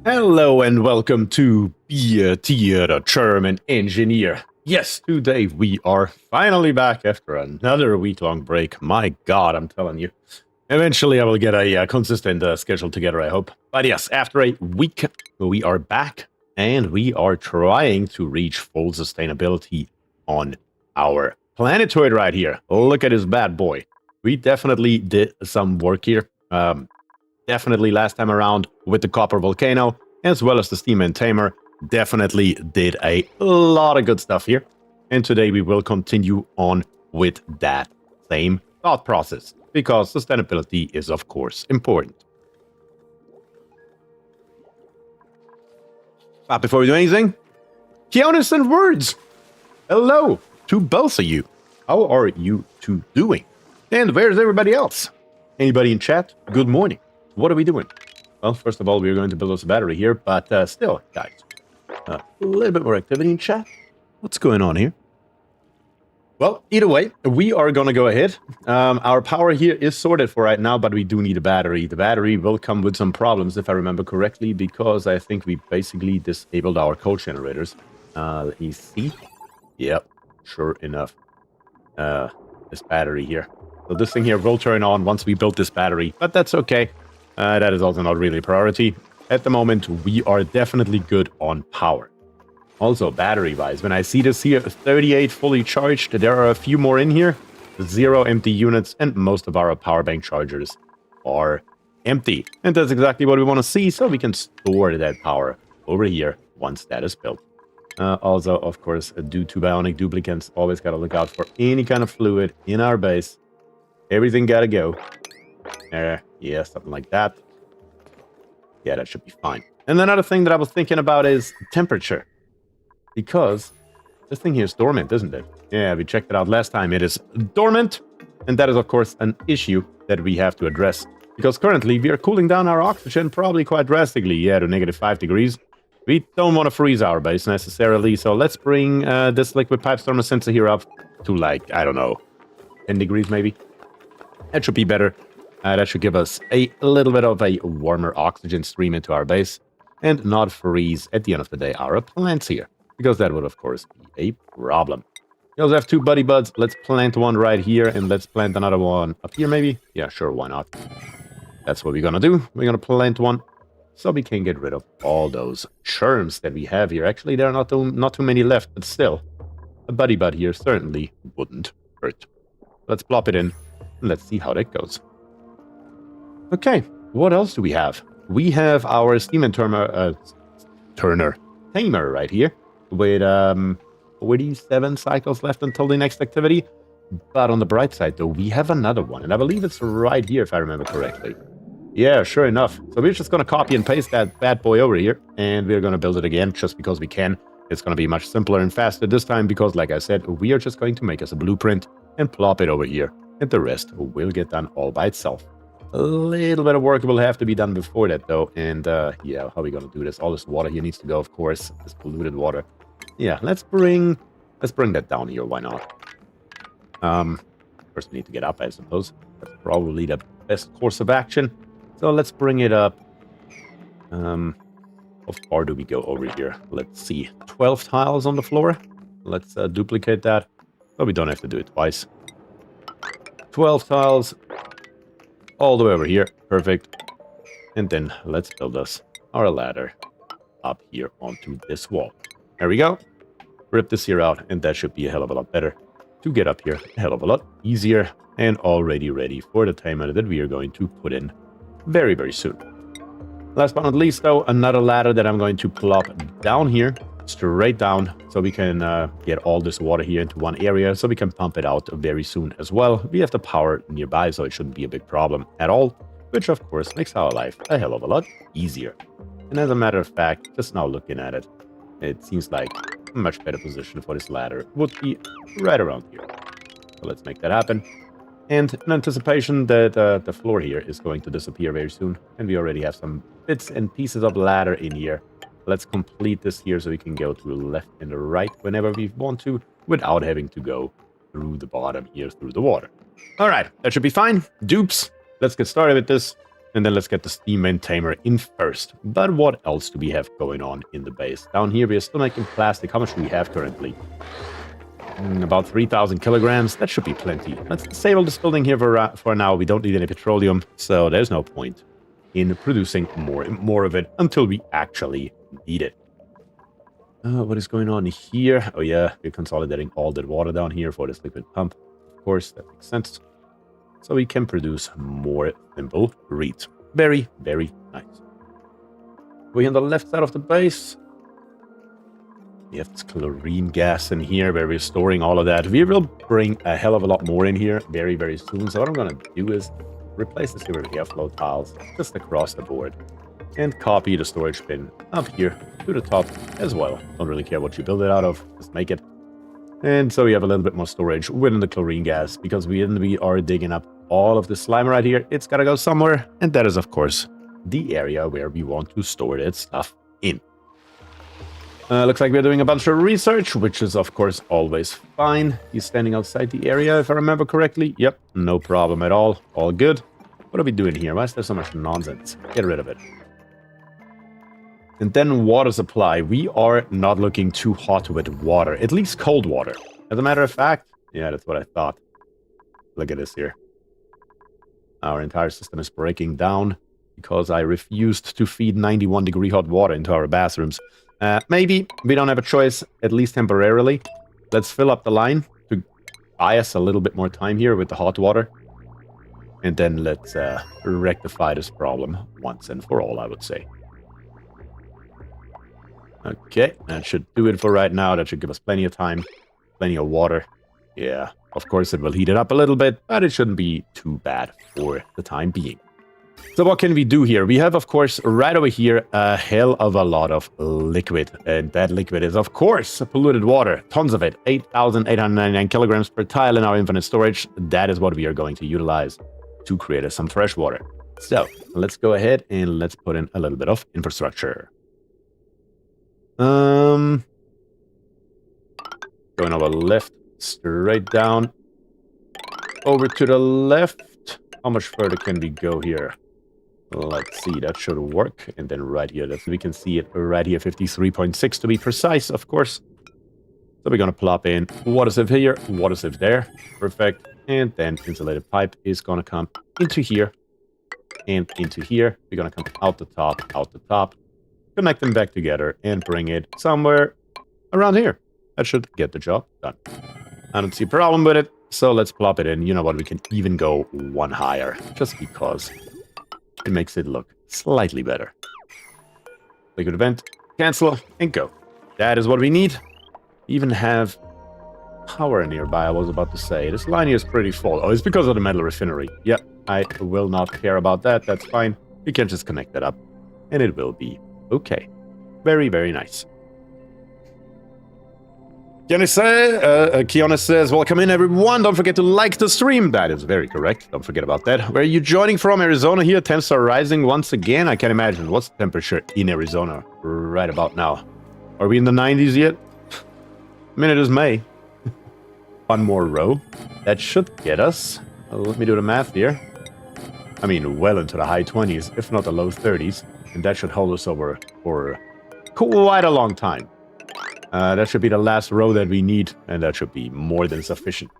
Hello and welcome to BierTier, the German engineer. Yes, today we are finally back after another week-long break. My God, I'm telling you. Eventually I will get a consistent schedule together, I hope. But yes, after a week, we are back and we are trying to reach full sustainability on our planetoid right here. Look at this bad boy. We definitely did some work here. Definitely last time around with the copper volcano, as well as the steam and Tamer, definitely did a lot of good stuff here. And today we will continue on with that same thought process, because sustainability is of course important. But before we do anything, Kionis and words! Hello to both of you. How are you two doing? And where's everybody else? Anybody in chat? Good morning. What are we doing? Well, first of all, we're going to build us a battery here, but still, guys, a little bit more activity in chat. What's going on here? Well, either way, we are going to go ahead. Our power here is sorted for right now, but we do need a battery. The battery will come with some problems, if I remember correctly, because I think we basically disabled our coal generators. Let me see. Yep, sure enough. This battery here. So this thing here will turn on once we build this battery, but that's okay. That is also not really a priority. At the moment, we are definitely good on power. Also, battery-wise, when I see this here, 38 fully charged, there are a few more in here. 0 empty units, and most of our power bank chargers are empty. And that's exactly what we want to see, so we can store that power over here once that is built. Also, of course, due to bionic duplicates, always got to look out for any kind of fluid in our base. Everything got to go. Yeah, something like that. Yeah, that should be fine. And another thing that I was thinking about is temperature. Because this thing here is dormant, isn't it? Yeah, we checked it out last time. It is dormant. And that is, of course, an issue that we have to address. Because currently, we are cooling down our oxygen probably quite drastically. Yeah, to -5 degrees. We don't want to freeze our base necessarily. So let's bring this liquid pipe stormer sensor here up to, like, I don't know, 10 degrees maybe. That should be better. That should give us a little bit of a warmer oxygen stream into our base and not freeze, at the end of the day, our plants here. Because that would, of course, be a problem. We also have 2 buddy buds. Let's plant one right here and let's plant another one up here, maybe? Yeah, sure, why not? That's what we're gonna do. We're gonna plant one so we can get rid of all those germs that we have here. Actually, there are not too many left, but still, a buddy bud here certainly wouldn't hurt. Let's plop it in and let's see how that goes. Okay, what else do we have? We have our steam and Tamer right here with 47 cycles left until the next activity. But on the bright side, though, we have another one, and I believe it's right here, if I remember correctly. Yeah, sure enough. So we're just going to copy and paste that bad boy over here, and we're going to build it again just because we can. It's going to be much simpler and faster this time because, like I said, we are just going to make us a blueprint and plop it over here, and the rest will get done all by itself. A little bit of work will have to be done before that, though. And, yeah, how are we going to do this? All this water here needs to go, of course. This polluted water. Yeah, let's bring that down here. Why not? First we need to get up, I suppose. That's probably the best course of action. So let's bring it up. How far do we go over here? Let's see. 12 tiles on the floor. Let's duplicate that. But we don't have to do it twice. 12 tiles. All the way over here. Perfect. And then let's build us our ladder up here onto this wall. There we go. Rip this here out, and that should be a hell of a lot better to get up here. A hell of a lot easier, and already ready for the timer that we are going to put in very, very soon. Last but not least, though, another ladder that I'm going to plop down here, straight down, so we can get all this water here into one area, so we can pump it out very soon as well. We have the power nearby, so it shouldn't be a big problem at all, which of course makes our life a hell of a lot easier. And as a matter of fact, just now looking at it, it seems like a much better position for this ladder would be right around here. So let's make that happen. And in anticipation that the floor here is going to disappear very soon, and we already have some bits and pieces of ladder in here. Let's complete this here so we can go to the left and the right whenever we want to, without having to go through the bottom here, through the water. All right, that should be fine. Dupes, let's get started with this. And then let's get the steam and Tamer in first. But what else do we have going on in the base? Down here, we are still making plastic. How much do we have currently? About 3,000 kilograms. That should be plenty. Let's disable this building here for now. We don't need any petroleum, so there's no point in producing more of it until we actually need it. What is going on here? Oh yeah, we're consolidating all that water down here for this liquid pump. Of course, that makes sense. So we can produce more simple reeds. Very, very nice. We're on the left side of the base. We have this chlorine gas in here where we're storing all of that. We will bring a hell of a lot more in here very, very soon. So what I'm going to do is replace this here with airflow tiles just across the board. And copy the storage bin up here to the top as well. Don't really care what you build it out of. Just make it. And so we have a little bit more storage within the chlorine gas because we are digging up all of the slime right here. It's got to go somewhere. And that is, of course, the area where we want to store that stuff in. Looks like we're doing a bunch of research, which is, of course, always fine. He's standing outside the area, if I remember correctly. Yep, no problem at all. All good. What are we doing here? Why is there so much nonsense? Get rid of it. And then water supply. We are not looking too hot with water. At least cold water. As a matter of fact, yeah, that's what I thought. Look at this here. Our entire system is breaking down because I refused to feed 91-degree hot water into our bathrooms. Maybe we don't have a choice, at least temporarily. Let's fill up the line to buy us a little bit more time here with the hot water. And then let's rectify this problem once and for all, I would say. Okay, that should do it for right now. That should give us plenty of time, plenty of water. Yeah, of course it will heat it up a little bit, but it shouldn't be too bad for the time being. So what can we do here? We have, of course, right over here, a hell of a lot of liquid. And that liquid is, of course, polluted water. Tons of it. 8,899 kilograms per tile in our infinite storage. That is what we are going to utilize to create some fresh water. So let's go ahead and let's put in a little bit of infrastructure. Going over left, straight down. Over to the left. How much further can we go here? Let's see, that should work. And then right here, we can see it right here, 53.6 to be precise, of course. So we're going to plop in water sieve here, water sieve there. Perfect. And then insulated pipe is going to come into here and into here. We're going to come out the top, connect them back together and bring it somewhere around here. That should get the job done. I don't see a problem with it. So let's plop it in. You know what? We can even go one higher just because it makes it look slightly better. Liquid event, cancel, and go. That is what we need. Even have power nearby, I was about to say. This line here is pretty full. Oh, it's because of the metal refinery. Yep, I will not care about that. That's fine. We can just connect that up, and it will be okay. Very, very nice. Kiana says, welcome in everyone. Don't forget to like the stream. That is very correct. Don't forget about that. Where are you joining from? Arizona here. Temps are rising once again. I can imagine. What's the temperature in Arizona right about now? Are we in the 90s yet? I mean, it is May. One more row. That should get us. Let me do the math here. I mean, well into the high 20s, if not the low 30s. And that should hold us over for quite a long time. That should be the last row that we need, and that should be more than sufficient.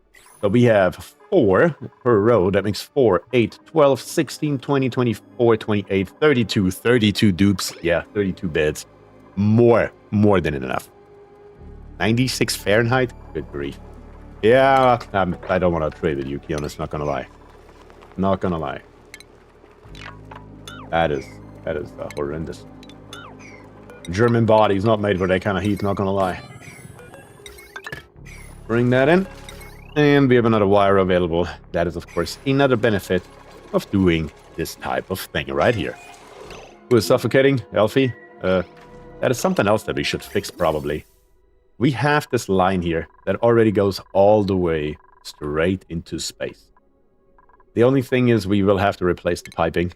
So we have 4 per row. That makes 4, 8, 12, 16, 20, 24, 28, 32. 32 dupes. Yeah, 32 beds. More than enough. 96 Fahrenheit? Good grief. Yeah, I don't want to trade with you, Keonis. Not gonna lie. Not gonna lie. That is horrendous. German body's not made for that kind of heat, not gonna lie. Bring that in. And we have another wire available. That is, of course, another benefit of doing this type of thing right here. Who is suffocating? Elfie? That is something else that we should fix, probably. We have this line here that already goes all the way straight into space. The only thing is we will have to replace the piping.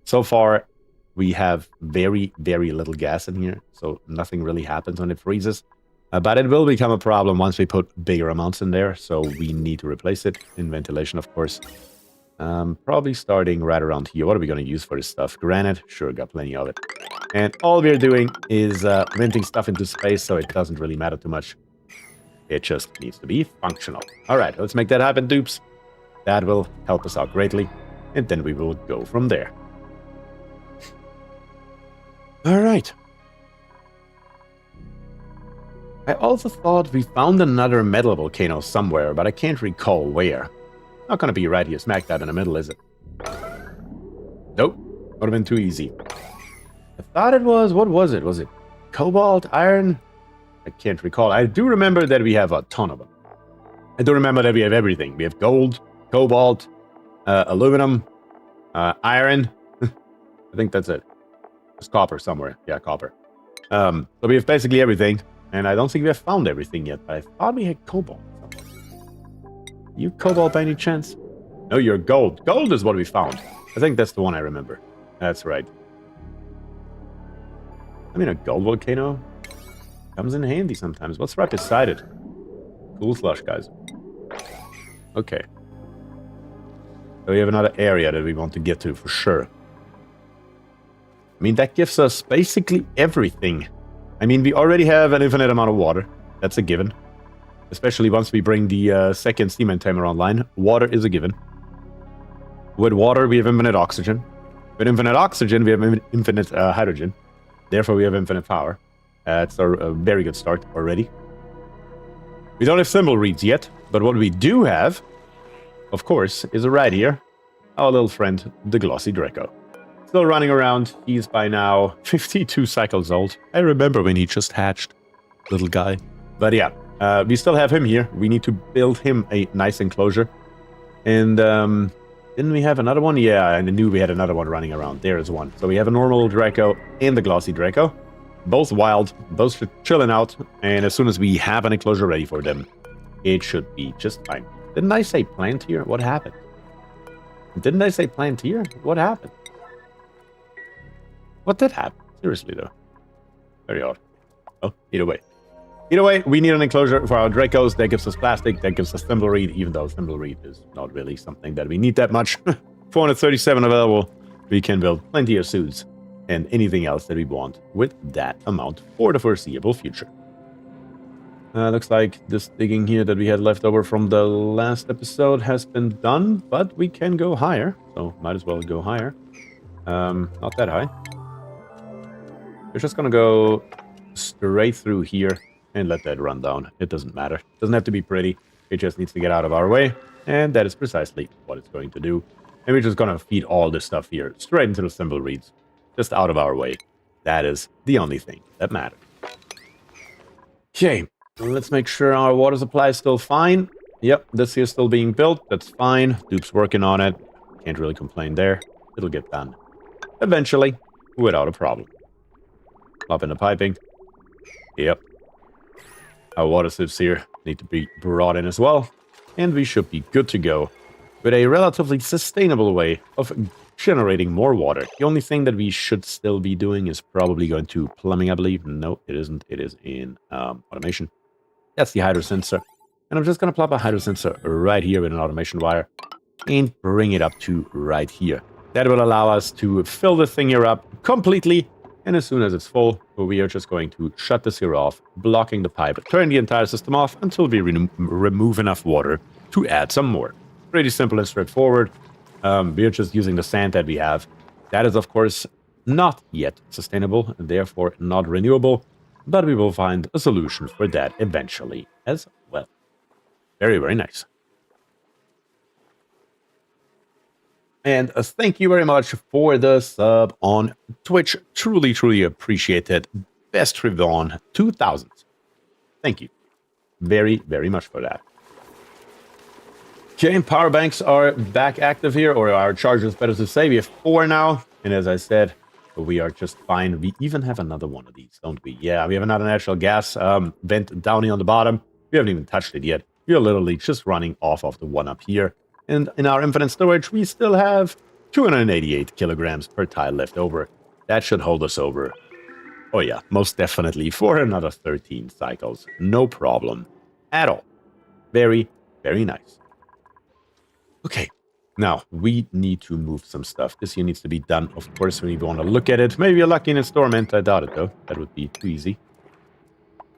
So far, we have very, very little gas in here, so nothing really happens when it freezes. But it will become a problem once we put bigger amounts in there, so we need to replace it in ventilation, of course. Probably starting right around here. What are we going to use for this stuff? Granite? Sure, got plenty of it. And all we're doing is venting stuff into space, so it doesn't really matter too much. It just needs to be functional. All right, let's make that happen, dupes. That will help us out greatly. And then we will go from there. All right. I also thought we found another metal volcano somewhere, but I can't recall where. Not gonna be right here smack dab in the middle, is it? Nope. Would have been too easy. I thought it was... What was it? Was it cobalt? Iron? I can't recall. I do remember that we have a ton of them. I do remember that we have everything. We have gold, cobalt, aluminum, iron. I think that's it. There's copper somewhere. Yeah, copper. So we have basically everything. And I don't think we have found everything yet, but I thought we had cobalt. You cobalt by any chance? No, you're gold. Gold is what we found. I think that's the one I remember. That's right. I mean, a gold volcano comes in handy sometimes. What's right beside it? Cool slush, guys. Okay. So we have another area that we want to get to for sure. I mean, that gives us basically everything. I mean, we already have an infinite amount of water. That's a given. Especially once we bring the second steam and Tamer online. Water is a given. With water, we have infinite oxygen. With infinite oxygen, we have infinite hydrogen. Therefore, we have infinite power. That's a very good start already. We don't have symbol reads yet, but what we do have, of course, is right here. Our little friend, the Glossy Draco. Still running around. He's by now 52 cycles old. I remember when he just hatched. Little guy. But yeah, we still have him here. We need to build him a nice enclosure. And didn't we have another one? Yeah, I knew we had another one running around. There is one. So we have a normal Draco and the Glossy Draco. Both wild, both chilling out. And as soon as we have an enclosure ready for them, it should be just fine. Didn't I say plant here? What happened? Didn't I say plant here? What happened? What did happen? Seriously, though. Very odd. Oh, either way. Either way, we need an enclosure for our Dracos. That gives us plastic. That gives us thimble reed, even though thimble reed is not really something that we need that much. 437 available. We can build plenty of suits and anything else that we want with that amount for the foreseeable future. Looks like this digging here that we had left over from the last episode has been done, but we can go higher. So might as well go higher. Not that high. We're just gonna go straight through here and let that run down. It doesn't matter. It doesn't have to be pretty. It just needs to get out of our way. And that is precisely what it's going to do. And we're just gonna feed all this stuff here straight into the symbol reads. Just out of our way. That is the only thing that matters. Okay, let's make sure our water supply is still fine. Yep, this here is still being built. That's fine. Dupe's working on it. Can't really complain there. It'll get done. Eventually, without a problem. Up in the piping. Yep. Our water sieves here need to be brought in as well. And we should be good to go with a relatively sustainable way of generating more water. The only thing that we should still be doing is probably going to plumbing, I believe. No, it isn't. It is in automation. That's the hydro sensor. And I'm just going to plop a hydro sensor right here with an automation wire and bring it up to right here. That will allow us to fill the thing here up completely. And as soon as it's full, we are just going to shut this here off, blocking the pipe, turn the entire system off until we remove enough water to add some more. Pretty simple and straightforward. We're just using the sand that we have. That is, of course, not yet sustainable, and therefore not renewable, but we will find a solution for that eventually as well. Very, very nice. And thank you very much for the sub on Twitch. Truly, truly appreciate it. Best Trivon 2000. Thank you very, very much for that. Okay, power banks are back active here, or our chargers, better to say. We have 4 now. And as I said, we are just fine. We even have another one of these, don't we? Yeah, we have another natural gas vent down here on the bottom. We haven't even touched it yet. We are literally just running off of the one up here. And in our infinite storage, we still have 288 kilograms per tile left over. That should hold us over. Oh yeah, most definitely for another 13 cycles. No problem at all. Very, very nice. Okay, Now, we need to move some stuff. This here needs to be done, of course, when you want to look at it. Maybe you're lucky in a storm, and I doubt it, though. That would be too easy.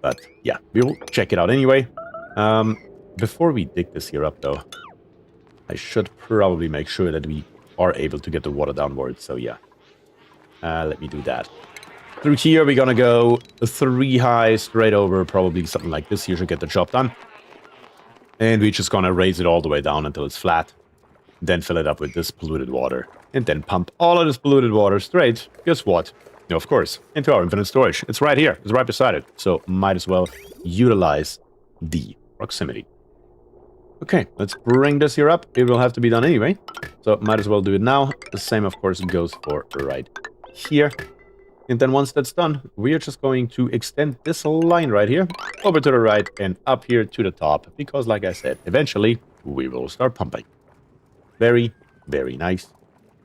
But, yeah, we'll check it out anyway. Before we dig this here up, though, I should probably make sure that we are able to get the water downwards. So, yeah. Let me do that. Through here, we're gonna go 3 high, straight over. Probably something like this here should get the job done. And we're just gonna raise it all the way down until it's flat. Then fill it up with this polluted water. And then pump all of this polluted water straight, guess what? Of course, into our infinite storage. It's right here. It's right beside it. So might as well utilize the proximity. Okay, let's bring this here up. It will have to be done anyway. So might as well do it now. The same, of course, goes for right here. And then once that's done, we are just going to extend this line right here over to the right and up here to the top. Because like I said, eventually we will start pumping. Very, very nice.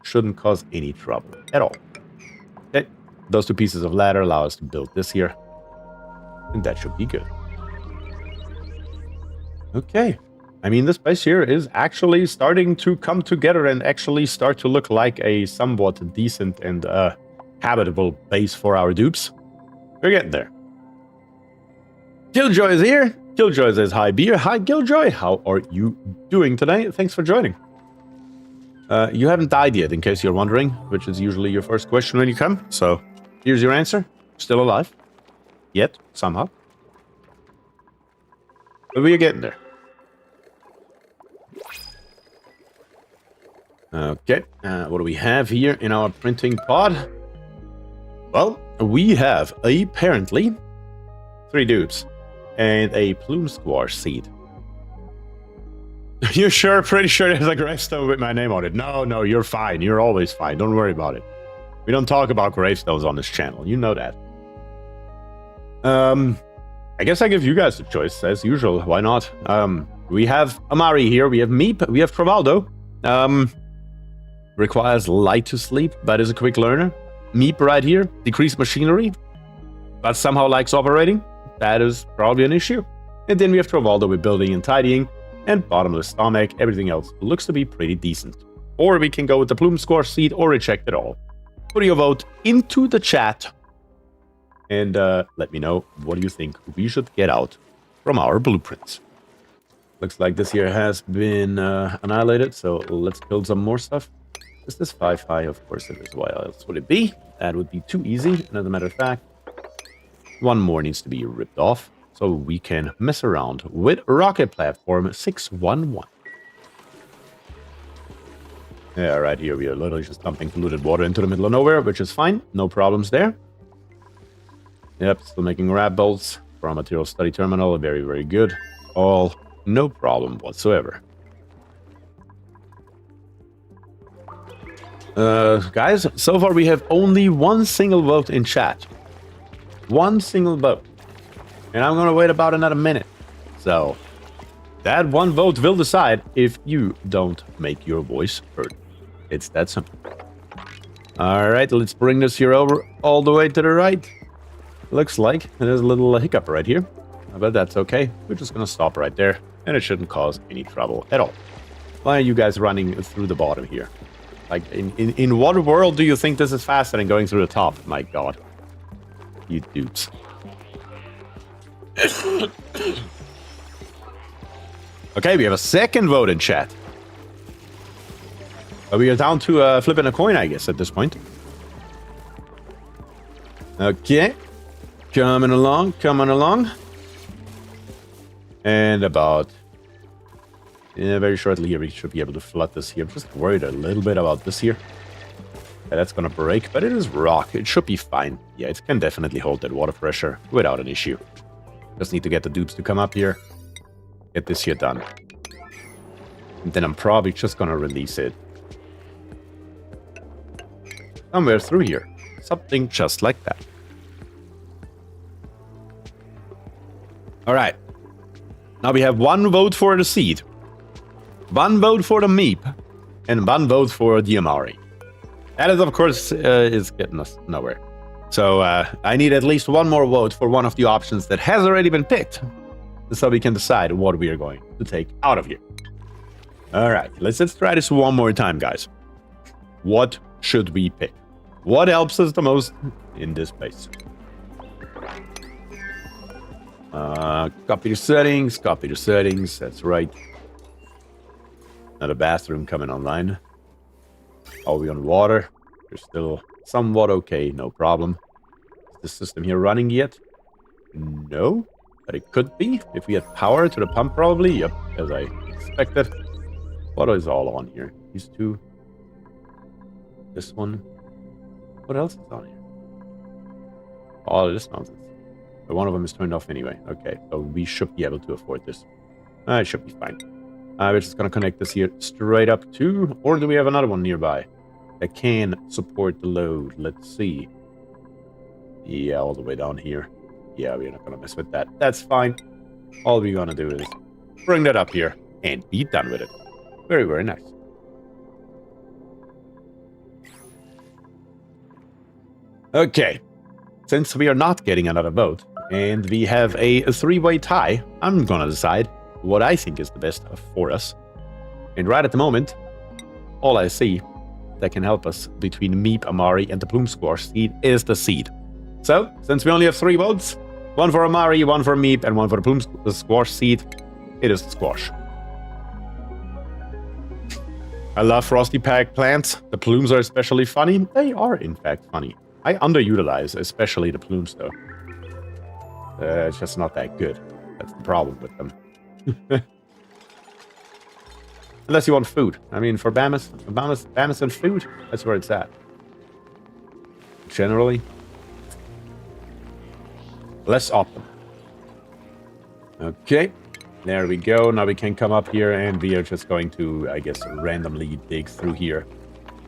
Shouldn't cause any trouble at all. Okay, those 2 pieces of ladder allow us to build this here. And that should be good. Okay. I mean, this base here is actually starting to come together and actually start to look like a somewhat decent and habitable base for our dupes. We're getting there. Killjoy is here. Killjoy says, hi, Bier. Hi, Killjoy. How are you doing today? Thanks for joining. You haven't died yet, in case you're wondering, which is usually your first question when you come. So, here's your answer. Still alive. Yet, somehow. But we are getting there. Okay, what do we have here in our printing pod? Well, we have, apparently, 3 dupes and a plume squash seed. You're sure? Pretty sure there's a gravestone with my name on it. No, you're fine. You're always fine. Don't worry about it. We don't talk about gravestones on this channel. You know that. I guess I give you guys the choice, as usual. Why not? We have Amari here. We have Meep. We have Travaldo. Requires light to sleep, but is a quick learner. Meep right here. Decreased machinery, but somehow likes operating. That is probably an issue. And then we have Travaldo with building and tidying. And bottomless stomach, everything else looks to be pretty decent. Or we can go with the plume squash seed or reject it all. Put your vote into the chat. And let me know what do you think we should get out from our blueprints. Looks like this here has been annihilated, so let's build some more stuff. Is this 5 high? Of course it is. Why else would it be? That would be too easy. And as a matter of fact, 1 more needs to be ripped off. So we can mess around with rocket platform 611. Yeah, right here we are literally just dumping polluted water into the middle of nowhere, which is fine. No problems there. Yep, still making wrap bolts for our material study terminal. Very, very good. All no problem whatsoever. Guys, so far we have only 1 single vote in chat. 1 single vote. And I'm gonna wait about another minute. So, that 1 vote will decide if you don't make your voice heard. It's that simple. Alright, let's bring this here over all the way to the right. Looks like there's a little hiccup right here. But that's okay. We're just gonna stop right there. And it shouldn't cause any trouble at all. Why are you guys running through the bottom here? Like, in what world do you think this is faster than going through the top? My god. You dudes. Okay, we have a 2nd vote in chat. We are down to flipping a coin, I guess, at this point. Okay. Coming along, coming along. And about... yeah, very shortly here, we should be able to flood this here. I'm just worried a little bit about this here. Yeah, that's gonna break, but it is rock. It should be fine. Yeah, it can definitely hold that water pressure without an issue. Just need to get the dupes to come up here. Get this here done. And then I'm probably just gonna release it. Somewhere through here. Something just like that. Alright. Now we have 1 vote for the seed. 1 vote for the Meep. And 1 vote for the Amari. That is, of course, is getting us nowhere. So I need at least 1 more vote for one of the options that has already been picked. So we can decide what we are going to take out of here. All right, let's try this one more time, guys. What should we pick? What helps us the most in this place? Copy the settings, that's right. Another bathroom coming online. Are we on water? We're still somewhat okay, no problem. Is the system here running yet? No, but it could be. If we had power to the pump, probably. Yep, as I expected. What is all on here? These two. This one. What else is on here? All this nonsense. But one of them is turned off anyway. Okay, so we should be able to afford this. It should be fine. We're just going to connect this here straight up to... Or do we have another one nearby that can support the load? Let's see. Yeah, all the way down here. Yeah, we're not going to mess with that. That's fine. All we're going to do is bring that up here and be done with it. Very, very nice. Okay. Since we are not getting another vote, and we have a three-way tie, I'm going to decide what I think is the best for us. And right at the moment, all I see that can help us between Meep, Amari, and the Plume Squash seed is the seed. So, since we only have 3 votes, one for Amari, one for Meep, and one for the Plume Squash seed, it is the Squash. I love Frosty Pack plants. The plumes are especially funny. They are, in fact, funny. I underutilize, especially the plumes, though. It's just not that good. That's the problem with them. Unless you want food. I mean, for Bamas and food, that's where it's at. Generally, less optimal. Okay, there we go. Now we can come up here and we are just going to, I guess, randomly dig through here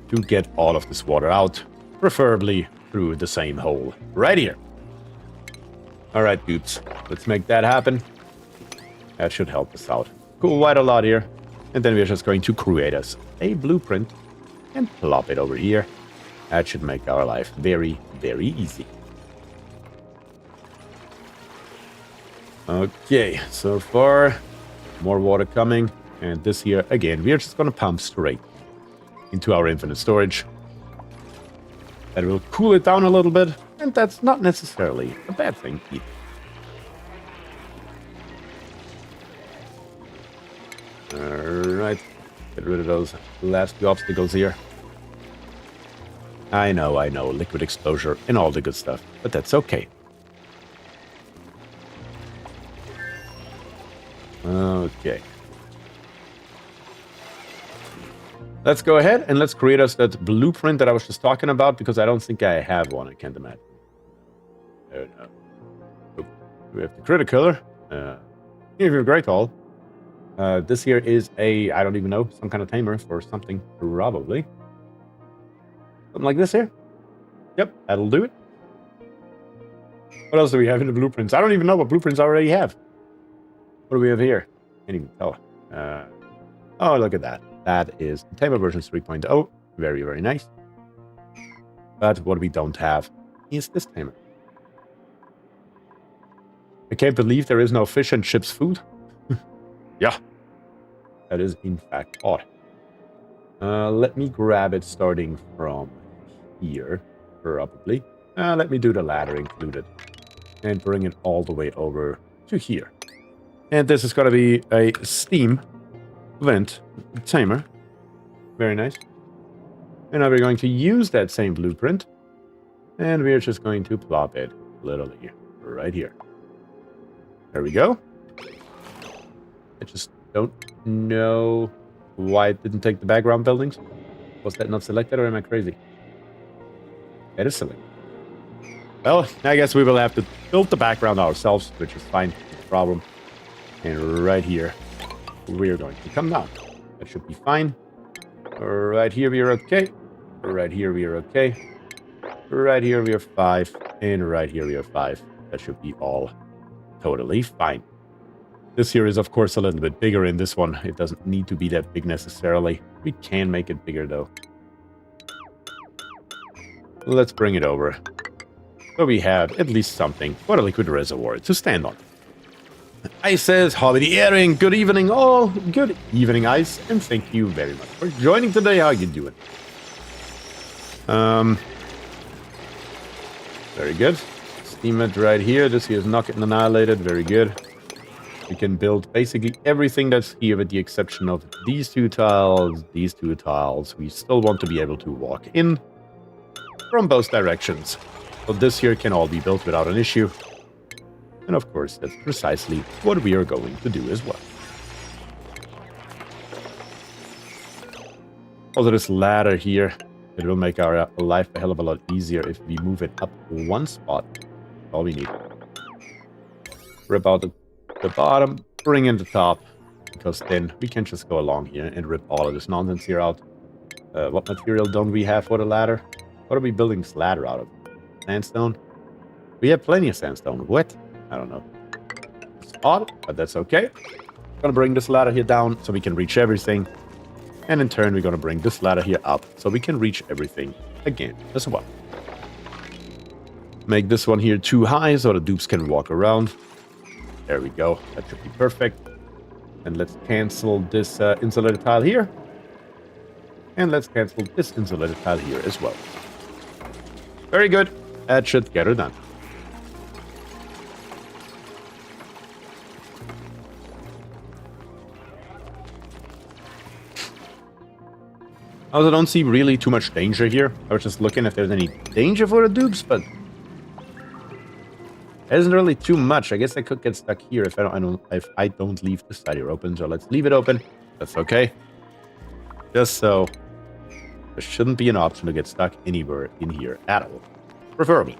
to get all of this water out, preferably through the same hole right here. All right, dudes, let's make that happen. That should help us out. Cool, quite a lot here. And then we're just going to create us a blueprint and plop it over here. That should make our life very, very easy. Okay, so far, more water coming. And this here, again, we're just going to pump straight into our infinite storage. That will cool it down a little bit. And that's not necessarily a bad thing either. Alright, get rid of those last few obstacles here. I know, liquid exposure and all the good stuff, but that's okay. Okay. Let's go ahead and let's create us that blueprint that I was just talking about, because I don't think I have one, I can't imagine. Oh no. Oh, we have the critical killer. Here we great all. This here is a, I don't even know, some kind of tamer for something, probably. Something like this here. Yep, that'll do it. What else do we have in the blueprints? I don't even know what blueprints I already have. What do we have here? Can't even tell. Oh, look at that. That is Tamer version 3.0. Very, very nice. But what we don't have is this Tamer. I can't believe there is no fish and chips food. Yeah. That is, in fact, odd. Let me grab it starting from here, probably. Let me do the ladder included. And bring it all the way over to here. And this is going to be a steam vent tamer. Very nice. And now we're going to use that same blueprint. And we're just going to plop it literally right here. There we go. I just don't know why it didn't take the background buildings. Was that not selected, or am I crazy? It is selected. Well, I guess we will have to build the background ourselves, which is fine. No problem. And right here, we're going to come down. That should be fine. Right here, we are okay. Right here, we are okay. Right here, we are 5. And right here, we are 5. That should be all totally fine. This here is, of course, a little bit bigger in this one. It doesn't need to be that big necessarily. We can make it bigger, though. Let's bring it over. So we have at least something for a liquid reservoir to stand on. Ice says, Hobby the Airing, good evening all. Good evening, Ice, and thank you very much for joining today. How you doing? Very good. Steam it right here. This here is not getting annihilated. Very good. We can build basically everything that's here with the exception of these two tiles, these two tiles. We still want to be able to walk in from both directions. So this here can all be built without an issue. And of course, that's precisely what we are going to do as well. Also, this ladder here, it will make our life a hell of a lot easier if we move it up one spot. All we need. Rip out the bottom, bring in the top, because then we can just go along here and rip all of this nonsense here out. What material don't we have for the ladder? What are we building this ladder out of? Sandstone? We have plenty of sandstone. What? I don't know. It's odd, but that's okay. Gonna bring this ladder here down so we can reach everything. And in turn, we're gonna bring this ladder here up so we can reach everything again as well. Make this one here too high so the dupes can walk around. There we go. That should be perfect. And let's cancel this insulated tile here. And let's cancel this insulated tile here as well. Very good. That should get her done. I also don't see really too much danger here. I was just looking if there's any danger for the dupes, but there isn't really too much. I guess I could get stuck here if I don't leave this side here open. So let's leave it open. That's okay. Just so there shouldn't be an option to get stuck anywhere in here at all. Preferably.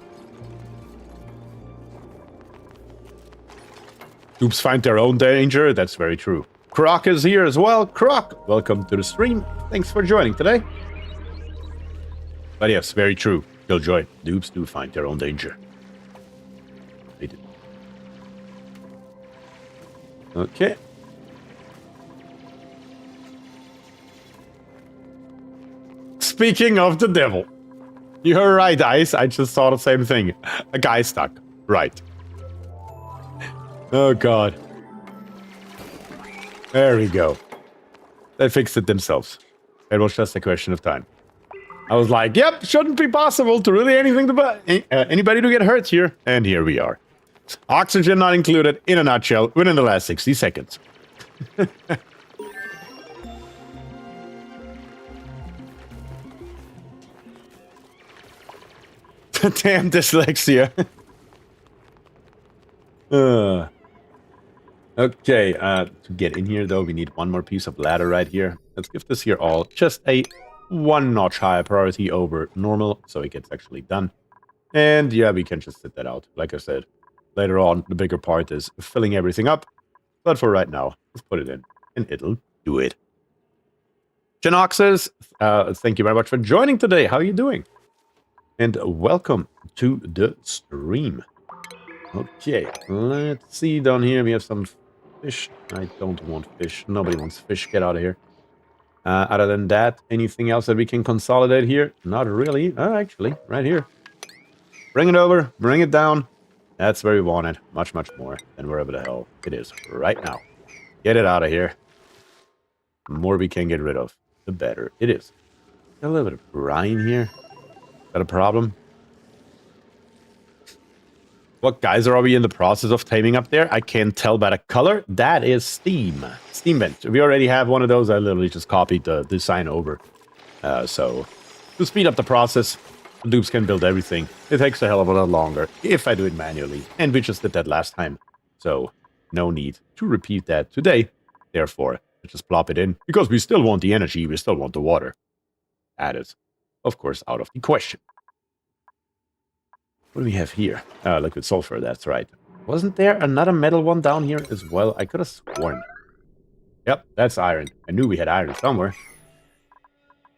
Dupes find their own danger. That's very true. Croc is here as well. Croc, welcome to the stream. Thanks for joining today. But yes, very true. Killjoy. Dupes do find their own danger. They do. Okay. Speaking of the devil. You're right, Ice. I just saw the same thing. A guy stuck. Right. Oh, God. There we go. They fixed it themselves. It was just a question of time. I was like, yep, shouldn't be possible to really anybody to get hurt here. And here we are. Oxygen not included, in a nutshell, within the last 60 seconds. Damn dyslexia. Okay, to get in here, though, we need one more piece of ladder right here. Let's give this here all just a one notch higher priority over normal, so it gets actually done. And yeah, we can just sit that out. Like I said, later on, the bigger part is filling everything up. But for right now, let's put it in, and it'll do it. Genoxes, thank you very much for joining today. How are you doing? And welcome to the stream. Okay, let's see down here. We have some fish. I don't want fish. Nobody wants fish. Get out of here. Other than that, anything else that we can consolidate here? Not really. Oh, actually, right here. Bring it over. Bring it down. That's where we want it. Much, much more than wherever the hell it is right now. Get it out of here. The more we can get rid of, the better it is. Got a little bit of brine here. Got a problem? What geyser are we in the process of taming up there? I can't tell by the color. That is steam. Steam vent. We already have one of those. I literally just copied the design over. So, to speed up the process, the dupes can build everything. It takes a hell of a lot longer if I do it manually. And we just did that last time. So, no need to repeat that today. Therefore, just plop it in. Because we still want the energy. We still want the water. That is, of course, out of the question. What do we have here? Liquid sulfur, that's right. Wasn't there another metal one down here as well? I could have sworn. Yep, that's iron. I knew we had iron somewhere.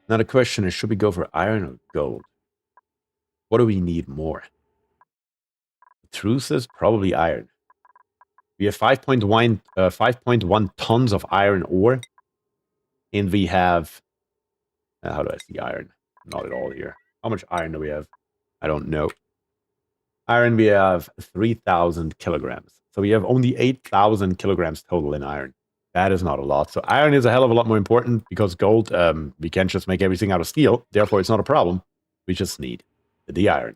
Now the question is, should we go for iron or gold? What do we need more? The truth is probably iron. We have 5.1 tons of iron ore. And we have... how do I see iron? Not at all here. How much iron do we have? I don't know. Iron, we have 3,000 kilograms. So we have only 8,000 kilograms total in iron. That is not a lot. So iron is a hell of a lot more important because gold, we can't just make everything out of steel. Therefore, it's not a problem. We just need the iron.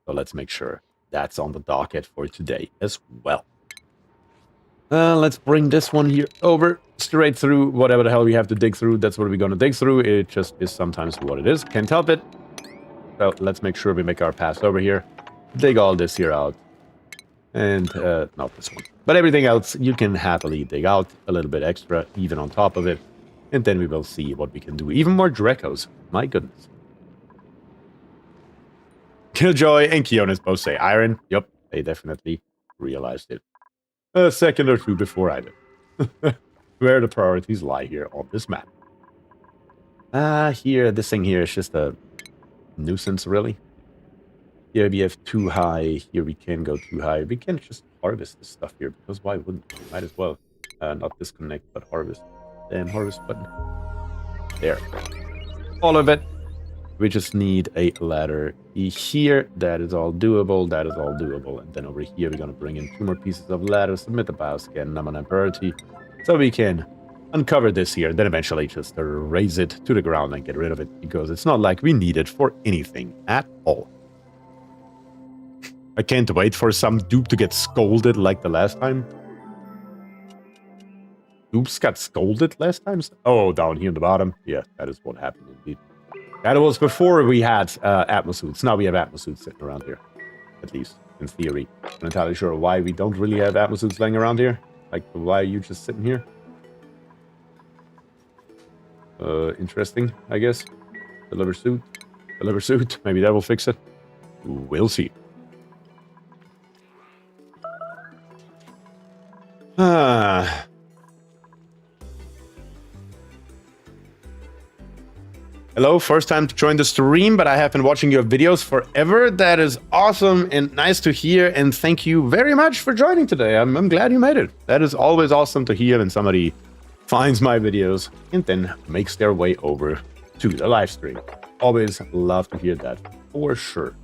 So let's make sure that's on the docket for today as well. Let's bring this one here over, straight through whatever the hell we have to dig through. That's what we're going to dig through. It just is sometimes what it is. Can't help it. So let's make sure we make our pass over here. Dig all this here out. And not this one. But everything else you can happily dig out a little bit extra, even on top of it. And then we will see what we can do. Even more Drecos. My goodness. Killjoy and Kionis both say iron. Yep, they definitely realized it. A second or two before I did. Where the priorities lie here on this map. Here, this thing here is just a nuisance, really. Here we have too high. Here we can go too high. We can just harvest this stuff here, because why wouldn't we? Might as well. Not disconnect, but harvest. Damn harvest button. There. All of it. We just need a ladder here. That is all doable. That is all doable. And then over here, we're going to bring in 2 more pieces of ladder, submit the bioscan, number 9 priority, so we can uncover this here, then eventually just raise it to the ground and get rid of it, because it's not like we need it for anything at all. I can't wait for some dupe to get scolded like the last time. Dupes got scolded last time? Oh, down here in the bottom. Yeah, that is what happened indeed. That was before we had atmosuits. Now we have atmosuits sitting around here. At least, in theory. I'm not entirely sure why we don't really have atmosuits laying around here. Like, why are you just sitting here? Interesting, I guess. Deliver suit. Deliver suit. Maybe that will fix it. We'll see. Hello, first time to join the stream, but I have been watching your videos forever. That is awesome and nice to hear, and thank you very much for joining today. I'm glad you made it. That is always awesome to hear when somebody finds my videos and then makes their way over to the live stream. Always love to hear that, for sure.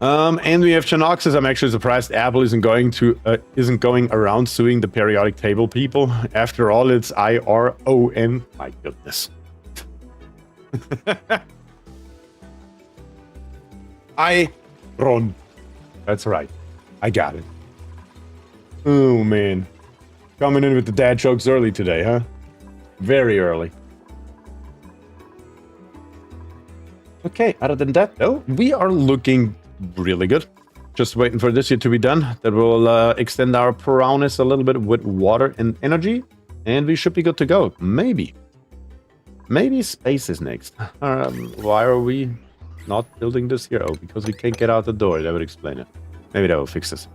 And we have Chanoxis. I'm actually surprised Apple isn't going around suing the periodic table people. After all, it's IRON. My goodness. Iron. That's right. I got it. Oh, man. Coming in with the dad jokes early today, huh? Very early. Okay, other than that, though, we are looking really good. Just waiting for this here to be done. That will extend our prowess a little bit with water and energy. And we should be good to go. Maybe. Maybe space is next. Why are we not building this here? Oh, because we can't get out the door. That would explain it. Maybe that will fix this.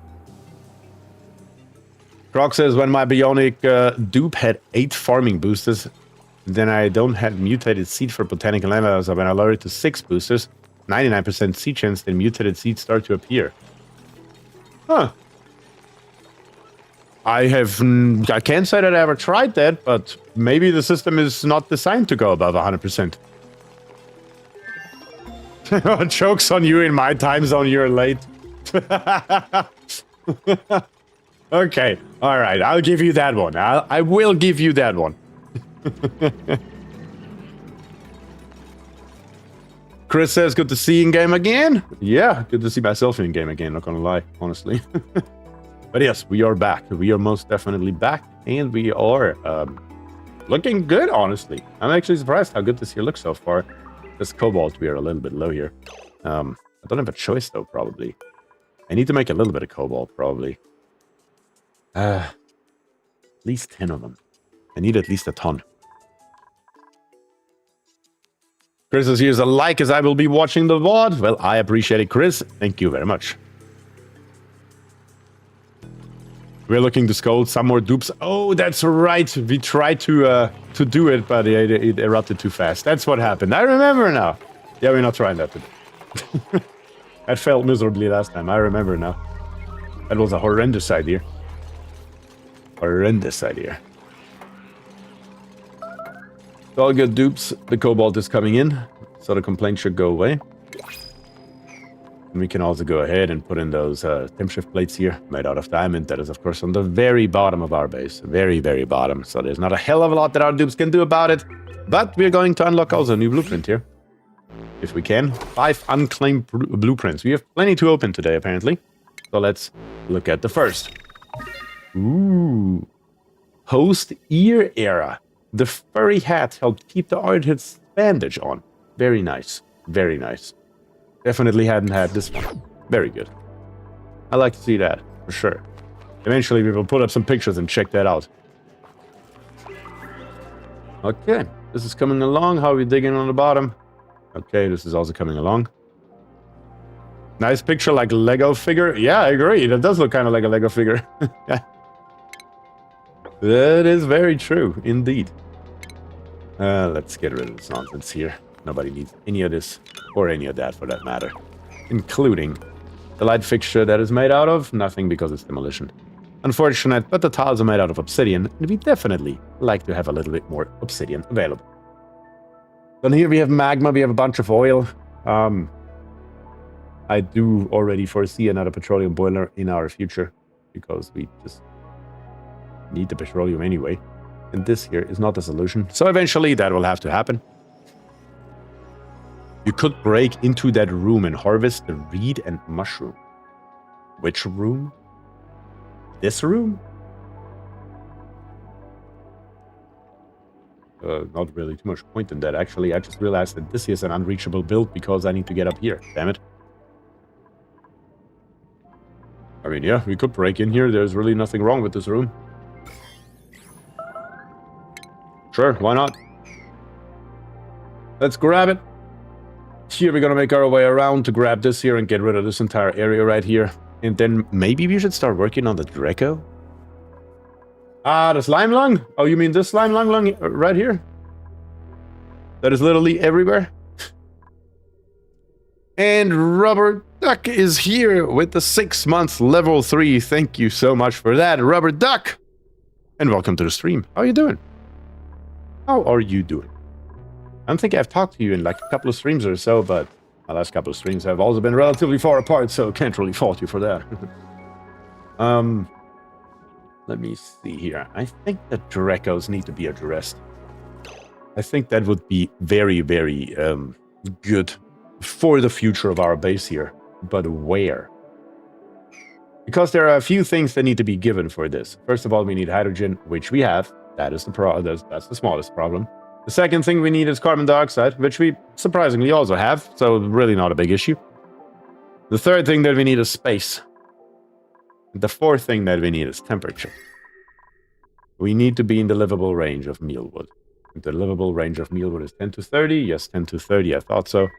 Croc says, when my bionic dupe had 8 farming boosters, then I don't have mutated seed for botanical animals. When I lowered it to 6 boosters, 99% seed chance, then mutated seeds start to appear. Huh. I can't say that I ever tried that, but maybe the system is not designed to go above 100%. Joke's on you, in my time zone, you're late. Okay, alright, I'll give you that one. I will give you that one. Chris says, good to see you in game again. Yeah, good to see myself in game again, not gonna lie, honestly. But yes, we are back. We are most definitely back, and we are looking good, honestly. I'm actually surprised how good this here looks so far. This cobalt, we are a little bit low here. I don't have a choice, though, probably. I need to make a little bit of cobalt, probably. At least 10 of them. I need at least a ton. Chris says, here's a like as I will be watching the VOD. Well, I appreciate it, Chris. Thank you very much. We're looking to scold some more dupes. Oh, that's right. We tried to do it, but it erupted too fast. That's what happened. I remember now. Yeah, we're not trying that today. That failed miserably last time. I remember now. That was a horrendous idea. Horrendous idea. All good, dupes. The cobalt is coming in, so the complaint should go away. And we can also go ahead and put in those temp shift plates here, made out of diamond. That is, of course, on the very bottom of our base. Very, very bottom. So there's not a hell of a lot that our dupes can do about it. But we're going to unlock also a new blueprint here. If we can. 5 unclaimed blueprints. We have plenty to open today, apparently. So let's look at the first. Ooh. Post-ear era. The furry hat helped keep the artist's bandage on. Very nice. Very nice. Definitely hadn't had this one. Very good. I like to see that, for sure. Eventually we will put up some pictures and check that out. Okay, this is coming along. How are we digging on the bottom? Okay, this is also coming along. Nice picture, like Lego figure. Yeah, I agree. That does look kind of like a Lego figure. That is very true, indeed. Let's get rid of this nonsense here. Nobody needs any of this, or any of that for that matter. Including the light fixture that is made out of nothing because it's demolition. Unfortunate, but the tiles are made out of obsidian, and we definitely like to have a little bit more obsidian available. Then here we have magma, we have a bunch of oil. I do already foresee another petroleum boiler in our future, because we just need the petroleum anyway. And this here is not the solution. So eventually that will have to happen. You could break into that room and harvest the reed and mushroom. Which room? This room? Not really too much point in that, actually. I just realized that this is an unreachable build because I need to get up here. Damn it. I mean, yeah, we could break in here. There's really nothing wrong with this room. Sure, why not? Let's grab it. Here we're gonna make our way around to grab this here and get rid of this entire area right here. And then maybe we should start working on the Draco? Ah, the slime lung? Oh, you mean this slime lung right here? That is literally everywhere? And Rubber Duck is here with the 6 months level 3. Thank you so much for that, Rubber Duck! And welcome to the stream. How are you doing? How are you doing? I don't think I've talked to you in like a couple of streams or so, but my last couple of streams have also been relatively far apart, so can't really fault you for that. Let me see here. I think the Dracos need to be addressed. I think that would be very, very good for the future of our base here. But where? Because there are a few things that need to be given for this. First of all, we need hydrogen, which we have. That is that's the smallest problem. The second thing we need is carbon dioxide, which we surprisingly also have, so really not a big issue. The third thing that we need is space. The fourth thing that we need is temperature. We need to be in the livable range of mealwood. The livable range of mealwood is 10 to 30. Yes, 10 to 30, I thought so.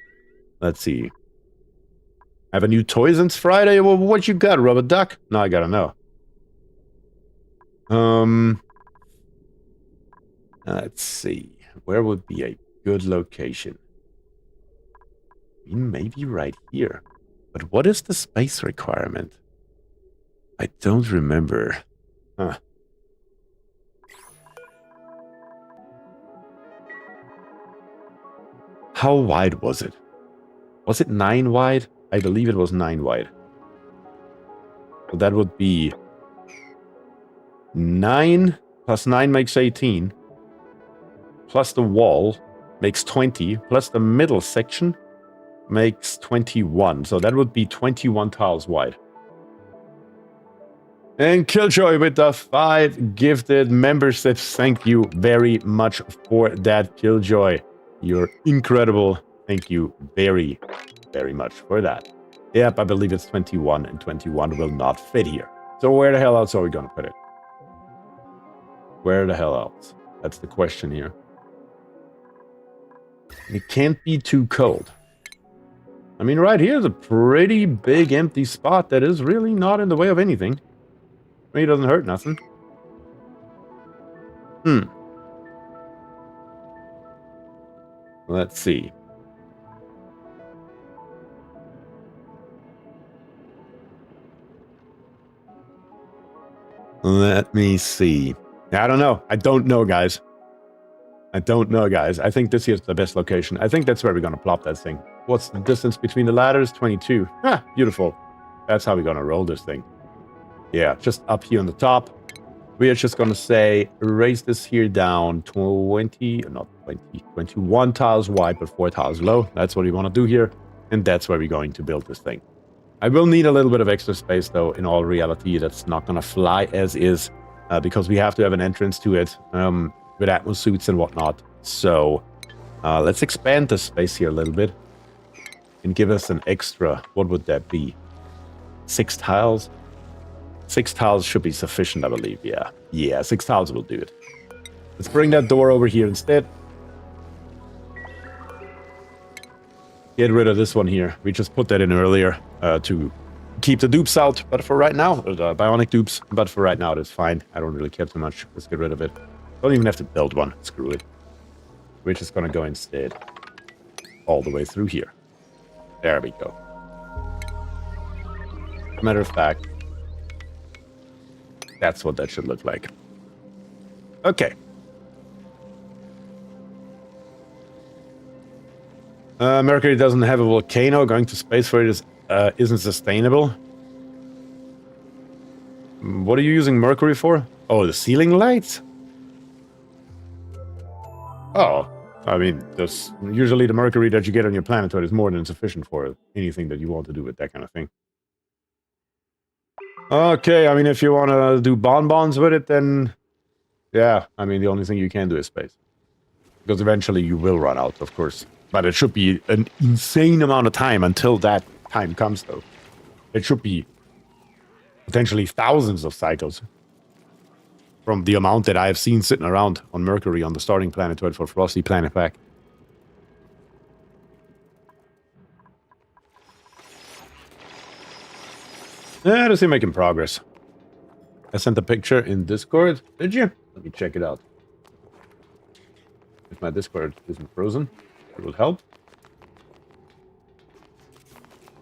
Let's see. Have a new toy since Friday? Well, what you got, Rubber Duck? Now I gotta know. Let's see. Where would be a good location? Maybe right here. But what is the space requirement? I don't remember. Huh. How wide was it? Was it 9 wide? I believe it was 9 wide. So that would be 9 plus 9 makes 18. Plus the wall makes 20. Plus the middle section makes 21. So that would be 21 tiles wide. And Killjoy with the 5 gifted memberships. Thank you very much for that, Killjoy. You're incredible. Thank you very, very much for that. Yep, I believe it's 21, and 21 will not fit here. So where the hell else are we going to put it? Where the hell else? That's the question here. It can't be too cold. I mean, right here is a pretty big empty spot that is really not in the way of anything. I mean, it doesn't hurt nothing. Let's see. Let me see. I don't know. I don't know, guys. I don't know, guys. I think this here's the best location. I think that's where we're going to plop that thing. What's the distance between the ladders? 22. Ah, beautiful. That's how we're gonna roll this thing. Yeah, just up here on the top. We are just gonna say, raise this here down 20, not 20, 21 tiles wide, but 4 tiles low. That's what we want to do here. And that's where we're going to build this thing. I will need a little bit of extra space, though. In all reality, that's not gonna fly as is, because we have to have an entrance to it with Atmos suits and whatnot. So let's expand the space here a little bit and give us an extra, what would that be? 6 tiles? 6 tiles should be sufficient, I believe. Yeah. Yeah, 6 tiles will do it. Let's bring that door over here instead. Get rid of this one here. We just put that in earlier to keep the dupes out. But for right now, the bionic dupes. But for right now, it's fine. I don't really care too much. Let's get rid of it. Don't even have to build one. Screw it. We're just gonna go instead all the way through here. There we go. Matter of fact, that's what that should look like. Okay. Mercury doesn't have a volcano. Going to space for it isn't sustainable. What are you using Mercury for? Oh, the ceiling lights? Oh, I mean, usually the Mercury that you get on your planetoid is more than sufficient for anything that you want to do with that kind of thing. Okay, I mean, if you want to do bonbons with it, then yeah, I mean, the only thing you can do is space. Because eventually you will run out, of course. But it should be an insane amount of time until that time comes, though. It should be potentially thousands of cycles from the amount that I've seen sitting around on Mercury on the starting planetoid for Frosty Planet Pack. Yeah, I see making progress. I sent a picture in Discord. Did you? Let me check it out. If my Discord isn't frozen, it will help.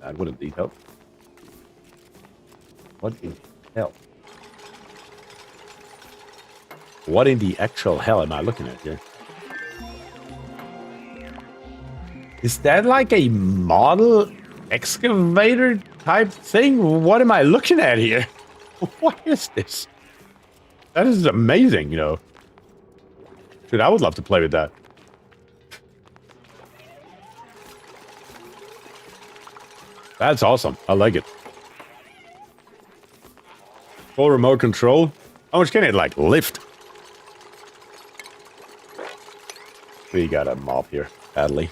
That would indeed help. What in hell? What in the actual hell am I looking at here? Is that like a model excavator type thing? What am I looking at here? What is this? That is amazing, you know. Dude, I would love to play with that. That's awesome. I like it. Full remote control. How much can it, like, lift? We got a mop here, badly.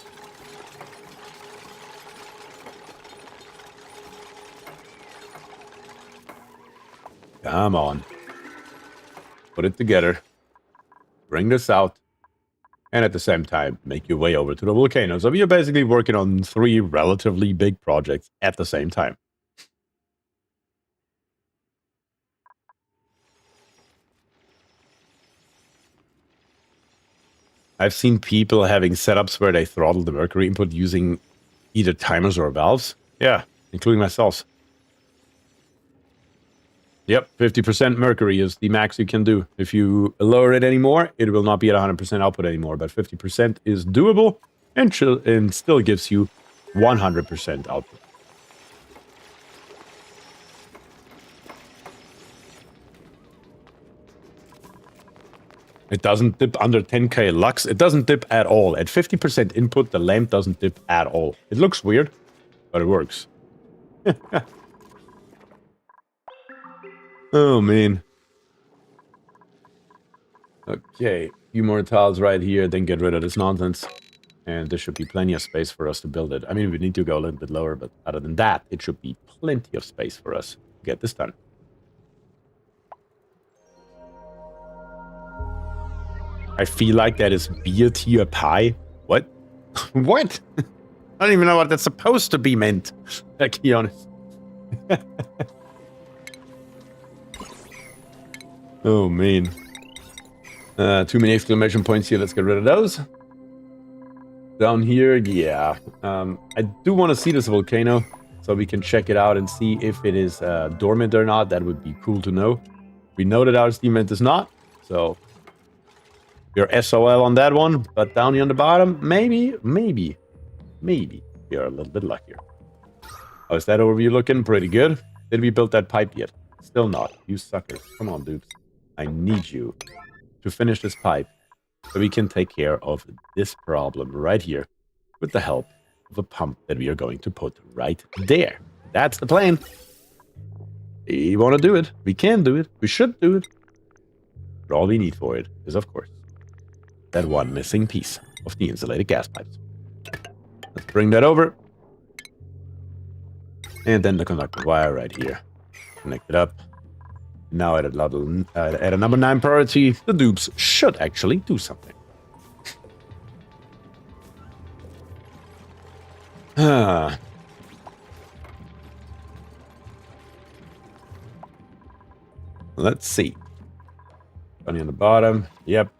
Come on. Put it together. Bring this out. And at the same time, make your way over to the volcano. So you're basically working on 3 relatively big projects at the same time. I've seen people having setups where they throttle the Mercury input using either timers or valves. Yeah, including myself. Yep, 50% Mercury is the max you can do. If you lower it anymore, it will not be at 100% output anymore, but 50% is doable and still gives you 100% output. It doesn't dip under 10k lux. It doesn't dip at all. At 50% input, the lamp doesn't dip at all. It looks weird, but it works. Oh, man. Okay, a few more tiles right here, then get rid of this nonsense. And there should be plenty of space for us to build it. I mean, we need to go a little bit lower, but other than that, it should be plenty of space for us to get this done. I feel like that is BierTier pie. What? What? I don't even know what that's supposed to be meant, to be honest. Oh, man. Too many exclamation points here. Let's get rid of those. Down here, yeah. I do want to see this volcano, so we can check it out and see if it is dormant or not. That would be cool to know. We know that our steam vent is not, so we're SOL on that one. But down here on the bottom, maybe. We are a little bit luckier. Oh, is that overview looking pretty good? Did we build that pipe yet? Still not. You suckers. Come on, dudes. I need you to finish this pipe so we can take care of this problem right here with the help of a pump that we are going to put right there. That's the plan. We want to do it. We can do it. We should do it. But all we need for it is, of course, that one missing piece of the insulated gas pipes. Let's bring that over. And then the conductor wire right here. Connect it up. Now at a number 9 priority, the dupes should actually do something. Let's see. Bunny on the bottom. Yep.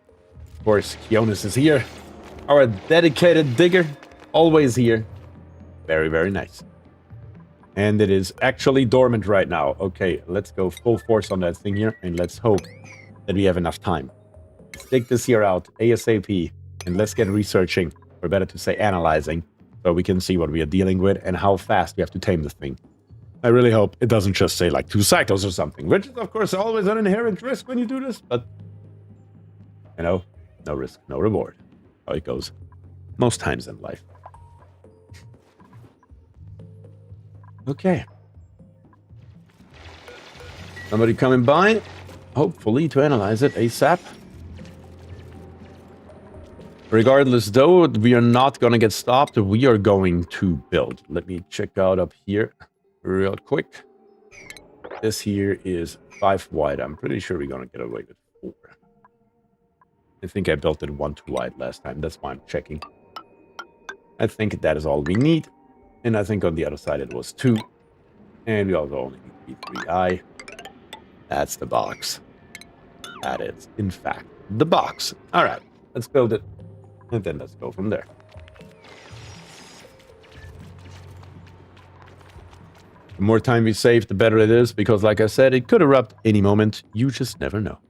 Of course, Kionis is here. Our dedicated digger. Always here. Very, very nice. And it is actually dormant right now. Okay, let's go full force on that thing here. And let's hope that we have enough time. Let's dig this here out ASAP. And let's get researching. Or better to say analyzing. So we can see what we are dealing with and how fast we have to tame this thing. I really hope it doesn't just say like 2 cycles or something. Which is of course always an inherent risk when you do this. But, you know, no risk, no reward. How it goes most times in life. Okay. Somebody coming by, hopefully to analyze it ASAP. Regardless, though, we are not going to get stopped. We are going to build. Let me check out up here real quick. This here is 5 wide. I'm pretty sure we're going to get away with 4. I think I built it 1 too wide last time. That's why I'm checking. I think that is all we need. And I think on the other side it was 2. And we also only need 3i. That's the box. That is, in fact, the box. All right, let's build it. And then let's go from there. The more time we save, the better it is. Because like I said, it could erupt any moment. You just never know.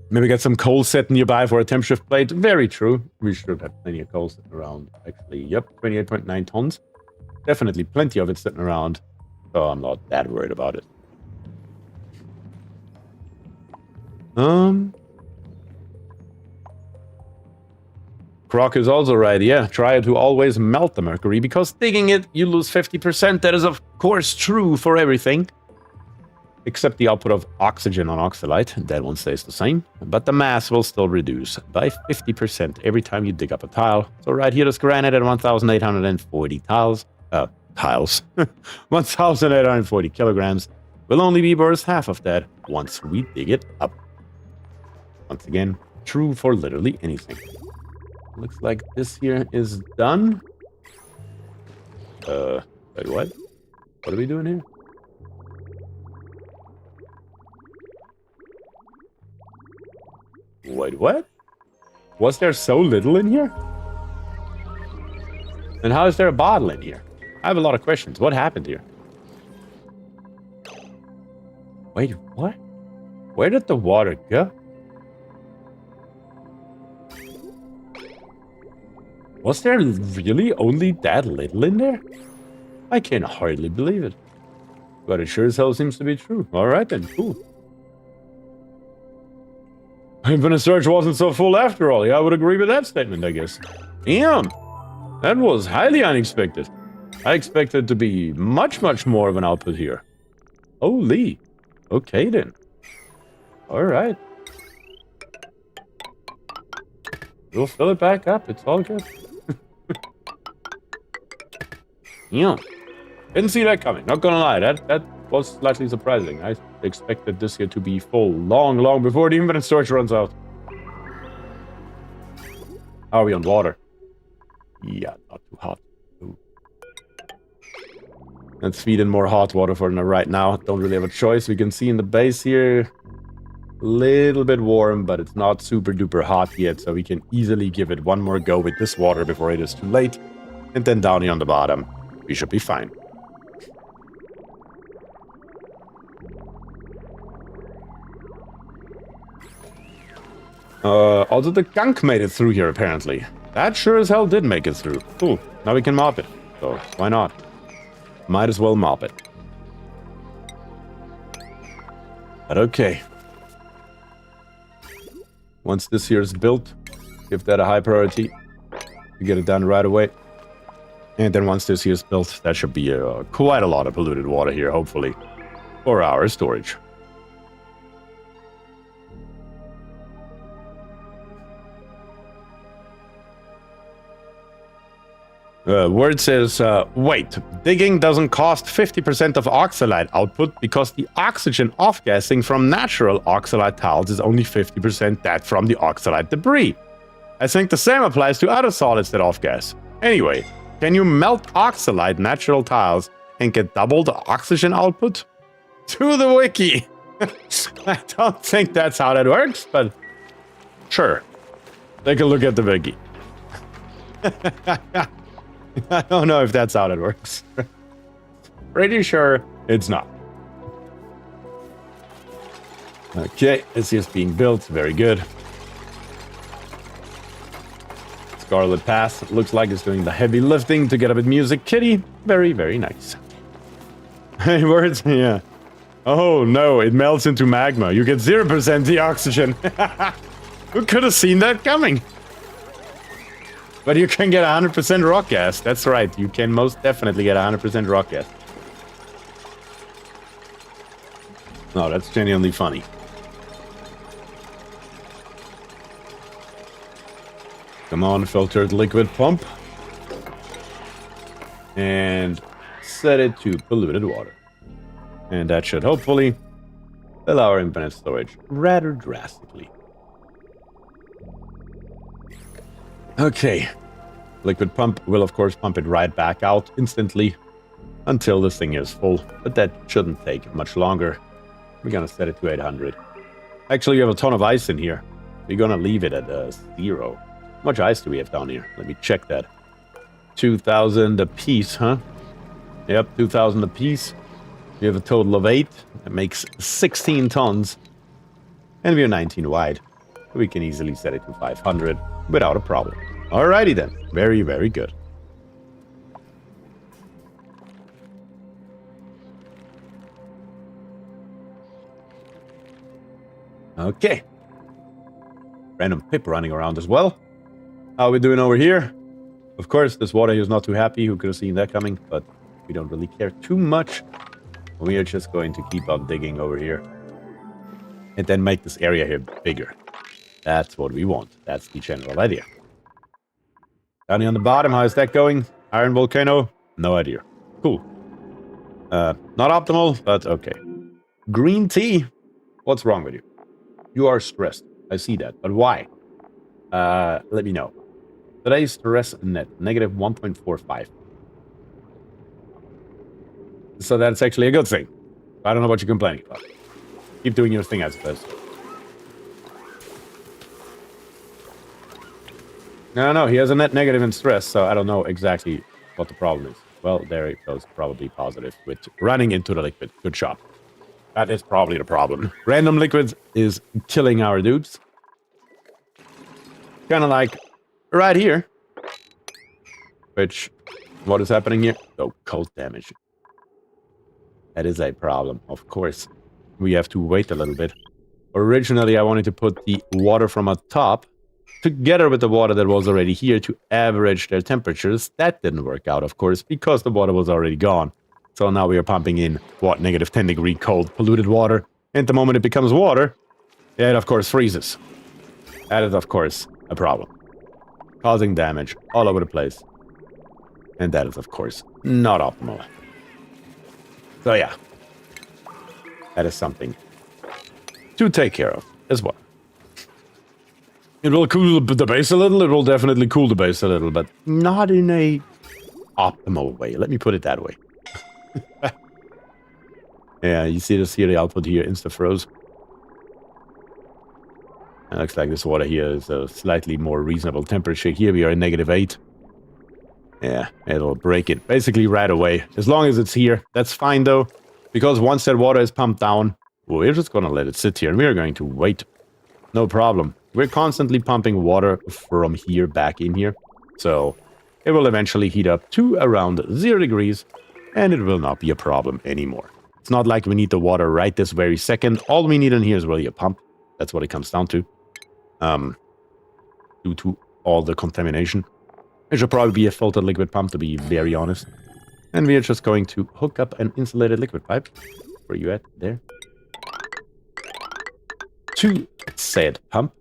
Maybe get some coal set nearby for a temp shift plate. Very true. We should have plenty of coal sitting around. Actually, yep, 28.9 tons. Definitely plenty of it sitting around. So I'm not that worried about it. Croc is also right, yeah. Try to always melt the mercury, because digging it, you lose 50%. That is, of course, true for everything. Except the output of oxygen on oxalite. That one stays the same. But the mass will still reduce by 50% every time you dig up a tile. So right here, this granite at 1,840 tiles. 1,840 kilograms will only be worth half of that once we dig it up. Once again, true for literally anything. Looks like this here is done. Wait, what? What are we doing here? Wait, what? Was there so little in here? And how is there a bottle in here? I have a lot of questions. What happened here? Wait, what? Where did the water go? Was there really only that little in there? I can hardly believe it. But it sure as hell seems to be true. Alright then, cool. Infinite Search wasn't so full after all. Yeah, I would agree with that statement, I guess. Damn! That was highly unexpected. I expected to be much, much more of an output here. Holy. Okay then. Alright. We'll fill it back up. It's all good. Yeah. Didn't see that coming. Not gonna lie. That was slightly surprising. I expected this here to be full long before the infinite storage runs out. How are we on water? Yeah, not too hot. Ooh. Let's feed in more hot water for right now. Don't really have a choice. We can see in the base here, a little bit warm, but it's not super duper hot yet, so we can easily give it one more go with this water before it is too late. And then down here on the bottom, we should be fine. Also, the gunk made it through here, apparently. That sure as hell did make it through. Cool. Now we can mop it. So, why not? Might as well mop it. But okay. Once this here is built, give that a high priority. To get it done right away. And then once this here is built, that should be quite a lot of polluted water here, hopefully, for our storage. Word says, wait, digging doesn't cost 50% of oxalate output because the oxygen off-gassing from natural oxalate tiles is only 50% that from the oxalate debris. I think the same applies to other solids that off-gas. Anyway, can you melt oxalate natural tiles and get double the oxygen output? To the wiki! I don't think that's how that works, but sure. Take a look at the wiki. I don't know if that's how it works. Pretty sure it's not. Okay, this is being built. Very good. Scarlet Pass looks like it's doing the heavy lifting together with Music Kitty. Very, very nice. Hey, words? Yeah. Oh no, it melts into magma. You get 0% the oxygen. Who could have seen that coming? But you can get 100% rock gas. That's right. You can most definitely get 100% rock gas. No, that's genuinely funny. Come on, filtered liquid pump. And set it to polluted water. And that should hopefully fill our infinite storage rather drastically. Okay. Liquid pump will, of course, pump it right back out instantly until this thing is full. But that shouldn't take much longer. We're going to set it to 800. Actually, we have a ton of ice in here. We're going to leave it at 0. How much ice do we have down here? Let me check that. 2,000 a piece, huh? Yep, 2,000 a piece. We have a total of 8. That makes 16 tons. And we are 19 wide. We can easily set it to 500 without a problem. Alrighty then. Very, very good. Okay. Random Pip running around as well. How are we doing over here? Of course, this water here is not too happy. Who could have seen that coming? But we don't really care too much. We are just going to keep on digging over here. And then make this area here bigger. That's what we want. That's the general idea. Down here on the bottom, how is that going? Iron volcano? No idea. Cool. Not optimal, but okay. Green tea? What's wrong with you? You are stressed. I see that. But why? Let me know. Today's stress net, negative 1.45. So that's actually a good thing. I don't know what you're complaining about. Keep doing your thing, I suppose. No, he has a net negative in stress, so I don't know exactly what the problem is. Well, there it goes, probably positive with running into the liquid. Good job. That is probably the problem. Random liquids is killing our dudes. Kind of like right here. Which, what is happening here? Oh, cold damage. That is a problem, of course. We have to wait a little bit. Originally, I wanted to put the water from a top together with the water that was already here to average their temperatures. That didn't work out, of course, because the water was already gone. So now we are pumping in, what, negative 10 degree cold polluted water. And the moment it becomes water, it of course freezes. That is, of course, a problem. Causing damage all over the place. And that is, of course, not optimal. So yeah, that is something to take care of as well. It will cool the base a little. It will definitely cool the base a little, but not in a optimal way. Let me put it that way. Yeah, you see this here, the output here, insta-froze. It looks like this water here is a slightly more reasonable temperature. Here we are at negative 8. Yeah, it'll break it basically right away. As long as it's here, that's fine though. Because once that water is pumped down, we're just gonna let it sit here and we're going to wait. No problem. We're constantly pumping water from here back in here. So it will eventually heat up to around 0 degrees, and it will not be a problem anymore. It's not like we need the water right this very second. All we need in here is really a pump. That's what it comes down to. Due to all the contamination. It should probably be a filtered liquid pump, to be very honest. And we are just going to hook up an insulated liquid pipe. Where are you at? There. To said pump.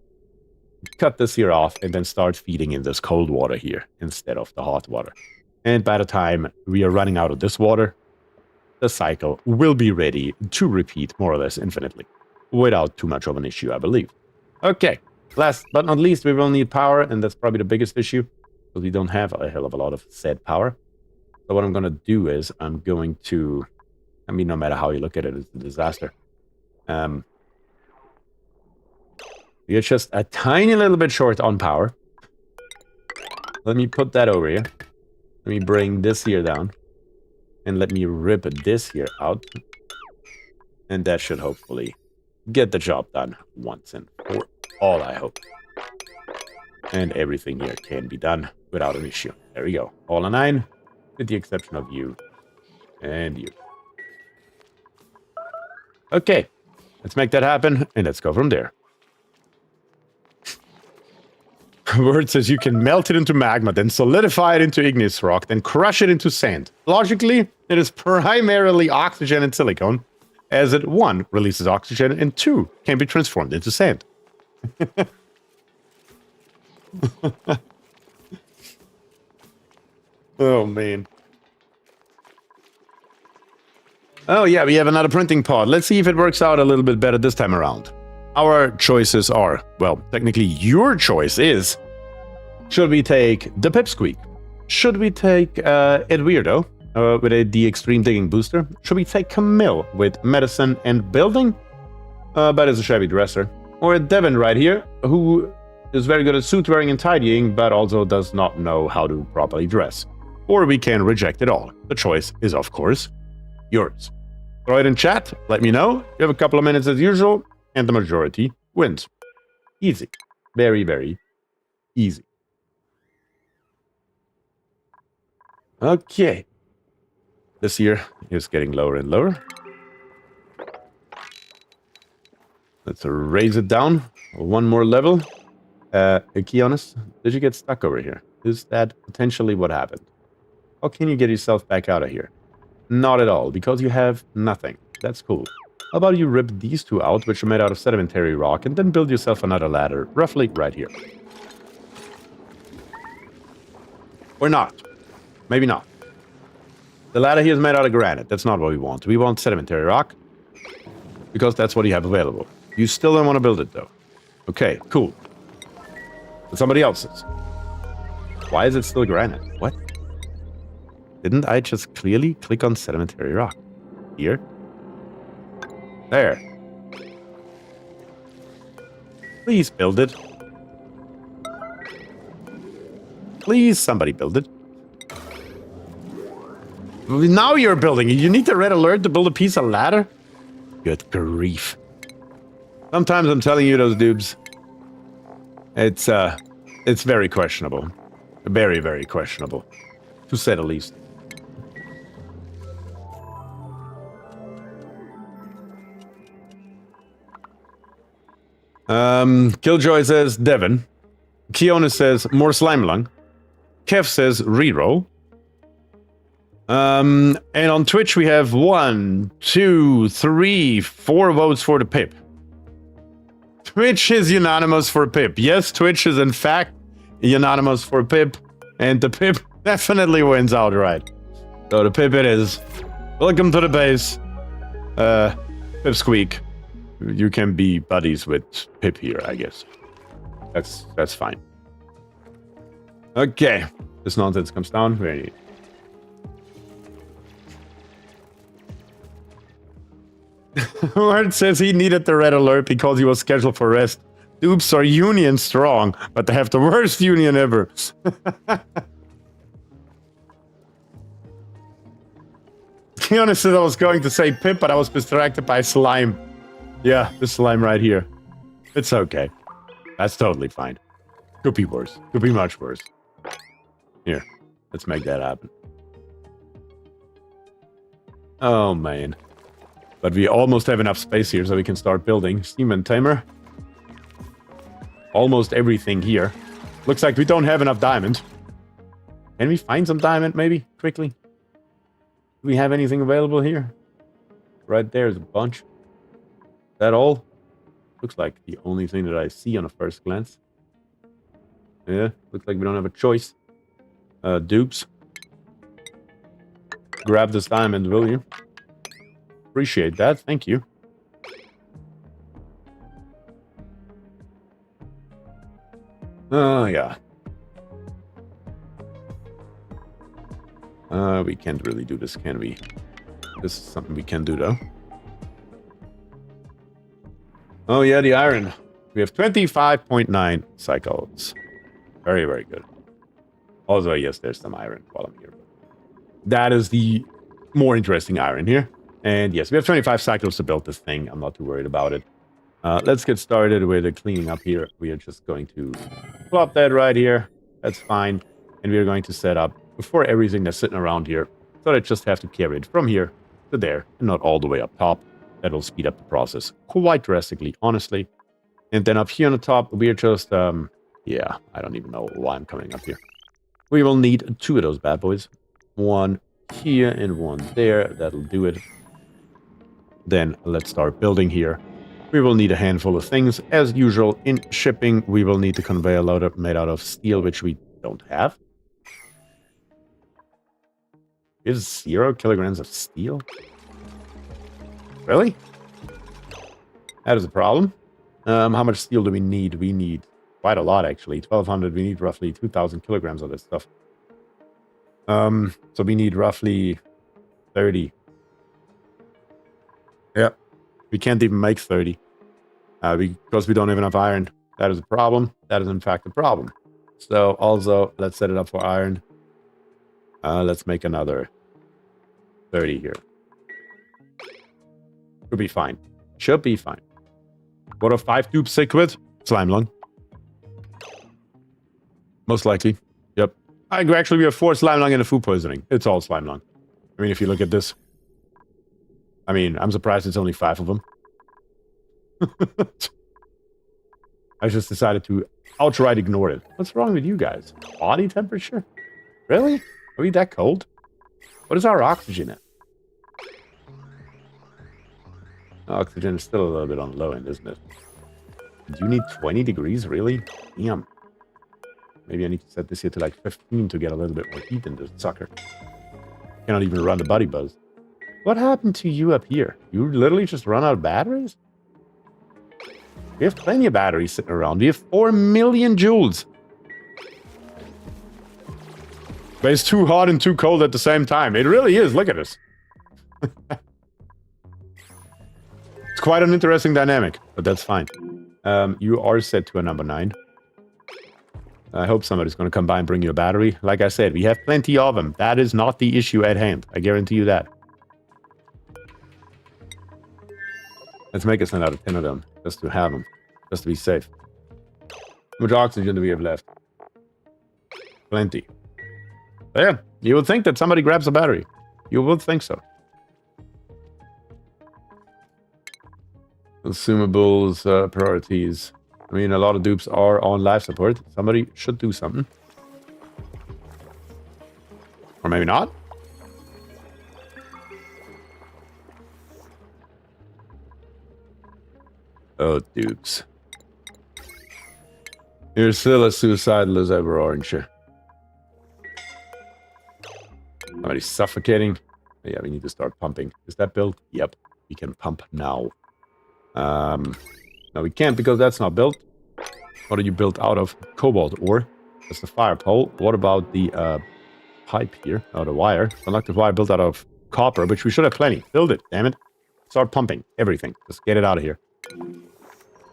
Cut this here off and then start feeding in this cold water here instead of the hot water. And by the time we are running out of this water, the cycle will be ready to repeat more or less infinitely. Without too much of an issue, I believe. Okay. Last but not least, we will need power, and that's probably the biggest issue, because we don't have a hell of a lot of said power. So what I'm going to do is I'm going to, I mean, no matter how you look at it, it's a disaster. We are just a tiny little bit short on power. Let me put that over here. Let me bring this here down. And let me rip this here out. And that should hopefully get the job done once and for all, I hope. And everything here can be done without an issue. There we go. All a 9, with the exception of you and you. Okay, let's make that happen, and let's go from there. Word says you can melt it into magma, then solidify it into igneous rock, then crush it into sand. Logically, it is primarily oxygen and silicon, as it 1 releases oxygen and 2 can be transformed into sand. Oh, man. Oh, yeah, we have another printing pod. Let's see if it works out a little bit better this time around. Our choices are, well, technically your choice is, should we take the Pipsqueak? Should we take Ed Weirdo with the Extreme Digging Booster? Should we take Camille with Medicine and Building? But as a shabby dresser. Or Devin right here, who is very good at suit wearing and tidying, but also does not know how to properly dress. Or we can reject it all. The choice is, of course, yours. Throw it in chat, let me know. You have a couple of minutes as usual, and the majority wins. Easy. Very, very easy. Okay. This here is getting lower and lower. Let's raise it down. One more level. Keonis, did you get stuck over here? Is that potentially what happened? How can you get yourself back out of here? Not at all, because you have nothing. That's cool. How about you rip these 2 out, which are made out of sedimentary rock, and then build yourself another ladder, roughly right here. Or not. Maybe not. The ladder here is made out of granite. That's not what we want. We want sedimentary rock, because that's what you have available. You still don't want to build it, though. Okay, cool. But somebody else's. Why is it still granite? What? Didn't I just clearly click on sedimentary rock? Here? There. Please build it. Please, somebody build it. Now you're building it. You need the red alert to build a piece of ladder? Good grief. Sometimes I'm telling you, those dudes, it's very questionable. Very, very questionable. To say the least. Killjoy says Devin. Keona says more slime lung. Kev says reroll. And on Twitch we have 1, 2, 3, 4 votes for the Pip. Twitch is unanimous for Pip. Yes, Twitch is in fact unanimous for Pip, and the Pip definitely wins outright. So the Pip it is. Welcome to the base. Pipsqueak. You can be buddies with Pip here, I guess. That's fine. Okay. This nonsense comes down. Very neat. Word says he needed the red alert because he was scheduled for rest. Dupes are union strong, but they have the worst union ever. To be honest, I was going to say Pip, but I was distracted by slime. Yeah, the slime right here. It's okay. That's totally fine. Could be worse. Could be much worse. Here. Let's make that happen. Oh, man. But we almost have enough space here so we can start building. Steam and Tamer. Almost everything here. Looks like we don't have enough diamond. Can we find some diamond, maybe? Quickly. Do we have anything available here? Right there's a bunch. Is that all? Looks like the only thing that I see on a first glance. Yeah, looks like we don't have a choice. Dupes. Grab this diamond, will you? Appreciate that, thank you. Oh, yeah. We can't really do this, can we? This is something we can do, though. Oh, yeah, the iron. We have 25.9 cycles. Very, very good. Also, yes, there's some iron while I'm here. That is the more interesting iron here. And yes, we have 25 cycles to build this thing. I'm not too worried about it. Let's get started with the cleaning up here. We are just going to plop that right here. That's fine. And we are going to set up for everything that's sitting around here. So I just have to carry it from here to there and not all the way up top. That will speed up the process quite drastically, honestly. And then up here on the top, we are just, yeah, I don't even know why I'm coming up here. We will need 2 of those bad boys. One here and one there. That'll do it. Then let's start building here. We will need a handful of things. As usual, in shipping, we will need the conveyor loader made out of steel, which we don't have. Is 0 kilograms of steel? Really? That is a problem. How much steel do we need? We need quite a lot, actually. 1,200. We need roughly 2,000 kilograms of this stuff. So we need roughly 30. Yep. We can't even make 30. Because we don't have enough iron. That is a problem. That is, in fact, a problem. So, also, let's set it up for iron. Let's make another 30 here. Should be fine. Should be fine. What are 5 dupes sick with? Slime lung. Most likely. Yep. Actually, we have 4 slime lung and a food poisoning. It's all slime lung. I mean, if you look at this. I mean, I'm surprised it's only 5 of them. I just decided to outright ignore it. What's wrong with you guys? Body temperature? Really? Are we that cold? What is our oxygen at? Oxygen is still a little bit on the low end, isn't it? Do you need 20 degrees, really? Damn. Maybe I need to set this here to like 15 to get a little bit more heat in this sucker. Cannot even run the buddy buzz. What happened to you up here? You literally just run out of batteries? We have plenty of batteries sitting around. We have 4 million joules. But it's too hot and too cold at the same time. It really is. Look at this. It's quite an interesting dynamic, but that's fine. You are set to a number 9. I hope somebody's going to come by and bring you a battery. Like I said, we have plenty of them. That is not the issue at hand. I guarantee you that. Let's make us send out a 10 of them, just to have them, just to be safe. How much oxygen do we have left? Plenty. Yeah, you would think that somebody grabs a battery. You would think so. Consumables, priorities. I mean, a lot of dupes are on life support. Somebody should do something. Or maybe not. Oh, dupes. You're still as suicidal as ever, aren't you? Somebody's suffocating. Yeah, we need to start pumping. Is that built? Yep. We can pump now. No, we can't because that's not built. What are you built out of? Cobalt ore. That's the fire pole. What about the pipe here? Oh, the wire. Conductive wire built out of copper, which we should have plenty. Build it, damn it. Start pumping everything. Just get it out of here.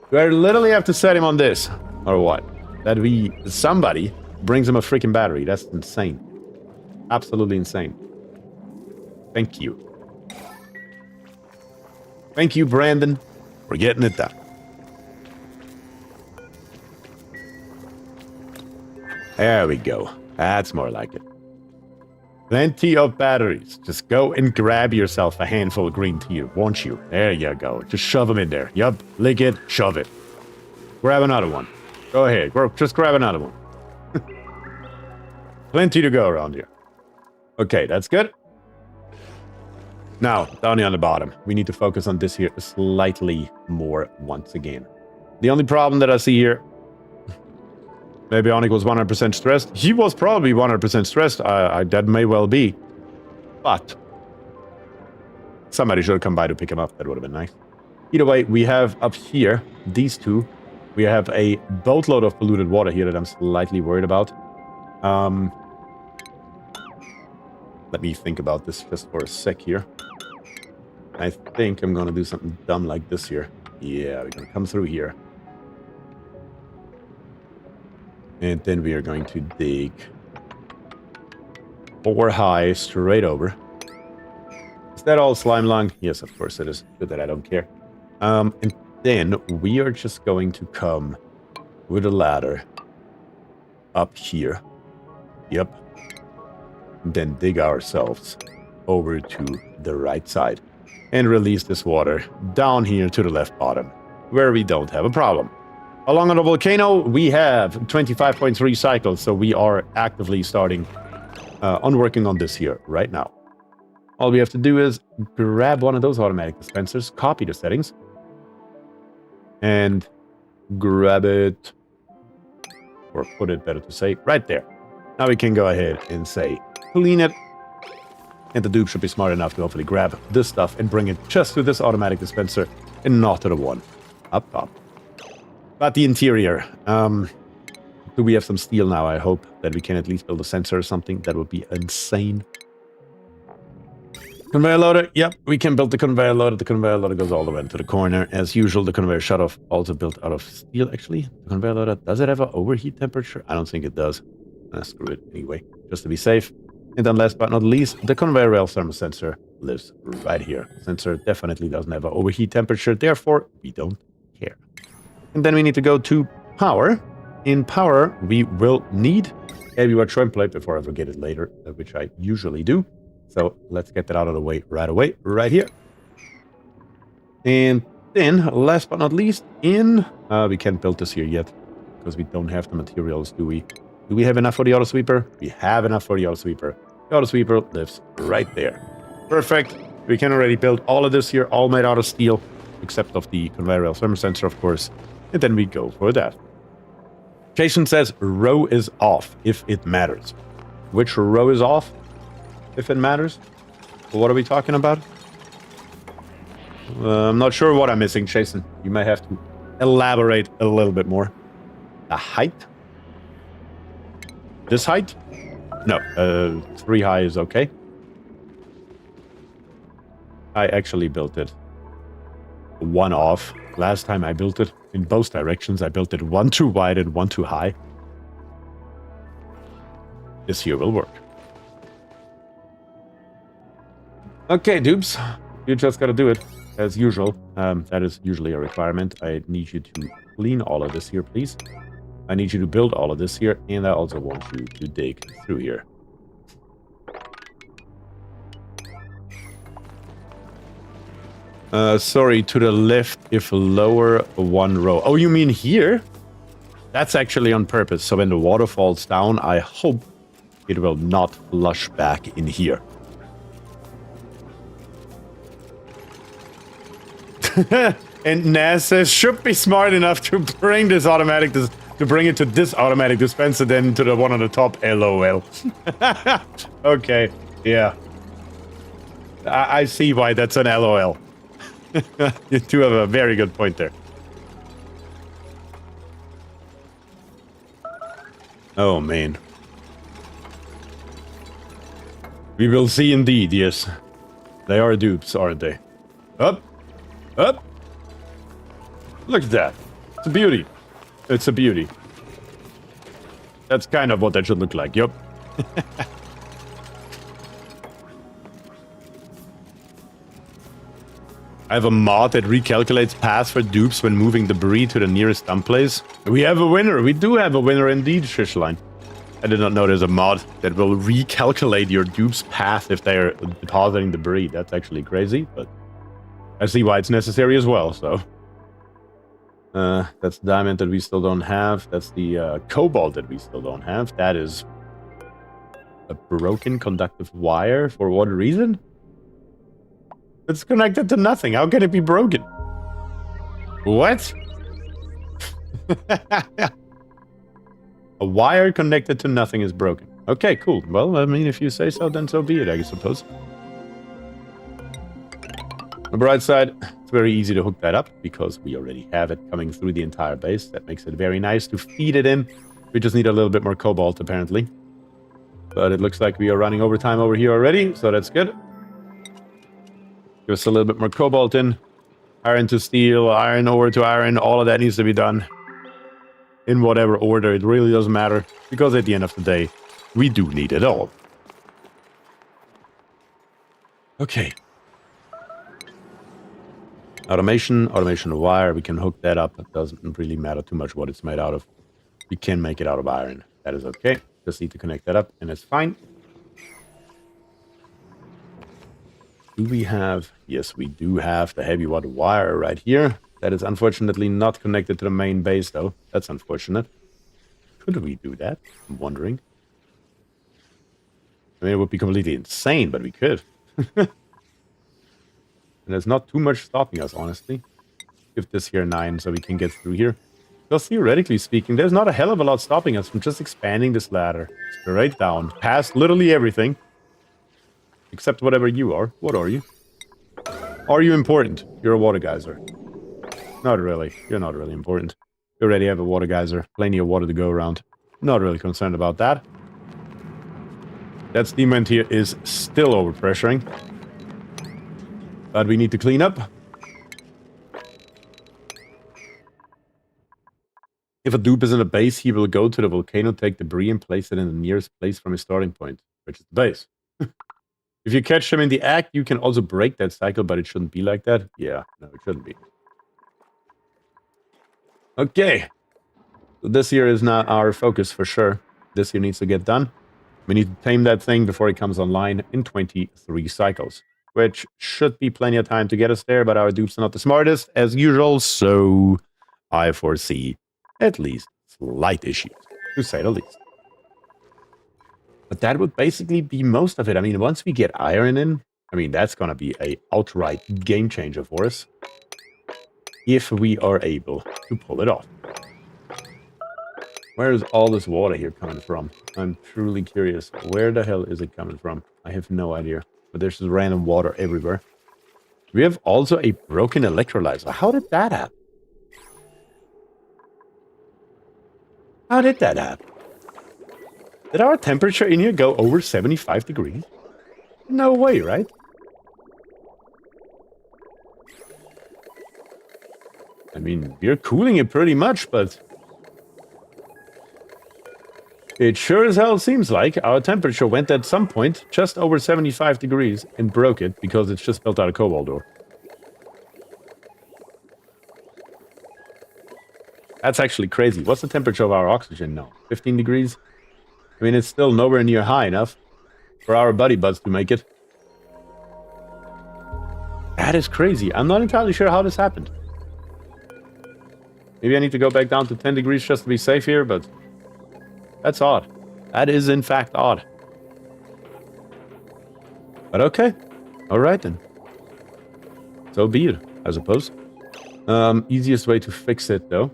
Do I literally have to set him on this? Or what? That somebody brings him a freaking battery. That's insane. Absolutely insane. Thank you. Thank you, Brandon, for getting it done. There we go. That's more like it. Plenty of batteries. Just go and grab yourself a handful of green tea, won't you? There you go. Just shove them in there. Yup. Lick it. Shove it. Grab another one. Go ahead. Just grab another one. Plenty to go around here. Okay, that's good. Now, down here on the bottom, we need to focus on this here slightly more once again. The only problem that I see here, maybe Onik was 100% stressed. He was probably 100% stressed. That may well be. But somebody should have come by to pick him up. That would have been nice. Either way, we have up here, these two. We have a boatload of polluted water here that I'm slightly worried about. Let me think about this just for a sec here. I think I'm going to do something dumb like this here. Yeah, we're going to come through here. And then we are going to dig 4 high straight over. Is that all slime lung? Yes, of course it is. Good that I don't care. And then we are just going to come with a ladder up here. Yep. And then dig ourselves over to the right side and release this water down here to the left bottom, where we don't have a problem. Along on the volcano, we have 25.3 cycles, so we are actively starting on working on this here right now. All we have to do is grab one of those automatic dispensers, copy the settings, and grab it, or put it, better to say, right there. Now we can go ahead and say, clean it. And the dupe should be smart enough to hopefully grab this stuff and bring it just to this automatic dispenser and not to the one up top. But the interior. Do we have some steel now? I hope that we can at least build a sensor or something. That would be insane. Conveyor loader. Yep, we can build the conveyor loader. The conveyor loader goes all the way into the corner. As usual, the conveyor shutoff also built out of steel, actually. The conveyor loader, does it have an overheat temperature? I don't think it does. Screw it anyway, just to be safe. And then last but not least, the conveyor rail thermal sensor lives right here. Sensor definitely doesn't have an overheat temperature, therefore we don't care. And then we need to go to power. In power, we will need a trim plate before I forget it later, which I usually do. So let's get that out of the way, right here. And then, last but not least, we can't build this here yet, because we don't have the materials, do we? Do we have enough for the auto sweeper? We have enough for the auto sweeper. The auto sweeper lives right there. Perfect. We can already build all of this here, all made out of steel, except of the conveyor rail thermal sensor, of course. And then we go for that. Jason says row is off if it matters. Which row is off if it matters? What are we talking about? I'm not sure what I'm missing, Jason. You may have to elaborate a little bit more. The height? This height? No, 3 high is okay. I actually built it 1 off. Last time I built it in both directions. I built it 1 too wide and 1 too high. This here will work. Okay, dupes. You just gotta do it. As usual. That is usually a requirement. I need you to clean all of this here, please. I need you to build all of this here, and I also want you to dig through here. Sorry, to the left if lower 1 row. Oh, you mean here? That's actually on purpose. So when the water falls down, I hope it will not flush back in here. And Naz says, should be smart enough to bring this automatic to bring it to this automatic dispenser, then to the one on the top. LOL. Okay, yeah. I see why that's an LOL. You do have a very good point there. Oh, man. We will see indeed, yes. They are dupes, aren't they? Up. Up. Look at that. It's a beauty. It's a beauty. That's kind of what that should look like, yup. I have a mod that recalculates paths for dupes when moving debris to the nearest dump place. We have a winner. We do have a winner indeed, Shishline. I did not know there's a mod that will recalculate your dupe's path if they're depositing debris. That's actually crazy, but I see why it's necessary as well, so. That's diamond that we still don't have. That's the cobalt that we still don't have. That is a broken conductive wire. For what reason? It's connected to nothing. How can it be broken? What? A wire connected to nothing is broken. Okay, cool. Well, I mean, if you say so, then so be it, I suppose. On the bright side, it's very easy to hook that up because we already have it coming through the entire base. That makes it very nice to feed it in. We just need a little bit more cobalt, apparently. But it looks like we are running overtime over here already, so that's good. Give us a little bit more cobalt in. Iron to steel, iron ore to iron, all of that needs to be done. In whatever order, it really doesn't matter. Because at the end of the day, we do need it all. Okay. Automation of wire, we can hook that up. It doesn't really matter too much what it's made out of. We can make it out of iron. That is okay. Just need to connect that up, and it's fine. Do we have... Yes, we do have the heavy water wire right here. That is unfortunately not connected to the main base, though. That's unfortunate. Could we do that? I'm wondering. I mean, it would be completely insane, but we could. And there's not too much stopping us, honestly. Give this here 9 so we can get through here. Because theoretically speaking, there's not a hell of a lot stopping us from just expanding this ladder. Straight down. Past literally everything. Except whatever you are. What are you? Are you important? You're a water geyser. Not really. You're not really important. You already have a water geyser. Plenty of water to go around. Not really concerned about that. That steam vent here is still overpressuring. But we need to clean up. If a dupe is in a base, he will go to the volcano, take debris, and place it in the nearest place from his starting point, which is the base. If you catch him in the act, you can also break that cycle, but it shouldn't be like that. Yeah, no, it shouldn't be. Okay. So this here is not our focus for sure. This here needs to get done. We need to tame that thing before it comes online in 23 cycles. Which should be plenty of time to get us there, but our dupes are not the smartest, as usual, so I foresee at least slight issues, to say the least. But that would basically be most of it. I mean, once we get iron in, I mean, that's going to be a outright game changer for us. If we are able to pull it off. Where is all this water here coming from? I'm truly curious. Where the hell is it coming from? I have no idea. But there's just random water everywhere. We have also a broken electrolyzer. How did that happen? How did that happen? Did our temperature in here go over 75 degrees? No way, right? I mean, we're cooling it pretty much, but... it sure as hell seems like our temperature went at some point just over 75 degrees and broke it because it's just built out of cobalt ore. That's actually crazy. What's the temperature of our oxygen now? 15 degrees? I mean, it's still nowhere near high enough for our buddy buds to make it. That is crazy. I'm not entirely sure how this happened. Maybe I need to go back down to 10 degrees just to be safe here, but... that's odd. That is, in fact, odd. But okay. Alright then. So be it, I suppose. Easiest way to fix it, though.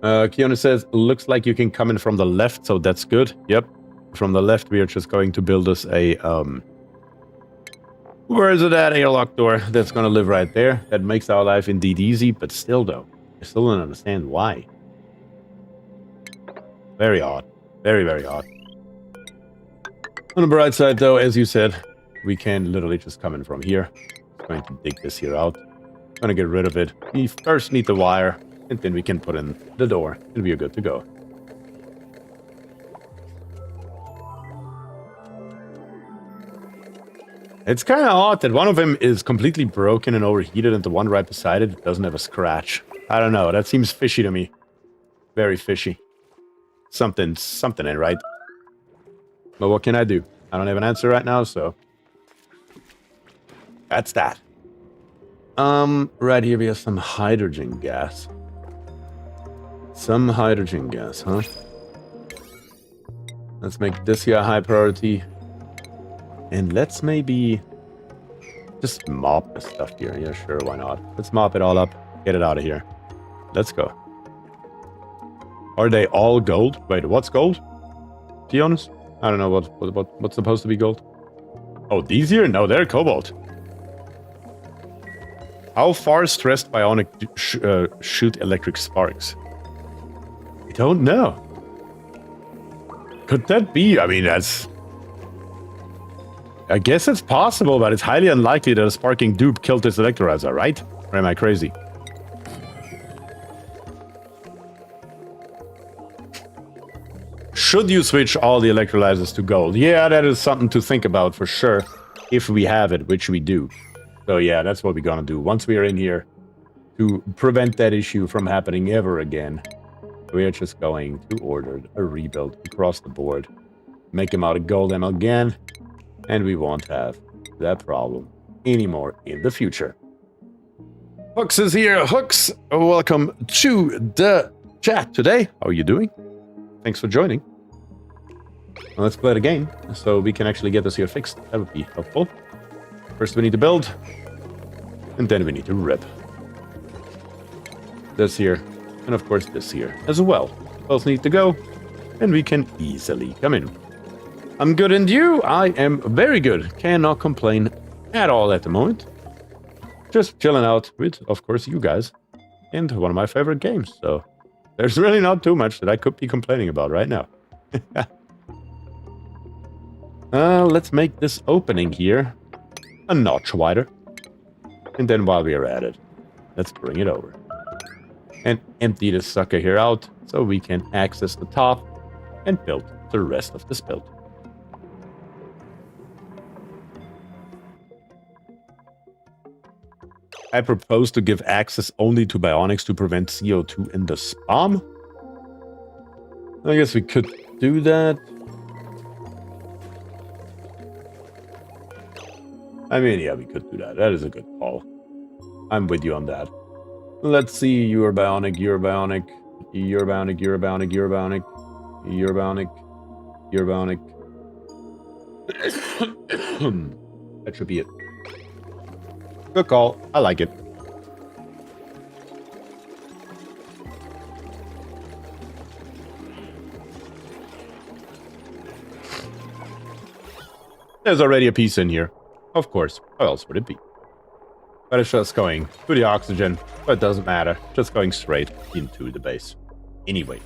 Keanu says, looks like you can come in from the left, so that's good. Yep. From the left, we are just going to build us a, where is it at? Airlock door. That's gonna live right there. That makes our life indeed easy, but still, though. I still don't understand why. Very odd. Very, very odd. On the bright side, though, as you said, we can literally just come in from here. I'm going to dig this here out. I'm going to get rid of it. We first need the wire, and then we can put in the door, and we are good to go. It's kind of odd that one of them is completely broken and overheated, and the one right beside it doesn't have a scratch. I don't know, that seems fishy to me. Very fishy. Something ain't right. But what can I do? I don't have an answer right now, so that's that. Right here we have some hydrogen gas. Some hydrogen gas, huh? Let's make this here a high priority. And let's maybe just mop this stuff here. Yeah, sure, why not? Let's mop it all up. Get it out of here. Let's go. Are they all gold? Wait, what's gold? To be honest, I don't know what's supposed to be gold. Oh, these here? No, they're cobalt. How far stressed bionic shoot electric sparks? I don't know. Could that be? I mean, that's... I guess it's possible, but it's highly unlikely that a sparking dupe killed this electrolyzer, right? Or am I crazy? Should you switch all the electrolyzers to gold? Yeah, that is something to think about for sure. If we have it, which we do. So yeah, that's what we're gonna do. Once we are in here, to prevent that issue from happening ever again, we are just going to order a rebuild across the board. Make them out of gold ammo again, and we won't have that problem anymore in the future. Hooks is here. Hooks, welcome to the chat today. How are you doing? Thanks for joining. Well, let's play the game so we can actually get this here fixed. That would be helpful. First we need to build, and then we need to rip. This here, and of course this here as well. Both need to go, and we can easily come in. I'm good, and you? I am very good. Cannot complain at all at the moment. Just chilling out with, of course, you guys, and one of my favorite games, so there's really not too much that I could be complaining about right now. Let's make this opening here a notch wider. And then while we are at it, let's bring it over. And empty this sucker here out so we can access the top and build the rest of this build. I propose to give access only to bionics to prevent CO2 in the spam. I guess we could do that. I mean, yeah, we could do that. That is a good call. I'm with you on that. Let's see. You're bionic, you're bionic, you're bionic, you're bionic, you're bionic, you're bionic, you're bionic. That should be it. Good call. I like it. There's already a piece in here. Of course. How else would it be? But it's just going to the oxygen. But it doesn't matter. Just going straight into the base. Anyway.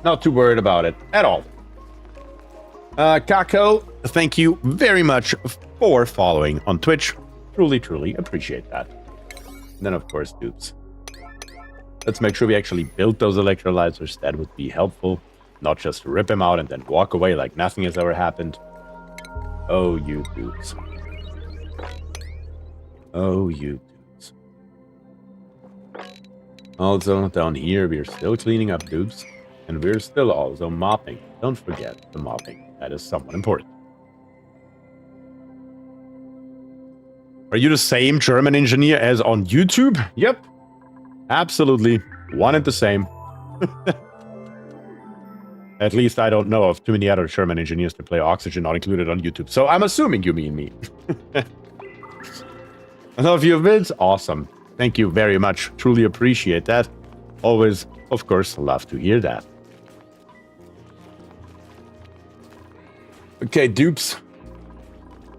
Not too worried about it at all. Kako, thank you very much for following on Twitch. Truly, truly appreciate that. And then, of course, dupes. Let's make sure we actually build those electrolyzers. That would be helpful. Not just rip them out and then walk away like nothing has ever happened. Oh, you dupes. Oh, you dupes. Also, down here, we're still cleaning up dupes. And we're still also mopping. Don't forget the mopping. That is somewhat important. Are you the same German engineer as on YouTube? Yep. Absolutely. One and the same. At least I don't know of too many other German engineers that play Oxygen not included on YouTube. So I'm assuming you mean me. I love your vids. Awesome. Thank you very much. Truly appreciate that. Always, of course, love to hear that. Okay, dupes.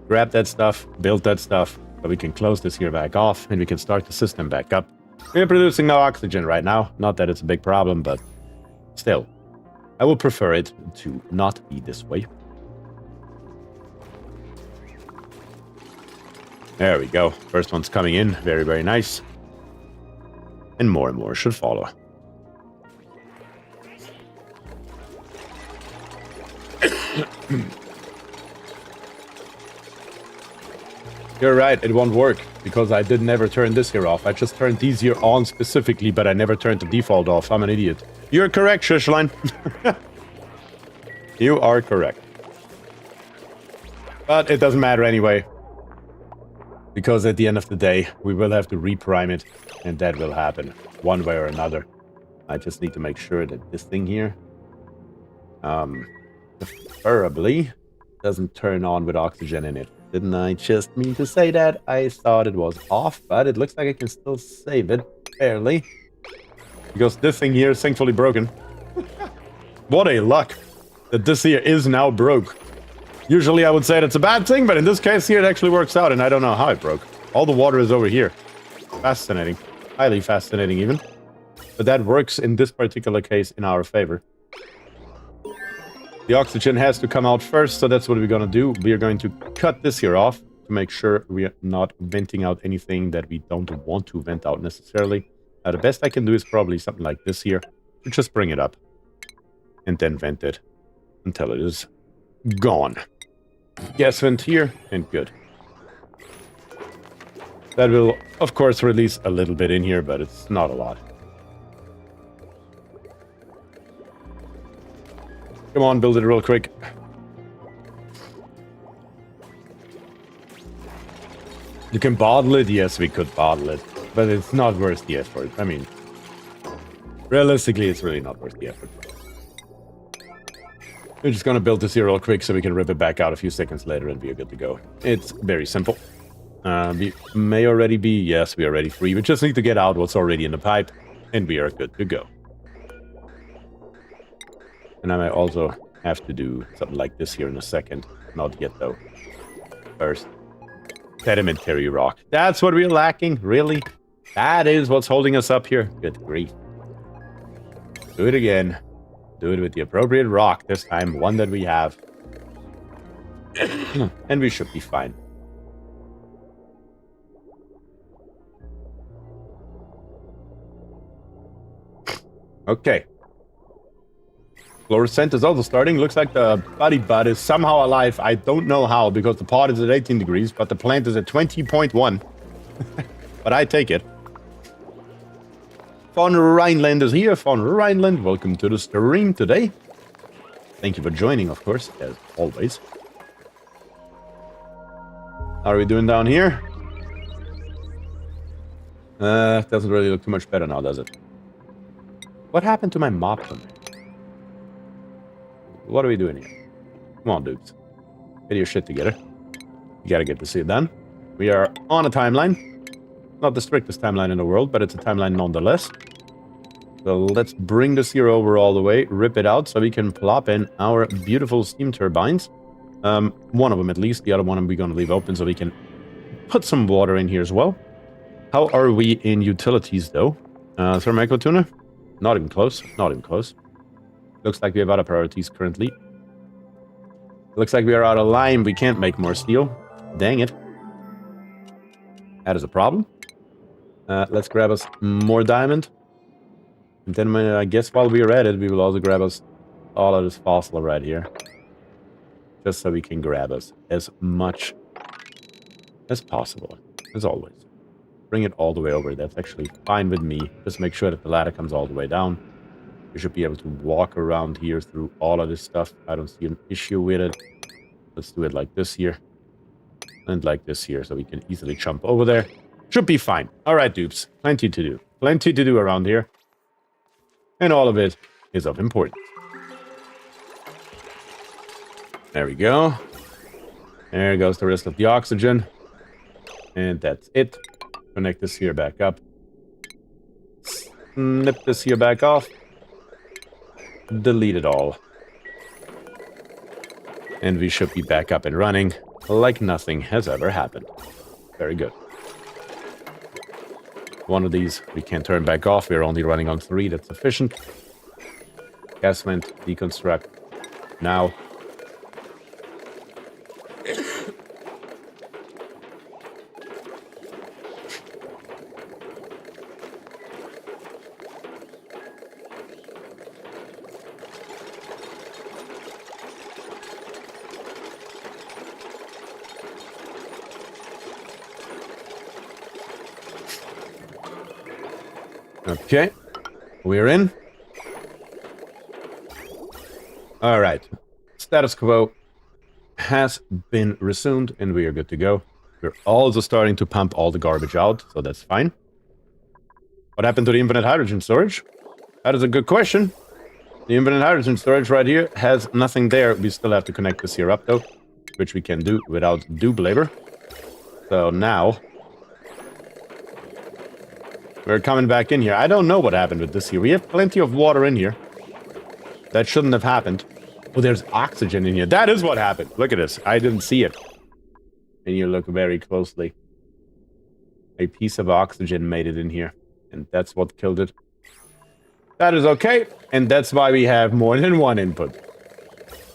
Grab that stuff, build that stuff, so we can close this here back off, and we can start the system back up. We're producing no oxygen right now. Not that it's a big problem, but still. I would prefer it to not be this way. There we go. First one's coming in. Very, very nice. And more should follow. You're right, it won't work, because I did never turn this here off. I just turned these here on specifically, but I never turned the default off. I'm an idiot. You're correct, Shushline. You are correct. But it doesn't matter anyway. Because at the end of the day, we will have to reprime it, and that will happen one way or another. I just need to make sure that this thing here, preferably, doesn't turn on with oxygen in it. Didn't I just mean to say that? I thought it was off, but it looks like I can still save it, barely. Because this thing here is thankfully broken. What a luck that this here is now broke. Usually I would say that's a bad thing, but in this case here it actually works out, and I don't know how it broke. All the water is over here. Fascinating. Highly fascinating even. But that works in this particular case in our favor. The oxygen has to come out first, so that's what we're going to do. We are going to cut this here off to make sure we are not venting out anything that we don't want to vent out necessarily. The best I can do is probably something like this here. Just bring it up. And then vent it until it is gone. Gas vent here, and good. That will, of course, release a little bit in here, but it's not a lot. Come on, build it real quick. You can bottle it? Yes, we could bottle it. But it's not worth the effort. I mean, realistically, it's really not worth the effort. We're just gonna build this here real quick so we can rip it back out a few seconds later and we are good to go. It's very simple. We may already be, yes, we are already free. We just need to get out what's already in the pipe, and we are good to go. And I might also have to do something like this here in a second. Not yet, though. First, sedimentary rock. That's what we're lacking, really? That is what's holding us up here? Good grief. Do it again. Do it with the appropriate rock this time, one that we have. And we should be fine. Okay. Fluorescent is also starting. Looks like the buddy bud is somehow alive. I don't know how, because the pot is at 18 degrees, but the plant is at 20.1. But I take it. Von Rhineland is here. Von Rhineland, welcome to the stream today. Thank you for joining, of course, as always. How are we doing down here? Doesn't really look too much better now, does it? What happened to my mob command? What are we doing here? Come on, dudes. Get your shit together. You gotta get this here done. We are on a timeline. Not the strictest timeline in the world, but it's a timeline nonetheless. So let's bring this here over all the way, rip it out, so we can plop in our beautiful steam turbines. One of them at least. The other one we're going to leave open so we can put some water in here as well. How are we in utilities, though? Thermal tuna? Not even close. Not even close. Looks like we have other priorities currently. Looks like we are out of lime. We can't make more steel. Dang it. That is a problem. Let's grab us more diamond. And then I guess while we are at it, we will also grab us all of this fossil right here. Just so we can grab us as much as possible. As always. Bring it all the way over. That's actually fine with me. Just make sure that the ladder comes all the way down. We should be able to walk around here through all of this stuff. I don't see an issue with it. Let's do it like this here. And like this here, so we can easily jump over there. Should be fine. Alright, dupes. Plenty to do. Plenty to do around here. And all of it is of importance. There we go. There goes the rest of the oxygen. And that's it. Connect this here back up. Snip this here back off. Delete it all. And we should be back up and running like nothing has ever happened. Very good. One of these we can turn back off. We're only running on 3. That's sufficient. Gas vent, deconstruct. Now. Okay. We're in. All right. Status quo has been resumed, and we are good to go. We're also starting to pump all the garbage out, so that's fine. What happened to the infinite hydrogen storage? That is a good question. The infinite hydrogen storage right here has nothing there. We still have to connect this here up, though, which we can do without doob labor. So now we're coming back in here. I don't know what happened with this here. We have plenty of water in here. That shouldn't have happened. Oh, there's oxygen in here. That is what happened. Look at this. I didn't see it. And you look very closely. A piece of oxygen made it in here. And that's what killed it. That is okay. And that's why we have more than one input.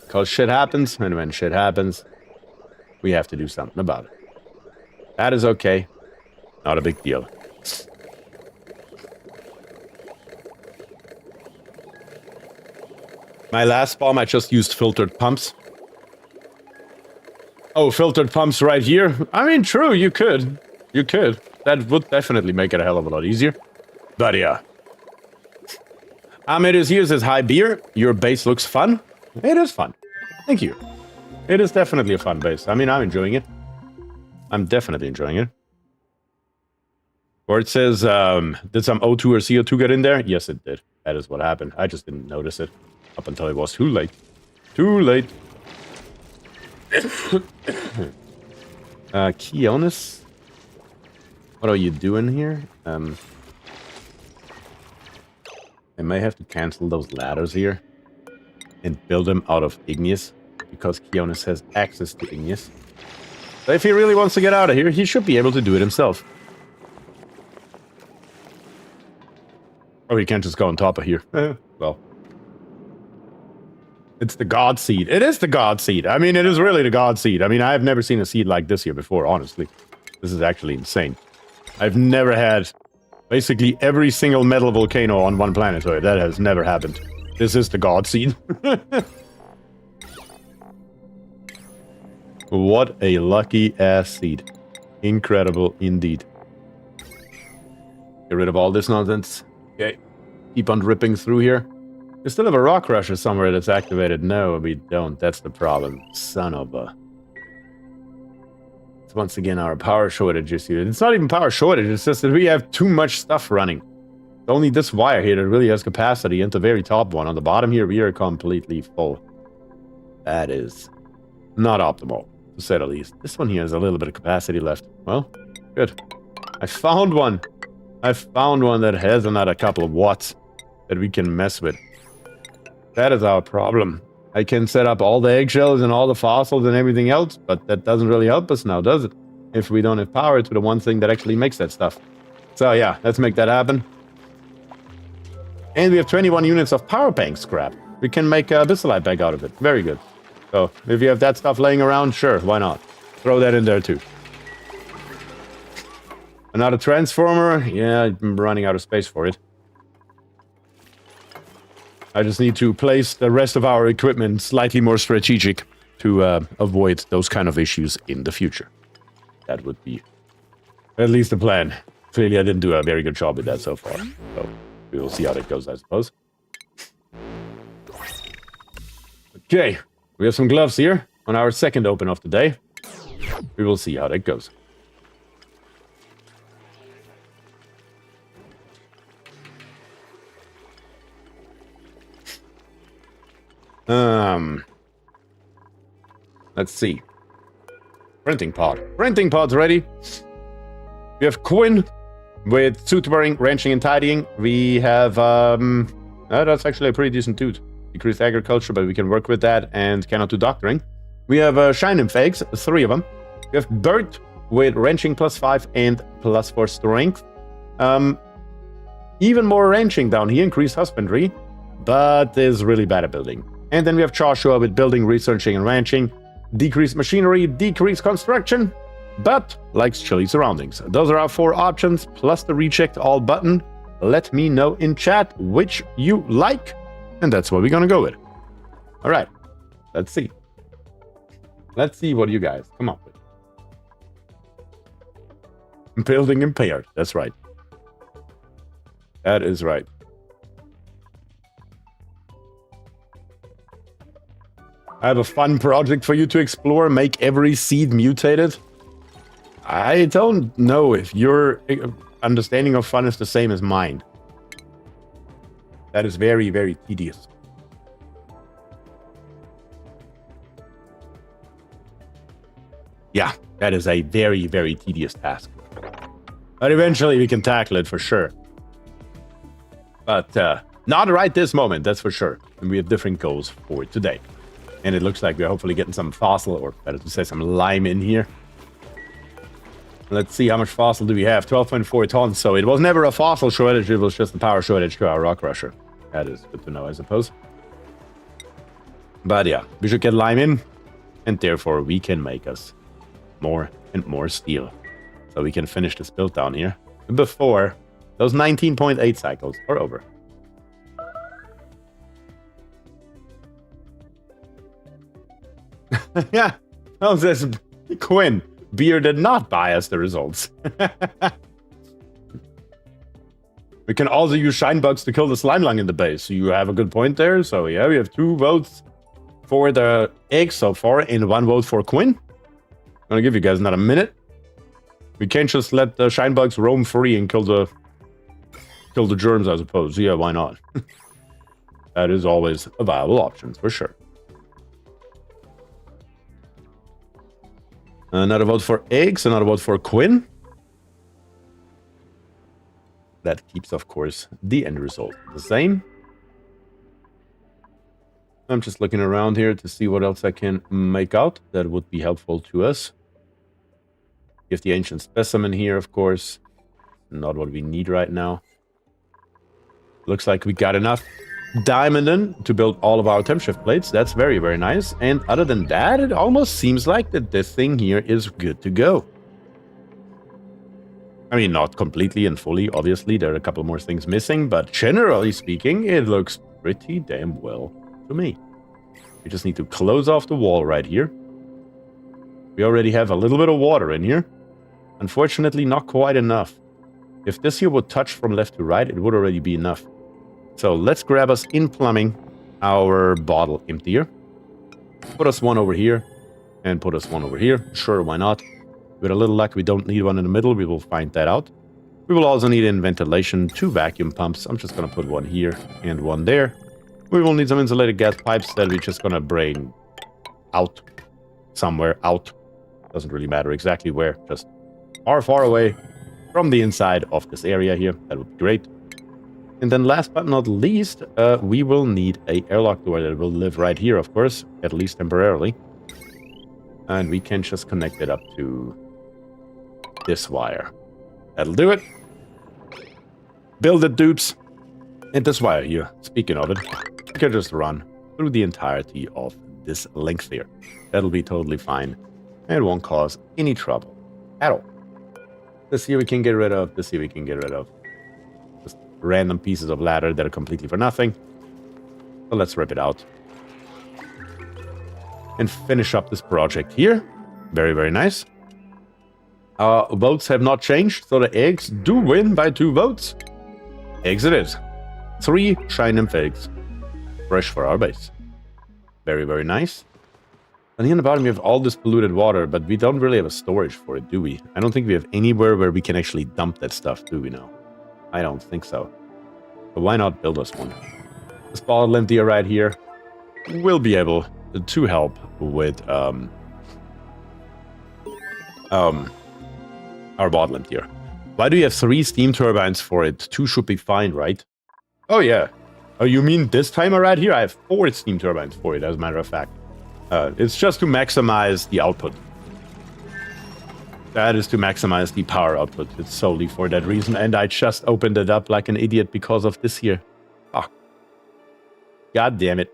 Because shit happens. And when shit happens, we have to do something about it. That is okay. Not a big deal. My last bomb, I just used filtered pumps. Oh, filtered pumps right here? I mean, true, you could. You could. That would definitely make it a hell of a lot easier. But yeah. Ahmed here says, hi, Beer. Your base looks fun. It is fun. Thank you. It is definitely a fun base. I mean, I'm enjoying it. I'm definitely enjoying it. Or it says, did some O2 or CO2 get in there? Yes, it did. That is what happened. I just didn't notice it. Up until it was too late. Too late. Keonis? What are you doing here? I may have to cancel those ladders here. And build them out of igneous. Because Keonis has access to igneous. So if he really wants to get out of here, he should be able to do it himself. Oh, he can't just go on top of here. Well. It's the God Seed. It is the God Seed. I mean, it is really the God Seed. I mean, I have never seen a seed like this here before, honestly. This is actually insane. I've never had basically every single metal volcano on one planetoid. That has never happened. This is the God Seed. What a lucky-ass seed. Incredible indeed. Get rid of all this nonsense. Okay. Keep on ripping through here. We still have a rock crusher somewhere that's activated. No, we don't. That's the problem. Son of a... It's once again our power shortage issue. It's not even power shortage. It's just that we have too much stuff running. It's only this wire here that really has capacity, and the very top one. On the bottom here, we are completely full. That is not optimal, to say the least. This one here has a little bit of capacity left. Well, good. I found one. I found one that has another couple of watts that we can mess with. That is our problem. I can set up all the eggshells and all the fossils and everything else, but that doesn't really help us now, does it? If we don't have power to the one thing that actually makes that stuff. So yeah, let's make that happen. And we have 21 units of power bank scrap. We can make a Abyssalite bag out of it. Very good. So if you have that stuff laying around, sure, why not? Throw that in there too. Another transformer. Yeah, I'm running out of space for it. I just need to place the rest of our equipment slightly more strategic to avoid those kind of issues in the future. That would be at least the plan. Clearly, I didn't do a very good job with that so far. So we will see how that goes, I suppose. Okay, we have some gloves here on our second open of the day. We will see how that goes. Let's see. Printing pod. Printing pod's ready. We have Quinn with tooth wearing, wrenching, and tidying. We have, that's actually a pretty decent tooth. Decreased agriculture, but we can work with that, and cannot do doctoring. We have Shine Nymph eggs, 3 of them. We have Bert with wrenching +5 and +4 strength. Even more wrenching down here, increased husbandry, but is really bad at building. And then we have Joshua with building, researching, and ranching. Decreased machinery, decreased construction, but likes chilly surroundings. Those are our 4 options, plus the rechecked all button. Let me know in chat which you like, and that's what we're gonna go with. All right, let's see. Let's see what you guys come up with. Building impaired, that's right. That is right. I have a fun project for you to explore. Make every seed mutated. I don't know if your understanding of fun is the same as mine. That is very, very tedious. Yeah, that is a very, very tedious task. But eventually we can tackle it for sure. But not right this moment, that's for sure. And we have different goals for today. And it looks like we're hopefully getting some fossil, or better to say some lime in here. Let's see, how much fossil do we have? 12.4 tons. So it was never a fossil shortage, it was just a power shortage to our rock crusher. That is good to know, I suppose. But yeah, we should get lime in. And therefore we can make us more and more steel. So we can finish this build down here before those 19.8 cycles are over. Yeah, how's this? Quinn, Bier did not bias the results. We can also use shine bugs to kill the slime lung in the base. So you have a good point there. So yeah, we have 2 votes for the eggs so far and 1 vote for Quinn. I'm gonna give you guys another minute. We can't just let the shine bugs roam free and kill the germs, I suppose. Yeah, why not? That is always a viable option for sure. Another vote for eggs, another vote for Quinn. That keeps, of course, the end result the same. I'm just looking around here to see what else I can make out that would be helpful to us. We have the ancient specimen here, of course. Not what we need right now. Looks like we got enough diamond in to build all of our temp shift plates. That's very, very nice. And other than that, it almost seems like that this thing here is good to go. I mean, not completely and fully, obviously. There are a couple more things missing, but generally speaking, it looks pretty damn well to me. We just need to close off the wall right here. We already have a little bit of water in here. Unfortunately, not quite enough. If this here would touch from left to right, it would already be enough. So let's grab us in plumbing our bottle emptier. Put us one over here and put us one over here. Sure, why not? With a little luck, we don't need one in the middle. We will find that out. We will also need in ventilation 2 vacuum pumps. I'm just going to put one here and one there. We will need some insulated gas pipes that we're just going to bring out somewhere out. Doesn't really matter exactly where, just far away from the inside of this area here. That would be great. And then last but not least, we will need a airlock door that will live right here, of course, at least temporarily. And we can just connect it up to this wire. That'll do it. Build it, dupes. And this wire here, speaking of it, we can just run through the entirety of this length here. That'll be totally fine. And it won't cause any trouble at all. This here we can get rid of. This here we can get rid of. Just random pieces of ladder that are completely for nothing. So let's rip it out. And finish up this project here. Very, very nice. Our votes have not changed, so the eggs do win by 2 votes. Eggs it is. 3 shine nymph eggs. Fresh for our base. Very, very nice. And here in the bottom we have all this polluted water, but we don't really have a storage for it, do we? I don't think we have anywhere where we can actually dump that stuff, do we now? I don't think so. But why not build us one? This bottle emptier right here will be able to help with our bottle emptier. Why do you have 3 steam turbines for it? 2 should be fine, right? Oh yeah. Oh, you mean this timer right here? I have 4 steam turbines for it, as a matter of fact. It's just to maximize the output. That is to maximize the power output. It's solely for that reason. And I just opened it up like an idiot because of this here. Oh. God damn it.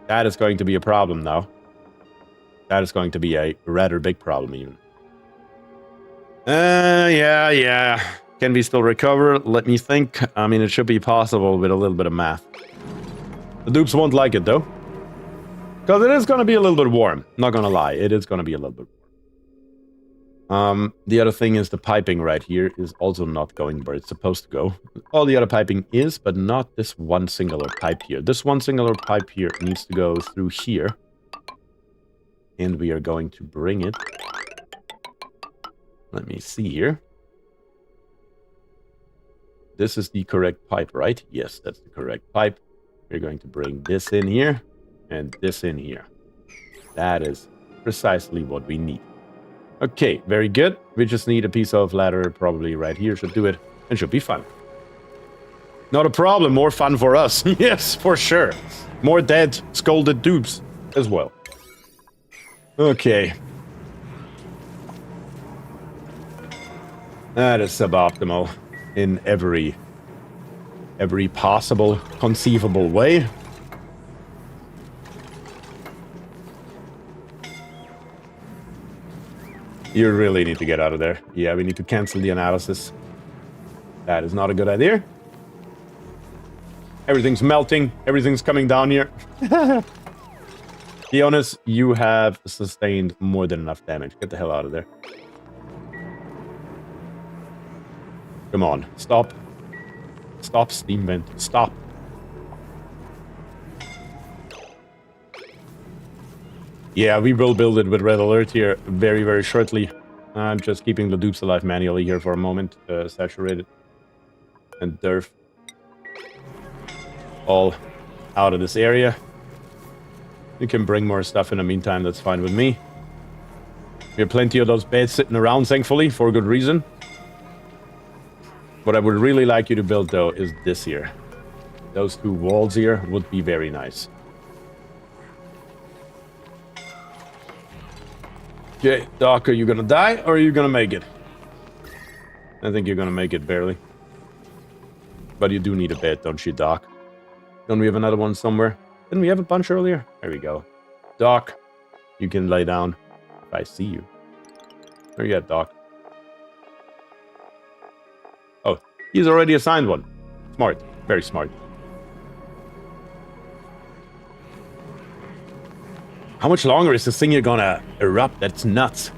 That is going to be a problem now. That is going to be a rather big problem even. Yeah. Can we still recover? Let me think. I mean, it should be possible with a little bit of math. The dupes won't like it, though. Because it is going to be a little bit warm. Not going to lie. It is going to be a little bit warm. The other thing is the piping right here is also not going where it's supposed to go. All the other piping is, but not this one singular pipe here. This one singular pipe here needs to go through here. And we are going to bring it. Let me see here. This is the correct pipe, right? Yes, that's the correct pipe. We're going to bring this in here and this in here. That is precisely what we need. Okay, very good. We just need a piece of ladder probably right here. Should do it. It should be fun. Not a problem. More fun for us. Yes, for sure. More dead, scolded dupes as well. Okay. That is suboptimal in every possible, conceivable way. You really need to get out of there. Yeah, we need to cancel the analysis. That is not a good idea. Everything's melting. Everything's coming down here. Be honest, you have sustained more than enough damage. Get the hell out of there. Come on. Stop. Stop, steam vent. Stop. Yeah, we will build it with red alert here very, very shortly. I'm just keeping the dupes alive manually here for a moment. Saturated. And derf. All out of this area. You can bring more stuff in the meantime, that's fine with me. We have plenty of those beds sitting around, thankfully, for a good reason. What I would really like you to build, though, is this here. Those two walls here would be very nice. Okay, Doc, are you gonna die, or are you gonna make it? I think you're gonna make it, barely. But you do need a bed, don't you, Doc? Don't we have another one somewhere? Didn't we have a bunch earlier? There we go. Doc, you can lay down if I see you. Where you at, Doc? Oh, he's already assigned one. Smart. Very smart. How much longer is this thing here gonna erupt? That's nuts.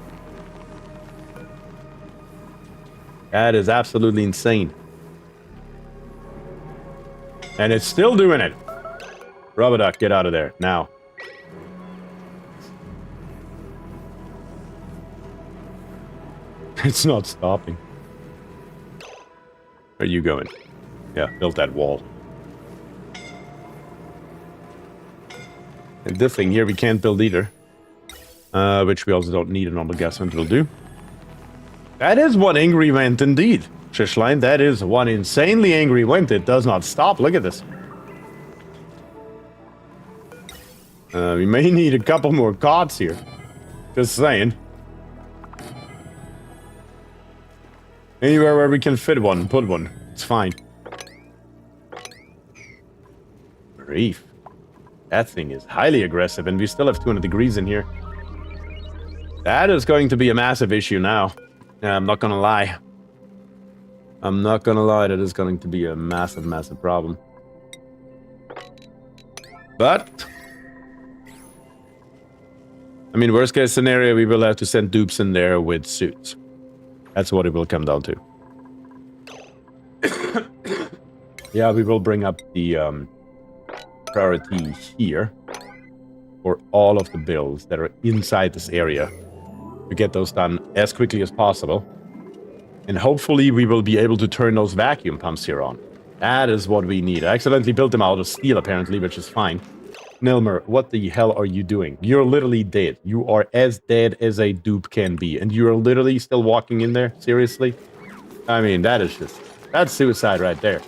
That is absolutely insane. And it's still doing it. Rubber duck, get out of there, now. It's not stopping. Where are you going? Yeah, build that wall. And this thing here we can't build either. Which we also don't need. A normal gas vent will do. That is one angry vent indeed. Shishline, that is one insanely angry vent. It does not stop. Look at this. We may need a couple more cots here. Just saying. Anywhere where we can fit one, put one. It's fine. Grief. That thing is highly aggressive, and we still have 200 degrees in here. That is going to be a massive issue now. I'm not gonna lie. I'm not gonna lie, that is going to be a massive, massive problem. But... I mean, worst case scenario, we will have to send dupes in there with suits. That's what it will come down to. Yeah, we will bring up the priority here for all of the builds that are inside this area to get those done as quickly as possible. And hopefully we will be able to turn those vacuum pumps here on. That is what we need. I accidentally built them out of steel, apparently, which is fine. Nilmer, what the hell are you doing? You're literally dead. You are as dead as a dupe can be. And you're literally still walking in there? Seriously? I mean, that is just... That's suicide right there.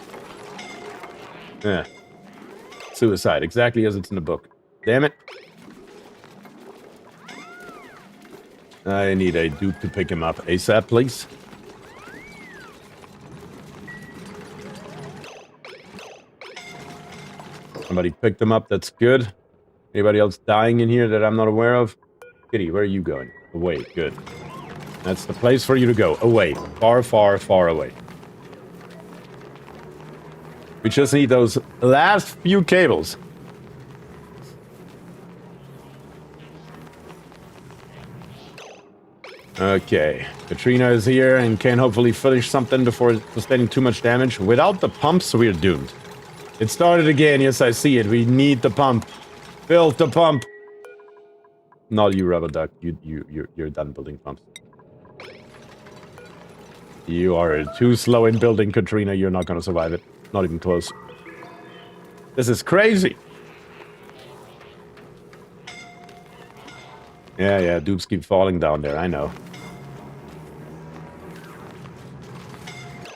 Yeah. Suicide, exactly as it's in the book. Damn it. I need a dupe to pick him up ASAP, please. Somebody picked them up, that's good. Anybody else dying in here that I'm not aware of? Kitty, where are you going? Away, good. That's the place for you to go. Away. Far, far, far away. We just need those last few cables. Okay, Katrina is here and can hopefully finish something before sustaining too much damage. Without the pumps, we're doomed. It started again. Yes, I see it. We need the pump. Build the pump. Not you, Rubber Duck. You're done building pumps. You are too slow in building, Katrina. You're not going to survive it. Not even close. This is crazy. Yeah, dupes keep falling down there. I know.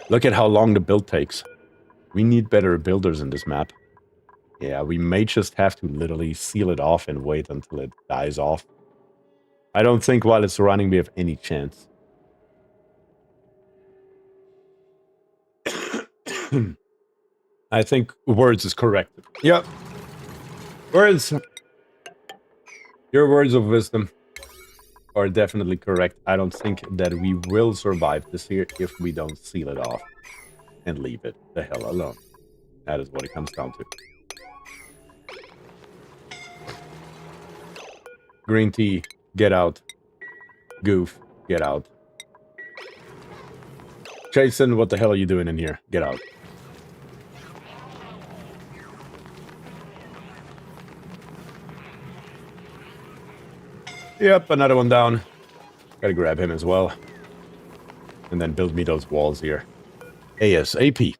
Look at how long the build takes. We need better builders in this map. Yeah, we may just have to literally seal it off and wait until it dies off. I don't think while it's running we have any chance. I think words is correct. Yep. Words. Your words of wisdom are definitely correct. I don't think that we will survive this here if we don't seal it off and leave it the hell alone. That is what it comes down to. Green tea, get out. Goof, get out. Jason, what the hell are you doing in here? Get out. Yep, another one down. Gotta grab him as well. And then build me those walls here. ASAP.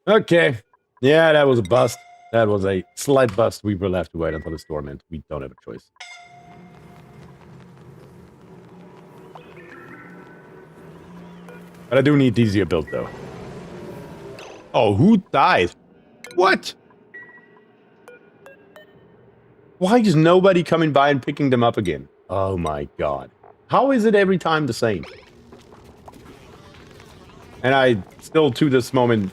Okay. Yeah, that was a bust. That was a slight bust. We will have to wait until the storm ends. We don't have a choice. But I do need these here built, though. Oh, who died? What? Why is nobody coming by and picking them up again? Oh my god. How is it every time the same? And I still, to this moment,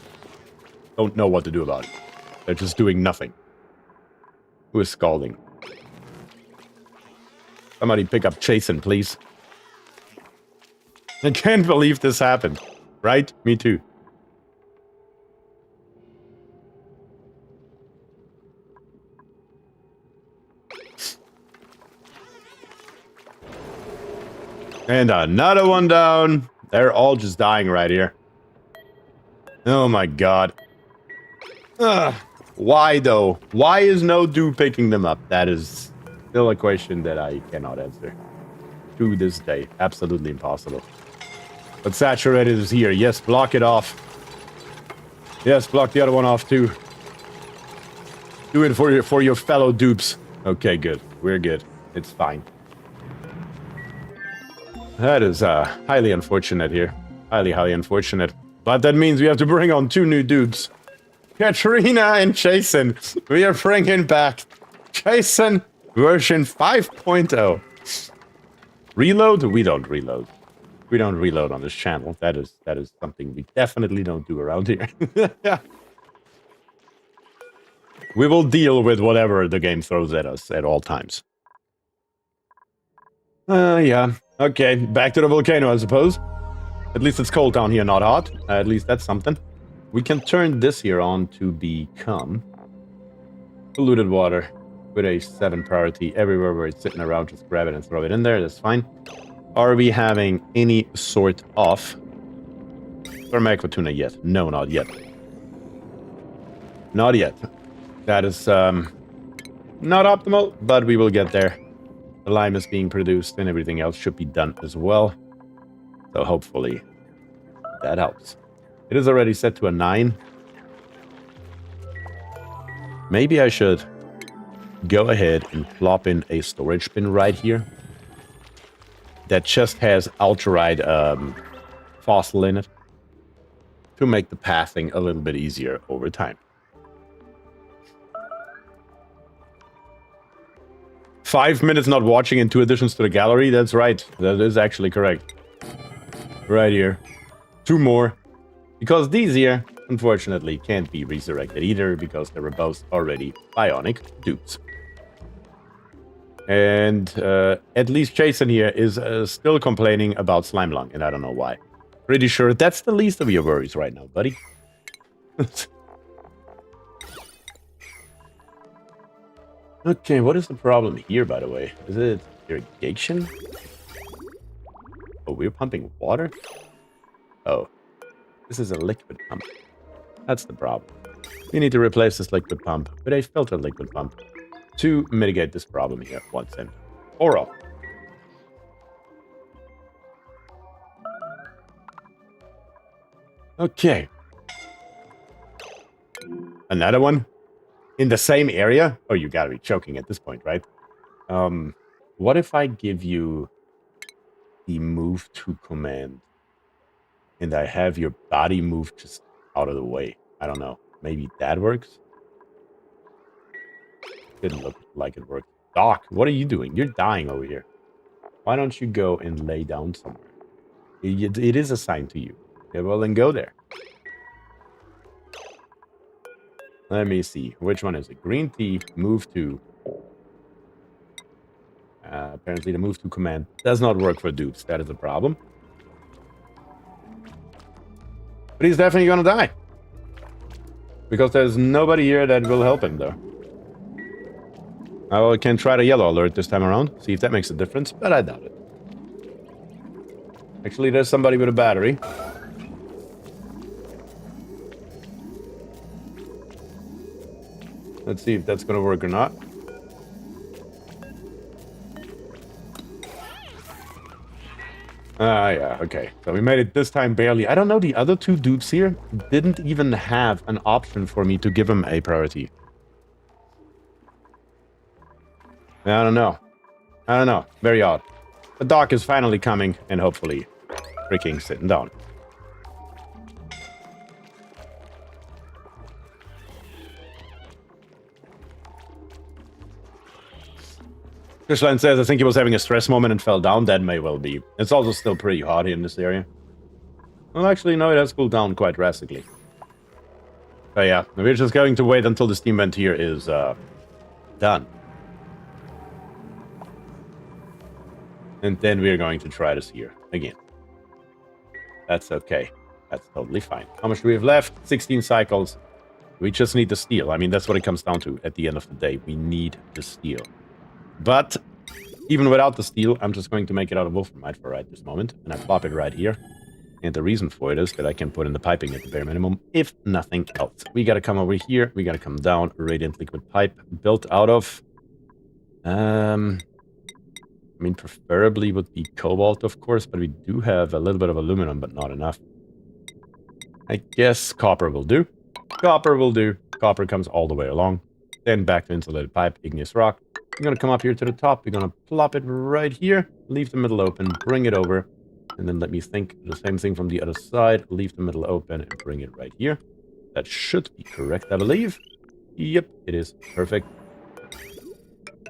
don't know what to do about it. They're just doing nothing. Who is scalding? Somebody pick up Chasen, please. I can't believe this happened. Right? Me too. And another one down. They're all just dying right here. Oh my god. Ugh. Why though? Why is no dude picking them up? That is still a question that I cannot answer. To this day. Absolutely impossible. But Saturated is here. Yes, block it off. Yes, block the other one off too. Do it for your fellow dupes. Okay, good. We're good. It's fine. That is highly unfortunate here. Highly unfortunate. But that means we have to bring on 2 new dudes. Katrina and Jason. We are bringing back Jason version 5.0. Reload? We don't reload. We don't reload on this channel. That is something we definitely don't do around here. We will deal with whatever the game throws at us at all times. Yeah. Okay, back to the volcano, I suppose. At least it's cold down here, not hot. At least that's something. We can turn this here on to become polluted water with a 7 priority. Everywhere where it's sitting around, just grab it and throw it in there. That's fine. Are we having any sort of tuna yet? No, not yet. Not yet. That is not optimal, but we will get there. The lime is being produced and everything else should be done as well. So hopefully that helps. It is already set to a 9. Maybe I should go ahead and plop in a storage bin right here. That just has ultra-ride fossil in it. To make the pathing a little bit easier over time. 5 minutes not watching and 2 additions to the gallery? That's right. That is actually correct. Right here. 2 more. Because these here, unfortunately, can't be resurrected either, because they were both already bionic dupes. And at least Jason here is still complaining about slime lung, and I don't know why. Pretty sure that's the least of your worries right now, buddy. Okay, what is the problem here, by the way? Is it irrigation? Oh, we're pumping water? Oh, this is a liquid pump. That's the problem. We need to replace this liquid pump with a filtered liquid pump to mitigate this problem here once and for all. Okay. Another one? In the same area? Oh, you gotta be choking at this point, right? What if I give you the move to command and I have your body move just out of the way? I don't know. Maybe that works? Didn't look like it worked. Doc, what are you doing? You're dying over here. Why don't you go and lay down somewhere? It is assigned to you. Okay, well, then go there. Let me see. Which one is it? Green tea, move to. Apparently the move to command does not work for dudes. That is a problem. But he's definitely gonna die. Because there's nobody here that will help him, though. I can try the yellow alert this time around. See if that makes a difference, but I doubt it. Actually, there's somebody with a battery. Let's see if that's gonna work or not. Yeah, okay. So we made it this time barely. I don't know, the other two dupes here didn't even have an option for me to give them a priority. I don't know. I don't know. Very odd. The doc is finally coming and hopefully freaking sitting down. Fishline says, I think he was having a stress moment and fell down. That may well be. It's also still pretty hot here in this area. Well, actually, no, it has cooled down quite drastically. But yeah, we're just going to wait until the steam vent here is done. And then we're going to try this here again. That's okay. That's totally fine. How much do we have left? 16 cycles. We just need the steel. I mean, that's what it comes down to at the end of the day. We need the steel. But even without the steel, I'm just going to make it out of wolframite for right this moment. And I plop it right here. And the reason for it is that I can put in the piping at the bare minimum, if nothing else. We got to come over here. We got to come down. Radiant liquid pipe built out of... I mean, preferably would be cobalt, of course. But we do have a little bit of aluminum, but not enough. I guess copper will do. Copper will do. Copper comes all the way along. Then back to insulated pipe, igneous rock. We're going to come up here to the top. We're going to plop it right here. Leave the middle open. Bring it over. And then let me think the same thing from the other side. Leave the middle open and bring it right here. That should be correct, I believe. Yep, it is. Perfect.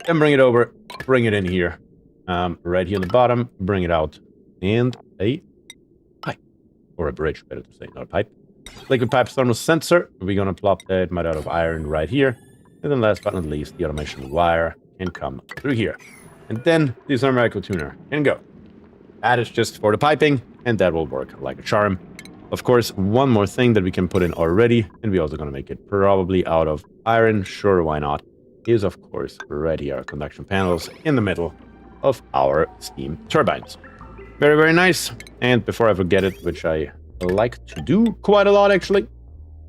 Then bring it over. Bring it in here. Right here on the bottom. Bring it out. And a pipe. Or a bridge, better to say, not a pipe. Liquid pipe thermal sensor. We're going to plop that made out of iron right here. And then last but not least, the automation wire can come through here. And then the thermal tuner can go. That is just for the piping, and that will work like a charm. Of course, one more thing that we can put in already, and we're also going to make it probably out of iron, sure, why not, is of course right here, our conduction panels in the middle of our steam turbines. Very, very nice. And before I forget it, which I like to do quite a lot actually,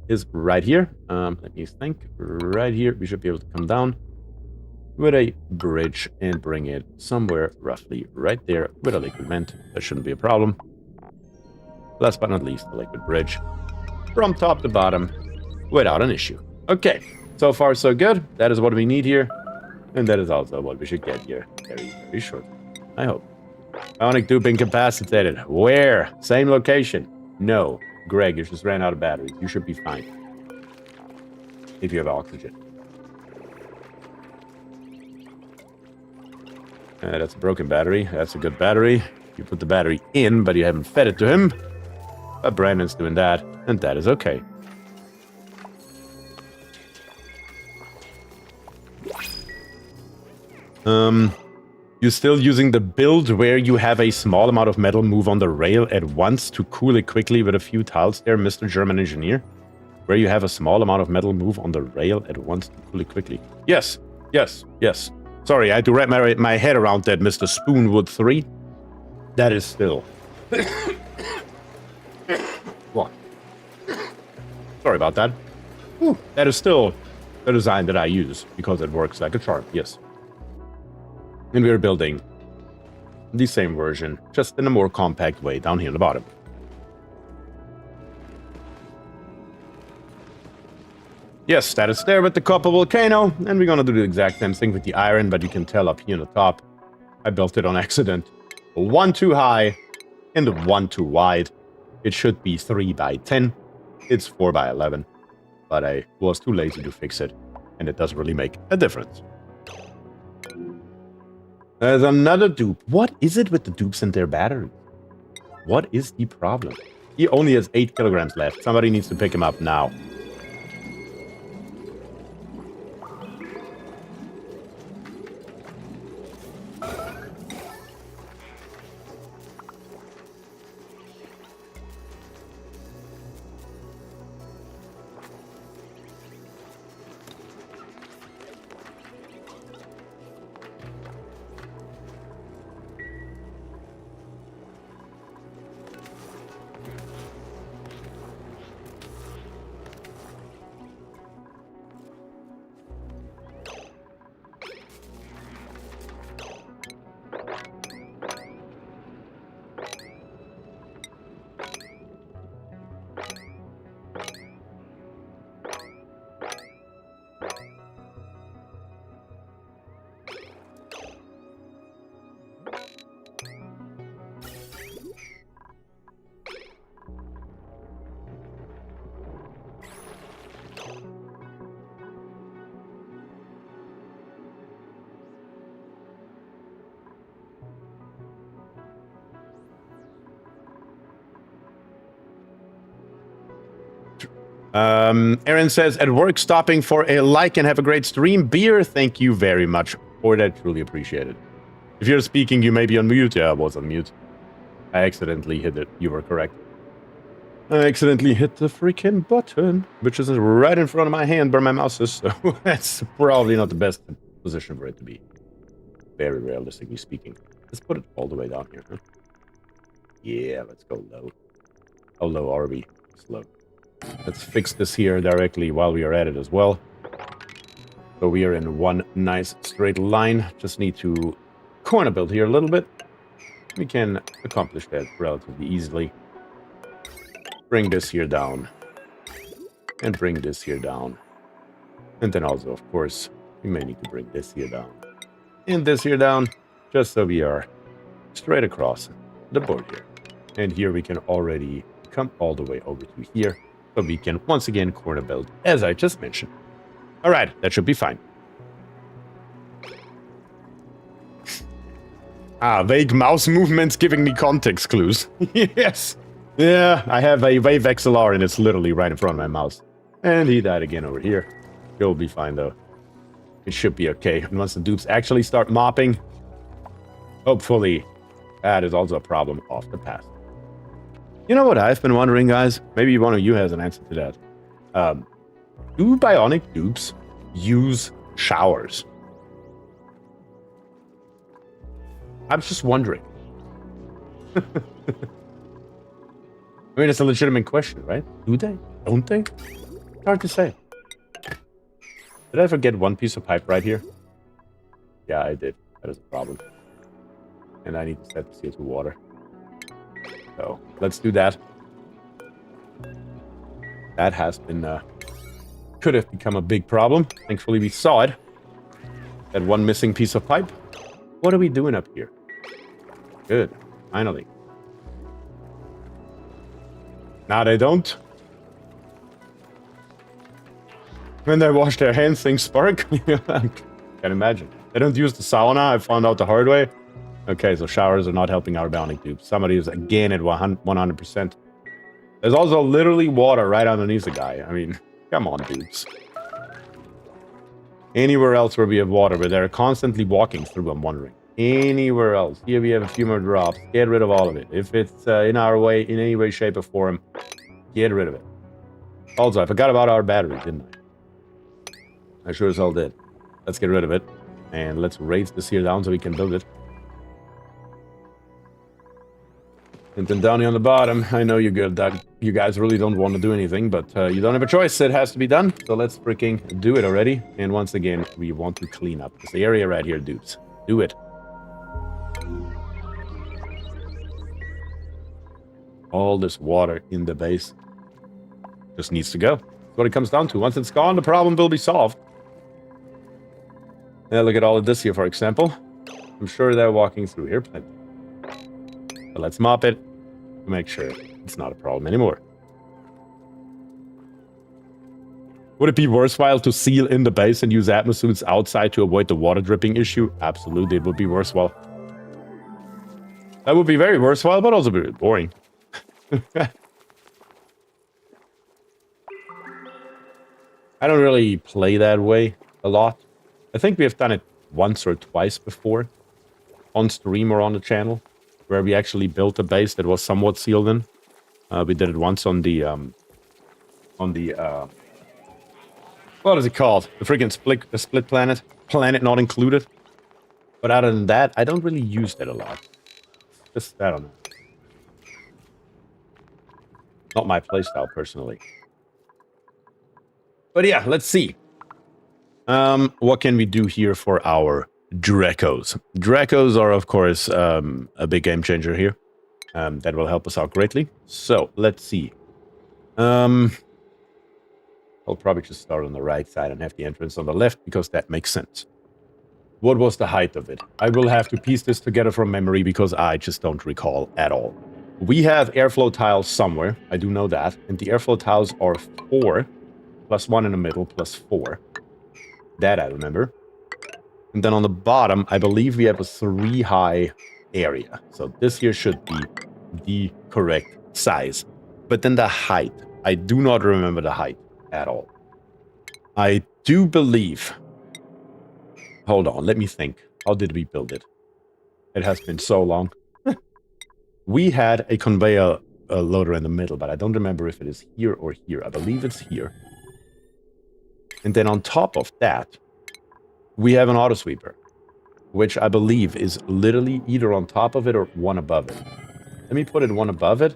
is right here. Let me think. Right here, we should be able to come down with a bridge and bring it somewhere roughly right there with a liquid vent. That shouldn't be a problem. Last but not least, the liquid bridge from top to bottom without an issue. Okay, so far so good. That is what we need here. And that is also what we should get here very, very shortly. I hope. Ionic dupe incapacitated. Where? Same location. No. Greg, you just ran out of batteries. You should be fine. If you have oxygen. That's a broken battery. That's a good battery. You put the battery in, but you haven't fed it to him. But Brandon's doing that, and that is okay. You're still using the build where you have a small amount of metal move on the rail at once to cool it quickly with a few tiles there, Mr. German Engineer? Where you have a small amount of metal move on the rail at once to cool it quickly. Yes, yes, yes. Sorry, I had to wrap my head around that, Mr. Spoonwood 3. That is still What? Sorry about that. Whew, that is still the design that I use because it works like a charm, yes. And we're building the same version, just in a more compact way down here on the bottom. Yes, that is there with the copper volcano, and we're gonna do the exact same thing with the iron, but you can tell up here on the top, I built it on accident. One too high and one too wide. It should be 3 by 10. It's 4 by 11, but I was too lazy to fix it, and it doesn't really make a difference. There's another dupe. What is it with the dupes and their batteries? What is the problem? He only has 8 kilograms left. Somebody needs to pick him up now. Aaron says, at work stopping for a like and have a great stream. Beer, thank you very much for that. Truly appreciate it. If you're speaking, you may be on mute. Yeah, I was on mute. I accidentally hit it. You were correct. I accidentally hit the freaking button, which is right in front of my hand where my mouse is, so that's probably not the best position for it to be. Very realistically speaking. Let's put it all the way down here, huh? Yeah, let's go low. How low are we? Slow. Let's fix this here directly while we are at it as well. So we are in one nice straight line. Just need to corner build here a little bit. We can accomplish that relatively easily. Bring this here down. And bring this here down. And then also, of course, we may need to bring this here down. And this here down. Just so we are straight across the board here. And here we can already come all the way over to here. So we can once again corner build, as I just mentioned. All right, that should be fine. Vague mouse movements giving me context clues. Yes. Yeah, I have a Wave XLR and it's literally right in front of my mouse. And he died again over here. He'll be fine though. It should be okay. And once the dupes actually start mopping, hopefully that is also a problem of the past. You know what I've been wondering, guys? Maybe one of you has an answer to that. Do bionic dupes use showers? I'm just wondering. I mean, it's a legitimate question, right? Do they? Don't they? It's hard to say. Did I forget one piece of pipe right here? Yeah, I did. That is a problem. And I need to set this here to water. So, let's do that. That has been, could have become a big problem. Thankfully, we saw it. That one missing piece of pipe. What are we doing up here? Good. Finally. Now they don't. When they wash their hands, things spark. Can imagine. They don't use the sauna. I found out the hard way. Okay, so showers are not helping our bionic dupes. Somebody is again at 100%. There's also literally water right underneath the guy. I mean, come on, dupes. Anywhere else where we have water, but they're constantly walking through, I'm wondering. Anywhere else. Here we have a few more drops. Get rid of all of it. If it's in our way, in any way, shape, or form, get rid of it. Also, I forgot about our battery, didn't I? I sure as hell did. Let's get rid of it. And let's raise this here down so we can build it. And then down here on the bottom, I know you guys really don't want to do anything, but you don't have a choice. It has to be done. So let's freaking do it already. And once again, we want to clean up this area right here, dudes. Do it. All this water in the base just needs to go. That's what it comes down to. Once it's gone, the problem will be solved. Now look at all of this here, for example. I'm sure they're walking through here plenty. But let's mop it to make sure it's not a problem anymore. Would it be worthwhile to seal in the base and use atmosuits outside to avoid the water dripping issue? Absolutely, it would be worthwhile. That would be very worthwhile, but also very boring. I don't really play that way a lot. I think we have done it once or twice before on stream or on the channel, where we actually built a base that was somewhat sealed in. We did it once on the what is it called? The freaking split planet. Planet not included. But other than that, I don't really use that a lot. Just, I don't know. Not my playstyle, personally. But yeah, let's see. What can we do here for our Dracos? Dracos are, of course, a big game changer here. That will help us out greatly. So, let's see. I'll probably just start on the right side and have the entrance on the left, because that makes sense. What was the height of it? I will have to piece this together from memory, because I just don't recall at all. We have airflow tiles somewhere. I do know that. And the airflow tiles are 4, plus 1 in the middle, plus 4. That I remember. And then on the bottom, I believe we have a 3 high area. So this here should be the correct size. But then the height. I do not remember the height at all. I do believe... Hold on, let me think. How did we build it? It has been so long. We had a conveyor loader in the middle, but I don't remember if it is here or here. I believe it's here. And then on top of that, we have an auto sweeper, which I believe is literally either on top of it or one above it. Let me put it one above it.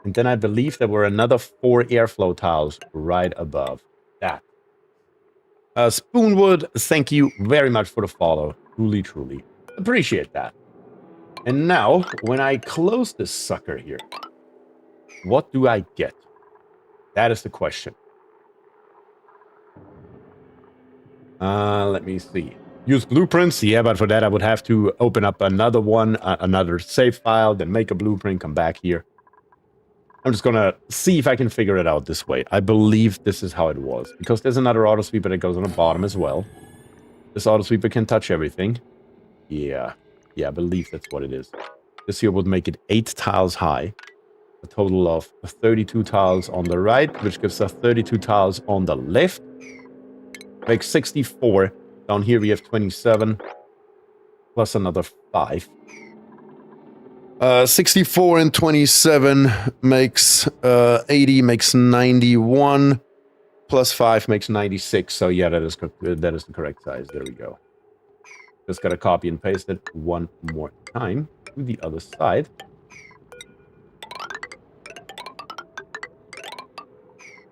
And then I believe there were another 4 airflow tiles right above that. Spoonwood, thank you very much for the follow. Truly, truly. Appreciate that. And now, when I close this sucker here, what do I get? That is the question. Let me see. Use blueprints? Yeah, but for that I would have to open up another one, another save file, then make a blueprint, come back here. I'm just gonna see if I can figure it out this way. I believe this is how it was, because there's another auto sweeper that goes on the bottom as well. This auto sweeper can touch everything. Yeah, I believe that's what it is. This here would make it 8 tiles high. A total of 32 tiles on the right, which gives us 32 tiles on the left. Makes 64. Down here we have 27. Plus another 5. 64 and 27 makes 80, makes 91. Plus 5 makes 96. So yeah, that is the correct size. There we go. Just gotta copy and paste it one more time to the other side.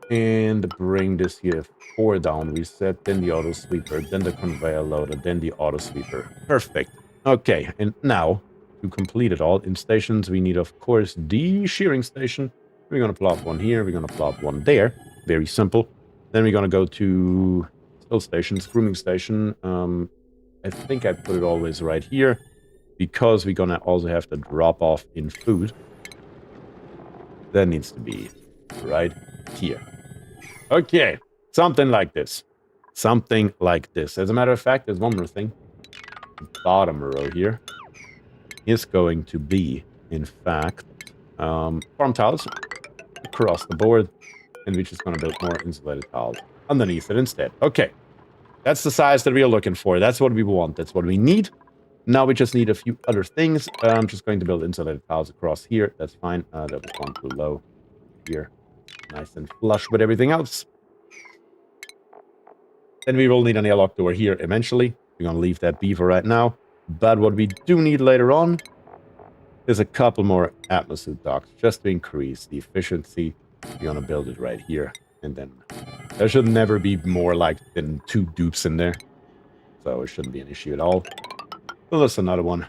And bring this here 4 down. Reset, then the auto sweeper, then the conveyor loader, then the auto sweeper. Perfect. Okay, and now to complete it all in stations, we need, of course, the shearing station. We're gonna plop one here. We're gonna plop one there. Very simple. Then we're gonna go to still stations, grooming station. I think I put it always right here, because we're gonna also have to drop off in food. That needs to be right here. Okay, something like this. Something like this. As a matter of fact, there's one more thing. The bottom row here is going to be, in fact, farm tiles across the board. And we're just going to build more insulated tiles underneath it instead. Okay. That's the size that we are looking for. That's what we want. That's what we need. Now we just need a few other things. I'm just going to build insulated tiles across here. That's fine. That was one too low here. Nice and flush with everything else. Then we will need an airlock door here eventually. We're going to leave that be for right now. But what we do need later on There's a couple more atmosphere docks just to increase the efficiency. We're gonna build it right here. And then there should never be more like than 2 dupes in there. So it shouldn't be an issue at all. So there's another one.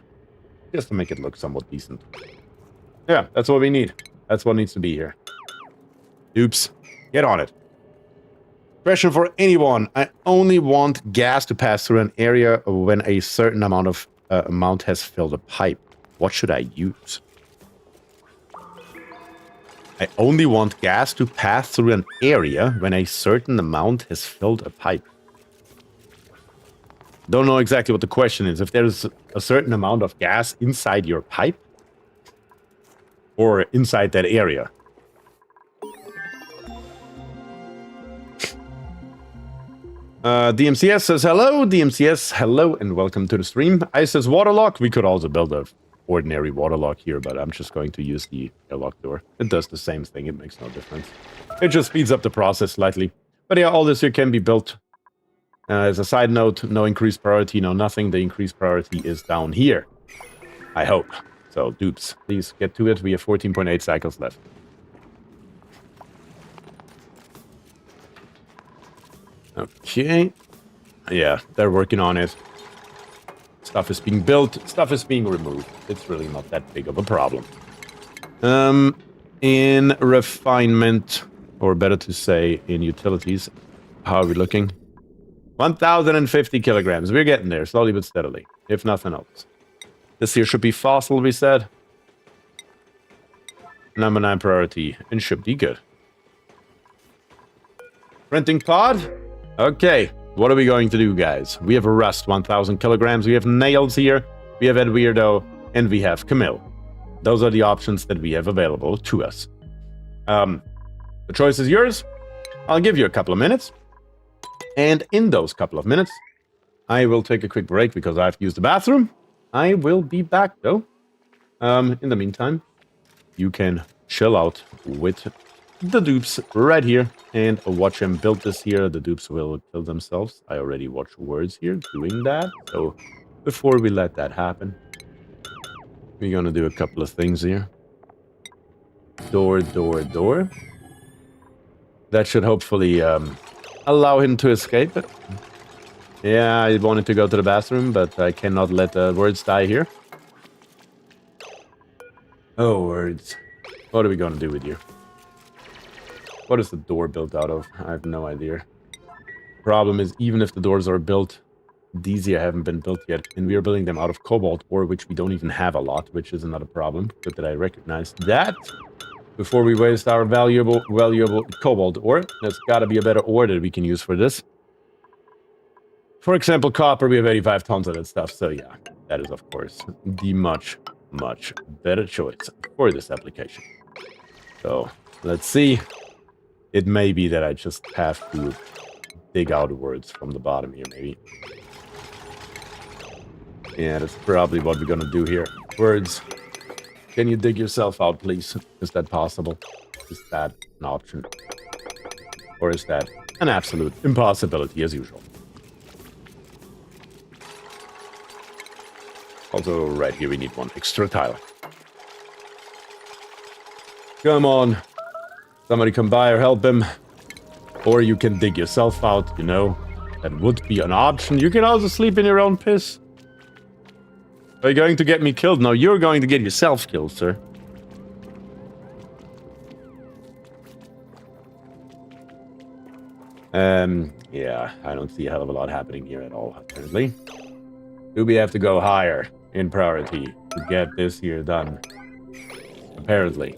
Just to make it look somewhat decent. Yeah, that's what we need. That's what needs to be here. Dupes, get on it. Question for anyone. I only want gas to pass through an area when a certain amount has filled a pipe. What should I use? I only want gas to pass through an area when a certain amount has filled a pipe. Don't know exactly what the question is. If there's a certain amount of gas inside your pipe or inside that area. DMCS says hello. DMCS, hello and welcome to the stream. I says waterlock. We could also build a ordinary waterlock here, but I'm just going to use the airlock door. It does the same thing. It makes no difference. It just speeds up the process slightly. But yeah, all this here can be built. As a side note, no increased priority, no nothing. The increased priority is down here. I hope. So, dupes, please get to it. We have 14.8 cycles left. Okay. Yeah, they're working on it. Stuff is being built. Stuff is being removed. It's really not that big of a problem. In refinement, or better to say, in utilities, how are we looking? 1,050 kilograms. We're getting there, slowly but steadily, if nothing else. This here should be fossil, we said. Number 9 priority, and should be good. Printing pod? Okay, what are we going to do, guys? We have a rust, 1,000 kilograms. We have nails here. We have Ed Weirdo, and we have Camille. Those are the options that we have available to us. The choice is yours. I'll give you a couple of minutes. And in those couple of minutes, I will take a quick break because I have to use the bathroom. I will be back, though. In the meantime, you can chill out with the dupes right here and watch them build this here. The dupes will kill themselves. I already watched words here doing that. So before we let that happen, we're going to do a couple of things here. Door, door, door. That should hopefully allow him to escape it. Yeah, I wanted to go to the bathroom, but I cannot let the words die here. Oh, words. What are we going to do with you? What is the door built out of? I have no idea. Problem is, even if the doors are built, these here haven't been built yet, and we are building them out of cobalt ore, which we don't even have a lot, which is another problem. Good that I recognize that. Before we waste our valuable cobalt ore, there's got to be a better ore that we can use for this. For example, copper, we have 85 tons of that stuff, so yeah, that is, of course, the much, much better choice for this application. So, let's see. It may be that I just have to dig out words from the bottom here, maybe. Yeah, that's probably what we're gonna do here. Words. Can you dig yourself out, please? Is that possible? Is that an option? Or is that an absolute impossibility, as usual? Also, right here, we need one extra tile. Come on. Somebody come by or help him. Or you can dig yourself out, you know. That would be an option. You can also sleep in your own piss. Are you going to get me killed? No, you're going to get yourself killed, sir. Yeah, I don't see a hell of a lot happening here at all, apparently. Do we have to go higher in priority to get this here done? Apparently.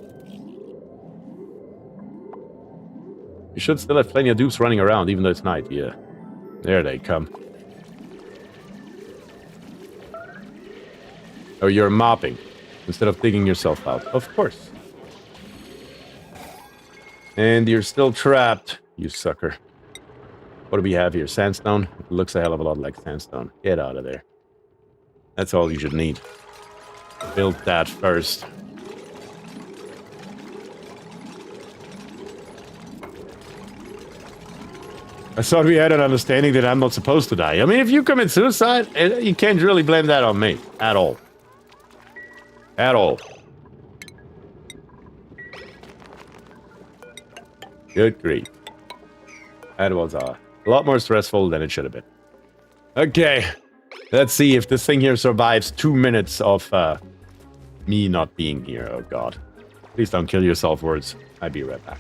You should still have plenty of dupes running around, even though it's night, yeah. There they come. Oh, you're mopping instead of digging yourself out. Of course. And you're still trapped, you sucker. What do we have here? Sandstone? It looks a hell of a lot like sandstone. Get out of there. That's all you should need. Build that first. I thought we had an understanding that I'm not supposed to die. I mean, if you commit suicide, you can't really blame that on me. At all. At all. Good grief. That was a lot more stressful than it should have been. Okay. Let's see if this thing here survives 2 minutes of me not being here. Oh, God. Please don't kill yourself, words. I'll be right back.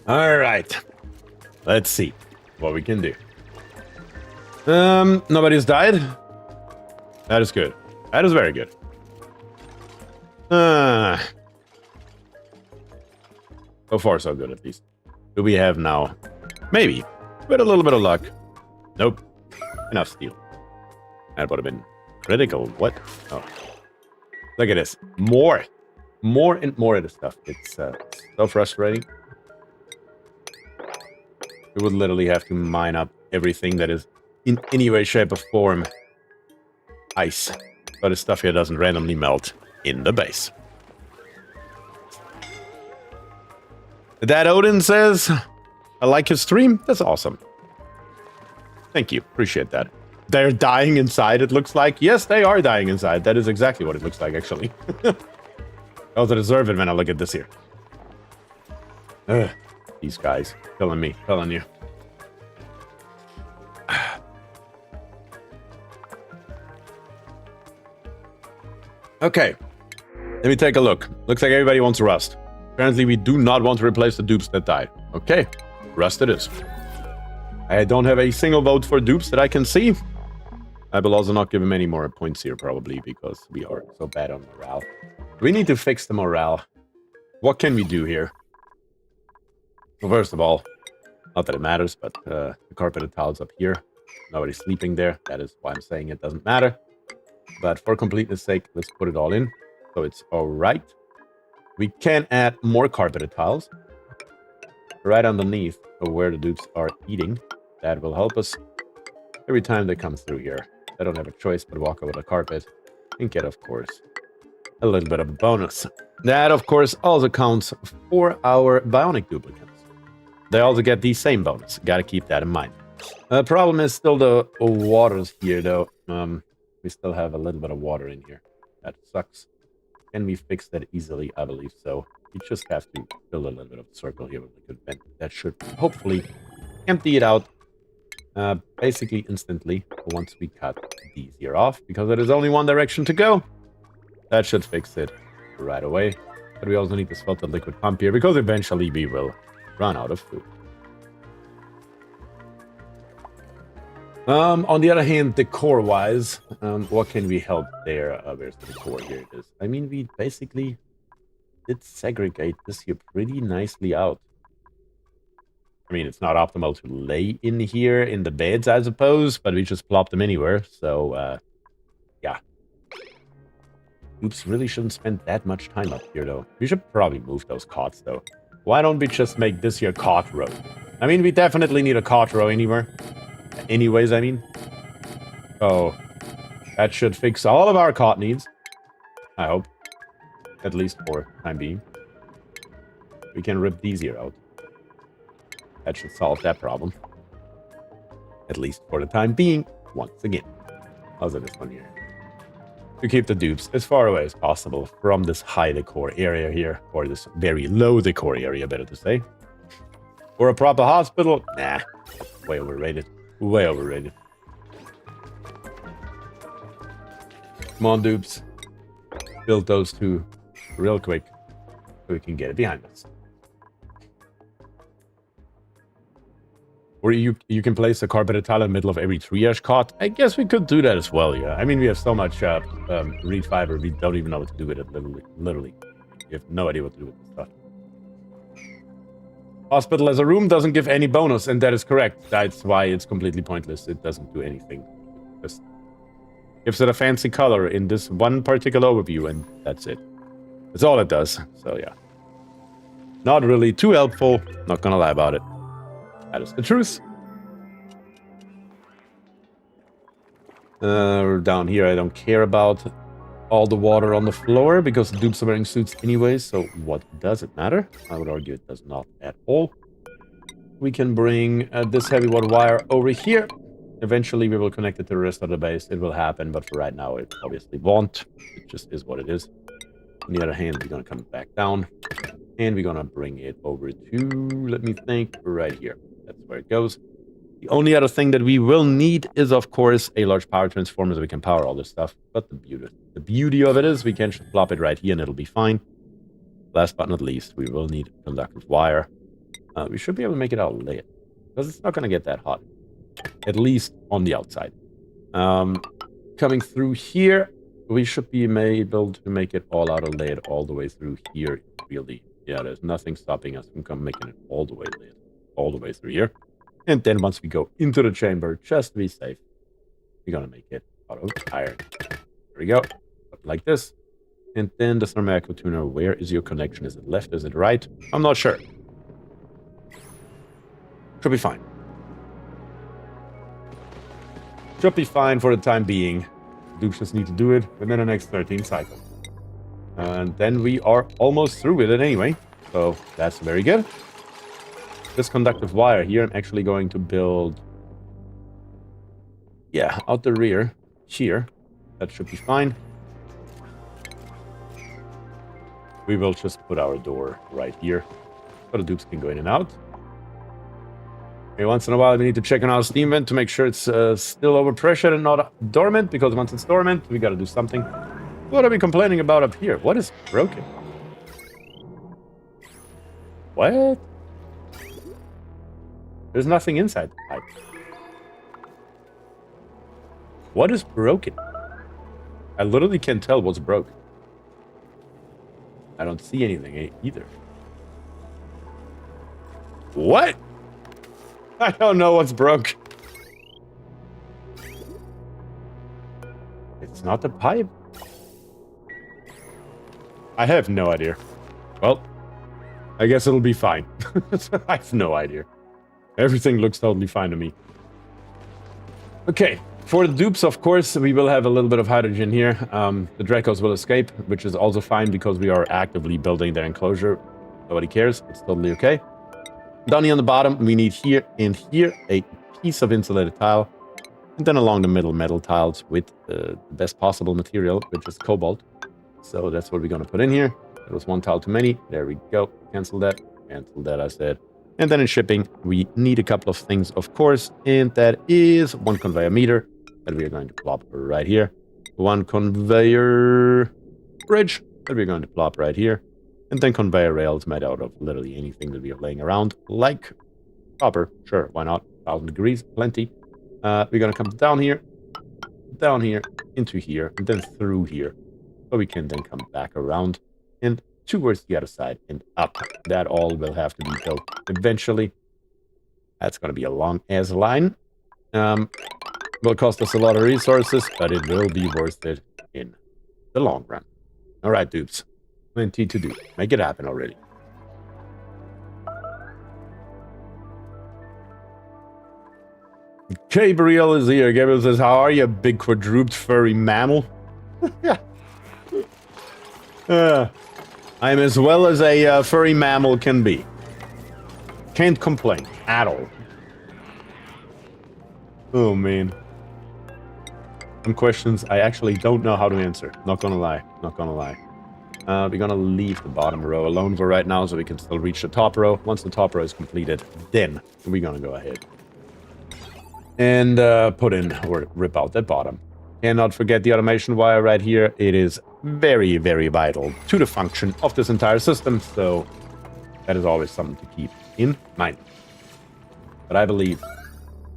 All right. Let's see what we can do. Nobody's died. That is good. That is very good. So far, so good, at least. Do we have now? Maybe. With a little bit of luck. Nope. Enough steel. That would have been critical. What? Oh. Look at this. More and more of the stuff. It's so frustrating. We would literally have to mine up everything that is in any way, shape, or form ice. So the stuff here doesn't randomly melt in the base. That Odin says, I like his stream. That's awesome. Thank you. Appreciate that. They're dying inside, it looks like. Yes, they are dying inside. That is exactly what it looks like, actually. I also deserve it when I look at this here. Ugh. These guys killing me, killing you. Okay, let me take a look. Looks like everybody wants rust. Apparently, we do not want to replace the dupes that died. Okay, rust it is. I don't have a single vote for dupes that I can see. I will also not give him any more points here, probably, because we are so bad on morale. We need to fix the morale. What can we do here? Well, first of all, not that it matters, but the carpeted tiles up here, nobody's sleeping there. That is why I'm saying it doesn't matter. But for completeness sake, let's put it all in. So it's all right. We can add more carpeted tiles right underneath of where the dupes are eating. That will help us every time they come through here. I don't have a choice but walk over the carpet and get, of course, a little bit of a bonus. That, of course, also counts for our bionic duplicates. They also get the same bonus. Gotta keep that in mind. The problem is still the waters here, though. We still have a little bit of water in here. That sucks. Can we fix that easily? I believe so. We just have to fill a little bit of a circle here with a good vent. That should hopefully empty it out basically instantly once we cut these here off, because there is only one direction to go. That should fix it right away. But we also need to spot the liquid pump here, because eventually we will run out of food. On the other hand, decor-wise, what can we help there? Where's the decor? Here it is. I mean, we basically did segregate this here pretty nicely out. I mean, it's not optimal to lay in here in the beds, I suppose, but we just plop them anywhere. So, yeah. Oops, really shouldn't spend that much time up here, though. We should probably move those cots, though. Why don't we just make this here cot row? I mean, we definitely need a cot row anywhere. Anyways, I mean. Oh, that should fix all of our cot needs. I hope. At least for the time being. We can rip these here out. That should solve that problem. At least for the time being, once again. How's this one here? To keep the dupes as far away as possible from this high decor area here, or this very low decor area, better to say. For a proper hospital, nah, way overrated. Way overrated. Come on, dupes. Build those two real quick so we can get it behind us. Or you can place a carpeted tile in the middle of every triage cot. I guess we could do that as well, yeah. I mean, we have so much reed fiber, we don't even know what to do with it, literally. We have no idea what to do with this stuff. Hospital as a room doesn't give any bonus, and that is correct. That's why it's completely pointless. It doesn't do anything. It just gives it a fancy color in this one particular overview, and that's it. That's all it does, so yeah. Not really too helpful, not gonna lie about it. That is the truth. Down here, I don't care about all the water on the floor because the dupes are wearing suits anyway, so what does it matter? I would argue it does not at all. We can bring this heavy water wire over here. Eventually, we will connect it to the rest of the base. It will happen, but for right now, it obviously won't. It just is what it is. On the other hand, we're going to come back down, and we're going to bring it over to, let me think, right here. That's where it goes. The only other thing that we will need is, of course, a large power transformer so we can power all this stuff. But the beauty of it is we can just plop it right here and it'll be fine. Last but not least, we will need conductive wire. We should be able to make it out lit because it's not going to get that hot, at least on the outside. Coming through here, we should be able to make it all out of lead all the way through here, really. Yeah, there's nothing stopping us from making it all the way lead. All the way through here. And then once we go into the chamber, just to be safe, we're going to make it out of iron. There we go. Like this. And then the thermal tuner, where is your connection? Is it left? Is it right? I'm not sure. Should be fine. Should be fine for the time being. Dupes just need to do it within the next 13 cycles. And then we are almost through with it anyway. So that's very good. This conductive wire here, I'm actually going to build, yeah, out the rear here. That should be fine. We will just put our door right here so the dupes can go in and out. Okay, once in a while, we need to check on our steam vent to make sure it's still overpressured and not dormant, because once it's dormant, we got to do something. What are we complaining about up here? What is broken? What? There's nothing inside the pipe. What is broken? I literally can't tell what's broke. I don't see anything either. What? I don't know what's broke. It's not the pipe. I have no idea. Well, I guess it'll be fine. I have no idea. Everything looks totally fine to me. Okay, for the dupes, of course, we will have a little bit of hydrogen here. The Dracos will escape, which is also fine because we are actively building their enclosure. Nobody cares. It's totally okay. Down here on the bottom, we need here and here a piece of insulated tile. And then along the middle, metal tiles with the best possible material, which is cobalt. So that's what we're going to put in here. There was one tile too many. There we go. Cancel that. Cancel that, I said. And then in shipping, we need a couple of things, of course, and that is one conveyor meter that we are going to plop right here. One conveyor bridge that we're going to plop right here. And then conveyor rails made out of literally anything that we are laying around, like copper. Sure, why not? 1,000 degrees, plenty. We're going to come down here, into here, and then through here. So we can then come back around and towards the other side and up. That all will have to be built eventually. That's going to be a long-ass line. Will cost us a lot of resources, but it will be worth it in the long run. All right, dupes. Plenty to do. Make it happen already. Gabriel is here. Gabriel says, how are you, big quadruped furry mammal? I'm as well as a furry mammal can be. Can't complain at all. Oh, man. Some questions I actually don't know how to answer. Not gonna lie. Not gonna lie. We're gonna leave the bottom row alone for right now so we can still reach the top row. Once the top row is completed, then we're gonna go ahead and put in or rip out that bottom. Cannot forget the automation wire right here. It is very, very vital to the function of this entire system, so that is always something to keep in mind. But I believe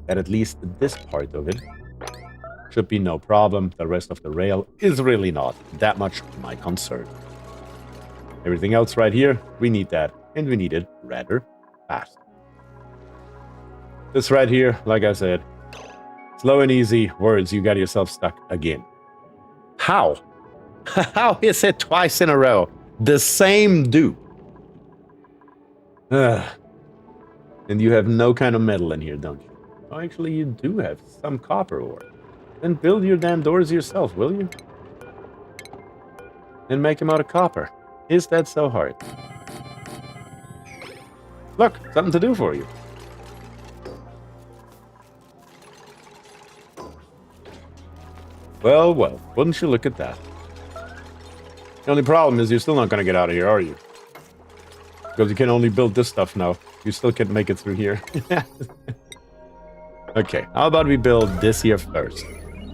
that at least this part of it should be no problem. The rest of the rail is really not that much my concern. Everything else right here, we need that, and we need it rather fast. This right here, like I said, slow and easy words, you got yourself stuck again. How? How is it twice in a row? The same dupe. And you have no kind of metal in here, don't you? Oh, actually, you do have some copper ore. Then build your damn doors yourself, will you? And make them out of copper. Is that so hard? Look, something to do for you. Well, well, wouldn't you look at that? The only problem is you're still not going to get out of here, are you? Because you can only build this stuff now. You still can't make it through here. Okay, how about we build this here first?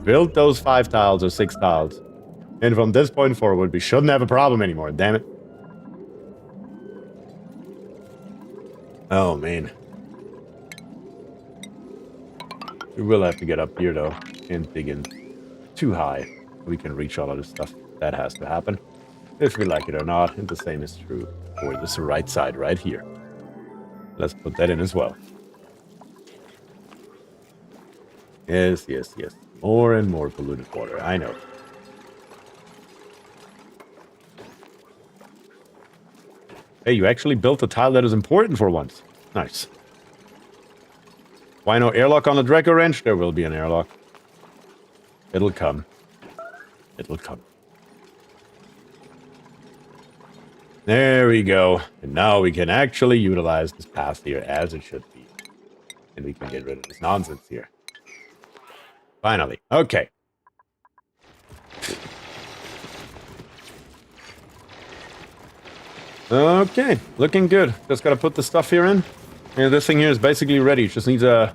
Build those 5 tiles or 6 tiles. And from this point forward, we shouldn't have a problem anymore, damn it. Oh, man. We will have to get up here, though, and dig in too high. We can reach all of this stuff. That has to happen. If we like it or not, and the same is true for this right side right here. Let's put that in as well. Yes, yes, yes. More and more polluted water, I know. Hey, you actually built a tile that is important for once. Nice. Why no airlock on the Draco Wrench? There will be an airlock. It'll come. It'll come. There we go. And now we can actually utilize this path here as it should be. And we can get rid of this nonsense here. Finally. Okay. Okay. Looking good. Just gotta put the stuff here in. And this thing here is basically ready. It just needs a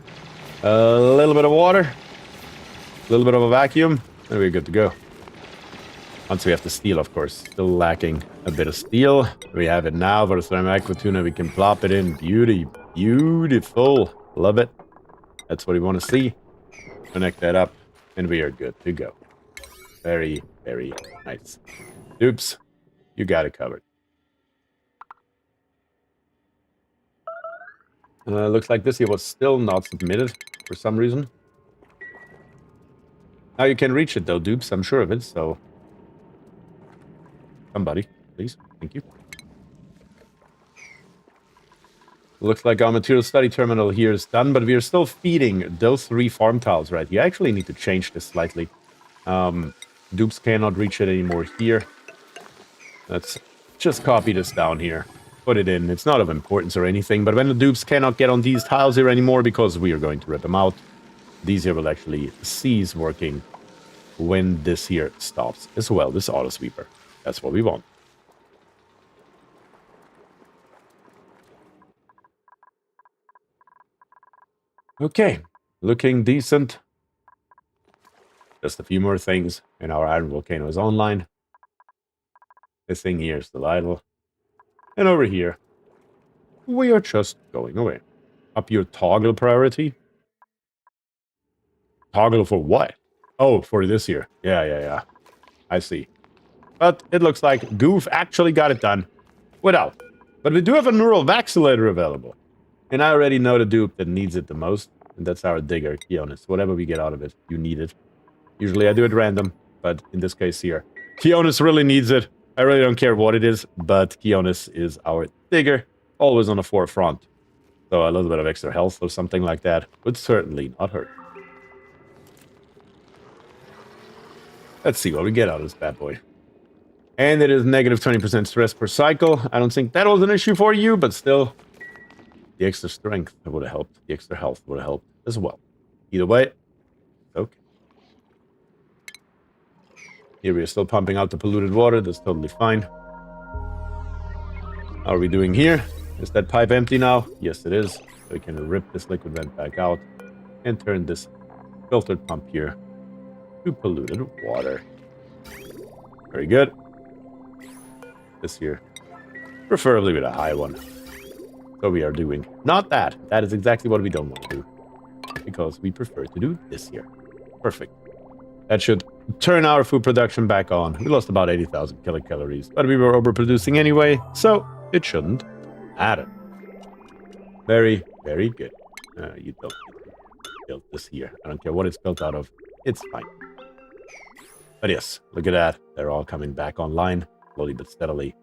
little bit of water. A little bit of a vacuum. And we're good to go. Once we have the steel, of course. Still lacking a bit of steel. We have it now for the ceramic aqua tuna. We can plop it in. Beauty. Beautiful. Love it. That's what we want to see. Connect that up. And we are good to go. Very, very nice. Oops. You got it covered. Looks like this here was still not submitted for some reason. Now you can reach it though, dupes. I'm sure of it, so... Somebody, please. Thank you. Looks like our material study terminal here is done, but we are still feeding those 3 farm tiles right here. I actually need to change this slightly. Dupes cannot reach it anymore here. Let's just copy this down here. Put it in. It's not of importance or anything, but when the dupes cannot get on these tiles here anymore because we are going to rip them out, these here will actually cease working when this here stops as well, this auto sweeper. That's what we want. Okay, looking decent. Just a few more things, and our iron volcano is online. This thing here is still idle. And over here, we are just going away. Up your toggle priority. Toggle for what? Oh, for this here. Yeah. I see. But it looks like Goof actually got it done. without. But we do have a neural vacillator available. And I already know the dupe that needs it the most. And that's our digger, Keonis. Whatever we get out of it, you need it. Usually I do it random, but in this case here, Keonis really needs it. I really don't care what it is, but Keonis is our digger. Always on the forefront. So a little bit of extra health or something like that would certainly not hurt. Let's see what we get out of this bad boy. And it is negative 20% stress per cycle. I don't think that was an issue for you, but still, the extra strength would have helped. The extra health would have helped as well. Either way, okay. Here we are still pumping out the polluted water. That's totally fine. How are we doing here? Is that pipe empty now? Yes, it is. So we can rip this liquid vent back out and turn this filtered pump here to polluted water. Very good. This here, preferably with a high one. So we are doing not that. That is exactly what we don't want to do, because we prefer to do this here. Perfect. That should turn our food production back on. We lost about 80,000 kilocalories, but we were overproducing anyway, so it shouldn't matter. Very, very good. You don't need to build this here. I don't care what it's built out of. It's fine. But yes, look at that. They're all coming back online, slowly but steadily.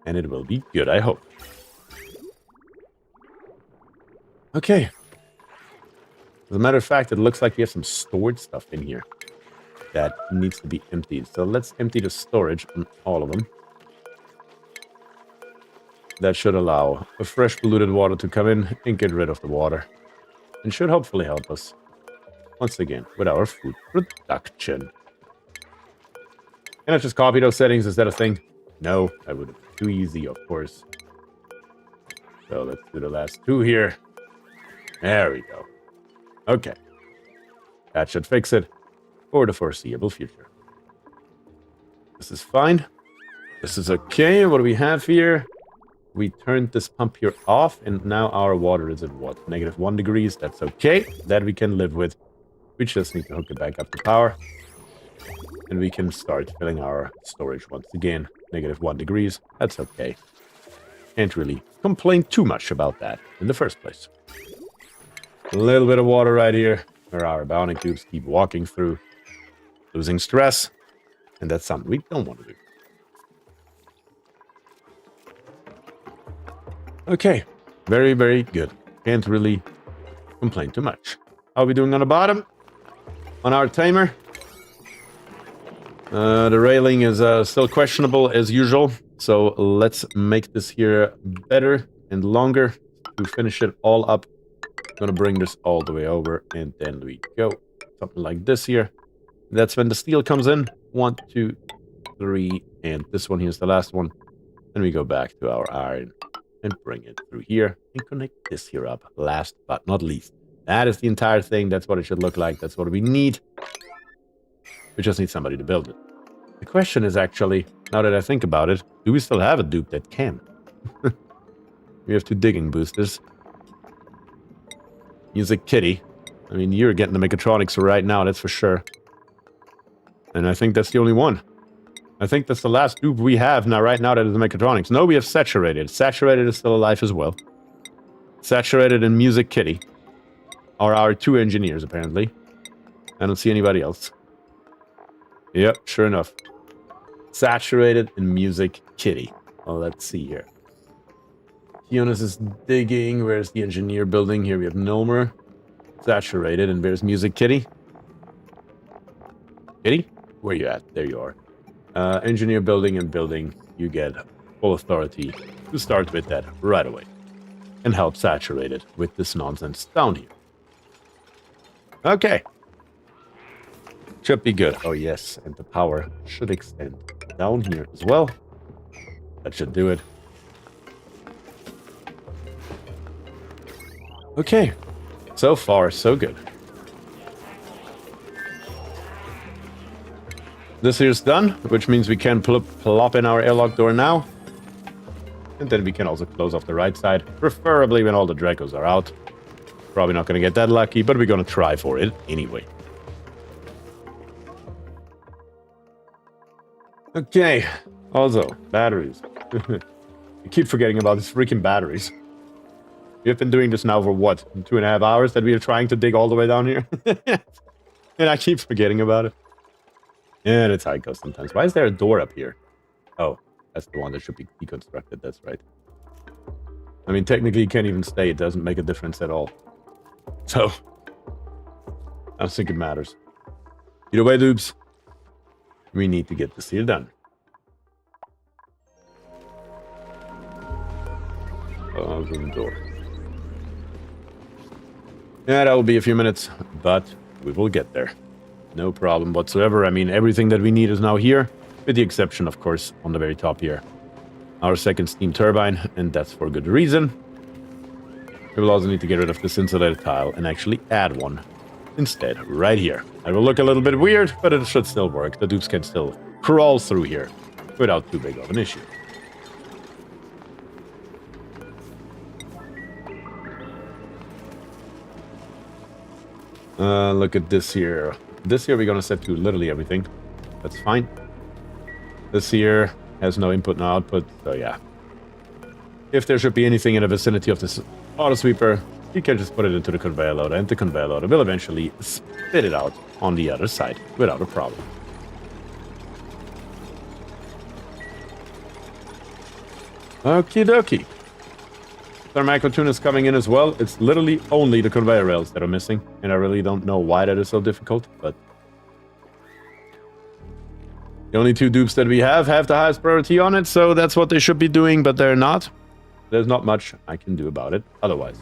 And it will be good, I hope. Okay. As a matter of fact, it looks like we have some stored stuff in here that needs to be emptied. So let's empty the storage on all of them. That should allow a fresh polluted water to come in and get rid of the water. And should hopefully help us, once again, with our food production. Can I just copy those settings? Is that a thing? No, that would have been too easy, of course. So let's do the last two here. There we go. Okay. That should fix it for the foreseeable future. This is fine. This is okay. What do we have here? We turned this pump here off, and now our water is at what? Negative 1 degrees. That's okay. That we can live with. We just need to hook it back up to power. And we can start filling our storage once again. Negative 1 degrees. That's okay. Can't really complain too much about that in the first place. A little bit of water right here, where our bounding tubes keep walking through, losing stress. And that's something we don't want to do. Okay, very, very good. Can't really complain too much. How are we doing on the bottom? On our Tamer? The railing is still questionable as usual. So let's make this here better and longer to finish it all up. I'm gonna bring this all the way over, and then we go. Something like this here. That's when the steel comes in. 1, 2, 3, and this one here's the last one. And we go back to our iron and bring it through here and connect this here up. Last but not least. That is the entire thing. That's what it should look like. That's what we need. We just need somebody to build it. The question is actually, now that I think about it, do we still have a dupe that can? We have 2 digging boosters. Music Kitty. I mean, you're getting the mechatronics right now, that's for sure. And I think that's the only one. I think that's the last dupe we have now, right now, that is the mechatronics. No, we have Saturated. Saturated is still alive as well. Saturated and Music Kitty are our 2 engineers, apparently. I don't see anybody else. Yep, sure enough. Saturated and Music Kitty. Well, let's see here. Jonas is digging. Where's the engineer building? Here we have Nomer. Saturated. And where's Music Kitty? Kitty? Where you at? There you are. Engineer building and building. You get full authority to start with that right away. And help Saturated with this nonsense down here. Okay. Should be good. Oh, yes. And the power should extend down here as well. That should do it. Okay. So far, so good. This here's done, which means we can plop in our airlock door now. And then we can also close off the right side, preferably when all the Dracos are out. Probably not going to get that lucky, but we're going to try for it anyway. Okay, also, batteries. I keep forgetting about these freaking batteries. We have been doing this now for what? 2.5 hours that we are trying to dig all the way down here? And I keep forgetting about it. Yeah, that's how it goes sometimes. Why is there a door up here? Oh, that's the one that should be deconstructed. That's right. I mean, technically, you can't even stay. It doesn't make a difference at all. So, I don't think it matters. Either way, dudes, we need to get this here done. Open door. Yeah, that will be a few minutes, but we will get there. No problem whatsoever. I mean, everything that we need is now here, with the exception, of course, on the very top here. Our second steam turbine, and that's for good reason. We will also need to get rid of this insulated tile and actually add one instead, right here. It will look a little bit weird, but it should still work. The dupes can still crawl through here without too big of an issue. Look at this here. This here we're gonna set to literally everything. That's fine. This here has no input, no output, so yeah. If there should be anything in the vicinity of this auto sweeper, you can just put it into the conveyor loader, and the conveyor loader will eventually spit it out on the other side without a problem. Okie dokie. Thermacotune is coming in as well. It's literally only the conveyor rails that are missing, and I really don't know why that is so difficult, but the only two dupes that we have the highest priority on it, so that's what they should be doing, but they're not. There's not much I can do about it otherwise.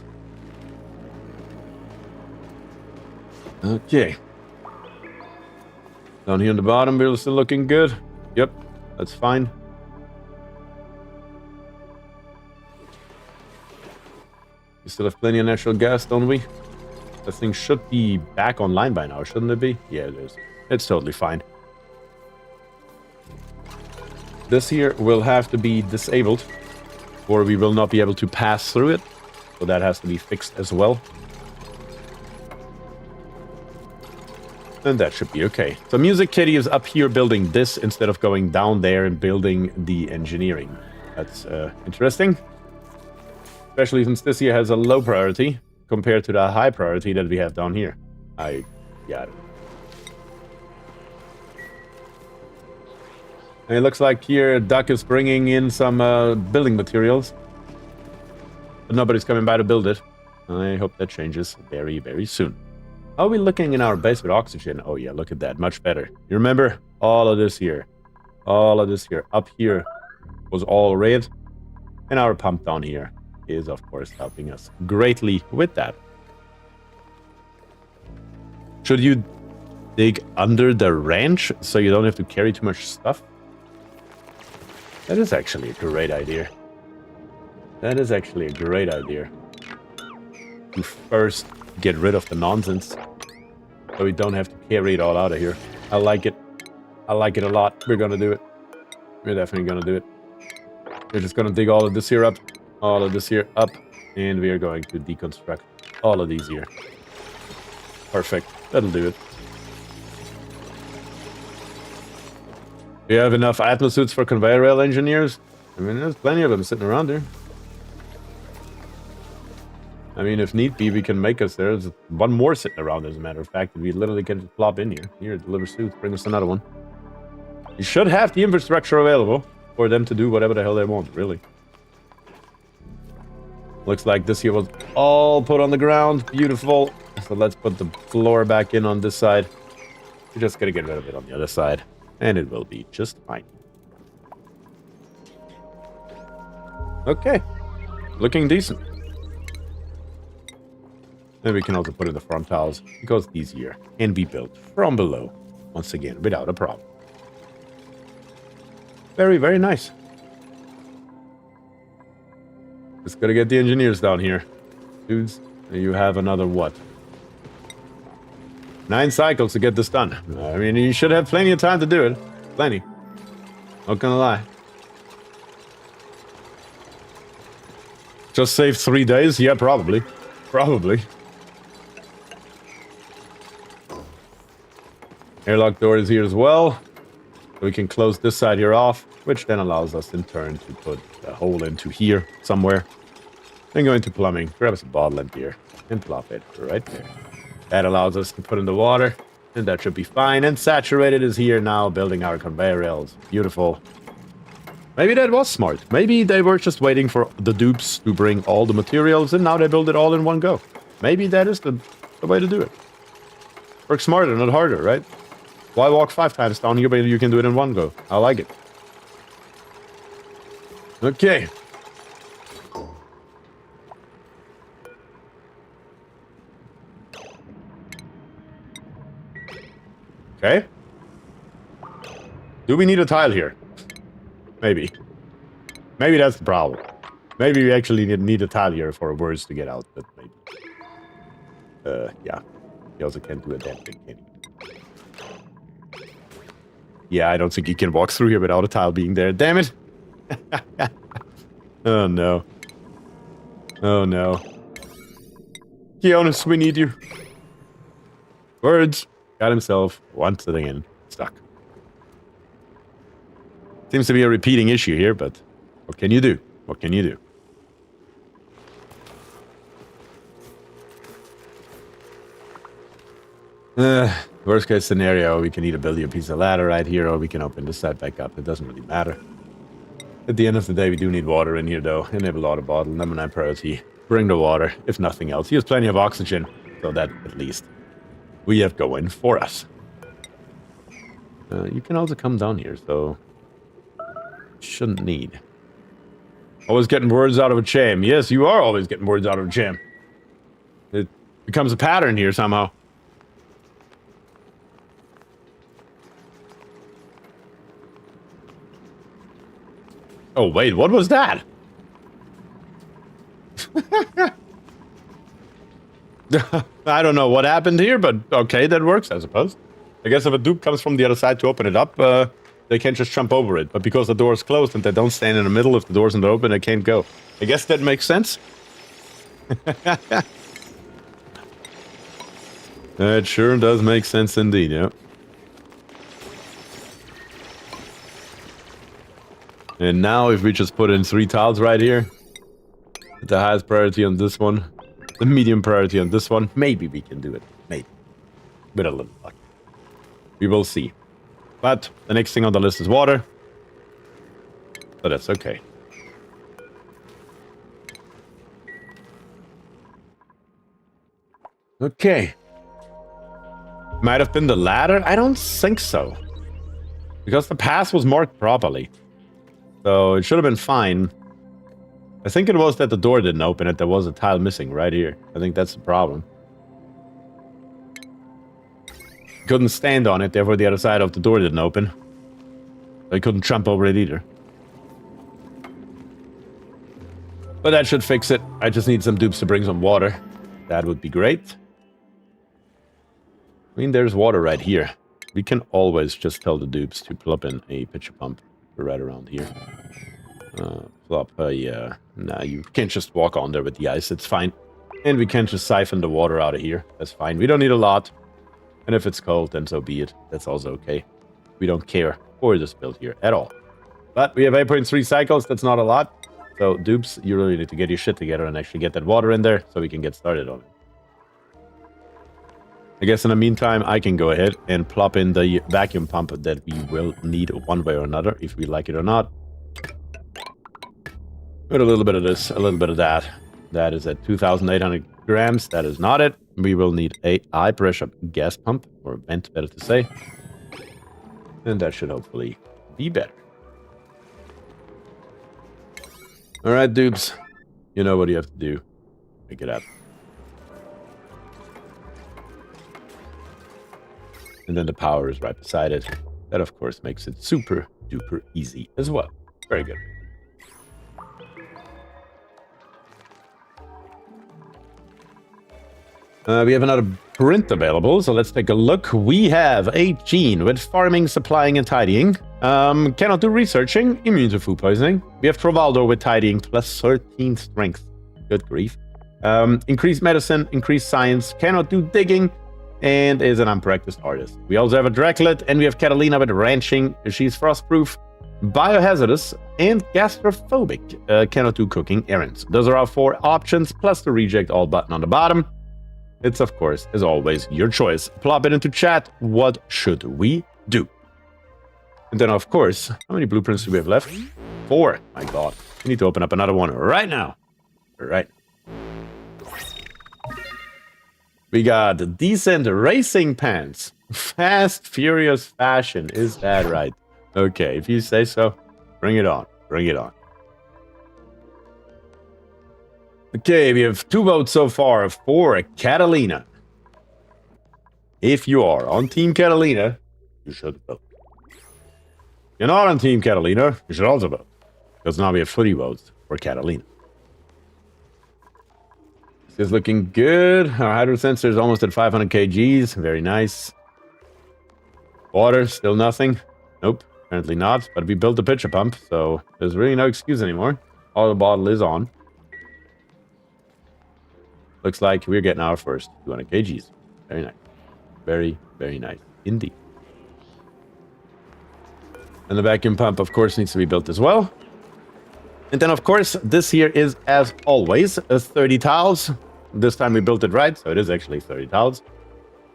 Okay. Down here on the bottom, we're still looking good. Yep, that's fine. We still have plenty of natural gas, don't we? That thing should be back online by now, shouldn't it be? Yeah, it is. It's totally fine. This here will have to be disabled, or we will not be able to pass through it. So that has to be fixed as well. And that should be okay. So Music Kitty is up here building this instead of going down there and building the engineering. That's interesting. Especially since this here has a low priority compared to the high priority that we have down here. I got it. And it looks like here Duck is bringing in some building materials. But nobody's coming by to build it. I hope that changes very, very soon. How are we looking in our base with oxygen? Oh yeah, look at that. Much better. You remember? All of this here. All of this here. Up here was all red. And our pump down here is, of course, helping us greatly with that. Should you dig under the ranch so you don't have to carry too much stuff? That is actually a great idea. That is actually a great idea. To first get rid of the nonsense so we don't have to carry it all out of here. I like it. I like it a lot. We're gonna do it. We're definitely gonna do it. We're just gonna dig all of this here up. All of this here up, and we are going to deconstruct all of these here. Perfect. That'll do it. We have enough atmosuits for conveyor rail engineers. I mean, there's plenty of them sitting around there. I mean, if need be, we can make us. There's one more sitting around, as a matter of fact, and we literally can just plop in here. Here, deliver suits, bring us another one. You should have the infrastructure available for them to do whatever the hell they want, really. Looks like this here was all put on the ground. Beautiful. So let's put the floor back in on this side. We're just gonna get rid of it on the other side. And it will be just fine. Okay. Looking decent. Then we can also put in the front tiles, because these here can be built from below. Once again, without a problem. Very, very nice. Just gotta get the engineers down here. Dudes, you have another what? 9 cycles to get this done. I mean, you should have plenty of time to do it. Plenty. Not gonna lie. Just saved 3 days? Yeah, probably. Probably. Airlock door is here as well. We can close this side here off. which then allows us in turn to put a hole into here somewhere. Then go into plumbing, grab us a bottle and beer, and plop it right there. That allows us to put in the water, and that should be fine. And saturated is here now, building our conveyor rails. Beautiful. Maybe that was smart. Maybe they were just waiting for the dupes to bring all the materials, and now they build it all in one go. Maybe that is the way to do it. Work smarter, not harder, right? Why walk 5 times down here, but you can do it in one go? I like it. Okay. Okay. Do we need a tile here? Maybe. Maybe that's the problem. Maybe we actually need a tile here for words to get out, but maybe. Yeah. He also can't do a damn thing, can he? Yeah, I don't think he can walk through here without a tile being there. Damn it! Oh no. Oh no. Keonis, we need you. Words. Got himself once again stuck. Seems to be a repeating issue here, but what can you do? What can you do? Worst case scenario, we can either build you a piece of ladder right here, or we can open this side back up. It doesn't really matter. At the end of the day, we do need water in here, though. And we have a lot of bottle. Number 9 priority. Bring the water, if nothing else. He has plenty of oxygen, so that, at least, we have going for us. You can also come down here, so... shouldn't need. Always getting words out of a jam. Yes, you are always getting words out of a jam. It becomes a pattern here somehow. Oh, wait, what was that? I don't know what happened here, but okay, that works, I suppose. I guess if a dupe comes from the other side to open it up, they can't just jump over it. But because the door is closed and they don't stand in the middle, if the door's not open, they can't go. I guess that makes sense. That sure does make sense indeed, yeah. And now if we just put in 3 tiles right here, the highest priority on this one, the medium priority on this one, maybe we can do it. Maybe. With a little luck. We will see. But the next thing on the list is water. So that's okay. Okay. Might have been the ladder? I don't think so. Because the path was marked properly. So it should have been fine. I think it was that the door didn't open it. There was a tile missing right here. I think that's the problem. Couldn't stand on it, therefore the other side of the door didn't open. I couldn't jump over it either. But that should fix it. I just need some dupes to bring some water. That would be great. I mean, there's water right here. We can always just tell the dupes to plop in a pitcher pump right around here. Yeah. Nah, you can't just walk on there with the ice. It's fine. And we can just siphon the water out of here. That's fine. We don't need a lot. And if it's cold, then so be it. That's also okay. We don't care for this build here at all. But we have 8.3 cycles. That's not a lot. So, dupes, you really need to get your shit together and actually get that water in there so we can get started on it. I guess in the meantime, I can go ahead and plop in the vacuum pump that we will need one way or another, if we like it or not. With a little bit of this, a little bit of that. That is at 2,800 grams. That is not it. We will need a high pressure gas pump, or vent, better to say. And that should hopefully be better. Alright, dupes. You know what you have to do. Make it happen. And then the power is right beside it. That, of course, makes it super duper easy as well. Very good. We have another print available, so let's take a look. We have a gene with farming, supplying, and tidying. Cannot do researching, immune to food poisoning. We have Trovaldo with tidying, plus 13 strength. Good grief. Increased medicine, increased science, cannot do digging, and is an unpracticed artist. We also have a Draclet, and we have Catalina with ranching. She's frostproof, biohazardous, and gastrophobic. Cannot do cooking errands. Those are our 4 options, plus the reject all button on the bottom. It's, of course, as always, your choice. Plop it into chat. What should we do? And then, of course, how many blueprints do we have left? 4. My God. We need to open up another one right now. All right. We got decent racing pants. Fast, furious fashion. Is that right? Okay, if you say so, bring it on. Bring it on. Okay, we have 2 votes so far for Catalina. If you are on Team Catalina, you should vote. If you're not on Team Catalina, you should also vote. Because now we have 3 votes for Catalina. This is looking good. Our hydro sensor is almost at 500 kgs. Very nice. Water, still nothing. Nope, apparently not. But we built a pitcher pump, so there's really no excuse anymore. All the bottle is on. Looks like we're getting our first 200 kgs. Very nice. Very, very nice indeed. And the vacuum pump, of course, needs to be built as well. And then, of course, this here is, as always, 30 tiles. This time we built it right, so it is actually 30 tiles.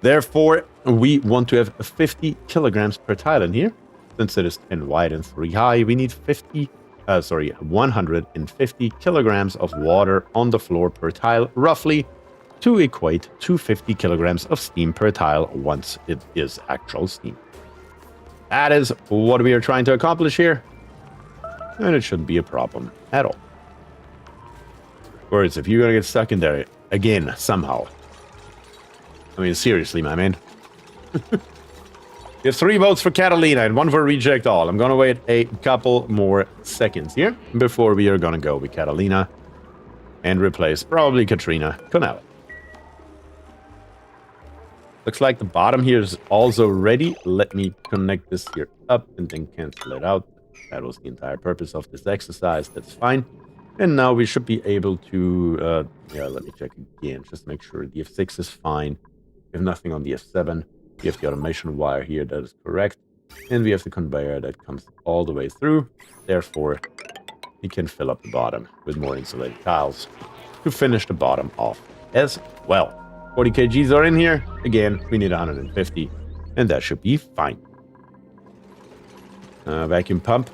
Therefore, we want to have 50 kilograms per tile in here. Since it is 10 wide and 3 high, we need 150 kilograms of water on the floor per tile, roughly, to equate to 50 kilograms of steam per tile once it is actual steam. That is what we are trying to accomplish here. And it shouldn't be a problem at all. Of course, if you're gonna get stuck in there again somehow. I mean, seriously, my man. You have 3 votes for Catalina and 1 for reject all. I'm gonna wait a couple more seconds here before we are gonna go with Catalina and replace probably Katrina Connell. Looks like the bottom here is also ready. Let me connect this here up and then cancel it out. That was the entire purpose of this exercise. That's fine. And now we should be able to, let me check again. Just make sure the F6 is fine. We have nothing on the F7. We have the automation wire here. That is correct. And we have the conveyor that comes all the way through. Therefore, we can fill up the bottom with more insulated tiles to finish the bottom off as well. 40 kgs are in here. Again, we need 150. And that should be fine. Vacuum pump.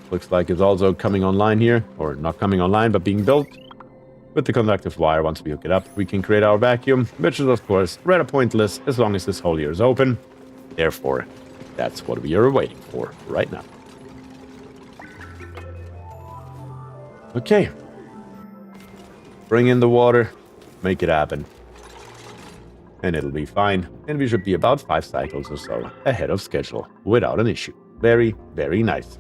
Looks like it's also coming online here. Or not coming online, but being built. With the conductive wire, once we hook it up, we can create our vacuum. Which is, of course, rather pointless as long as this hole here is open. Therefore, that's what we are waiting for right now. Okay. Bring in the water. Make it happen. And it'll be fine. And we should be about 5 cycles or so ahead of schedule without an issue. Very, very nice.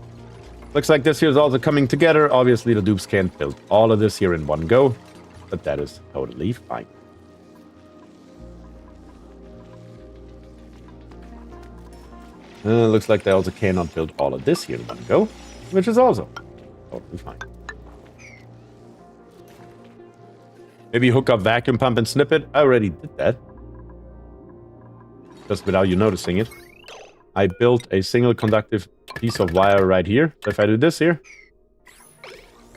Looks like this here is also coming together. Obviously, the dupes can't build all of this here in one go, but that is totally fine. Looks like they also cannot build all of this here in one go, which is also totally fine. Maybe hook up vacuum pump and snip it. I already did that. Just without you noticing it. I built a single conductive piece of wire right here. So if I do this here,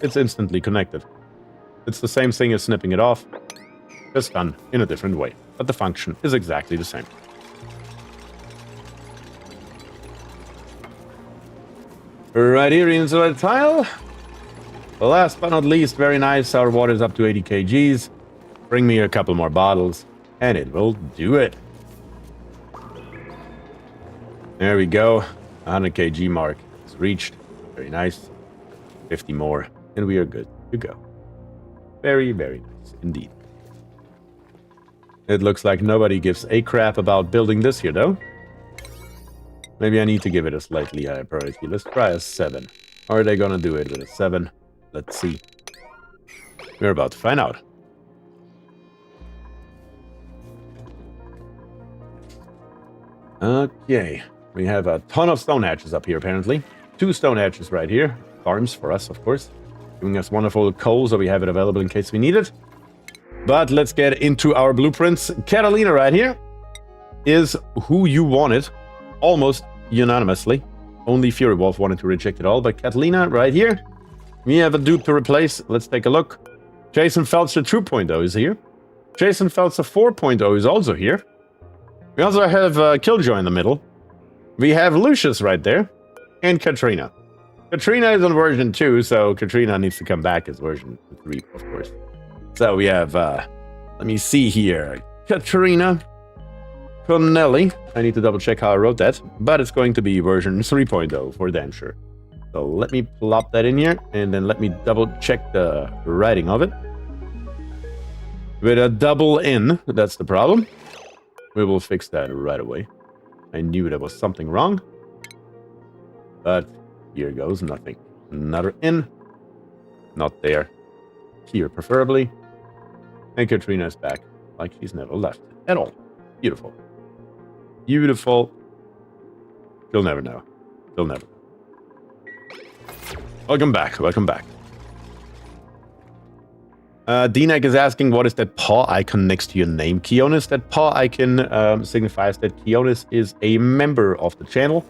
it's instantly connected. It's the same thing as snipping it off, just done in a different way. But the function is exactly the same. Right here, insulated tile. Last but not least, very nice. Our water is up to 80 kgs. Bring me a couple more bottles, and it will do it. There we go. 100 kg mark is reached. Very nice. 50 more, and we are good to go. Very, very nice indeed. It looks like nobody gives a crap about building this here, though. Maybe I need to give it a slightly higher priority. Let's try a 7. Are they gonna do it with a 7? Let's see. We're about to find out. Okay. We have a ton of stone hatches up here, apparently. 2 stone hatches right here. Farms for us, of course. Giving us wonderful coal, so we have it available in case we need it. But let's get into our blueprints. Catalina right here is who you wanted. Almost unanimously. only Fury Wolf wanted to reject it all, but Catalina, right here. We have a dupe to replace. Let's take a look. Jason Feltzer 2.0 is here. Jason Feltzer 4.0 is also here. We also have Killjoy in the middle. We have Lucius right there. And Katrina. Katrina is on version 2, so Katrina needs to come back as version 3, of course. So we have, let me see here. Katrina Connelly. I need to double check how I wrote that, but it's going to be version 3.0 for damn sure. So let me plop that in here, and then let me double check the writing of it. With a double N, that's the problem. We will fix that right away. I knew there was something wrong. But here goes nothing. Another N. Not there. Here, preferably. And Katrina's back, like she's never left at all. Beautiful. Beautiful. You'll never know. You'll never know. Welcome back. Welcome back. DNAC is asking, what is that paw icon next to your name, Keonis? That paw icon signifies that Keonis is a member of the channel.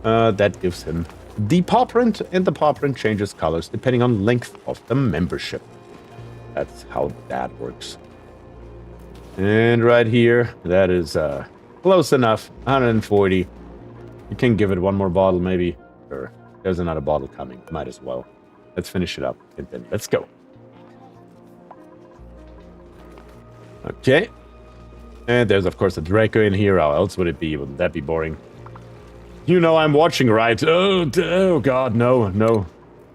That gives him the paw print, and the paw print changes colors depending on length of the membership. That's how that works. And right here, that is close enough. 140. You can give it one more bottle, maybe. Sure. There's another bottle coming. Might as well. Let's finish it up, and then let's go. Okay. And there's, of course, a Draco in here. How else would it be? Wouldn't that be boring? You know I'm watching, right? Oh God, no.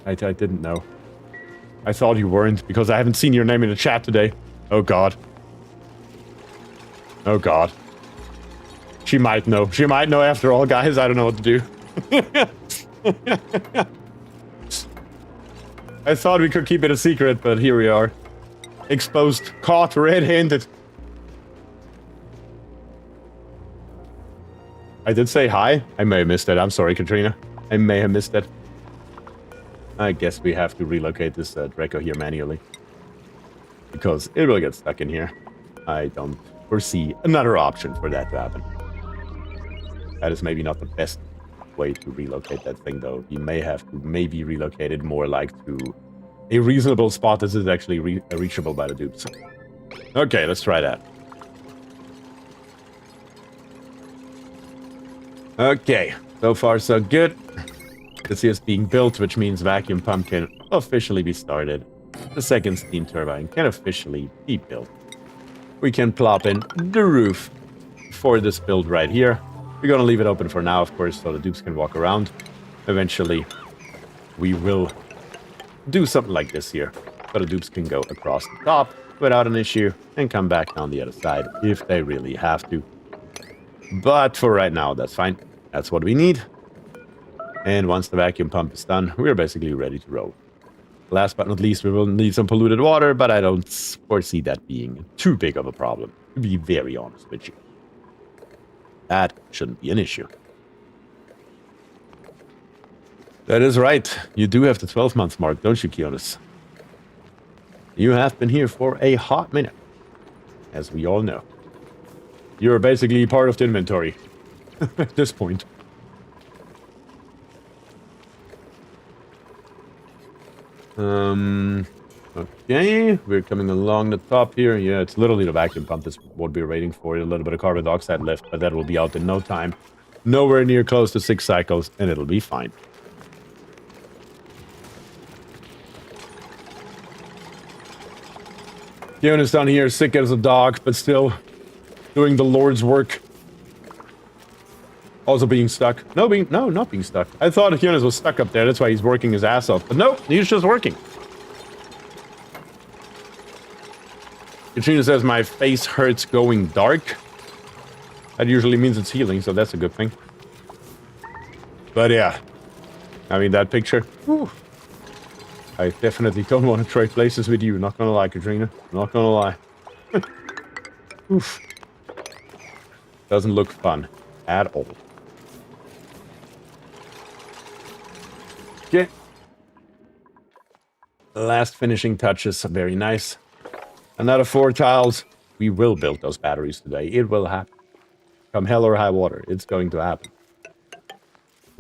I didn't know. I thought you weren't, because I haven't seen your name in the chat today. Oh God. Oh God. She might know. She might know after all, guys. I don't know what to do. I thought we could keep it a secret, but here we are. Exposed, caught red-handed. I did say hi. I may have missed it. I'm sorry, Katrina. I may have missed it. I guess we have to relocate this Draco here manually. Because it will get stuck in here. I don't foresee another option for that to happen. That is maybe not the best way to relocate that thing, though. You may have to maybe relocate it more like to a reasonable spot that is actually reachable by the dupes. Okay, let's try that. Okay, so far so good. This is being built, which means vacuum pump can officially be started. The second steam turbine can officially be built. We can plop in the roof for this build right here. We're gonna leave it open for now, of course, so the dupes can walk around. Eventually, we will do something like this here, so the dupes can go across the top without an issue and come back down the other side if they really have to. But for right now, that's fine. That's what we need. And once the vacuum pump is done, we're basically ready to roll. Last but not least, we will need some polluted water, but I don't foresee that being too big of a problem, to be very honest with you. That shouldn't be an issue. That is right. You do have the 12-month mark, don't you, Keonis? You have been here for a hot minute, as we all know. You're basically part of the inventory at this point. Okay, we're coming along the top here. Yeah, it's literally the vacuum pump. That's what we're waiting for. A little bit of carbon dioxide left, but that will be out in no time. Nowhere near close to 6 cycles, and it'll be fine. Keonis down here, sick as a dog, but still doing the Lord's work. Also being stuck. No, not being stuck. I thought Keonis was stuck up there. That's why he's working his ass off. But nope, he's just working. Katrina says my face hurts going dark. That usually means it's healing, so that's a good thing. But yeah. I mean, that picture. Whew. I definitely don't want to trade places with you. Not gonna lie, Katrina. Not gonna lie. Oof. Doesn't look fun at all. Okay. Last finishing touches. Very nice. Another 4 tiles. We will build those batteries today. It will happen. Come hell or high water. It's going to happen.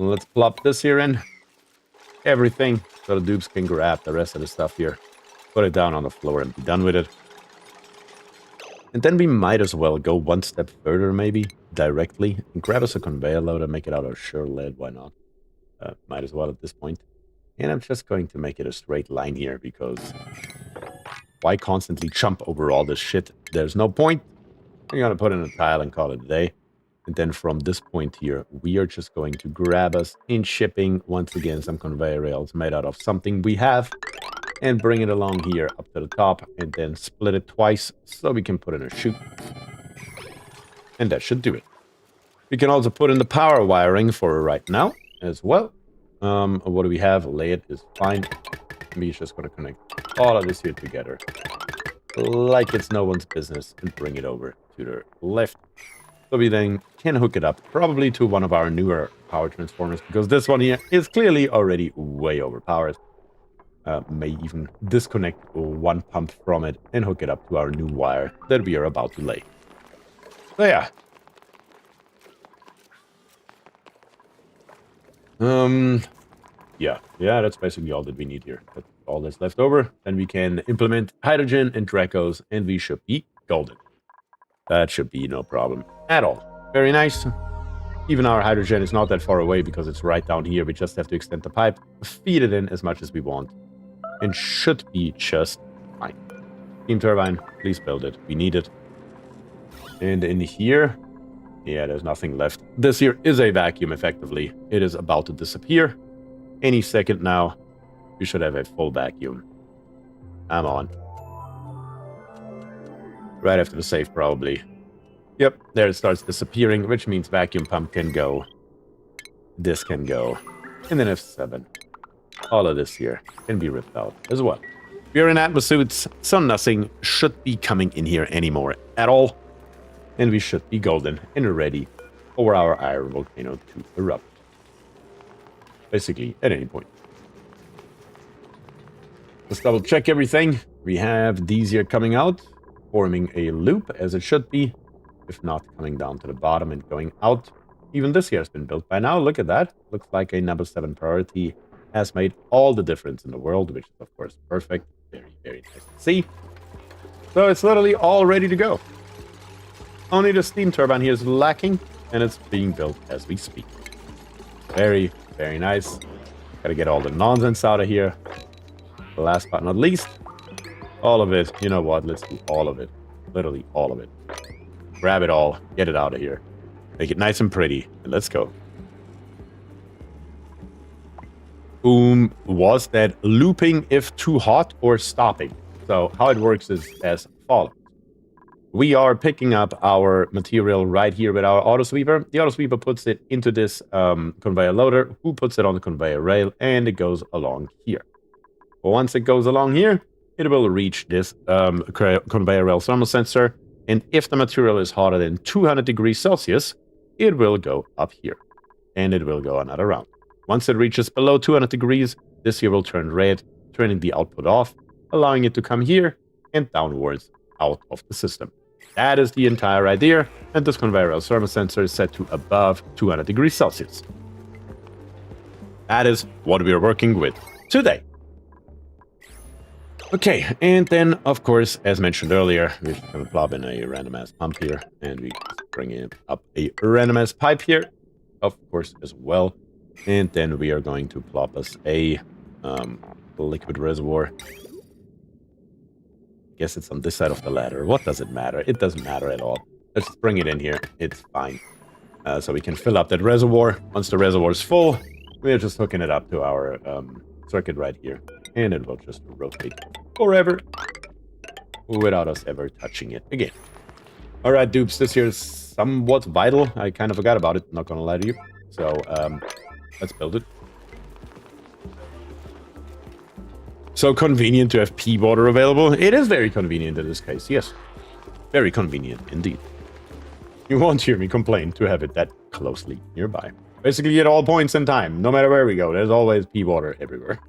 Let's plop this here in. Everything. So the dupes can grab the rest of the stuff here. Put it down on the floor and be done with it. And then we might as well go one step further, maybe, directly. And grab us a conveyor loader, make it out of sure lead, why not? Might as well at this point. And I'm just going to make it a straight line here, because why constantly jump over all this shit? There's no point. We're going to put in a tile and call it a day. And then from this point here, we are just going to grab us in shipping, once again, some conveyor rails made out of something we have. And bring it along here up to the top, and then split it twice so we can put in a chute. And that should do it. We can also put in the power wiring for right now as well. What do we have? Lay it is fine. We're just going to connect all of this here together like it's no one's business and bring it over to the left. So we then can hook it up probably to one of our newer power transformers, because this one here is clearly already way overpowered. May even disconnect one pump from it and hook it up to our new wire that we are about to lay. So yeah. Yeah, that's basically all that we need here. That's all that's left over. Then we can implement hydrogen and Dracos, and we should be golden. That should be no problem at all. Very nice. Even our hydrogen is not that far away because it's right down here. We just have to extend the pipe, feed it in as much as we want, and should be just fine. Steam turbine, please build it. We need it. And in here, yeah, there's nothing left. This here is a vacuum, effectively. It is about to disappear. Any second now, we should have a full vacuum. I'm on. Right after the save, probably. Yep, there it starts disappearing, which means vacuum pump can go. This can go. And then F7. All of this here can be ripped out as well. We are in atmosuits, so nothing should be coming in here anymore at all. And we should be golden and ready for our iron volcano to erupt. Basically, at any point. Let's double check everything. We have these here coming out, forming a loop as it should be. If not, coming down to the bottom and going out. Even this here has been built by now. Look at that. Looks like a number 7 priority has made all the difference in the world, which is, of course, perfect. Very, very nice to see. So it's literally all ready to go. Only the steam turbine here is lacking, and it's being built as we speak. Very, very nice. Gotta get all the nonsense out of here. Last but not least, all of it. You know what? Let's do all of it. Literally all of it. Grab it all. Get it out of here. Make it nice and pretty. And let's go. Boom. Was that looping if too hot or stopping? So how it works is as follows. We are picking up our material right here with our auto sweeper. The auto sweeper puts it into this conveyor loader, who puts it on the conveyor rail, and it goes along here. Once it goes along here, it will reach this conveyor rail thermal sensor, and if the material is hotter than 200 degrees Celsius, it will go up here, and it will go another round. Once it reaches below 200 degrees, this here will turn red, turning the output off, allowing it to come here and downwards out of the system. That is the entire idea, and this conveyor rail thermal sensor is set to above 200 degrees Celsius. That is what we are working with today. Okay, and then, of course, as mentioned earlier, we're just going to plop in a random-ass pump here, and we bring in up a random-ass pipe here, of course, as well. And then we are going to plop us a liquid reservoir. Guess it's on this side of the ladder. What does it matter? It doesn't matter at all. Let's just bring it in here. It's fine. So we can fill up that reservoir. Once the reservoir is full, we're just hooking it up to our circuit right here. And it will just rotate forever without us ever touching it again. All right, dupes, this here is somewhat vital. I kind of forgot about it, not gonna lie to you. So let's build it. So convenient to have pea water available. It is very convenient in this case, yes. Very convenient indeed. You won't hear me complain to have it that closely nearby. Basically at all points in time, no matter where we go, there's always pea water everywhere.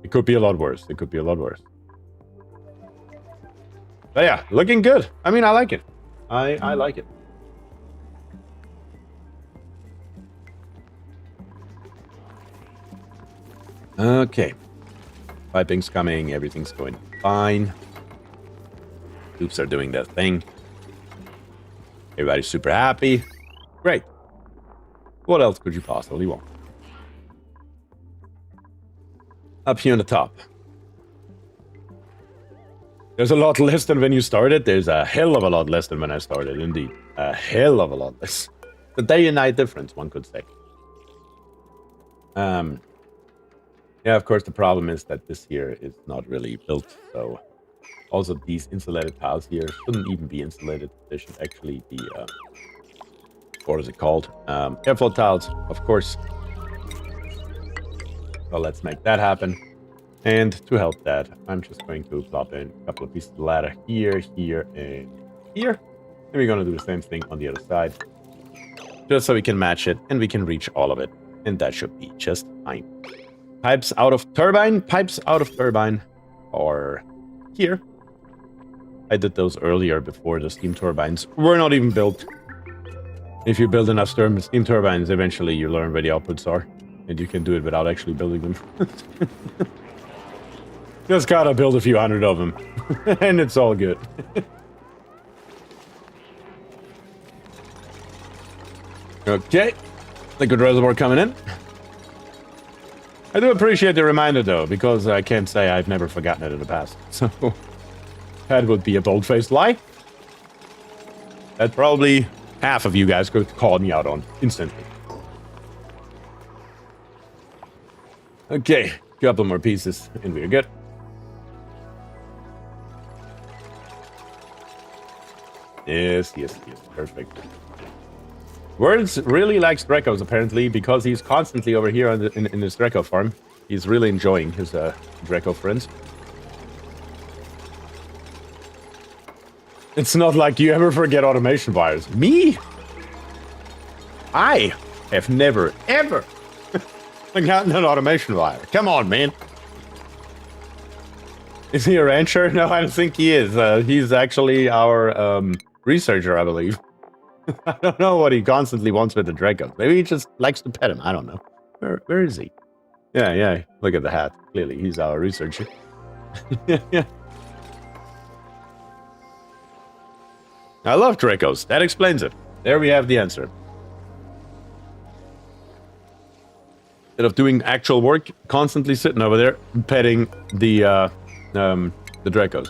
It could be a lot worse. It could be a lot worse. But yeah, looking good. I mean, I like it. I like it. Okay. Piping's coming. Everything's going fine. Loops are doing their thing. Everybody's super happy. Great. What else could you possibly want? Up here on the top. There's a lot less than when you started. There's a hell of a lot less than when I started, indeed. A hell of a lot less. The day and night difference, one could say. Yeah, of course, the problem is that this here is not really built, so... Also, these insulated tiles here shouldn't even be insulated. They should actually be, what is it called? Airflow tiles, of course. So let's make that happen. And to help that, I'm just going to plop in a couple of pieces of ladder here, here, and here. And we're going to do the same thing on the other side. Just so we can match it, and we can reach all of it. And that should be just fine. Pipes out of turbine, or here. I did those earlier before the steam turbines were not even built. If you build enough steam turbines, eventually you learn where the outputs are. And you can do it without actually building them. Just gotta build a few hundred of them. And it's all good. Okay. Liquid reservoir coming in. I do appreciate the reminder, though, because I can't say I've never forgotten it in the past. So... that would be a bold-faced lie. That probably half of you guys could call me out on instantly. Okay, couple more pieces, and we're good. Yes, perfect. Words really likes Drecos, apparently, because he's constantly over here on in his Dreco farm. He's really enjoying his Dreco friends. It's not like you ever forget automation wires. Me? I have never, ever forgotten an automation wire. Come on, man. Is he a rancher? No, I don't think he is. He's actually our researcher, I believe. I don't know what he constantly wants with the Draco. Maybe he just likes to pet him. I don't know. Where is he? Yeah. Look at the hat. Clearly, he's our researcher. Yeah. I love Dracos. That explains it. There we have the answer. Instead of doing actual work, constantly sitting over there, petting the Dracos.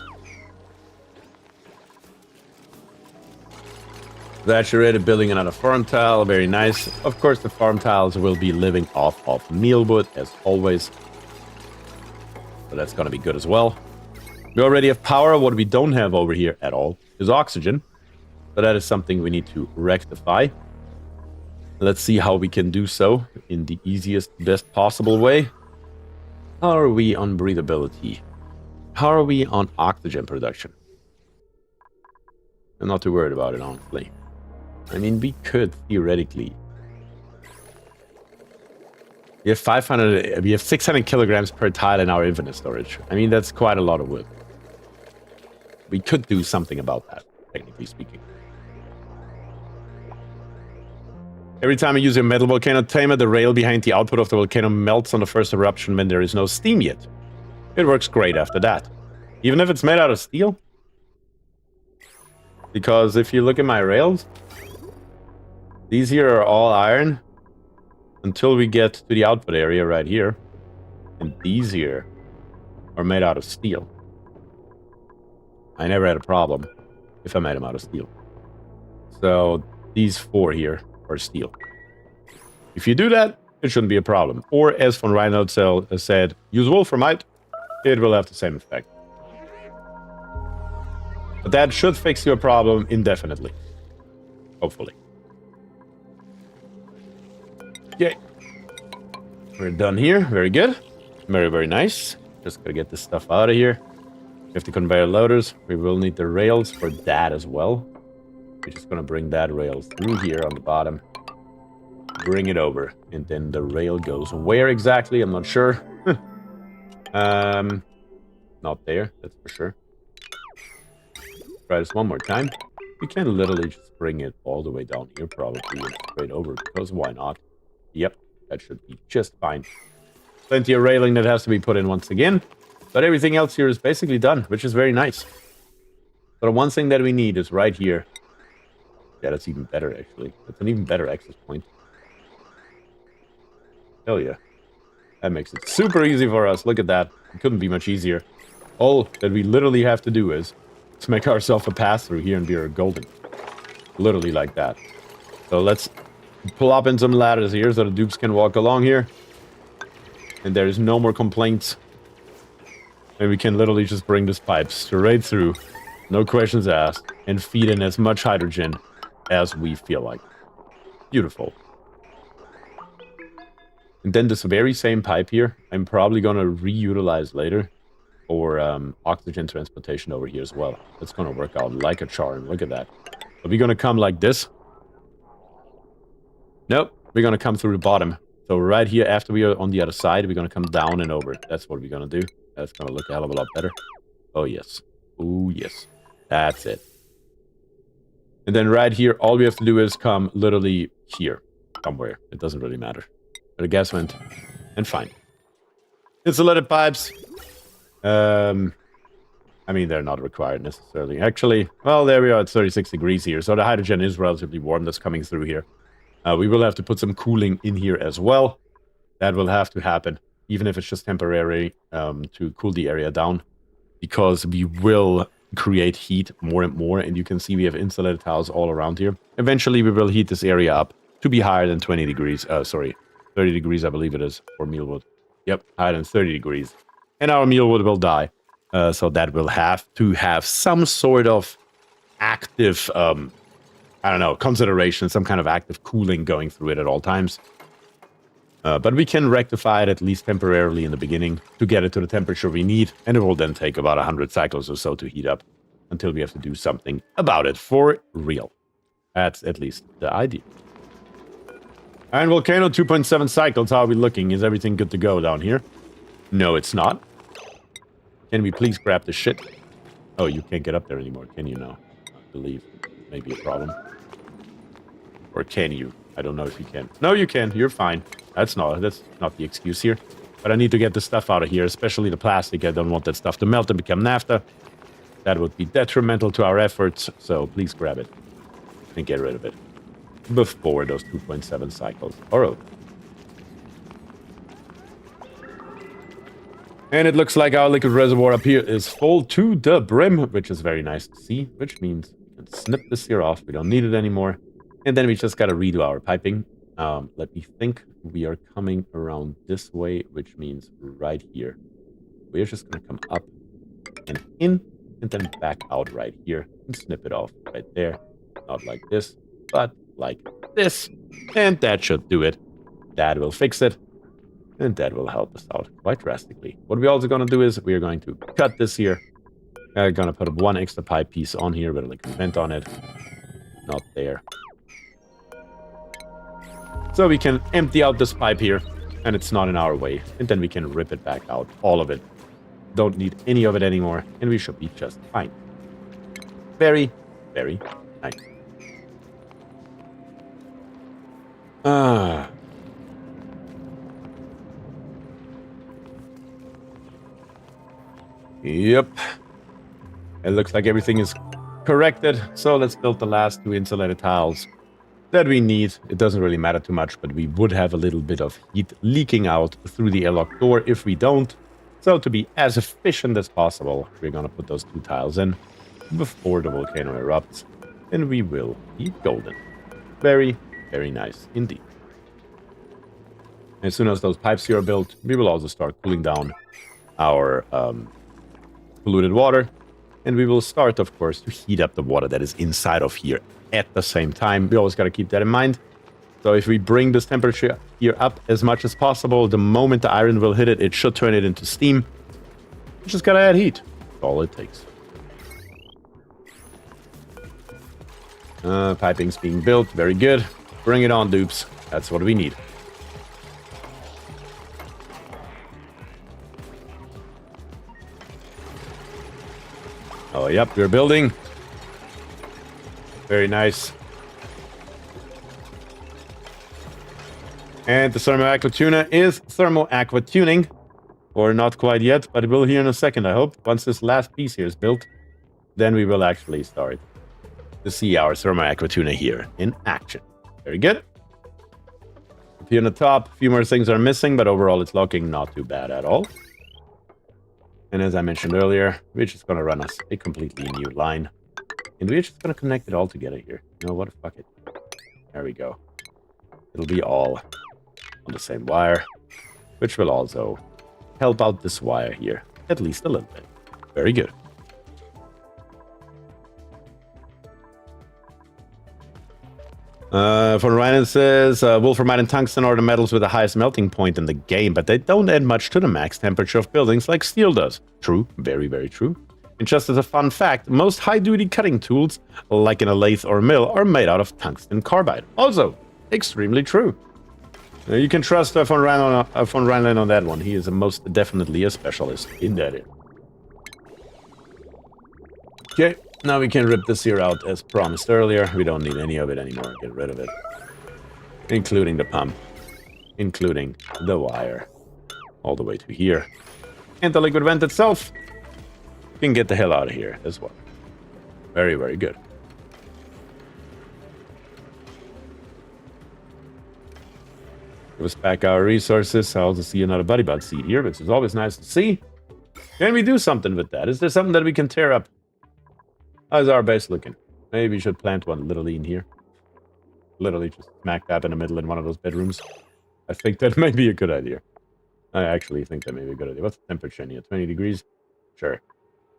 Saturated, building another farm tile. Very nice. Of course, the farm tiles will be living off of mealwood, as always. So that's going to be good as well. We already have power. What we don't have over here at all is oxygen. So that is something we need to rectify. Let's see how we can do so in the easiest, best possible way. How are we on breathability? How are we on oxygen production? I'm not too worried about it, honestly. I mean, we could theoretically. We have 600 kilograms per tile in our infinite storage. I mean, that's quite a lot of wood. We could do something about that, technically speaking. Every time I use a metal volcano tamer, the rail behind the output of the volcano melts on the first eruption when there is no steam yet. It works great after that. Even if it's made out of steel. Because if you look at my rails, these here are all iron until we get to the output area right here. And these here are made out of steel. I never had a problem if I made them out of steel. So these four here are steel. If you do that, it shouldn't be a problem. Or as von Reinhold said, use wolframite, it will have the same effect. But that should fix your problem indefinitely. Hopefully. Okay. We're done here. Very good. Very, very nice. Just gotta get this stuff out of here. We have the conveyor loaders. We will need the rails for that as well. We're just gonna bring that rail through here on the bottom. Bring it over. And then the rail goes where exactly? I'm not sure. Not there, that's for sure. Try this one more time. We can literally just bring it all the way down here, probably, and straight over, because why not? Yep, that should be just fine. Plenty of railing that has to be put in once again. But everything else here is basically done, which is very nice. But one thing that we need is right here. Yeah, that's even better, actually. That's an even better access point. Hell yeah. That makes it super easy for us. Look at that. It couldn't be much easier. All that we literally have to do is to make ourselves a pass-through here and be golden. Literally like that. So let's plop in some ladders here so the dupes can walk along here. And there is no more complaints. And we can literally just bring this pipe straight through. No questions asked. And feed in as much hydrogen as we feel like. Beautiful. And then this very same pipe here, I'm probably going to reutilize later for oxygen transportation over here as well. It's going to work out like a charm. Look at that. Are we going to come like this? Nope. We're going to come through the bottom. So right here, after we are on the other side, we're going to come down and over. That's what we're going to do. That's going to look a hell of a lot better. Oh, yes. Oh, yes. That's it. And then right here, all we have to do is come literally here. Somewhere. It doesn't really matter. But a gas vent. And fine. Insulated pipes. I mean, they're not required necessarily. Actually, well, there we are at 36 degrees here. So the hydrogen is relatively warm that's coming through here. We will have to put some cooling in here as well. That will have to happen. Even if it's just temporary to cool the area down. Because we will create heat more and more. And you can see we have insulated tiles all around here. Eventually, we will heat this area up to be higher than 20 degrees. Sorry, 30 degrees, I believe it is, for mealwood. Yep, higher than 30 degrees. And our mealwood will die. So that will have to have some sort of active, I don't know, consideration, some kind of active cooling going through it at all times. But we can rectify it at least temporarily in the beginning to get it to the temperature we need. And it will then take about 100 cycles or so to heat up until we have to do something about it for real. That's at least the idea. And Volcano 2.7 cycles, how are we looking? Is everything good to go down here? No, it's not. Can we please grab the shit? Oh, you can't get up there anymore, can you now? I believe maybe a problem. Or can you? I don't know if you can. No, you can. You're fine. That's not the excuse here. But I need to get the stuff out of here, especially the plastic. I don't want that stuff to melt and become naphtha. That would be detrimental to our efforts, so please grab it and get rid of it before those 2.7 cycles are over. And it looks like our liquid reservoir up here is full to the brim, which is very nice to see, which means we can snip this here off. We don't need it anymore. And then we just got to redo our piping. Let me think. We are coming around this way, which means right here. We're just going to come up and in, and then back out right here and snip it off right there. Not like this, but like this. And that should do it. That will fix it. And that will help us out quite drastically. What we're also going to do is we're going to cut this here. I'm going to put one extra pipe piece on here with a liquid vent on it. Not there. So we can empty out this pipe here, and it's not in our way. And then we can rip it back out, all of it. Don't need any of it anymore, and we should be just fine. Very, very nice. Yep. It looks like everything is corrected. So let's build the last two insulated tiles that we need. It doesn't really matter too much, but we would have a little bit of heat leaking out through the airlock door if we don't. So to be as efficient as possible, we're going to put those two tiles in before the volcano erupts. And we will be golden. Very, very nice indeed. As soon as those pipes here are built, we will also start cooling down our polluted water. And we will start, of course, to heat up the water that is inside of here at the same time. We always got to keep that in mind. So if we bring this temperature here up as much as possible, the moment the iron will hit it, it should turn it into steam. We just got to add heat. That's all it takes. Piping's being built. Very good. Bring it on, dupes. That's what we need. Oh, yep, we're building. Very nice. And the thermo aqua tuna is thermo aqua tuning. Or not quite yet, but it will here in a second, I hope. Once this last piece here is built, then we will actually start to see our thermo aqua tuna here in action. Very good. Up here on the top, a few more things are missing, but overall it's looking not too bad at all. And as I mentioned earlier, we're just going to run us a completely new line. And we're just going to connect it all together here. You know what? Fuck it. There we go. It'll be all on the same wire, which will also help out this wire here, at least a little bit. Very good. Von Ryan says, Wolframite and tungsten are the metals with the highest melting point in the game, but they don't add much to the max temperature of buildings like steel does. True, very, very true. And just as a fun fact, most high-duty cutting tools, like in a lathe or mill, are made out of tungsten carbide. Also, extremely true. You can trust Von Ryan on that one. He is most definitely a specialist in that area. Okay. Now we can rip this here out as promised earlier. We don't need any of it anymore. Get rid of it. Including the pump. Including the wire. All the way to here. And the liquid vent itself can get the hell out of here as well. Very, very good. Give us back our resources. I also see another buddy bud seed here, which is always nice to see. Can we do something with that? Is there something that we can tear up? How's our base looking? Maybe we should plant one literally in here. Literally just smack dab in the middle in one of those bedrooms. I think that may be a good idea. I actually think that may be a good idea. What's the temperature in here? 20 degrees? Sure.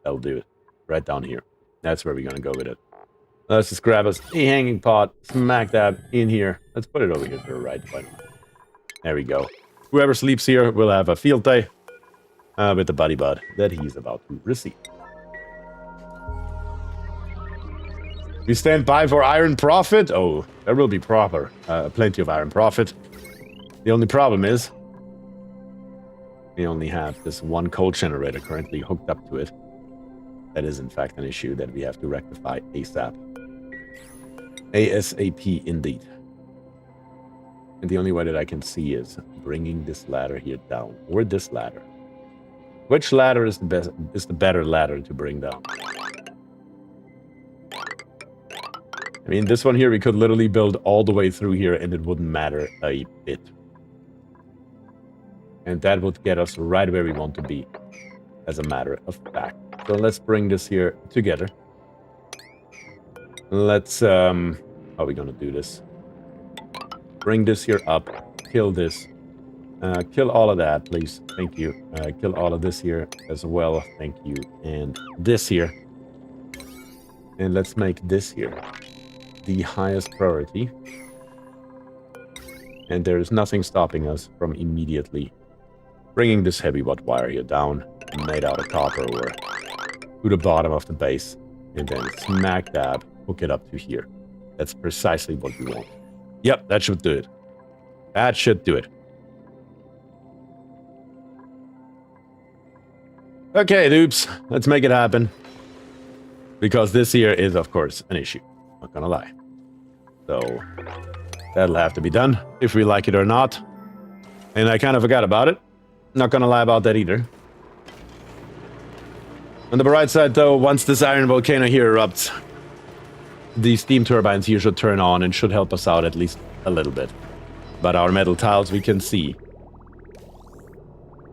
That'll do it. Right down here. That's where we're going to go with it. Let's just grab us a hanging pot. Smack dab in here. Let's put it over here to the right. There we go. Whoever sleeps here will have a field day with the buddy bud that he's about to receive. We stand by for iron profit. Oh, there will be plenty of iron profit. The only problem is we only have this one coal generator currently hooked up to it. That is, in fact, an issue that we have to rectify ASAP. ASAP, indeed. And the only way that I can see is bringing this ladder here down, or this ladder. Which ladder is the best? Is the better ladder to bring down? I mean, this one here, we could literally build all the way through here and it wouldn't matter a bit. And that would get us right where we want to be, as a matter of fact. So let's bring this here together. Let's, how are we gonna do this? Bring this here up, kill this. Kill all of that, please. Thank you. Kill all of this here as well. Thank you. And this here. And let's make this here the highest priority. And there is nothing stopping us from immediately bringing this heavy watt wire here down, made out of copper ore, to the bottom of the base, and then smack dab, hook it up to here. That's precisely what we want. Yep, that should do it. That should do it. Okay, dupes, let's make it happen. Because this here is, of course, an issue. Not gonna lie. So, that'll have to be done, if we like it or not. And I kind of forgot about it. Not gonna lie about that either. On the bright side, though, once this iron volcano here erupts, the steam turbines here should turn on and should help us out at least a little bit. But our metal tiles, we can see,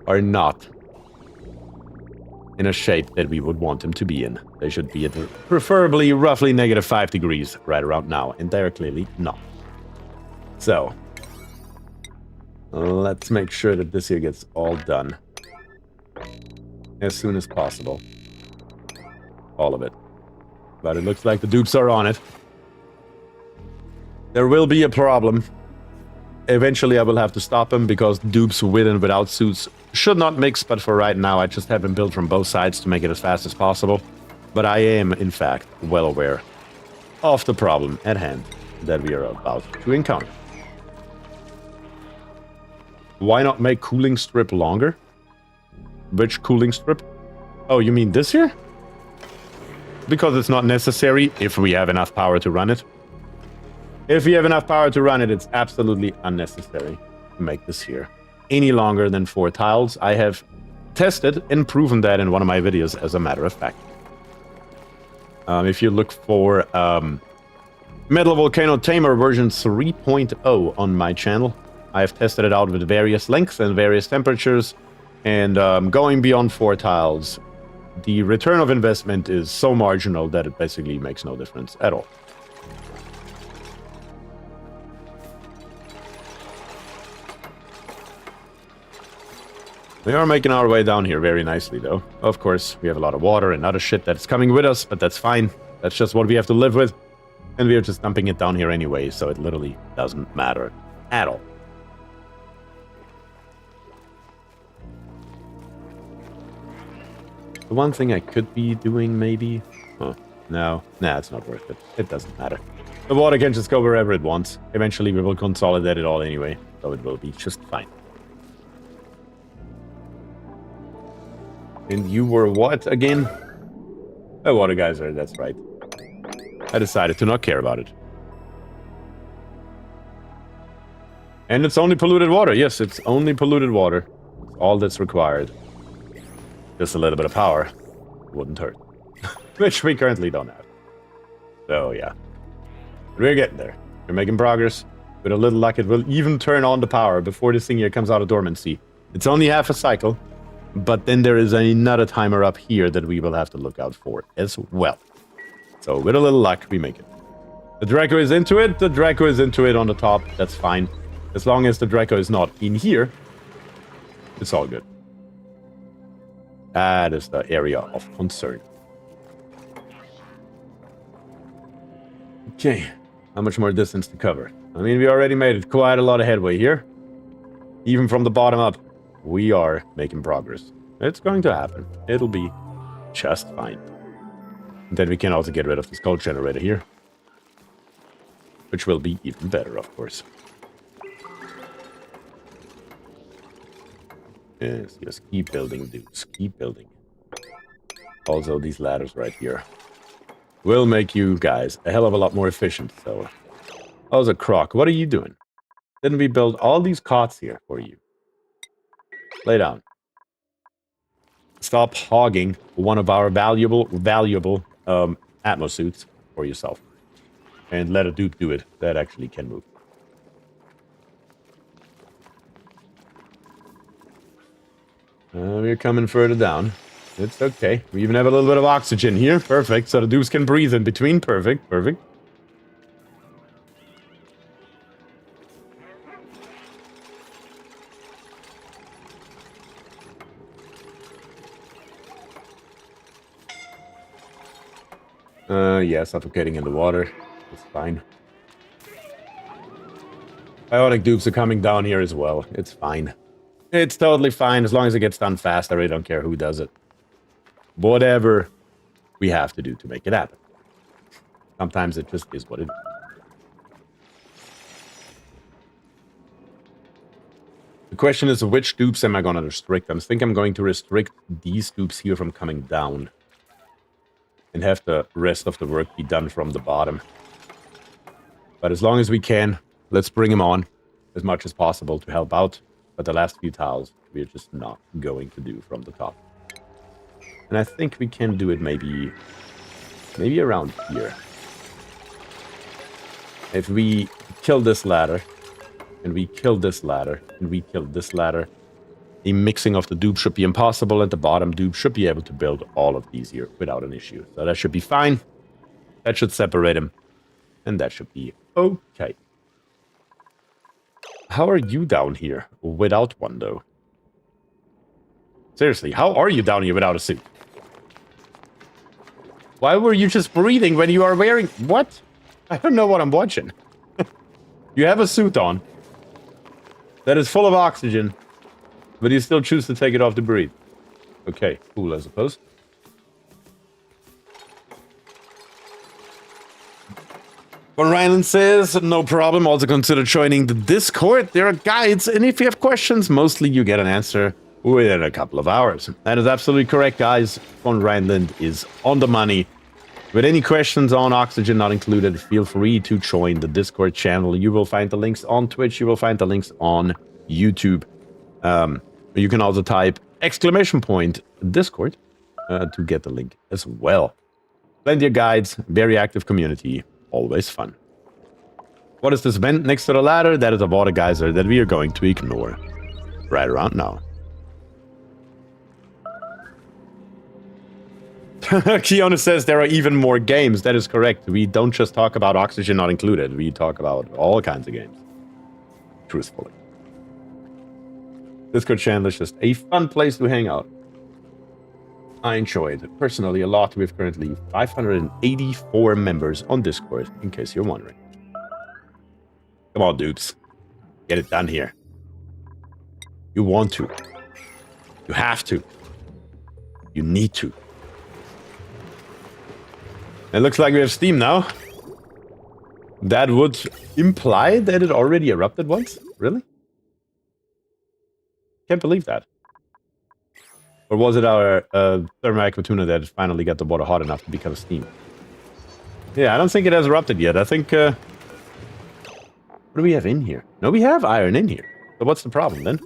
are not in a shape that we would want them to be in. They should be at preferably roughly -5 degrees right around now, and they're clearly not. So, let's make sure that this here gets all done as soon as possible. All of it. But it looks like the dupes are on it. There will be a problem. Eventually I will have to stop them because dupes with and without suits should not mix, but for right now I just have them built from both sides to make it as fast as possible. But I am, in fact, well aware of the problem at hand that we are about to encounter. Why not make cooling strip longer? Which cooling strip? Oh, you mean this here? Because it's not necessary if we have enough power to run it. If we have enough power to run it, it's absolutely unnecessary. to make this here any longer than 4 tiles. I have tested and proven that in one of my videos, as a matter of fact. If you look for Metal Volcano Tamer version 3.0 on my channel, I have tested it out with various lengths and various temperatures, and going beyond 4 tiles, the return of investment is so marginal that it basically makes no difference at all. We are making our way down here very nicely, though. Of course, we have a lot of water and other shit that's coming with us, but that's fine. That's just what we have to live with. And we are just dumping it down here anyway, so it literally doesn't matter at all. The one thing I could be doing, maybe... Oh, no. Nah, it's not worth it. It doesn't matter. The water can just go wherever it wants. Eventually, we will consolidate it all anyway, so it will be just fine. And you were what again? A water geyser, that's right. I decided to not care about it. And it's only polluted water. Yes, it's only polluted water. It's all that's required. Just a little bit of power wouldn't hurt. Which we currently don't have. So, yeah. But we're getting there. We're making progress. With a little luck, it will even turn on the power before this thing here comes out of dormancy. It's only half a cycle. But then there is another timer up here that we will have to look out for as well. So with a little luck, we make it. The Draco is into it. The Draco is into it on the top. That's fine. As long as the Draco is not in here, it's all good. That is the area of concern. Okay. How much more distance to cover? I mean, we already made quite a lot of headway here. Even from the bottom up. We are making progress. It's going to happen. It'll be just fine. And then we can also get rid of this coal generator here. Which will be even better, of course. Yes, just keep building, dudes. Keep building. Also, these ladders right here will make you guys a hell of a lot more efficient. So, also, Croc, what are you doing? Didn't we build all these cots here for you? Lay down. Stop hogging one of our valuable Atmos suits for yourself. And let a dude do it that actually can move. We're coming further down. It's okay. We even have a little bit of oxygen here. Perfect. So the dudes can breathe in between. Perfect. Perfect. Yeah, suffocating in the water. It's fine. Biotic dupes are coming down here as well. It's fine. It's totally fine. As long as it gets done fast, I really don't care who does it. Whatever we have to do to make it happen. Sometimes it just is what it is. The question is, which dupes am I going to restrict? I think I'm going to restrict these dupes here from coming down. And have the rest of the work be done from the bottom. But as long as we can, let's bring them on as much as possible to help out. But the last few tiles, we're just not going to do from the top. And I think we can do it maybe around here. If we kill this ladder, and we kill this ladder, and we kill this ladder, a mixing of the dupe should be impossible, and the bottom dupe should be able to build all of these here without an issue. So that should be fine. That should separate them. And that should be okay. How are you down here without one, though? Seriously, how are you down here without a suit? Why were you just breathing when you are wearing... What? I don't know what I'm watching. You have a suit on that is full of oxygen, but you still choose to take it off to breathe. Okay, cool, I suppose. Von Rhinelander says, no problem, also consider joining the Discord. There are guides, and if you have questions, mostly you get an answer within a couple of hours. That is absolutely correct, guys. Von Rhinelander is on the money. With any questions on oxygen not included, feel free to join the Discord channel. You will find the links on Twitch. You will find the links on YouTube. You can also type !Discord to get the link as well. Plenty of guides, very active community, always fun. What is this vent next to the ladder? That is a water geyser that we are going to ignore right around now. Keanu says there are even more games. That is correct. We don't just talk about Oxygen Not Included. We talk about all kinds of games. Truthfully. Discord channel is just a fun place to hang out. I enjoy it personally a lot. We have currently 584 members on Discord, in case you're wondering. Come on, dupes. Get it done here. You want to. You have to. You need to. It looks like we have steam now. That would imply that it already erupted once? Really? Can't believe that. Or was it our thermal tuna that finally got the water hot enough to become steam? Yeah, I don't think it has erupted yet. I think... what do we have in here? No, we have iron in here. So what's the problem then?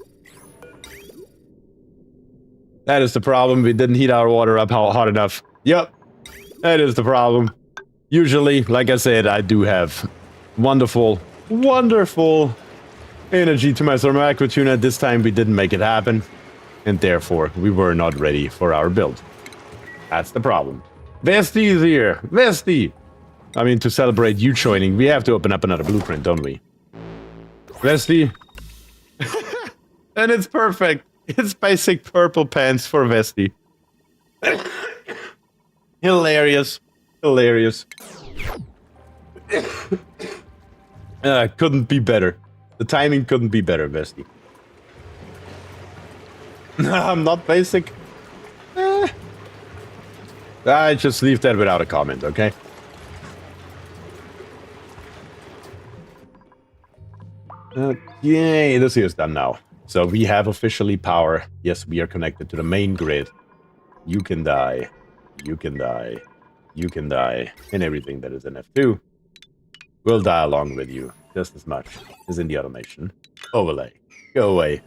That is the problem. We didn't heat our water up hot enough. Yep. That is the problem. Usually, like I said, I do have wonderful, wonderful energy to my thermal tuna. This time we didn't make it happen. And therefore, we were not ready for our build. That's the problem. Vesti is here. Vesti! I mean, to celebrate you joining, we have to open up another blueprint, don't we? Vesti. And it's perfect. It's basic purple pants for Vesti. Hilarious. Hilarious. Couldn't be better. The timing couldn't be better, Vesti. I'm not basic. I just leave that without a comment, okay? Yay, this is done now. So we have officially power. Yes, we are connected to the main grid. You can die. You can die. You can die. And everything that is in F2 will die along with you. Just as much as in the automation. Overlay. Go away.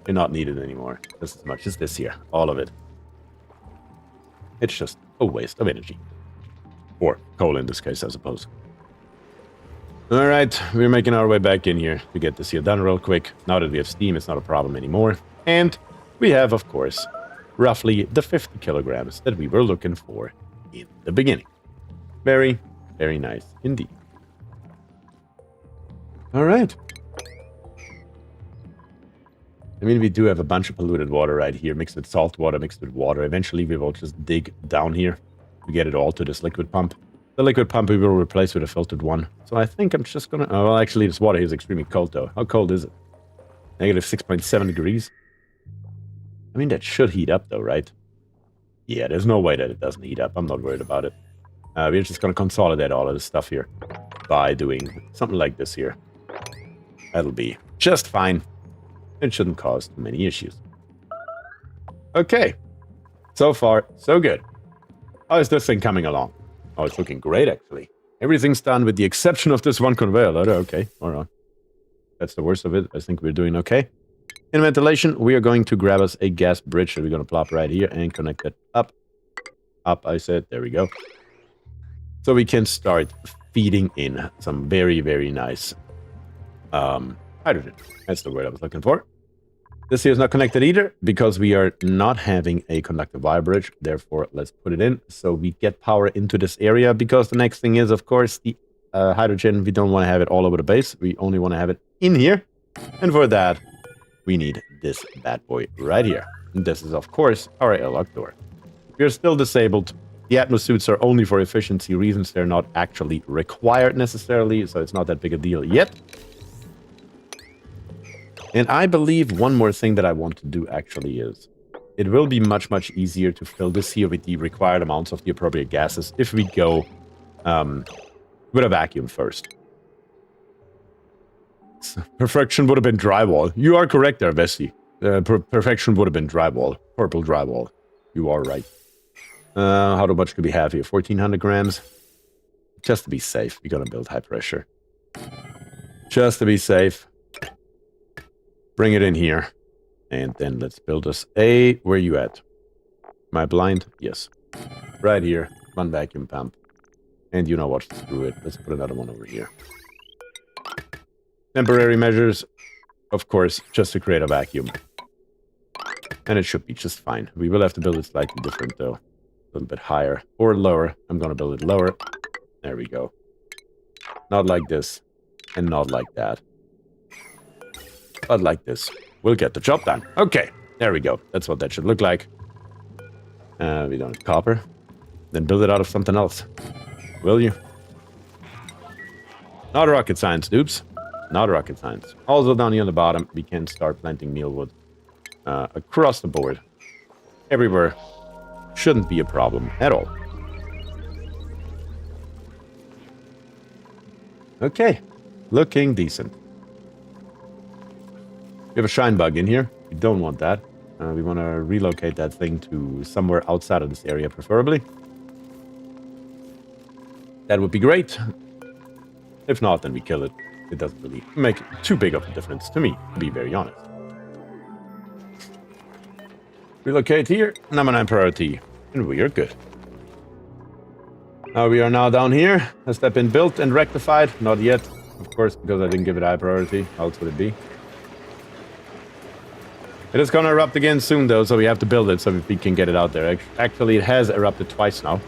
You're not needed anymore. Just as much as this here. All of it. It's just a waste of energy. Or coal in this case, I suppose. Alright, we're making our way back in here to get this here done real quick. Now that we have steam, it's not a problem anymore. And we have, of course, roughly the 50 kilograms that we were looking for in the beginning. Very, very nice indeed. Alright. I mean, we do have a bunch of polluted water right here, mixed with salt water, mixed with water. Eventually, we will just dig down here to get it all to this liquid pump. The liquid pump we will replace with a filtered one. So I think I'm just gonna... Oh, well, actually, this water here is extremely cold, though. How cold is it? Negative 6.7 degrees. I mean, that should heat up, though, right? Yeah, there's no way that it doesn't heat up. I'm not worried about it. We're just gonna consolidate all of this stuff here by doing something like this here. That'll be just fine. It shouldn't cause too many issues. Okay. So far, so good. How is this thing coming along? Oh, it's looking great, actually. Everything's done with the exception of this one conveyor ladder. Okay, all right. That's the worst of it. I think we're doing okay. In ventilation, we are going to grab us a gas bridge that we're going to plop right here and connect it up. Up, I said. There we go. So we can start feeding in some very, very nice hydrogen. That's the word I was looking for. This here is not connected either because we are not having a conductive wire bridge. Therefore, let's put it in so we get power into this area because the next thing is, of course, the hydrogen. We don't want to have it all over the base. We only want to have it in here. And for that, we need this bad boy right here. And this is, of course, our airlock door. We are still disabled. The atmosuits are only for efficiency reasons. They're not actually required necessarily, so it's not that big a deal yet. And I believe one more thing that I want to do actually is it will be much, much easier to fill this here with the required amounts of the appropriate gases if we go with a vacuum first. Perfection would have been drywall. You are correct there, Vesti. Perfection would have been drywall. Purple drywall. You are right. How much do we have here? 1,400 grams. Just to be safe, we're going to build high pressure. Just to be safe. Bring it in here. And then let's build us a... Where you at? Am I blind? Yes. Right here. One vacuum pump. And you know what? Screw it. Let's put another one over here. Temporary measures, of course, just to create a vacuum. And it should be just fine. We will have to build it slightly different, though. A little bit higher. Or lower. I'm going to build it lower. There we go. Not like this. And not like that. But like this. We'll get the job done. Okay. There we go. That's what that should look like. We don't have copper. Then build it out of something else. Will you? Not rocket science, dupes. Not rocket science. Also down here on the bottom, we can start planting mealwood. Across the board. Everywhere. Shouldn't be a problem at all. Okay. Looking decent. We have a shine bug in here. We don't want that. We want to relocate that thing to somewhere outside of this area, preferably. That would be great. If not, then we kill it. It doesn't really make too big of a difference to me, to be very honest. Relocate here. Number 9 priority. And we are good. We are now down here. Has that been built and rectified? Not yet. Of course, because I didn't give it high priority. How else would it be? It is going to erupt again soon, though, so we have to build it so we can get it out there. Actually, it has erupted twice now.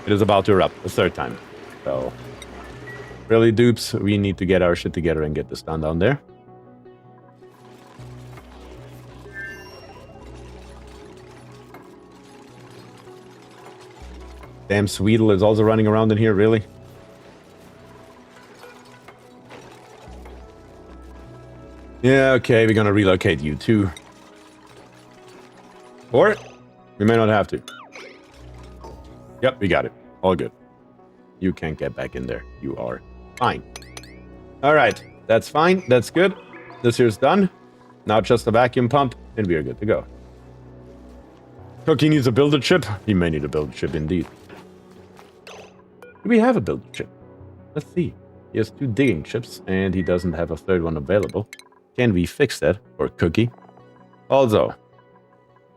It is about to erupt a third time. So, really, dupes, we need to get our shit together and get this done down there. Damn, Sweedle is also running around in here, really? Yeah, okay, we're gonna relocate you too. Or, we may not have to. Yep, we got it. All good. You can't get back in there. You are fine. Alright, that's fine. That's good. This here's done. Now just a vacuum pump, and we are good to go. Cookie needs a builder chip. He may need a builder chip indeed. Do we have a builder chip? Let's see. He has 2 digging chips, and he doesn't have a third one available. Can we fix that? Or Cookie? Also,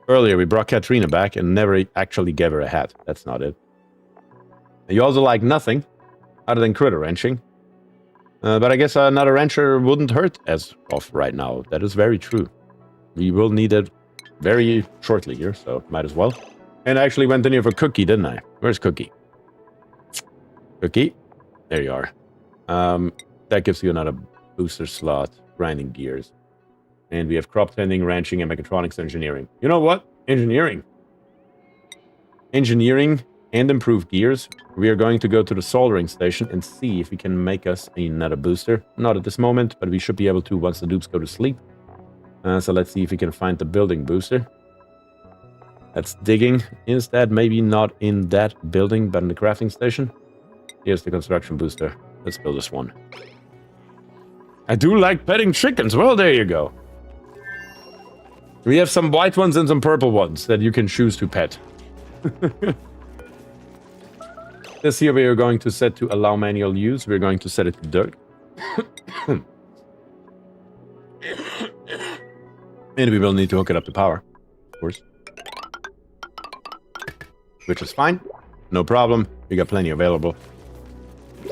earlier we brought Katrina back and never actually gave her a hat. That's not it. You also like nothing other than critter wrenching. But I guess another wrencher wouldn't hurt as of right now. That is very true. We will need it very shortly here, so might as well. And I actually went in here for Cookie, didn't I? Where's Cookie? Cookie? There you are. That gives you another booster slot. Grinding gears. And we have crop tending, ranching, and mechatronics engineering. You know what? Engineering. Engineering and improved gears. We are going to go to the soldering station and see if we can make us another booster. Not at this moment, but we should be able to once the dupes go to sleep. So let's see if we can find the building booster. That's digging. Is that maybe not in that building, but in the crafting station? Here's the construction booster. Let's build this one. I do like petting chickens. Well, there you go. We have some white ones and some purple ones that you can choose to pet. This here we are going to set to allow manual use. We're going to set it to dirt. And we will need to hook it up to power, of course. Which is fine. No problem. We got plenty available.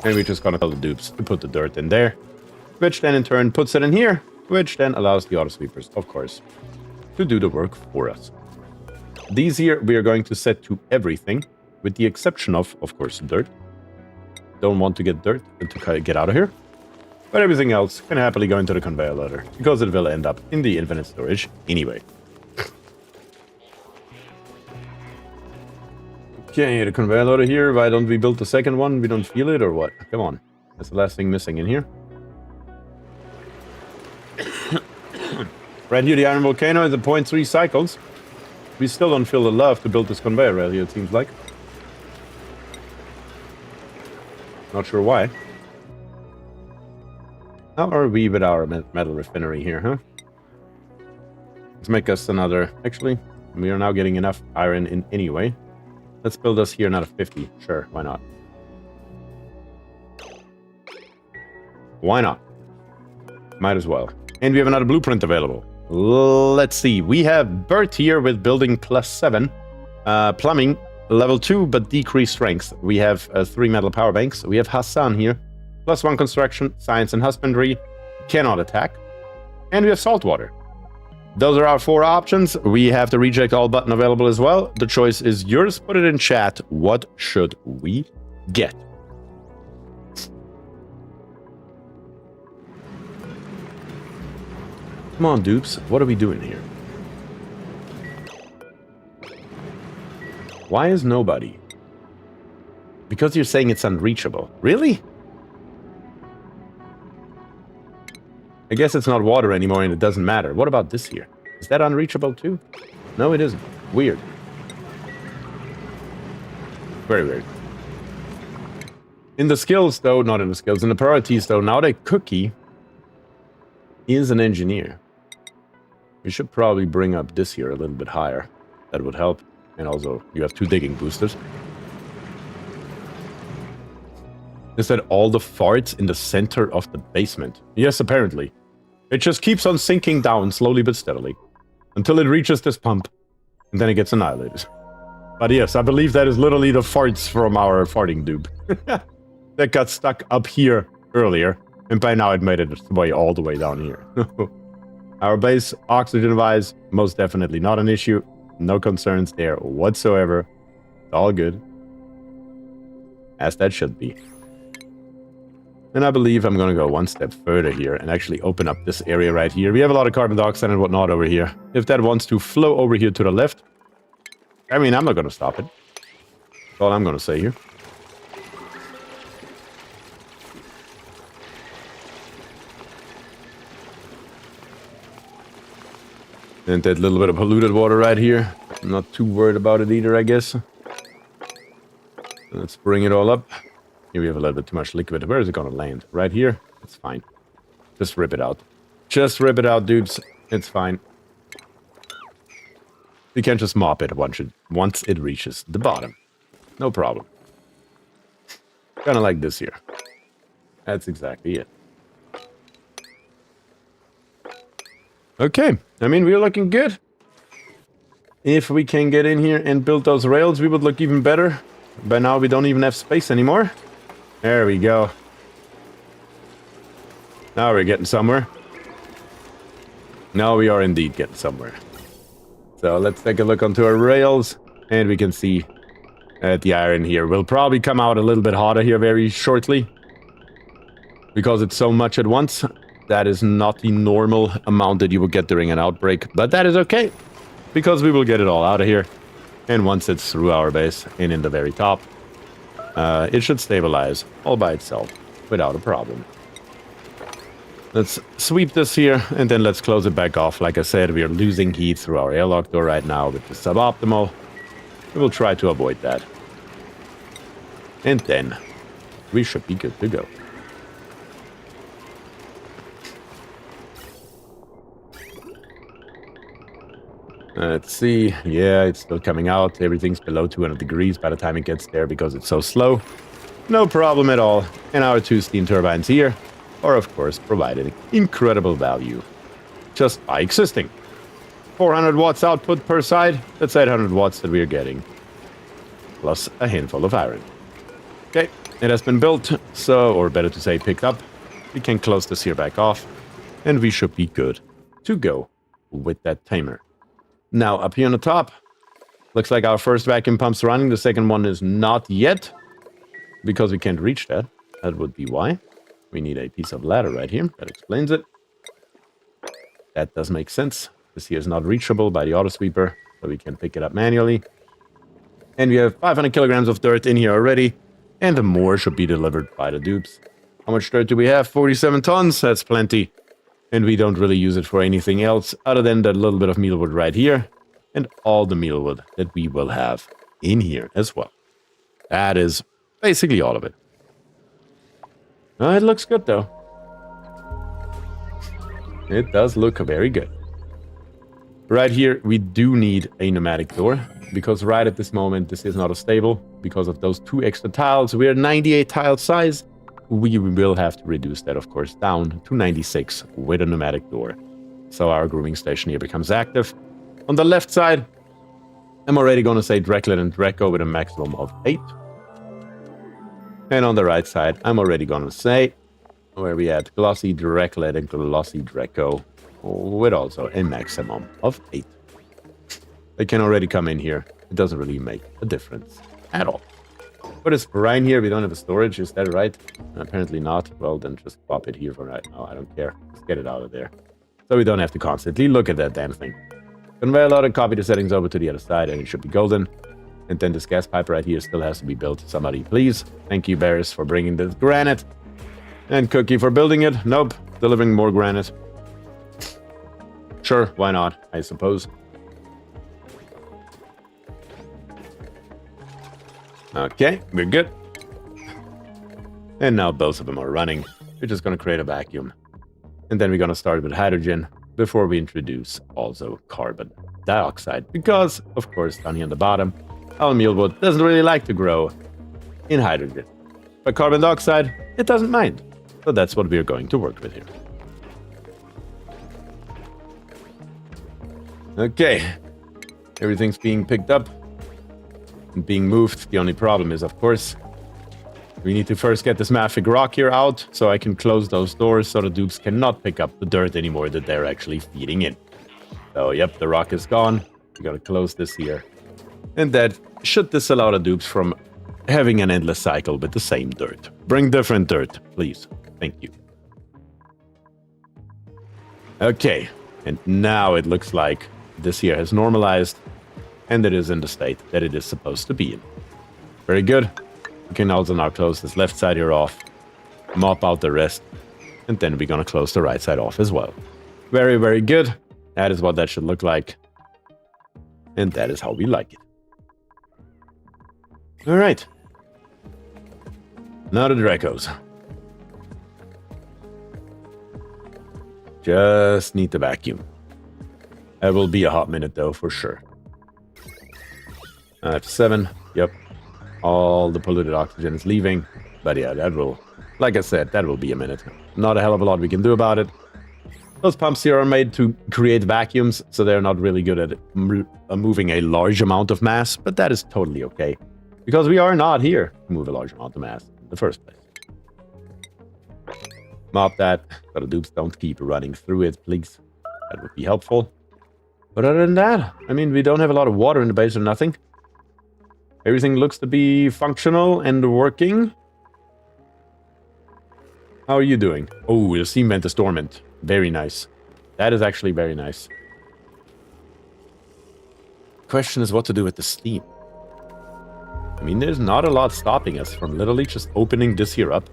And we're just gonna tell the dupes to put the dirt in there. Which then in turn puts it in here, which then allows the auto sweepers, of course, to do the work for us. These here we are going to set to everything, with the exception of course, dirt. Don't want to get dirt to get out of here. But everything else can happily go into the conveyor loader, because it will end up in the infinite storage anyway. Okay, the conveyor loader here. Why don't we build the second one? We don't feel it or what? Come on. That's the last thing missing in here. Right here, the Iron Volcano is at 0.3 cycles. We still don't feel the love to build this conveyor rail here, it seems like. Not sure why. How are we with our metal refinery here, huh? Let's make us another... Actually, we are now getting enough iron in anyway. Let's build us here another 50. Sure, why not? Why not? Might as well. And we have another blueprint available. Let's see. We have BierTier with building +7. Plumbing, level 2, but decreased strength. We have 3 metal power banks. We have Hassan here. +1 construction, science and husbandry. Cannot attack. And we have saltwater. Those are our 4 options. We have the reject all button available as well. The choice is yours. Put it in chat. What should we get? Come on, dupes. What are we doing here? Why is nobody? Because you're saying it's unreachable. Really? I guess it's not water anymore and it doesn't matter. What about this here? Is that unreachable too? No, it isn't. Weird. Very weird. In the skills, though, not in the skills, in the priorities, though, now that Cookie is an engineer, we should probably bring up this here a little bit higher. That would help. And also, you have 2 digging boosters. Is that all the farts in the center of the basement? Yes, apparently. It just keeps on sinking down slowly but steadily until it reaches this pump, and then it gets annihilated. But yes, I believe that is literally the farts from our farting dupe that got stuck up here earlier, and by now it made its way all the way down here. Our base, oxygen-wise, most definitely not an issue. No concerns there whatsoever. It's all good. As that should be. And I believe I'm going to go one step further here and actually open up this area right here. We have a lot of carbon dioxide and whatnot over here. If that wants to flow over here to the left, I mean, I'm not going to stop it. That's all I'm going to say here. And that little bit of polluted water right here. I'm not too worried about it either, I guess. Let's bring it all up. Here we have a little bit too much liquid. Where is it going to land? Right here? It's fine. Just rip it out. Just rip it out, dudes. It's fine. You can just mop it once it reaches the bottom. No problem. Kind of like this here. That's exactly it. Okay. I mean, we're looking good. If we can get in here and build those rails, we would look even better. By now, we don't even have space anymore. There we go. Now we're getting somewhere. Now we are indeed getting somewhere. So let's take a look onto our rails. And we can see the iron here will probably come out a little bit hotter here very shortly. Because it's so much at once. That is not the normal amount that you would get during an outbreak. But that is okay. Because we will get it all out of here. And once it's through our base and in the very top, it should stabilize all by itself without a problem. Let's sweep this here and then let's close it back off. Like I said, we are losing heat through our airlock door right now, which is suboptimal. We will try to avoid that. And then we should be good to go. Let's see. Yeah, it's still coming out. Everything's below 200 degrees by the time it gets there because it's so slow. No problem at all. And our 2 steam turbines here are, of course, providing incredible value just by existing. 400 watts output per side. That's 800 watts that we are getting. Plus a handful of iron. Okay, it has been built. So, or better to say, picked up. We can close this here back off. And we should be good to go with that Tamer. Now, up here on the top, looks like our first vacuum pump's running. The second one is not yet, because we can't reach that. That would be why. We need a piece of ladder right here. That explains it. That does make sense. This here is not reachable by the auto sweeper, so we can pick it up manually. And we have 500 kilograms of dirt in here already, and more should be delivered by the dupes. How much dirt do we have? 47 tons. That's plenty. And we don't really use it for anything else other than that little bit of mealwood right here. And all the mealwood that we will have in here as well. That is basically all of it. It looks good though. It does look very good. Right here, we do need a pneumatic door. Because right at this moment, this is not a stable. Because of those 2 extra tiles. We're 98 tile size. we will have to reduce that, of course, down to 96 with a pneumatic door. So our grooming station here becomes active. On the left side, I'm already going to say Dreklet and Dreco with a maximum of 8. And on the right side, I'm already going to say, where we had Glossy Dreklet and Glossy Dreco with also a maximum of 8. They can already come in here. It doesn't really make a difference at all. What is Ryan here? We don't have a storage, is that right? Apparently not. Well, then just pop it here for right now. I don't care. Just get it out of there. So we don't have to constantly look at that damn thing. Conveyor load and copy the settings over to the other side, and it should be golden. And then this gas pipe right here still has to be built. Somebody, please. Thank you, Barris, for bringing this granite. And Cookie for building it. Nope. Delivering more granite. Sure, why not, I suppose. Okay, we're good. And now both of them are running. We're just going to create a vacuum. And then we're going to start with hydrogen before we introduce also carbon dioxide. Because, of course, down here on the bottom, our mealwood doesn't really like to grow in hydrogen. But carbon dioxide, it doesn't mind. So that's what we're going to work with here. Okay. Everything's being picked up and being moved. The only problem is, of course, we need to first get this mafic rock here out so I can close those doors so the dupes cannot pick up the dirt anymore that they're actually feeding in. So, yep, the rock is gone. We gotta close this here. And that should disallow the dupes from having an endless cycle with the same dirt. Bring different dirt, please. Thank you. Okay, and now it looks like this here has normalized and it is in the state that it is supposed to be in. Very good. We can also now close this left side here off, mop out the rest, and then we're going to close the right side off as well. Very, very good. That is what that should look like. And that is how we like it. All right. Now the Dracos. Just need to vacuum. It will be a hot minute though, for sure. 7. Yep. All the polluted oxygen is leaving. But yeah, that will, like I said, that will be a minute. Not a hell of a lot we can do about it. Those pumps here are made to create vacuums, so they're not really good at moving a large amount of mass, but that is totally okay. Because we are not here to move a large amount of mass in the first place. Mop that, so the dupes don't keep running through it, please. That would be helpful. But other than that, I mean, we don't have a lot of water in the base or nothing. Everything looks to be functional and working. How are you doing? Oh, the steam vent is dormant. Very nice. That is actually very nice. Question is what to do with the steam. I mean, there's not a lot stopping us from literally just opening this here up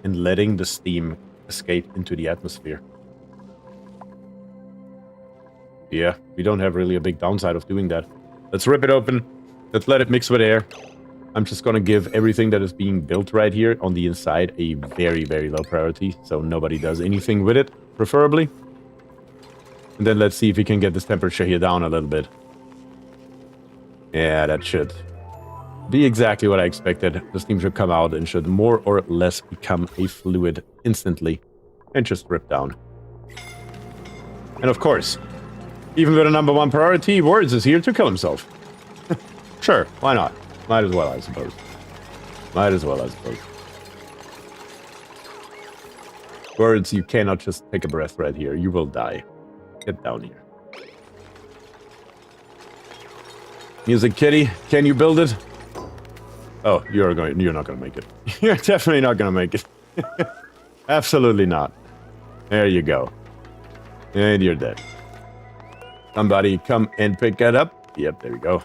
and letting the steam escape into the atmosphere. Yeah, we don't have really a big downside of doing that. Let's rip it open. Let's let it mix with air. I'm just going to give everything that is being built right here on the inside a very, very low priority, so nobody does anything with it, preferably. And then let's see if we can get this temperature here down a little bit. Yeah, that should be exactly what I expected. The steam should come out and should more or less become a fluid instantly and just rip down. And of course, even with a number 1 priority, Words is here to kill himself. Sure, why not? Might as well, I suppose. Might as well, I suppose. Words, you cannot just take a breath right here. You will die. Get down here. Music Kitty, can you build it? Oh, you're not gonna make it. You're definitely not gonna make it. Absolutely not. There you go. And you're dead. Somebody come and pick that up. Yep, there we go.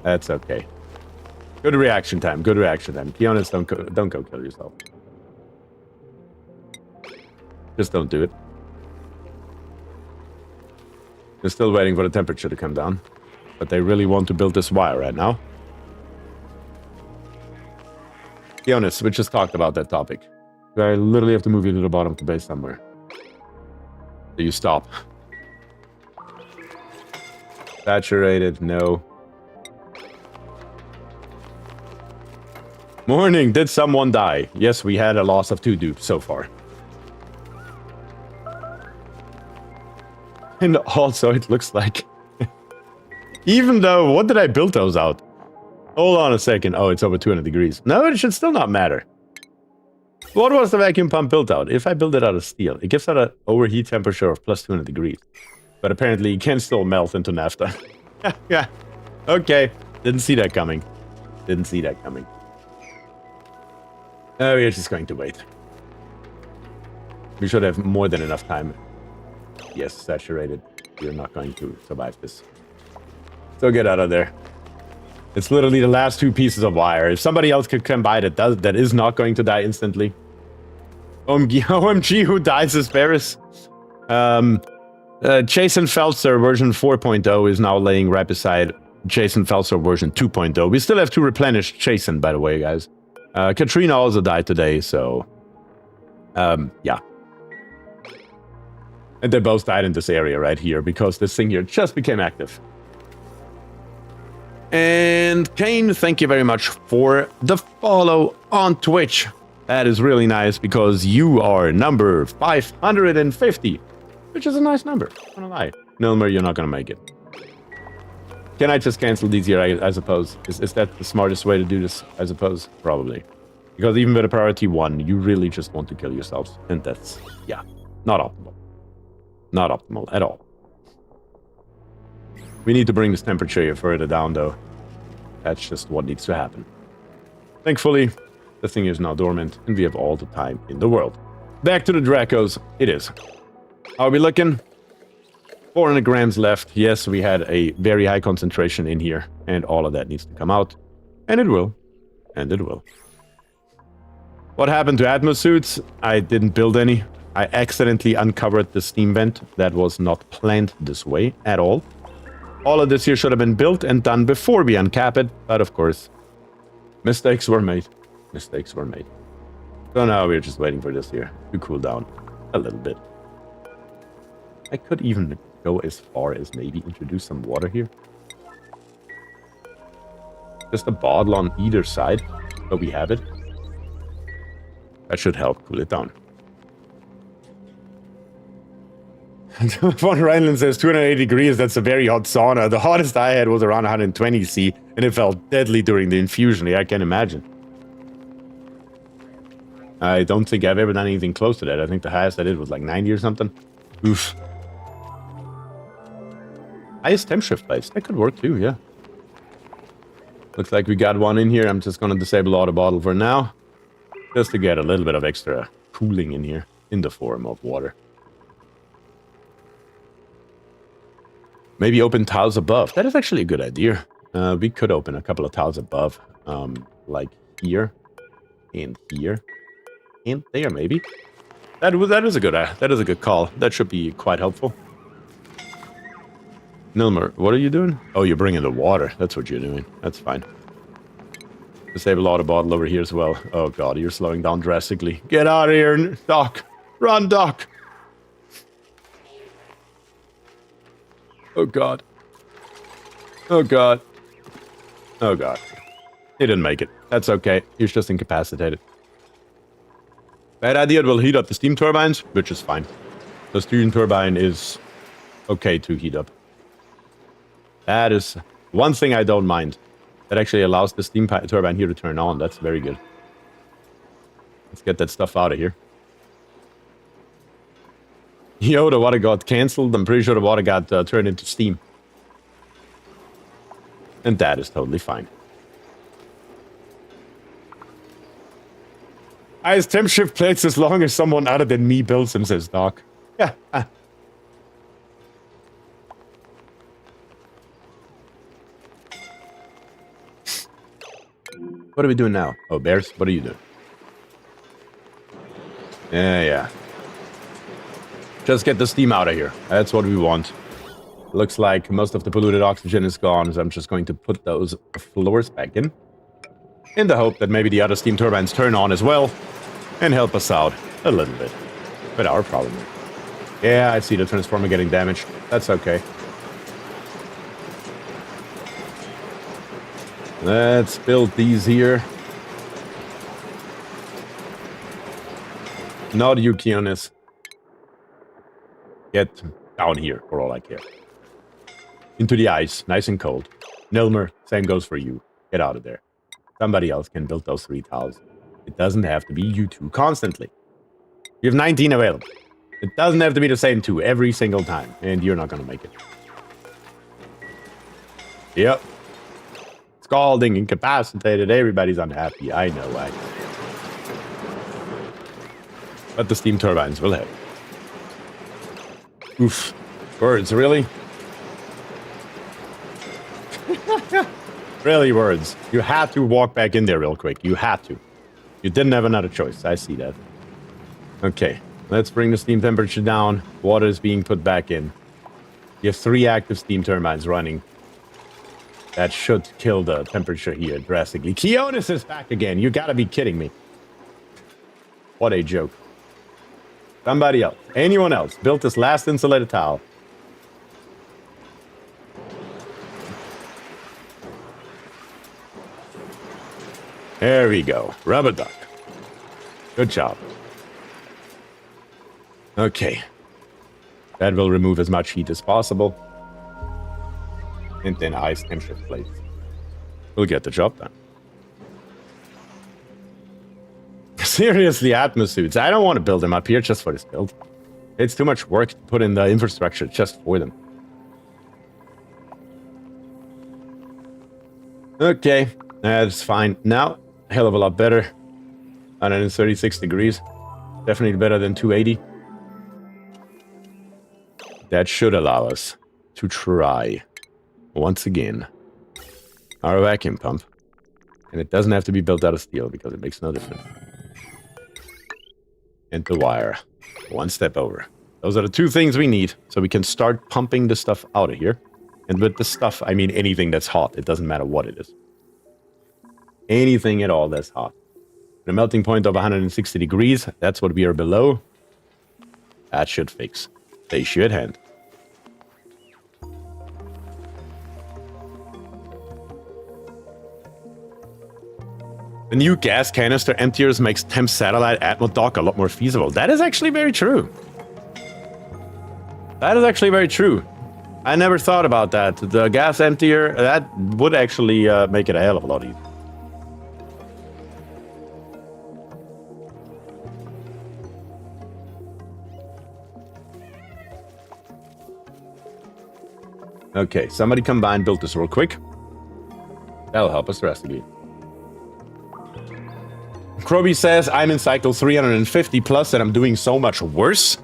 That's okay. Good reaction time. Good reaction time. Be honest, don't go kill yourself. Just don't do it. They're still waiting for the temperature to come down. But they really want to build this wire right now. Be honest, we just talked about that topic. I literally have to move you to the bottom of the base somewhere. So you stop. Saturated, no. Morning. Did someone die? Yes, we had a loss of 2 dupes so far. And also, it looks like... even though... what did I build those out? Hold on a second. Oh, it's over 200 degrees. No, it should still not matter. What was the vacuum pump built out? If I build it out of steel, it gives out an overheat temperature of plus 200 degrees. But apparently, it can still melt into naphtha. Yeah. Okay. Didn't see that coming. Didn't see that coming. We're just going to wait. We should have more than enough time. Yes, saturated. We're not going to survive this. So get out of there. It's literally the last 2 pieces of wire. If somebody else could come by that is not going to die instantly. OMG, who dies is Barris. Jason Feltzer version 4.0 is now laying right beside Jason Feltzer version 2.0. We still have to replenish Jason, by the way, guys. Katrina also died today, so... yeah. And they both died in this area right here, because this thing here just became active. And Kane, thank you very much for the follow on Twitch. That is really nice, because you are number 550, which is a nice number, I'm not gonna lie. Nilmer, you're not gonna make it. Can I just cancel these here, I suppose? Is that the smartest way to do this, I suppose? Probably. Because even with a priority 1, you really just want to kill yourselves. And that's, yeah, not optimal. Not optimal at all. We need to bring this temperature here further down, though. That's just what needs to happen. Thankfully, the thing is now dormant, and we have all the time in the world. Back to the Dracos, it is. How are we looking? 400 grams left. Yes, we had a very high concentration in here, and all of that needs to come out. And it will. And it will. What happened to Atmosuits? I didn't build any. I accidentally uncovered the steam vent. That was not planned this way at all. All of this here should have been built and done before we uncap it, but of course, mistakes were made. Mistakes were made. So now we're just waiting for this here to cool down a little bit. I could even go as far as maybe introduce some water here. Just a bottle on either side, so we have it. That should help cool it down. Von Rheinland says 280 degrees, that's a very hot sauna. The hottest I had was around 120 C, and it felt deadly during the infusion. Yeah, I can imagine. I don't think I've ever done anything close to that. I think the highest I did was like 90 or something. Oof. Highest temp shift plates. That could work too, yeah. Looks like we got one in here. I'm just going to disable auto bottle for now. Just to get a little bit of extra cooling in here in the form of water. Maybe open tiles above. That is actually a good idea. We could open a couple of tiles above. Like here. And here. And there, maybe. That is a good call. That should be quite helpful. Nilmer, what are you doing? Oh, you're bringing the water. That's what you're doing. That's fine. Disable auto bottle over here as well. Oh god, you're slowing down drastically. Get out of here, Doc. Run, Doc. Oh god. Oh god. Oh god. He didn't make it. That's okay. He's just incapacitated. Bad idea, it will heat up the steam turbines, which is fine. The steam turbine is okay to heat up. That is one thing I don't mind. That actually allows the steam turbine here to turn on. That's very good. Let's get that stuff out of here. Yo, the water got cancelled. I'm pretty sure the water got turned into steam. And that is totally fine. Highest temp shift plates as long as someone other than me builds them, says Doc. Yeah. What are we doing now? Oh, Bears, what are you doing? Yeah. Just get the steam out of here. That's what we want. Looks like most of the polluted oxygen is gone, so I'm just going to put those floors back in the hope that maybe the other steam turbines turn on as well and help us out a little bit with our problem. Yeah, I see the transformer getting damaged. That's okay. Let's build these here. Not you, Keonis. Get down here, for all I care. Into the ice, nice and cold. Nilmer, same goes for you. Get out of there. Somebody else can build those 3 tiles. It doesn't have to be you 2 constantly. You have 19 available. It doesn't have to be the same 2 every single time, and you're not going to make it. Yep. Scalding, incapacitated, everybody's unhappy. I know. But the steam turbines will help. Oof. Words, really? Really, words. You had to walk back in there real quick. You had to. You didn't have another choice. I see that. Okay. Let's bring the steam temperature down. Water is being put back in. You have 3 active steam turbines running. That should kill the temperature here drastically. Keonis is back again. You gotta be kidding me. What a joke. Somebody else. Anyone else. Built this last insulated tile. There we go. Rubber duck. Good job. Okay. That will remove as much heat as possible. And then ice temperature plates. We'll get the job done. Seriously, atmosuits. I don't want to build them up here just for this build. It's too much work to put in the infrastructure just for them. Okay, that's fine. Now, a hell of a lot better. 136 degrees. Definitely better than 280. That should allow us to try, once again, our vacuum pump. And it doesn't have to be built out of steel because it makes no difference. And the wire. One step over. Those are the 2 things we need so we can start pumping the stuff out of here. And with the stuff, I mean anything that's hot. It doesn't matter what it is. Anything at all that's hot. The melting point of 160 degrees, that's what we are below. That should fix. They should hand. The new gas canister emptiers makes temp satellite Atmo dock a lot more feasible. That is actually very true. That is actually very true. I never thought about that. The gas emptier, that would actually make it a hell of a lot easier. Okay, somebody come by and build this real quick. That'll help us drastically. Kroby says, I'm in cycle 350 plus and I'm doing so much worse.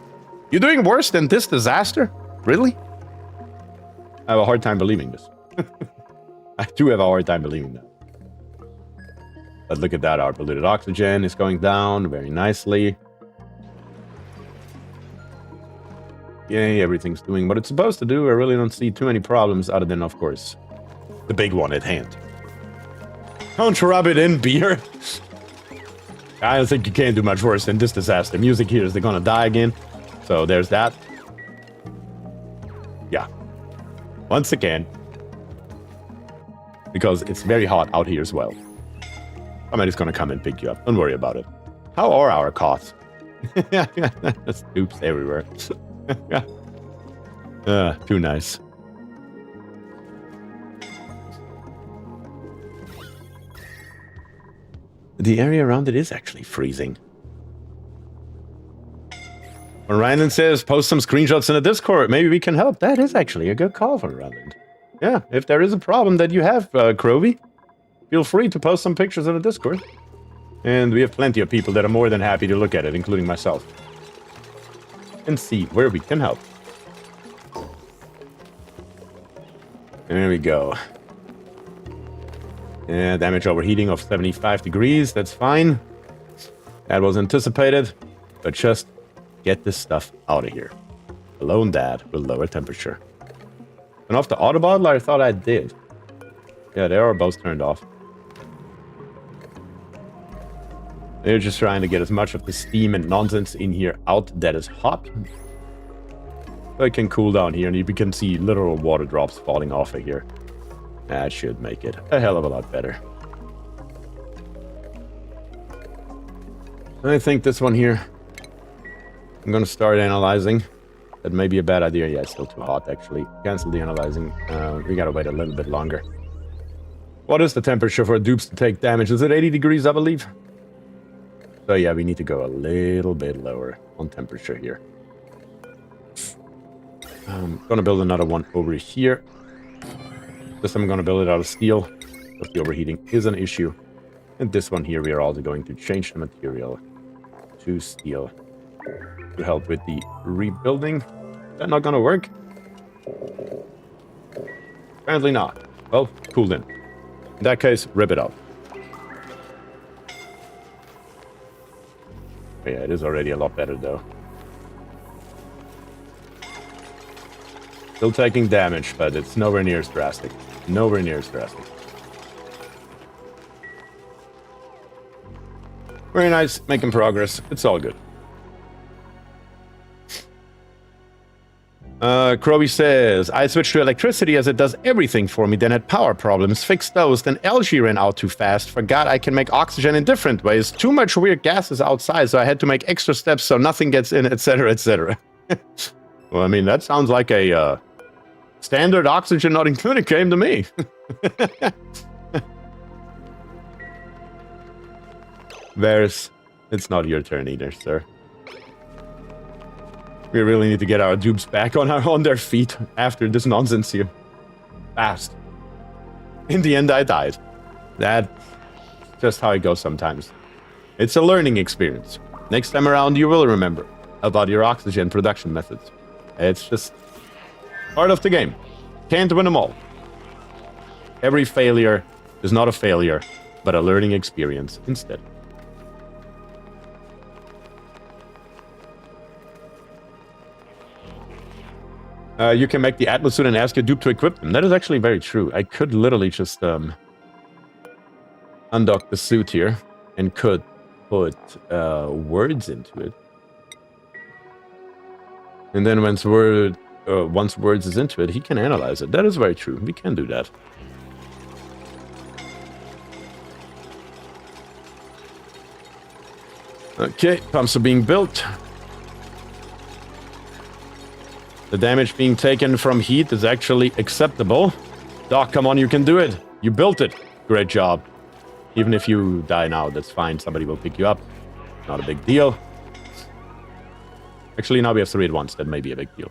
You're doing worse than this disaster? Really? I have a hard time believing this. I do have a hard time believing that. But look at that, our polluted oxygen is going down very nicely. Yay, everything's doing what it's supposed to do. I really don't see too many problems other than, of course, the big one at hand. Don't rub it in, beer. I don't think you can do much worse than this disaster. Music here is they're gonna die again. So there's that. Yeah. Once again. Because it's very hot out here as well. Somebody's gonna come and pick you up. Don't worry about it. How are our costs? Oops, everywhere. Too nice. The area around it is actually freezing. When Ryan says, post some screenshots in the Discord, maybe we can help. That is actually a good call from Ryan. Yeah, if there is a problem that you have, Kroby, feel free to post some pictures in the Discord. And we have plenty of people that are more than happy to look at it, including myself. And see where we can help. There we go. Yeah, damage overheating of 75 degrees, that's fine. That was anticipated, but just get this stuff out of here. Alone that will lower temperature. Turn off the auto bottler? I thought I did. Yeah, they are both turned off. They're just trying to get as much of the steam and nonsense in here out that is hot. So it can cool down here, and you can see literal water drops falling off of here. That should make it a hell of a lot better. I think this one here I'm gonna start analyzing. That may be a bad idea. Yeah, it's still too hot, actually. Cancel the analyzing. We gotta wait a little bit longer. What is the temperature for dupes to take damage? Is it 80 degrees, I believe? So yeah, we need to go a little bit lower on temperature here. I'm gonna build another one over here. This time I'm gonna build it out of steel, because the overheating is an issue. And this one here, we are also going to change the material to steel to help with the rebuilding. Is that not gonna work? Apparently not. Well, cool then. In that case, rip it off. Yeah, it is already a lot better though. Still taking damage, but it's nowhere near as drastic. Nowhere near as drastic. Very nice, making progress. It's all good. Crowy says, I switched to electricity as it does everything for me, then had power problems, fixed those, then algae ran out too fast, forgot I can make oxygen in different ways, too much weird gases outside, so I had to make extra steps so nothing gets in, etc., etc. Well, I mean, that sounds like a standard oxygen not included game to me. It's not your turn either, sir. We really need to get our dupes back on their feet after this nonsense here. Fast. In the end, I died. That's just how it goes sometimes. It's a learning experience. Next time around, you will remember about your oxygen production methods. It's just part of the game. Can't win them all. Every failure is not a failure, but a learning experience instead. You can make the Atlas suit and ask your dupe to equip them. That is actually very true. I could literally just undock the suit here and could put words into it. And then once words is into it, he can analyze it. That is very true. We can do that. Okay, pumps are being built. The damage being taken from heat is actually acceptable. Doc, come on, you can do it. You built it. Great job. Even if you die now, that's fine. Somebody will pick you up. Not a big deal. Actually, now we have 3 at once. That may be a big deal.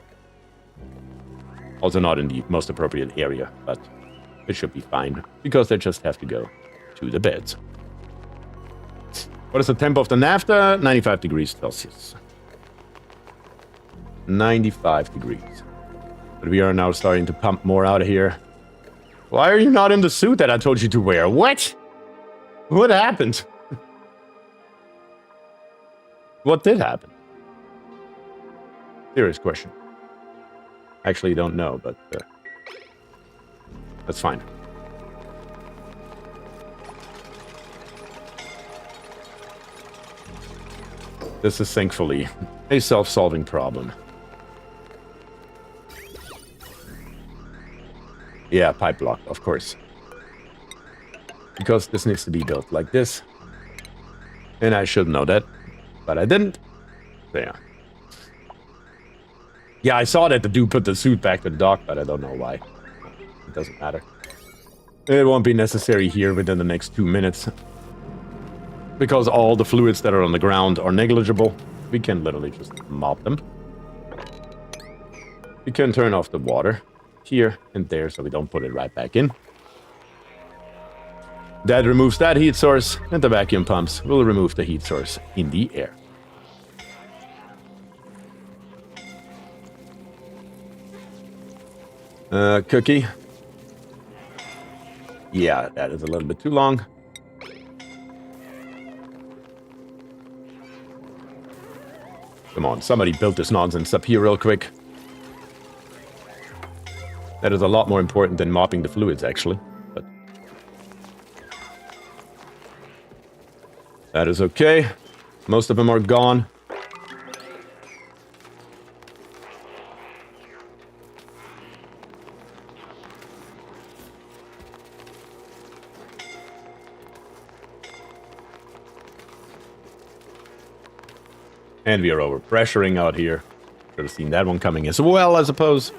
Also not in the most appropriate area, but it should be fine. Because they just have to go to the beds. What is the temp of the naphtha? 95 degrees Celsius. 95 degrees. But we are now starting to pump more out of here. Why are you not in the suit that I told you to wear? What? What happened? What did happen? Serious question. Actually, don't know, but that's fine. This is thankfully a self-solving problem. Yeah, pipe block, of course. Because this needs to be built like this. And I should know that, but I didn't. There. Yeah, I saw that the dude put the suit back to the dock, but I don't know why. It doesn't matter. It won't be necessary here within the next 2 minutes. Because all the fluids that are on the ground are negligible. We can literally just mop them. We can turn off the water here and there so we don't put it right back in. That removes that heat source, and the vacuum pumps will remove the heat source in the air. Cookie. Yeah, that is a little bit too long. Come on, somebody built this nonsense up here real quick. That is a lot more important than mopping the fluids, actually. But that is okay. Most of them are gone. And we are overpressuring out here. Should have seen that one coming as well, I suppose.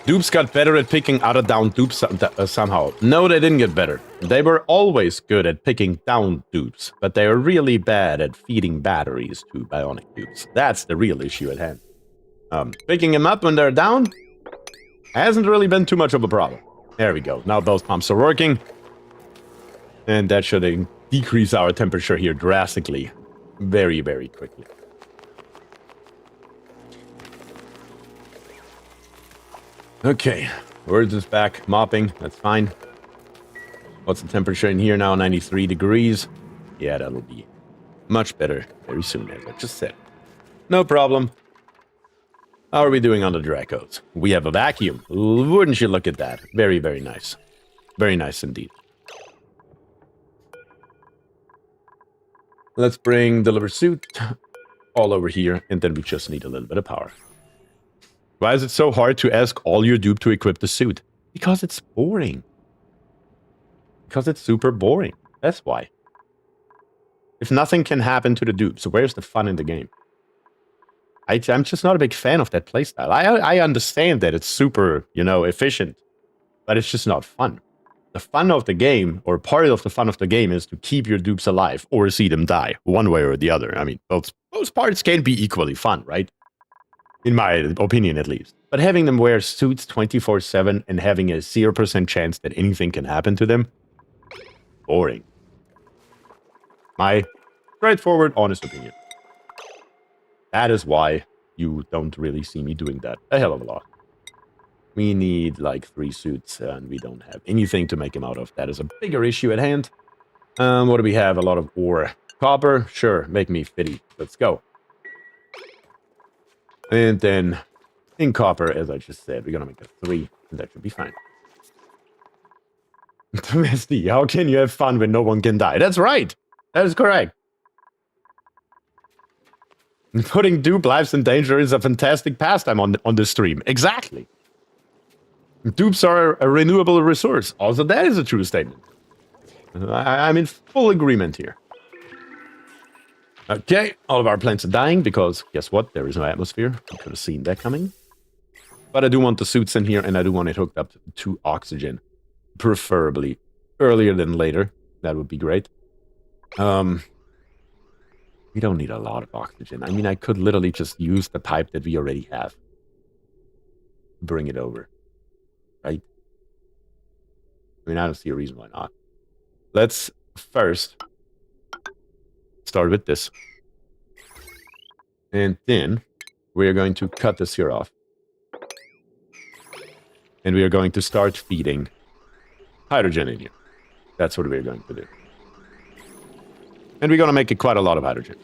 Dupes got better at picking out of down dupes somehow. No, they didn't get better. They were always good at picking down dupes, but they are really bad at feeding batteries to bionic dupes. That's the real issue at hand. Picking them up when they're down hasn't really been too much of a problem. There we go. Now those pumps are working. And that should decrease our temperature here drastically. Very, very quickly. Okay, Words is back, mopping, that's fine. What's the temperature in here now? 93 degrees. Yeah, that'll be much better very soon, as I just said. No problem. How are we doing on the Dracos? We have a vacuum. Wouldn't you look at that? Very, very nice. Very nice indeed. Let's bring deliver suit all over here, and then we just need a little bit of power. Why is it so hard to ask all your dupe to equip the suit? Because it's boring. Because it's super boring. That's why. If nothing can happen to the dupe, so where's the fun in the game? I'm just not a big fan of that playstyle. I understand that it's super, efficient, but it's just not fun. The fun of the game, or part of the fun of the game, is to keep your dupes alive or see them die, one way or the other. I mean, both parts can be equally fun, right? In my opinion, at least. But having them wear suits 24/7 and having a 0% chance that anything can happen to them, boring. My straightforward, honest opinion. That is why you don't really see me doing that a hell of a lot. We need like 3 suits, and we don't have anything to make them out of. That is a bigger issue at hand. What do we have? A lot of ore. Copper? Sure, make me fitty. Let's go. And then, in copper, as I just said, we're gonna make a 3, and that should be fine. Domesty, how can you have fun when no one can die? That's right! That is correct. Putting dupe lives in danger is a fantastic pastime on this stream. Exactly. Dupes are a renewable resource. Also, that is a true statement. I'm in full agreement here. Okay, all of our plants are dying because, guess what? There is no atmosphere. I could have seen that coming. But I do want the suits in here, and I do want it hooked up to oxygen. Preferably earlier than later. That would be great. We don't need a lot of oxygen. I mean, I could literally just use the pipe that we already have. Bring it over. Right? I mean, I don't see a reason why not. Let's first start with this. And then we are going to cut this here off. And we are going to start feeding hydrogen in here. That's what we're going to do. And we're going to make it quite a lot of hydrogen.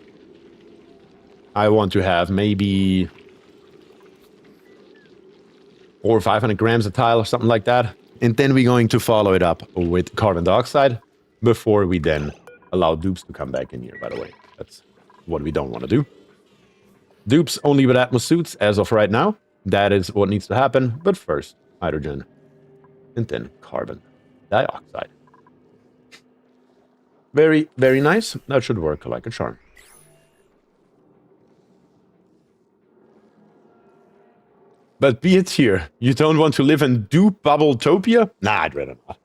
I want to have maybe 400 or 500 grams a tile or something like that. And then we're going to follow it up with carbon dioxide before we then allow dupes to come back in here, by the way. That's what we don't want to do. Dupes only with Atmos suits as of right now. That is what needs to happen. But first, hydrogen. And then carbon dioxide. Very, very nice. That should work like a charm. But BierTier, you don't want to live in dupe bubble-topia? Nah, I'd rather not.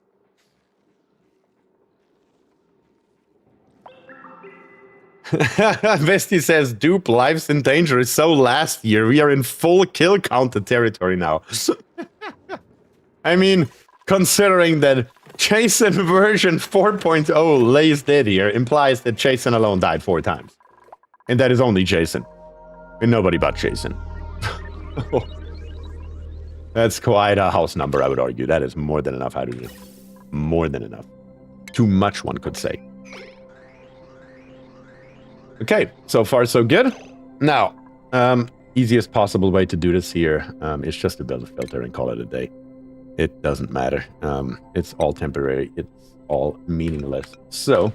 Vesti says, dupe lives in danger is so last year. We are in full kill counter territory now. I mean, considering that Jason version 4.0 lays dead here implies that Jason alone died 4 times. And that is only Jason. And nobody but Jason. That's quite a house number, I would argue. That is more than enough hydrogen. More than enough. Too much, one could say. Okay, so far so good. Now, easiest possible way to do this here is just to build a filter and call it a day. It doesn't matter. It's all temporary. It's all meaningless. So,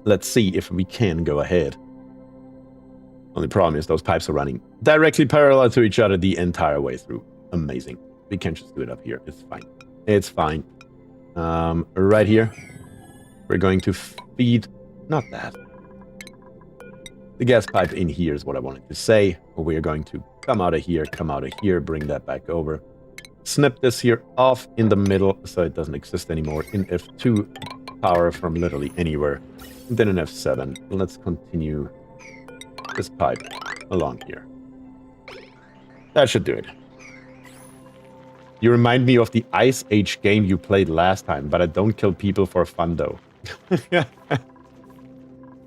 let's see if we can go ahead. Only problem is those pipes are running directly parallel to each other the entire way through. Amazing. We can just do it up here. It's fine. It's fine. Right here, we're going to feed... Not that. The gas pipe in here is what I wanted to say. We are going to come out of here, bring that back over. Snip this here off in the middle so it doesn't exist anymore. In F2, power from literally anywhere. And then in F7, let's continue this pipe along here. That should do it. You remind me of the Ice Age game you played last time, but I don't kill people for fun though.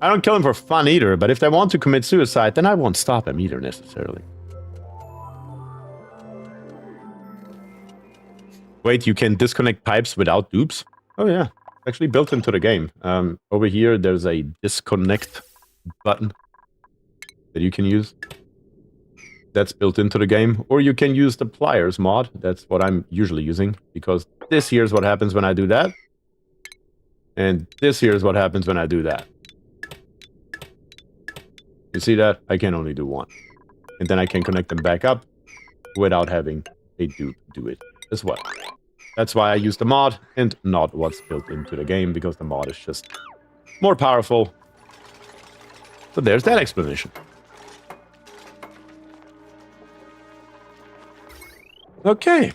I don't kill them for fun either, but if they want to commit suicide, then I won't stop them either necessarily. Wait, you can disconnect pipes without dupes? Oh yeah, actually built into the game. Over here, there's a disconnect button that you can use. That's built into the game. Or you can use the pliers mod. That's what I'm usually using, because this here is what happens when I do that. And this here is what happens when I do that. You see that? I can only do one. And then I can connect them back up without having a dupe do it as well. That's why I use the mod and not what's built into the game, because the mod is just more powerful. So there's that explanation. Okay.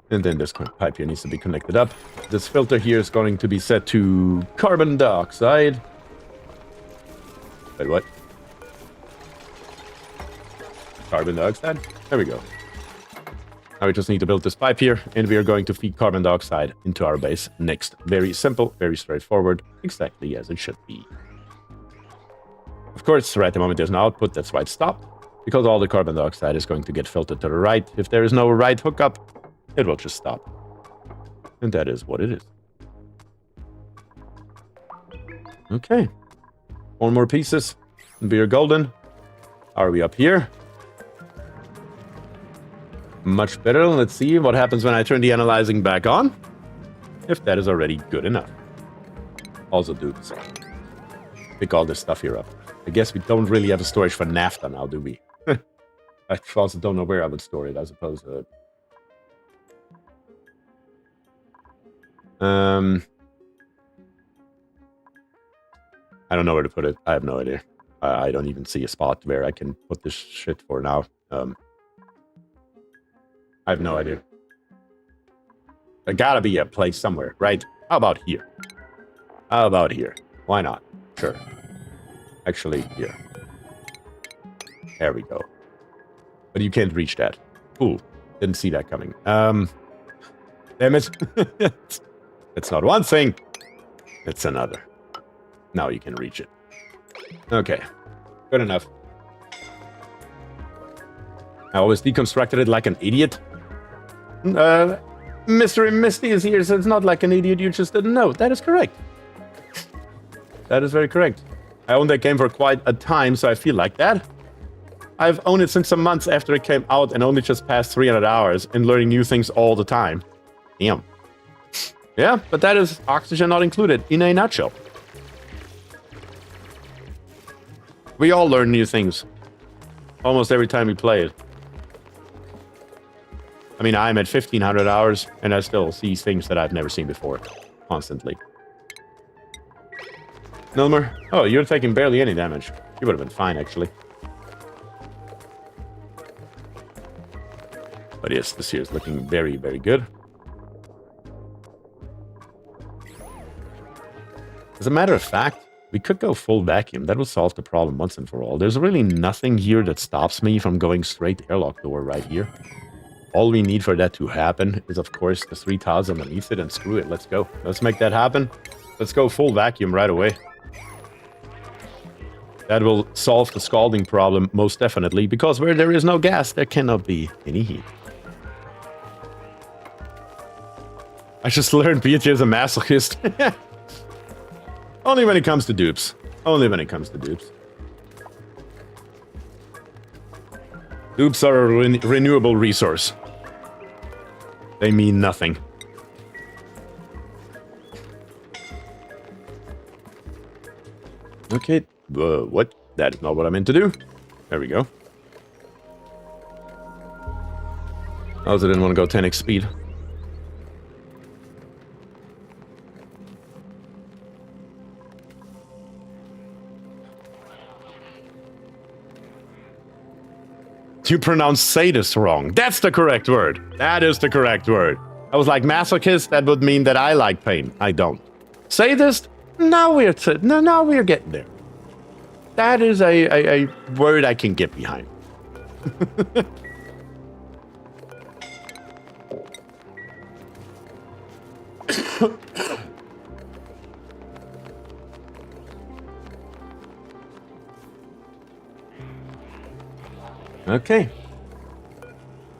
And then this pipe here needs to be connected up. This filter here is going to be set to carbon dioxide. Wait, what? Carbon dioxide? There we go. Now we just need to build this pipe here, and we are going to feed carbon dioxide into our base next. Very simple, very straightforward, exactly as it should be. Of course, right at the moment there's no output, that's why it stopped. Because all the carbon dioxide is going to get filtered to the right. If there is no right hookup, it will just stop. And that is what it is. Okay. 4 more pieces. And we are golden. Are we up here? Much better. Let's see what happens when I turn the analyzing back on. If that is already good enough. Also dupes. Pick all this stuff here up. I guess we don't really have a storage for naphtha now, do we? I also don't know where I would store it, I suppose. I don't know where to put it. I have no idea. I don't even see a spot where I can put this shit for now. I have no idea. There gotta be a place somewhere, right? How about here? How about here? Why not? Sure. Actually, here. There we go. But you can't reach that. Ooh, didn't see that coming. Damn it. It's not one thing. It's another. Now you can reach it. Okay. Good enough. I always deconstructed it like an idiot. Mr. Misty is here, so it's not like an idiot, you just didn't know. That is correct. That is very correct. I owned that game for quite a time, so I feel like that. I've owned it since some months after it came out and only just passed 300 hours and learning new things all the time. Damn. Yeah, but that is oxygen not included in a nutshell. We all learn new things. Almost every time we play it. I mean, I'm at 1500 hours and I still see things that I've never seen before. Constantly. Nilmer? Oh, you're taking barely any damage. You would have been fine, actually. But yes, this here is looking very, very good. As a matter of fact, we could go full vacuum. That would solve the problem once and for all. There's really nothing here that stops me from going straight airlock door right here. All we need for that to happen is, of course, the 3 tiles underneath it, and screw it. Let's go. Let's make that happen. Let's go full vacuum right away. That will solve the scalding problem most definitely, because where there is no gas, there cannot be any heat. I just learned BierTier is a masochist. Only when it comes to dupes. Only when it comes to dupes. Dupes are a renewable resource. They mean nothing. Okay, what? That is not what I meant to do. There we go. I also didn't want to go 10x speed. You pronounce sadist wrong. That's the correct word. That is the correct word. I was like, masochist, that would mean that I like pain. I don't. Sadist? Now we're getting there. That is a word I can get behind. Okay.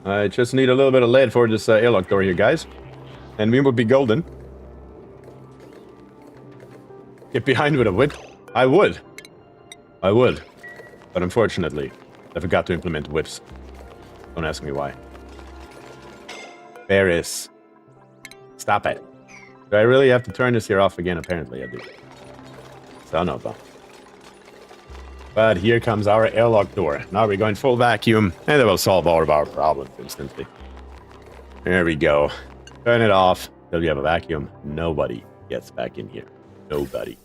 I just need a little bit of lead for this airlock door here, guys. And we would be golden. Get behind with a whip? I would. I would. But unfortunately, I forgot to implement whips. Don't ask me why. Ferris. Stop it. Do I really have to turn this here off again? Apparently I do. So no, but here comes our airlock door. Now we're going full vacuum, and it will solve all of our problems instantly. There we go. Turn it off. Till we have a vacuum. Nobody gets back in here. Nobody.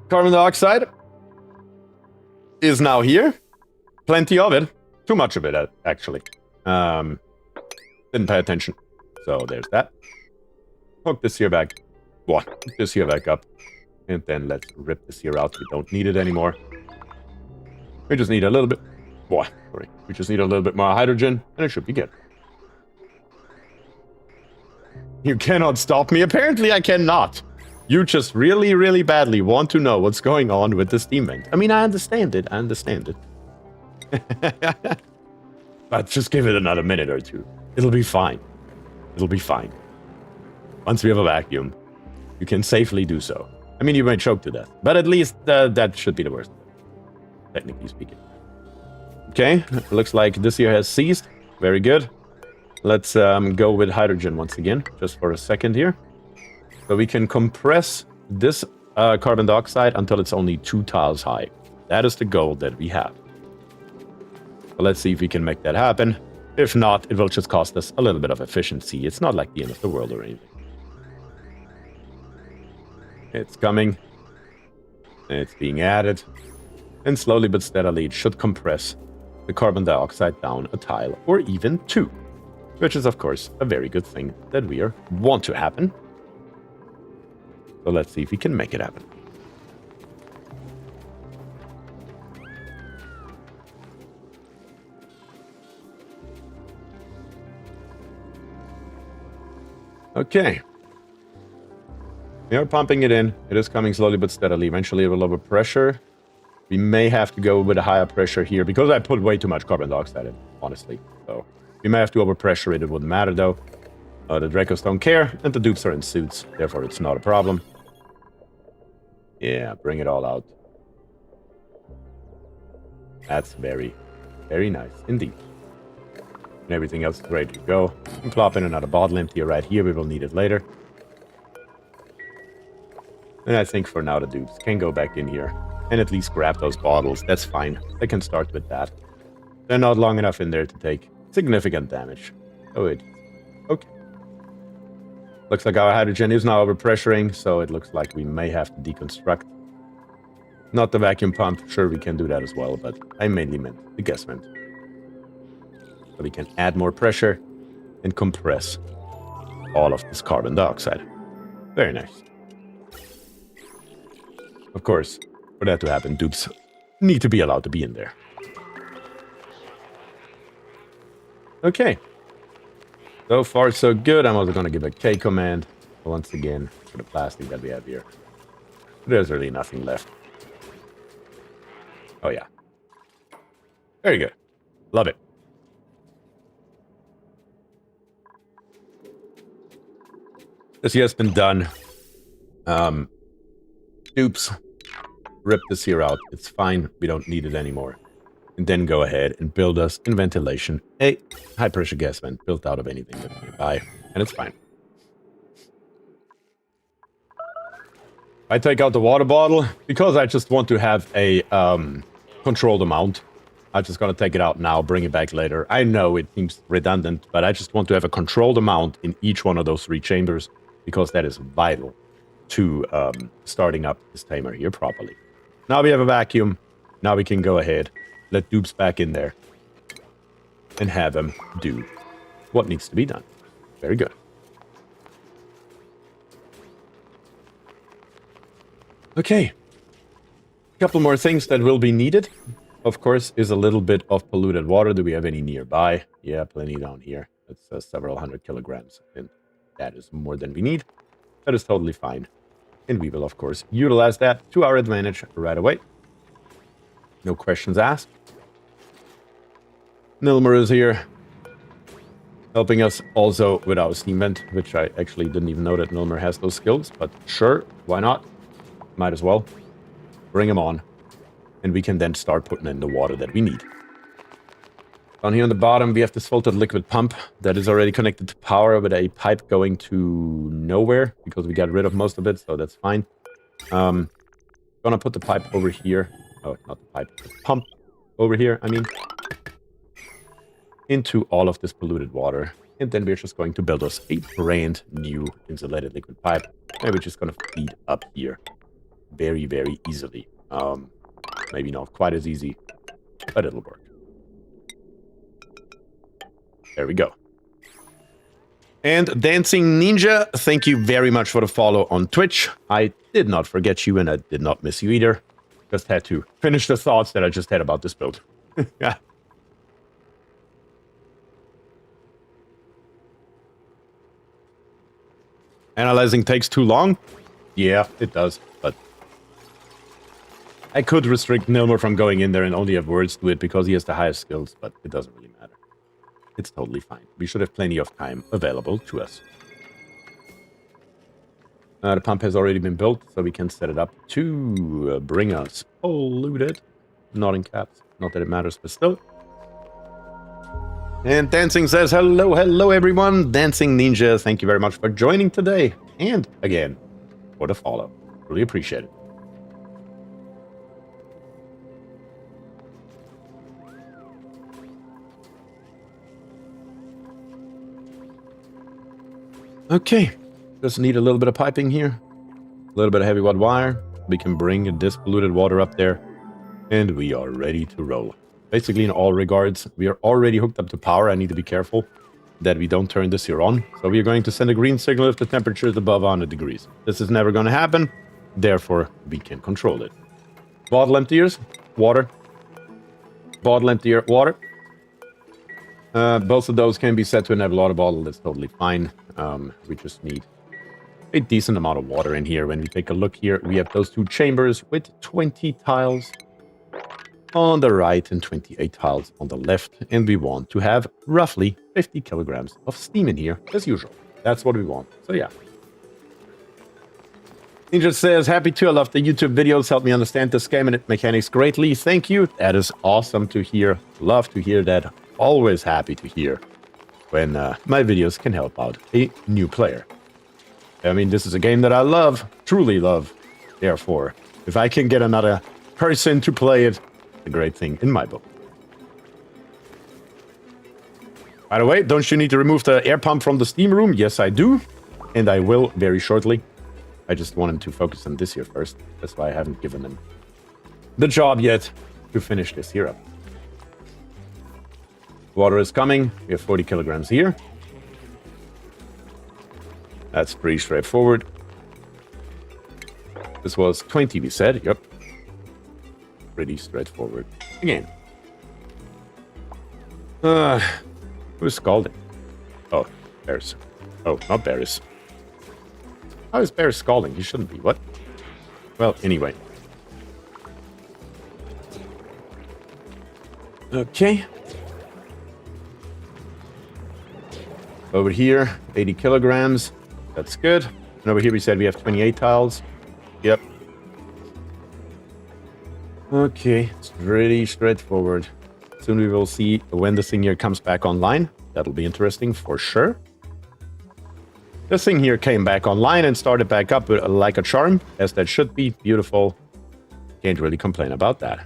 Carbon dioxide is now here. Plenty of it. Too much of it, actually. Didn't pay attention. So there's that. Hook this here back. What? Hook this here back up. And then let's rip this here out. We don't need it anymore. We just need a little bit... What? Sorry. We just need a little bit more hydrogen, and it should be good. You cannot stop me. Apparently I cannot. You just really, really badly want to know what's going on with the steam vent. I mean, I understand it. I understand it. But just give it another minute or two. It'll be fine. It'll be fine. Once we have a vacuum, you can safely do so. I mean, you might choke to death, but at least that should be the worst, technically speaking. Okay, looks like this here has ceased. Very good. Let's go with hydrogen once again, just for a second here. So we can compress this carbon dioxide until it's only 2 tiles high. That is the goal that we have. So let's see if we can make that happen. If not, it will just cost us a little bit of efficiency. It's not like the end of the world or anything. It's coming. It's being added. And slowly but steadily, it should compress the carbon dioxide down a tile or even 2. Which is, of course, a very good thing that we want to happen. So let's see if we can make it happen. Okay. We are pumping it in. It is coming slowly but steadily. Eventually it will overpressure. We may have to go with a higher pressure here because I put way too much carbon dioxide in, honestly. So we may have to overpressure it. It wouldn't matter though. The Dracos don't care, and the dupes are in suits. Therefore, it's not a problem. Yeah, bring it all out. That's very, very nice indeed. And everything else is ready to go. And plop in another bottle empty right here. We will need it later. And I think for now the dupes can go back in here and at least grab those bottles. That's fine. They can start with that. They're not long enough in there to take significant damage. Oh, it... Okay. Looks like our hydrogen is now overpressuring, so it looks like we may have to deconstruct. Not the vacuum pump. Sure, we can do that as well, but I mainly meant the gas vent. So we can add more pressure and compress all of this carbon dioxide. Very nice. Of course, for that to happen, dupes need to be allowed to be in there. Okay. So far, so good. I'm also going to give a K command once again for the plastic that we have here. There's really nothing left. Oh, yeah. Very good. Love it. This here has been done. Dupes. Rip this here out. It's fine. We don't need it anymore. And then go ahead and build us in ventilation a high pressure gas vent built out of anything that's nearby. And it's fine. I take out the water bottle because I just want to have a controlled amount. I'm just going to take it out now, bring it back later. I know it seems redundant, but I just want to have a controlled amount in each one of those 3 chambers because that is vital to starting up this Tamer here properly. Now we have a vacuum. Now we can go ahead let Dupes back in there and have him do what needs to be done. Very good. Okay. A couple more things that will be needed, of course, is a little bit of polluted water. Do we have any nearby? Yeah, plenty down here. That's several hundred kilograms, and that is more than we need. That is totally fine. And we will, of course, utilize that to our advantage right away. No questions asked. Nilmer is here, helping us also with our steam vent, which I actually didn't even know that Nilmer has those skills, but sure, why not? Might as well. Bring him on, and we can then start putting in the water that we need. Down here on the bottom, we have this filtered liquid pump that is already connected to power with a pipe going to nowhere, because we got rid of most of it, so that's fine. Gonna put the pipe over here. Oh, not the pipe, the pump over here, I mean. Into all of this polluted water. And then we're just going to build us a brand new insulated liquid pipe. And we're just going to feed up here very, very easily. Maybe not quite as easy, but it'll work. There we go. And Dancing Ninja, thank you very much for the follow on Twitch. I did not forget you, and I did not miss you either. Just had to finish the thoughts that I just had about this build. Yeah. Analyzing takes too long? Yeah, it does, but I could restrict Nilmer from going in there and only have words to it because he has the highest skills, but it doesn't really matter. It's totally fine. We should have plenty of time available to us. The pump has already been built, so we can set it up to bring us polluted. Not in caps. Not that it matters, but still. And Dancing says, hello, hello everyone. Dancing Ninja, thank you very much for joining today. And again, for the follow. Really appreciate it. Okay, just need a little bit of piping here. A little bit of heavy wire. We can bring this polluted water up there. And we are ready to roll. Basically, in all regards, we are already hooked up to power. I need to be careful that we don't turn this here on. So we are going to send a green signal if the temperature is above 100 degrees. This is never going to happen. Therefore, we can control it. Bottle emptiers, water. Bottle emptier, water. Both of those can be set to enable water bottle. That's totally fine. We just need a decent amount of water in here. When we take a look here, we have those two chambers with 20 tiles on the right and 28 tiles on the left, and we want to have roughly 50 kilograms of steam in here, as usual. That's what we want, so yeah. Ninja says, happy to, I love the YouTube videos, help me understand this game and its mechanics greatly. Thank you, that is awesome to hear. Love to hear that, always happy to hear when my videos can help out a new player. I mean, this is a game that I love, truly love. Therefore, if I can get another person to play it, a great thing in my book. By the way, don't you need to remove the air pump from the steam room? Yes, I do. And I will very shortly. I just want him to focus on this here first. That's why I haven't given him the job yet to finish this here up. Water is coming. We have 40 kilograms here. That's pretty straightforward. This was 20, we said. Yep. Pretty straightforward. Again. Who's scalding? Oh, Bears. Oh, not Bears. How is Bears scalding? He shouldn't be. What? Well, anyway. Okay. Over here, 80 kilograms. That's good. And over here we said we have 28 tiles. Yep. Okay, it's pretty straightforward. Soon we will see when this thing here comes back online. That'll be interesting for sure. This thing here came back online and started back up like a charm, as that should be. Beautiful. Can't really complain about that.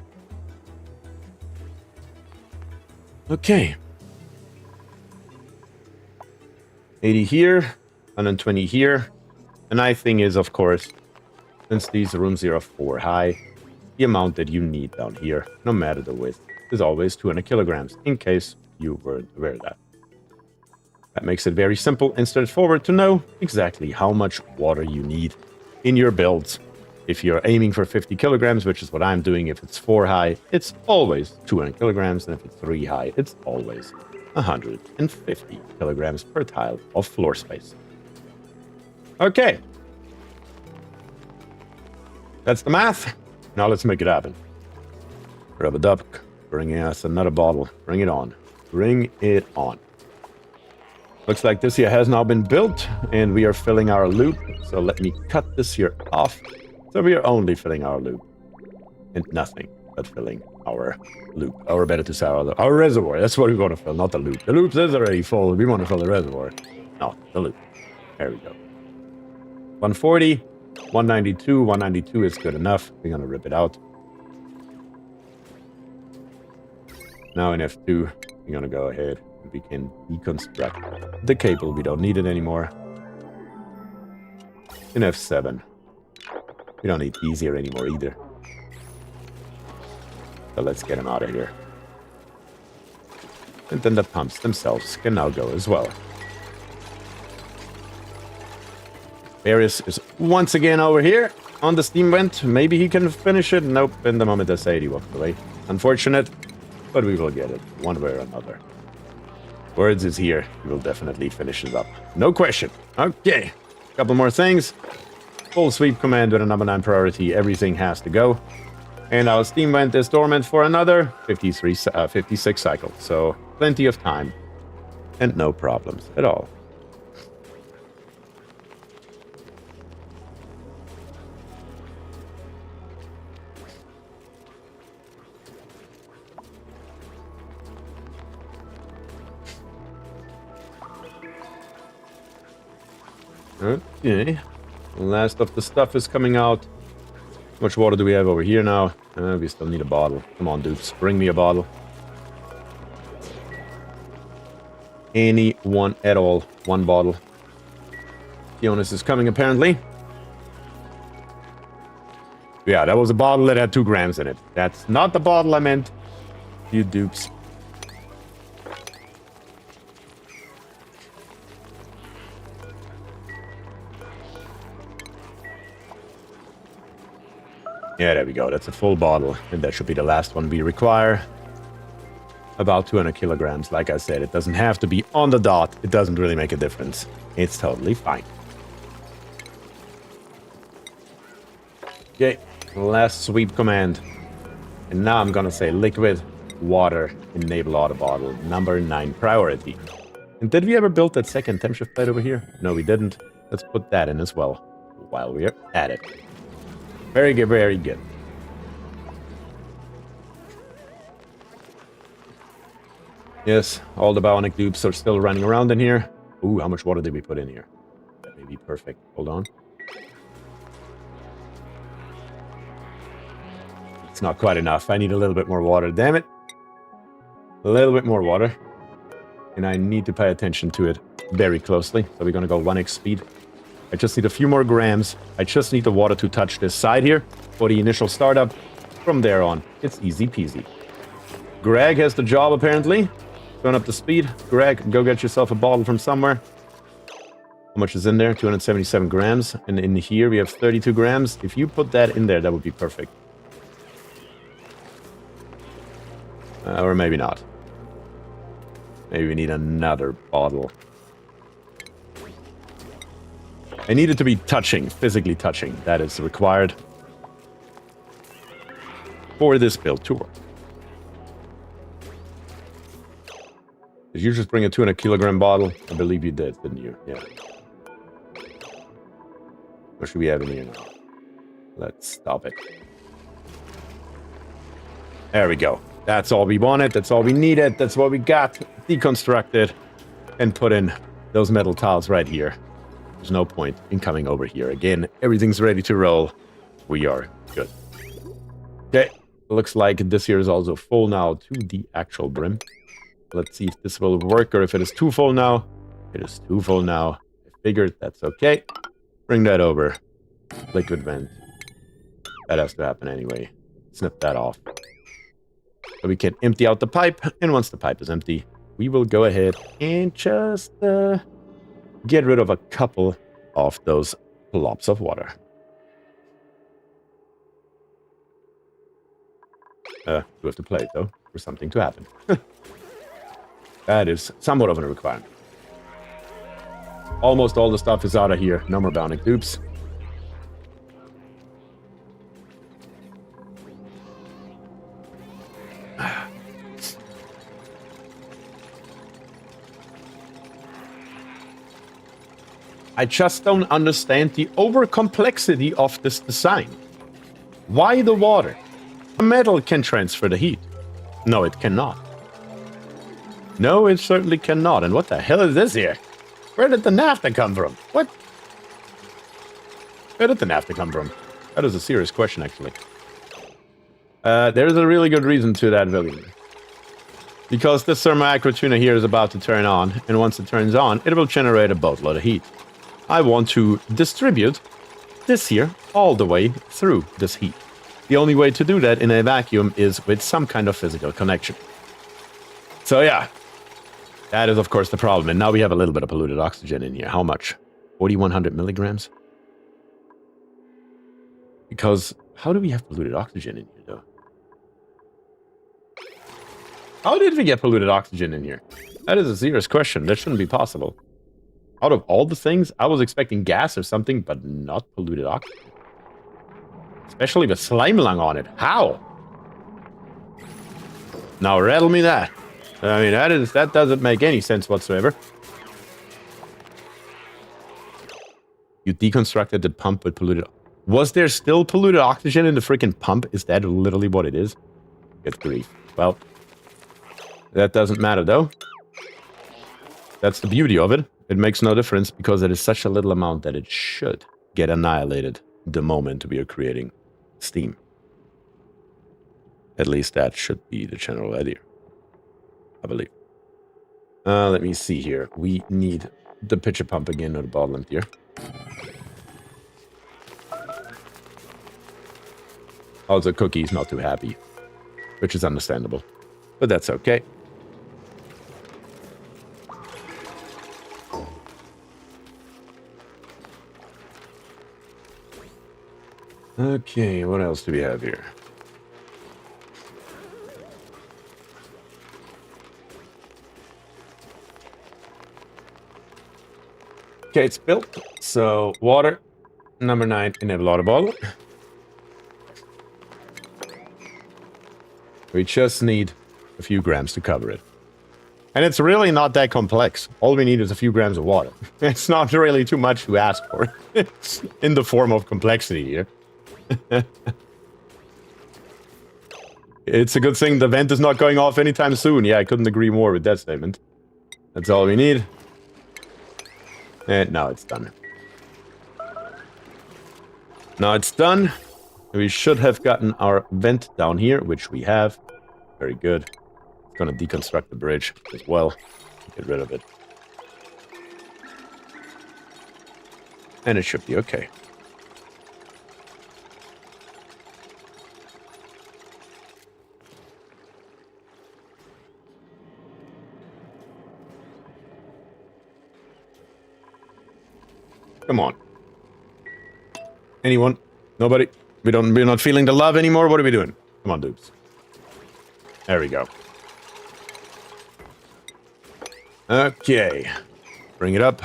Okay. 80 here, 120 here. The nice thing is, of course, since these rooms here are 4 high, the amount that you need down here, no matter the width, is always 200 kilograms, in case you weren't aware of that. That makes it very simple and straightforward to know exactly how much water you need in your builds. If you're aiming for 50 kilograms, which is what I'm doing, if it's 4 high, it's always 200 kilograms, and if it's 3 high, it's always 150 kilograms per tile of floor space. Okay. That's the math. Now let's make it happen. Rub a duck, bringing us another bottle. Bring it on. Bring it on. Looks like this here has now been built, and we are filling our loop. So let me cut this here off. So we are only filling our loop, and nothing but filling our loop. Or better to say, our reservoir. That's what we want to fill, not the loop. The loop is already full. We want to fill the reservoir, not the loop. There we go. 140, 192. 192 is good enough. We're going to rip it out. Now in F2, we're going to go ahead. We can deconstruct the cable. We don't need it anymore. In F7, we don't need these here anymore either. So let's get them out of here. And then the pumps themselves can now go as well. Varys is once again over here on the steam vent. Maybe he can finish it. Nope, in the moment I say it, he walked away. Unfortunate, but we will get it one way or another. Words is here. We will definitely finish it up. No question. Okay. A couple more things. Full sweep command with a number 9 priority. Everything has to go. And our steam vent is dormant for another 56 cycles. So plenty of time. And no problems at all. Okay. Last of the stuff is coming out. How much water do we have over here now? We still need a bottle. Come on, dudes. Bring me a bottle. Anyone at all. One bottle. Jonas is coming, apparently. Yeah, that was a bottle that had 2 grams in it. That's not the bottle I meant. You dupes. Yeah, there we go. That's a full bottle. And that should be the last one we require. About 200 kilograms. Like I said, it doesn't have to be on the dot. It doesn't really make a difference. It's totally fine. Okay, last sweep command. And now I'm gonna say liquid, water, enable auto bottle, number 9 priority. And did we ever build that second temp shift plate over here? No, we didn't. Let's put that in as well while we're at it. Very good, very good. Yes, all the bionic dupes are still running around in here. Ooh, how much water did we put in here? That may be perfect. Hold on. It's not quite enough. I need a little bit more water. Damn it. A little bit more water. And I need to pay attention to it very closely. So we're going to go 1x speed. I just need a few more grams. I just need the water to touch this side here for the initial startup. From there on, it's easy peasy. Greg has the job, apparently. Turn up the speed. Greg, go get yourself a bottle from somewhere. How much is in there? 277 grams. And in here, we have 32 grams. If you put that in there, that would be perfect. Or maybe not. Maybe we need another bottle. I need it to be touching, physically touching. That is required for this build to work. Did you just bring a 200 kilogram bottle? I believe you did, didn't you? Yeah. What should we have in here now? Let's stop it. There we go. That's all we wanted. That's all we needed. That's what we got. Deconstructed and put in those metal tiles right here. There's no point in coming over here again. Everything's ready to roll. We are good. Okay. Looks like this here is also full now to the actual brim. Let's see if this will work or if it is too full now. It is too full now. I figured that's okay. Bring that over. Liquid vent. That has to happen anyway. Snip that off. So we can empty out the pipe, and once the pipe is empty, we will go ahead and just get rid of a couple of those blobs of water. We have to play it, though, for something to happen. That is somewhat of a requirement. Almost all the stuff is out of here. No more bounding dupes. I just don't understand the over-complexity of this design. Why the water? A metal can transfer the heat. No, it cannot. No, it certainly cannot. And what the hell is this here? Where did the naphtha come from? What? Where did the naphtha come from? That is a serious question, actually. There's a really good reason to that, William. Because this thermoacrid tuna here is about to turn on, and once it turns on, it will generate a boatload of heat. I want to distribute this here all the way through this heat. The only way to do that in a vacuum is with some kind of physical connection. So yeah, that is of course the problem. And now we have a little bit of polluted oxygen in here. How much? 4,100 milligrams? Because how do we have polluted oxygen in here though? How did we get polluted oxygen in here? That is a serious question. That shouldn't be possible. Out of all the things, I was expecting gas or something, but not polluted oxygen. Especially with slime lung on it. How? Now rattle me that. I mean, that doesn't make any sense whatsoever. You deconstructed the pump with polluted... Was there still polluted oxygen in the freaking pump? Is that literally what it is? Good grief. Well, that doesn't matter though. That's the beauty of it. It makes no difference because it is such a little amount that it should get annihilated the moment we are creating steam. At least that should be the general idea, I believe. Let me see here. We need the pitcher pump again or the bottle emptier. Also, Cookie's not too happy, which is understandable, but that's okay. Okay, what else do we have here? Okay, it's built. So, water, number 9 in a water bottle. We just need a few grams to cover it. And it's really not that complex. All we need is a few grams of water. It's not really too much to ask for in the form of complexity here. It's a good thing the vent is not going off anytime soon. Yeah, I couldn't agree more with that statement. That's all we need. And now it's done. Now it's done. We should have gotten our vent down here, which we have. Very good. It's going to deconstruct the bridge as well. Get rid of it. And it should be okay. Come on. Anyone? Nobody? We're not feeling the love anymore? What are we doing? Come on, dudes. There we go. Okay. Bring it up.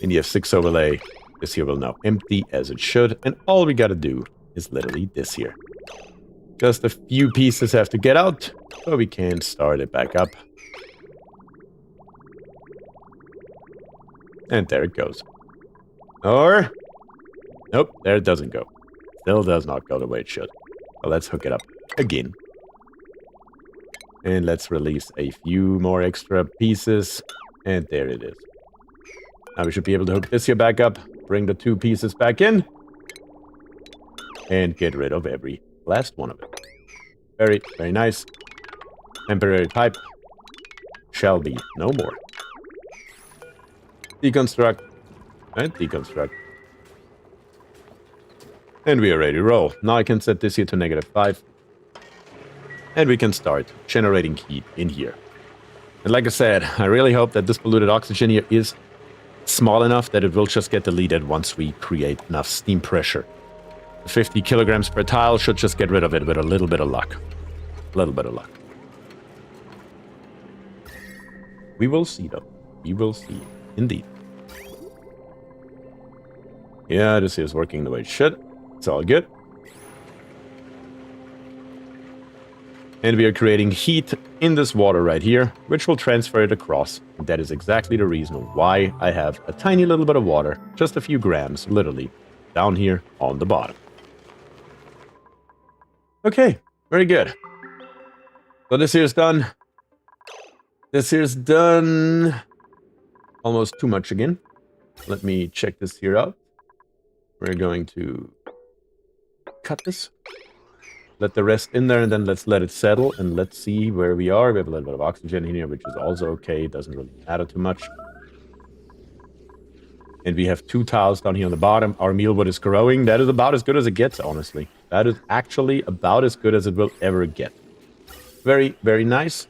In the F6 overlay, this here will now empty as it should. And all we gotta do is literally this here. Just a few pieces have to get out, so we can start it back up. And there it goes. Or... Nope, there it doesn't go. Still does not go the way it should. Well, let's hook it up again. And let's release a few more extra pieces. And there it is. Now we should be able to hook this here back up. Bring the 2 pieces back in. And get rid of every last one of it. Very, very nice. Temporary pipe shall be no more. Deconstruct. And deconstruct. And we are ready to roll. Now I can set this here to -5. And we can start generating heat in here. And like I said, I really hope that this polluted oxygen here is small enough that it will just get deleted once we create enough steam pressure. 50 kilograms per tile should just get rid of it with a little bit of luck. A little bit of luck. We will see, though. We will see. Indeed. Yeah, this is working the way it should. It's all good. And we are creating heat in this water right here, which will transfer it across. And that is exactly the reason why I have a tiny little bit of water, just a few grams, literally, down here on the bottom. Okay, very good. So this here's done. This here's done. Almost too much again. Let me check this here out. We're going to cut this. Let the rest in there, and then let's let it settle, and let's see where we are. We have a little bit of oxygen in here, which is also okay. It doesn't really matter too much. And we have 2 tiles down here on the bottom. Our mealwood is growing. That is about as good as it gets, honestly. That is actually about as good as it will ever get. Very, very nice.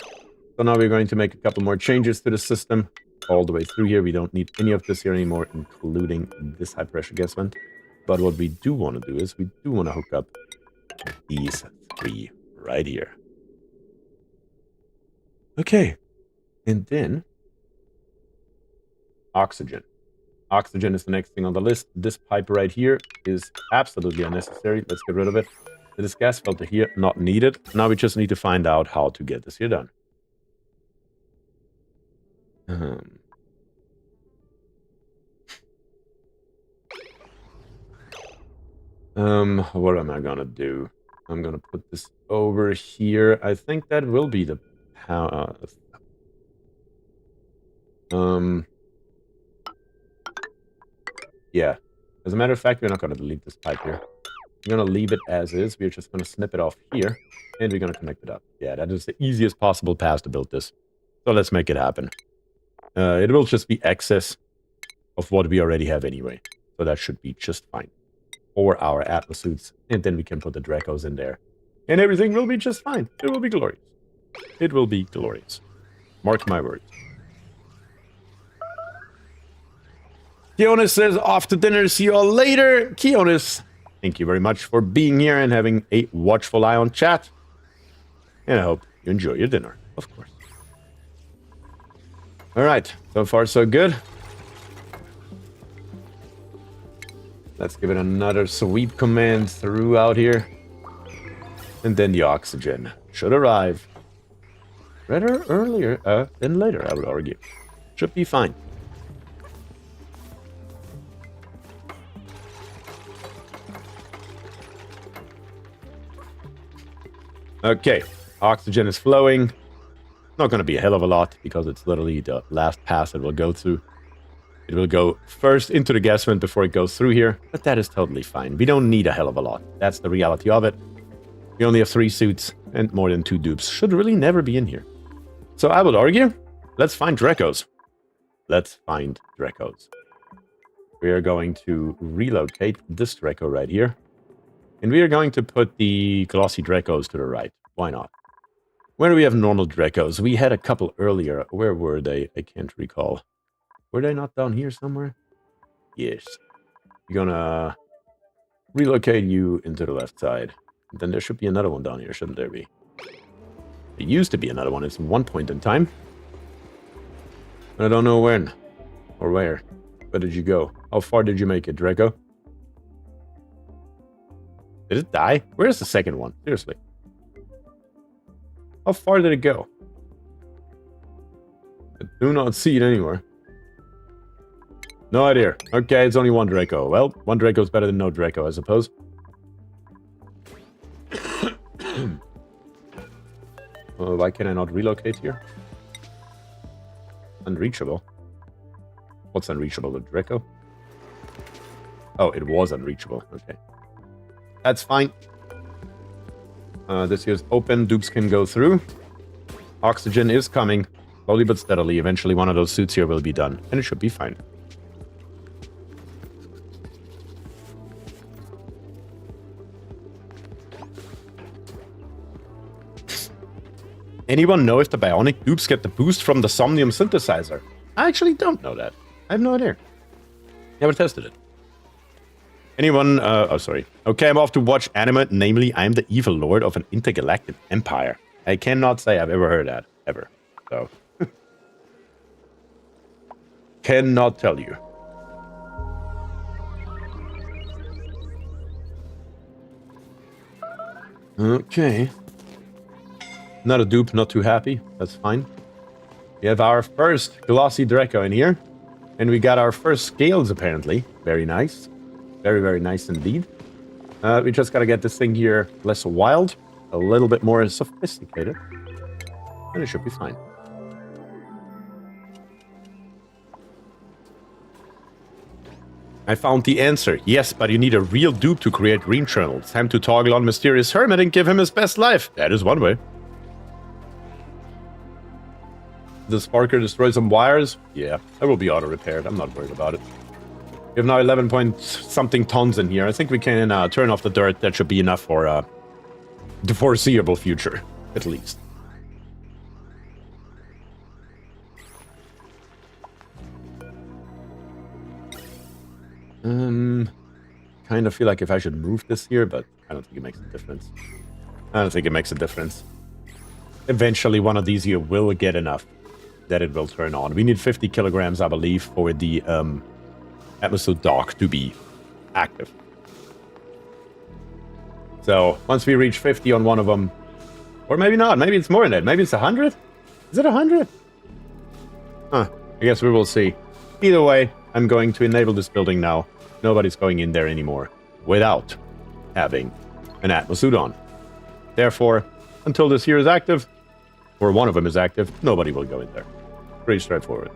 So now we're going to make a couple more changes to the system. All the way through here. We don't need any of this here anymore, including this high-pressure gas vent. But what we do want to do is we do want to hook up these 3 right here. Okay. And then oxygen. Oxygen is the next thing on the list. This pipe right here is absolutely unnecessary. Let's get rid of it. This gas filter here, not needed. Now we just need to find out how to get this here done. What am I gonna do? I'm gonna put this over here. I think that will be the power. Yeah. As a matter of fact, we're not gonna delete this pipe here. We're gonna leave it as is. We're just gonna snip it off here, and we're gonna connect it up. Yeah, that is the easiest possible path to build this. So let's make it happen. It will just be excess of what we already have anyway. So that should be just fine. For our Atlas suits. And then we can put the Dracos in there. And everything will be just fine. It will be glorious. It will be glorious. Mark my words. Keonis says, off to dinner. See you all later. Keonis, thank you very much for being here and having a watchful eye on chat. And I hope you enjoy your dinner, of course. Alright, so far so good. Let's give it another sweep command throughout here. And then the oxygen should arrive. Rather earlier than later, I would argue. Should be fine. Okay, oxygen is flowing. Not going to be a hell of a lot because it's literally the last pass it will go through. It will go first into the gas vent before it goes through here, but that is totally fine. We don't need a hell of a lot. That's the reality of it. We only have 3 suits, and more than 2 dupes should really never be in here. So I would argue, let's find Dracos. Let's find Dracos. We are going to relocate this Draco right here. And we are going to put the glossy Dracos to the right. Why not? Where do we have normal Dracos? We had a couple earlier. Where were they? I can't recall. Were they not down here somewhere? Yes. We're gonna relocate you into the left side. Then there should be another one down here, shouldn't there be? There used to be another one at one point in time. I don't know when. Or where. Where did you go? How far did you make it, Draco? Did it die? Where's the second one? Seriously. How far did it go? I do not see it anywhere. No idea. Okay, it's only 1 Draco. Well, 1 Draco is better than no Draco, I suppose. Why can I not relocate here? Unreachable. What's unreachable? The Draco? Oh, it was unreachable. Okay. That's fine. This here's open. Dupes can go through. Oxygen is coming. Slowly but steadily. Eventually one of those suits here will be done. And it should be fine. Anyone know if the bionic dupes get the boost from the Somnium synthesizer? I actually don't know that. I have no idea. Never tested it. Anyone, oh, sorry. Okay, I'm off to watch anime, namely, I'm the evil lord of an intergalactic empire. I cannot say I've ever heard that, ever. So. Cannot tell you. Okay. Not a dupe, not too happy. That's fine. We have our first glossy Draco in here. And we got our first scales, apparently. Very nice. Very, very nice indeed. We just gotta get this thing here less wild. A little bit more sophisticated. And it should be fine. I found the answer. Yes, but you need a real dupe to create dream journals. Time to toggle on Mysterious Hermit and give him his best life. That is one way. The Sparker destroy some wires? Yeah, that will be auto-repaired. I'm not worried about it. We have now 11 point something tons in here. I think we can turn off the dirt. That should be enough for the foreseeable future, at least. Kind of feel like if I should move this here, but I don't think it makes a difference. I don't think it makes a difference. Eventually, one of these here will get enough that it will turn on. We need 50 kilograms, I believe, for the Atmosphere dock to be active. So, once we reach 50 on one of them, or maybe not, maybe it's more than that. Maybe it's 100? Is it 100? Huh, I guess we will see. Either way, I'm going to enable this building now. Nobody's going in there anymore without having an Atmosuit on. Therefore, until this here is active, or one of them is active, nobody will go in there. Pretty straightforward.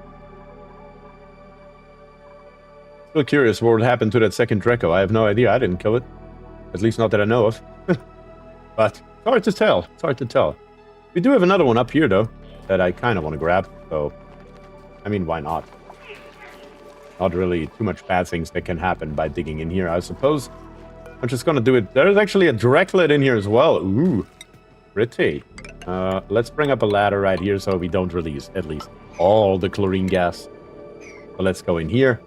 Still curious what would happen to that second Draco. I have no idea. I didn't kill it. At least not that I know of. But it's hard to tell. It's hard to tell. We do have another one up here, though, that I kind of want to grab. So, I mean, why not? Not really too much bad things that can happen by digging in here, I suppose. I'm just gonna do it. There's actually a Dreklet in here as well. Ooh, pretty. Let's bring up a ladder right here so we don't release at least all the chlorine gas. So let's go in here.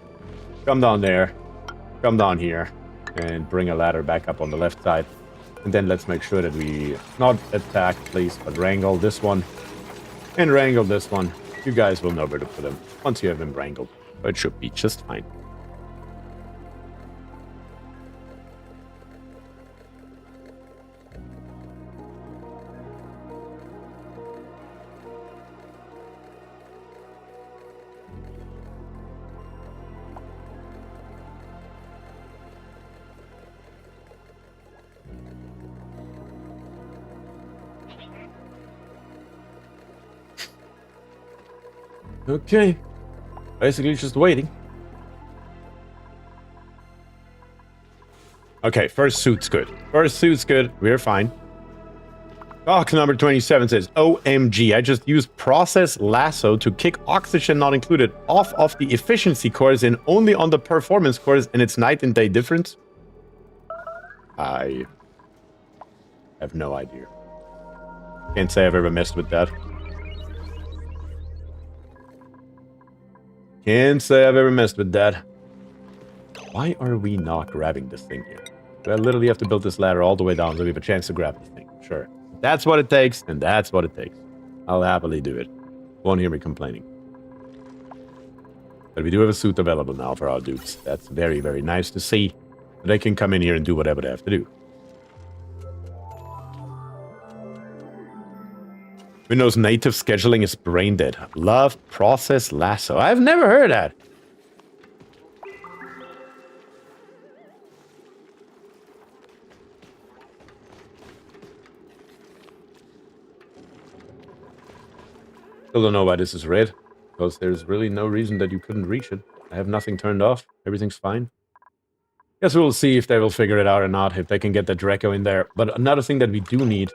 Come down there. Come down here. And bring a ladder back up on the left side. And then let's make sure that we not attack, please, but wrangle this one. And wrangle this one. You guys will know where to put them once you have them wrangled. It should be just fine. Okay. Basically just waiting. Okay, first suit's good. First suit's good. We're fine. Box number 27 says, OMG, I just used process lasso to kick oxygen not included off of the efficiency cores and only on the performance cores, and it's night and day difference. I have no idea. Can't say I've ever messed with that. Can't say I've ever messed with that. Why are we not grabbing this thing here? Do I literally have to build this ladder all the way down so we have a chance to grab this thing? Sure. That's what it takes, and that's what it takes. I'll happily do it. Won't hear me complaining. But we do have a suit available now for our dudes. That's very, very nice to see. They can come in here and do whatever they have to do. Windows native scheduling is brain dead. Love process lasso. I've never heard that. Still don't know why this is red, because there's really no reason that you couldn't reach it. I have nothing turned off. Everything's fine. Guess we'll see if they will figure it out or not, if they can get the Draco in there. But another thing that we do need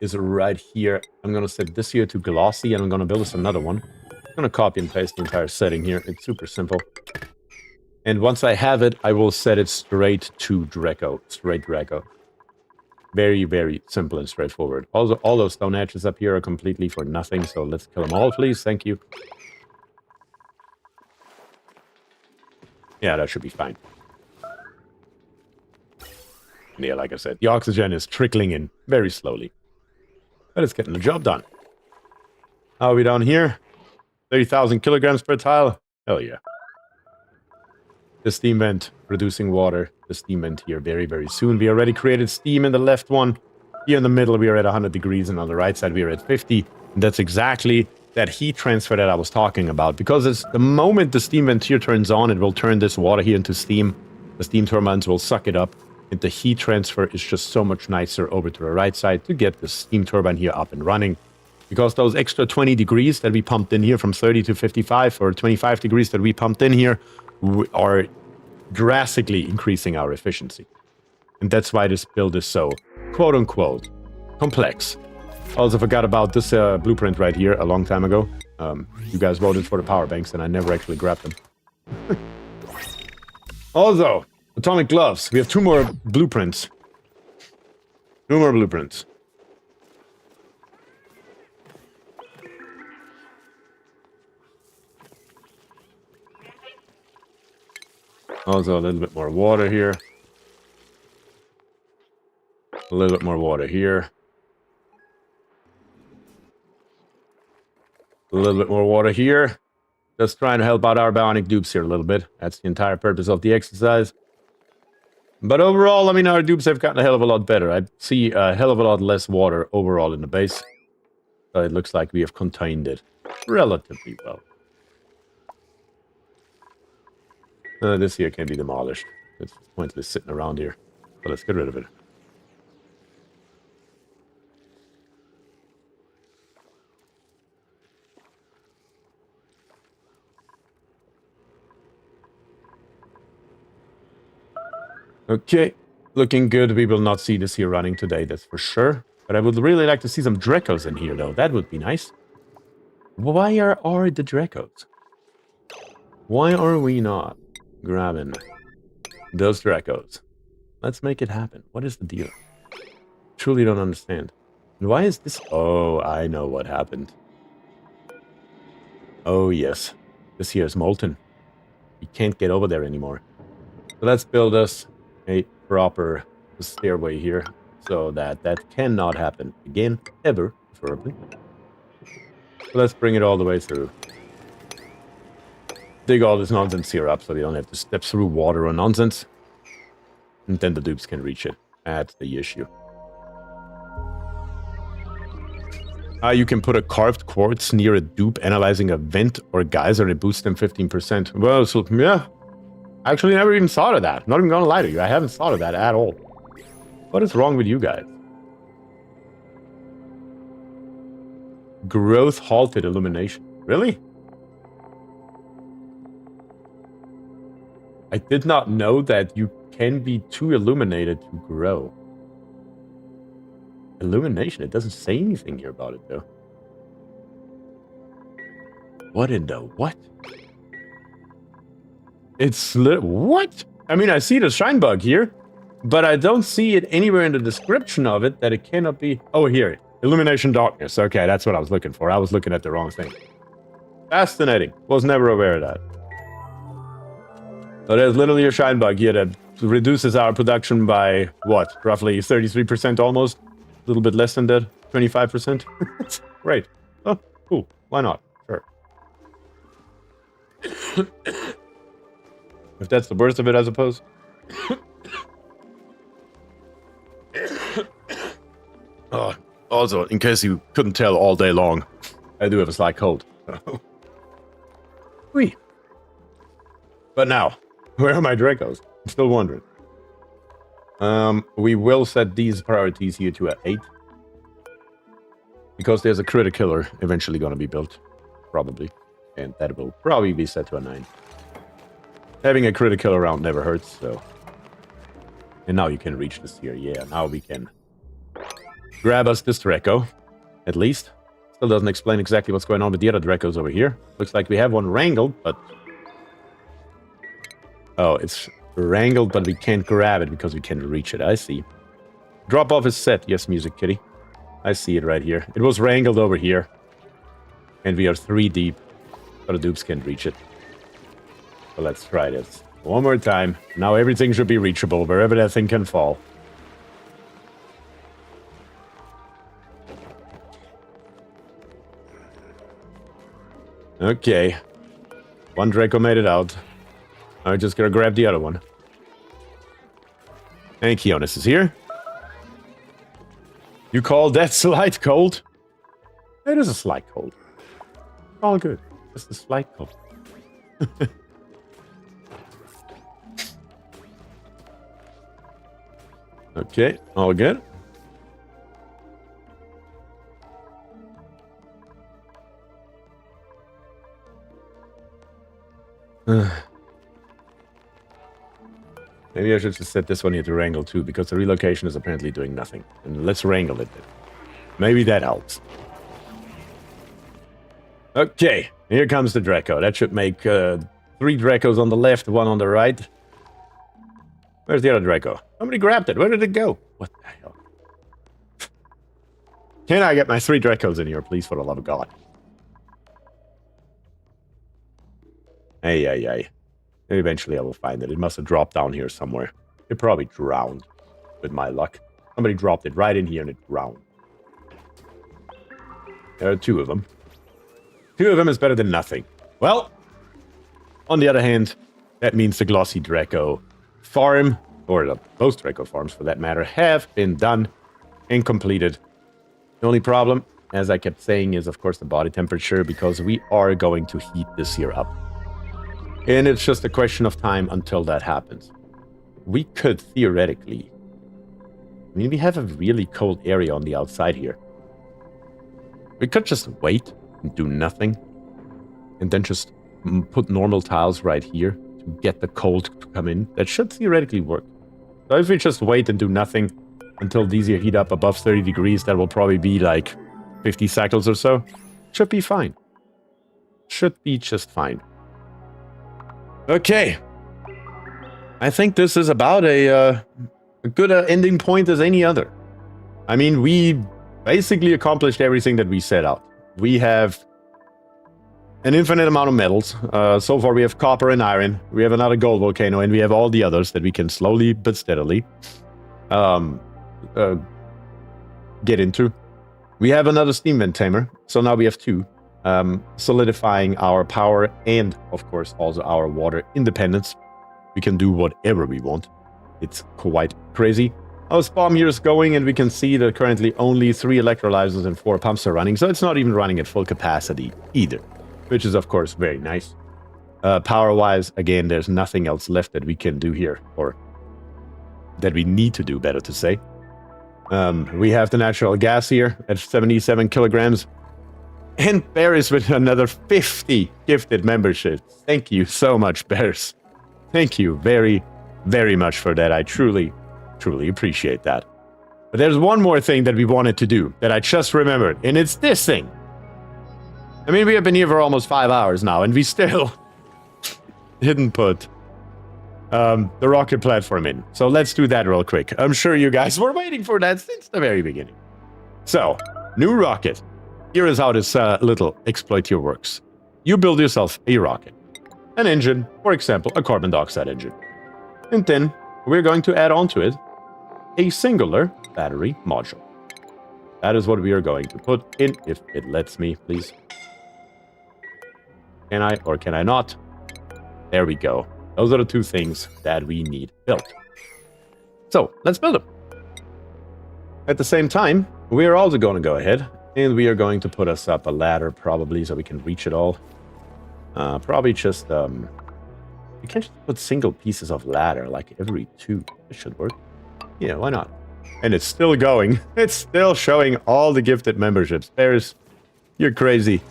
is right here. I'm going to set this here to glossy, and I'm going to build us another one. I'm going to copy and paste the entire setting here. It's super simple. And once I have it, I will set it straight to Draco. Straight Draco. Very, very simple and straightforward. Also, all those stone edges up here are completely for nothing, so let's kill them all, please. Thank you. Yeah, that should be fine. Yeah, like I said, the oxygen is trickling in very slowly. But it's getting the job done. How are we down here? 30,000 kilograms per tile? Hell yeah. The steam vent producing water. The steam vent here very, very soon. We already created steam in the left one. Here in the middle, we are at 100 degrees, and on the right side, we are at 50. And that's exactly that heat transfer that I was talking about. Because it's the moment the steam vent here turns on, it will turn this water here into steam. The steam turbines will suck it up. And the heat transfer is just so much nicer over to the right side to get the steam turbine here up and running. Because those extra 20 degrees that we pumped in here from 30 to 55, or 25 degrees that we pumped in here, are drastically increasing our efficiency. And that's why this build is so, quote-unquote, complex. Also forgot about this blueprint right here a long time ago. You guys voted for the power banks, and I never actually grabbed them. Also, atomic gloves. We have 2 more blueprints. 2 more blueprints. Also, a little bit more water here. A little bit more water here. A little bit more water here. Just trying to help out our bionic dupes here a little bit. That's the entire purpose of the exercise. But overall, I mean, our dupes have gotten a hell of a lot better. I see a hell of a lot less water overall in the base. So it looks like we have contained it relatively well. This here can be demolished. It's pointless sitting around here. So let's get rid of it. Okay, looking good. We will not see this here running today, that's for sure. But I would really like to see some Drecos in here, though. That would be nice. Why are the Drecos? Why are we not grabbing those Drecos? Let's make it happen. What is the deal? Truly don't understand. And why is this? Oh, I know what happened. Oh, yes. This here is molten. We can't get over there anymore. So let's build us a proper stairway here so that that cannot happen again, ever, preferably. So let's bring it all the way through. Dig all this nonsense here up so we don't have to step through water or nonsense. And then the dupes can reach it. That's the issue. You can put a carved quartz near a dupe analyzing a vent or geyser and it boosts them 15%. Well, so, yeah. I actually never even thought of that. Not even gonna lie to you. I haven't thought of that at all. What is wrong with you guys? Growth halted illumination. Really? I did not know that you can be too illuminated to grow. Illumination? It doesn't say anything here about it, though. What in the what? It's what? I mean, I see the shine bug here, but I don't see it anywhere in the description of it that it cannot be... Oh, here. Illumination darkness. Okay, that's what I was looking for. I was looking at the wrong thing. Fascinating. Was never aware of that. So there's literally a shine bug here that reduces our production by, what? Roughly 33% almost? A little bit less than that. 25%? Great. Oh, cool. Why not? Sure. If that's the worst of it, I suppose. Also, in case you couldn't tell all day long, I do have a slight cold. Whee. But now, where are my Dracos? I'm still wondering. We will set these priorities here to an 8. Because there's a critter killer eventually going to be built. Probably. And that will probably be set to a 9. Having a critter killer around never hurts, so... And now you can reach this here. Yeah, now we can grab us this Draco, at least. Still doesn't explain exactly what's going on with the other Dracos over here. Looks like we have one wrangled, but... Oh, it's wrangled, but we can't grab it because we can't reach it. I see. Drop off is set. Yes, Music Kitty. I see it right here. It was wrangled over here. And we are 3 deep. So the dupes can't reach it. So let's try this. One more time. Now everything should be reachable wherever that thing can fall. Okay. One Draco made it out. I'm just gonna grab the other one. And Keonis is here. You call that slight cold? It is a slight cold. All good. Just a slight cold. Okay, all good. Maybe I should just set this one here to wrangle too, because the relocation is apparently doing nothing. And let's wrangle it then. Maybe that helps. Okay, here comes the Draco. That should make 3 Dracos on the left, 1 on the right. Where's the other Draco? Somebody grabbed it. Where did it go? What the hell? Can I get my 3 Dracos in here, please, for the love of God? Hey. Eventually I will find it. It must have dropped down here somewhere. It probably drowned, with my luck. Somebody dropped it right in here and it drowned. There are 2 of them. 2 of them is better than nothing. Well, on the other hand, that means the Glossy Draco farm, or those Draco farms for that matter, have been done and completed. The only problem, as I kept saying, is of course the body temperature, because we are going to heat this here up. And it's just a question of time until that happens. We could theoretically... I mean, we have a really cold area on the outside here. We could just wait and do nothing. And then just put normal tiles right here to get the cold to come in. That should theoretically work. So if we just wait and do nothing until these here heat up above 30 degrees, that will probably be like 50 cycles or so. Should be fine. Should be just fine. Okay. I think this is about a good ending point as any other. I mean, we basically accomplished everything that we set out. We have an infinite amount of metals. So far we have copper and iron. We have another gold volcano, and we have all the others that we can slowly but steadily get into. We have another steam vent tamer, so now we have 2. Solidifying our power and, of course, also our water independence. We can do whatever we want. It's quite crazy. Our spawn here is going, and we can see that currently only 3 electrolyzers and 4 pumps are running, so it's not even running at full capacity either, which is, of course, very nice. Power-wise, again, there's nothing else left that we can do here, or that we need to do, better to say. We have the natural gas here at 77 kilograms. And Bears with another 50 gifted memberships. Thank you so much, Bears. Thank you very, very much for that. I truly, truly appreciate that. But there's one more thing that we wanted to do that I just remembered, and it's this thing. I mean, we have been here for almost 5 hours now, and we still didn't put the rocket platform in. So let's do that real quick. I'm sure you guys were waiting for that since the very beginning. So, new rocket. Here is how this little exploiter works. You build yourself a rocket. An engine, for example, a carbon dioxide engine. And then we're going to add onto it a singular battery module. That is what we are going to put in, if it lets me, please. Can I or can I not? There we go. Those are the 2 things that we need built. So, let's build them. At the same time, we are also going to go ahead and we are going to put us up a ladder, probably, so we can reach it all. Probably just, we can't just put single pieces of ladder, like every 2. It should work. Yeah, why not? And it's still going. It's still showing all the gifted memberships. You're crazy.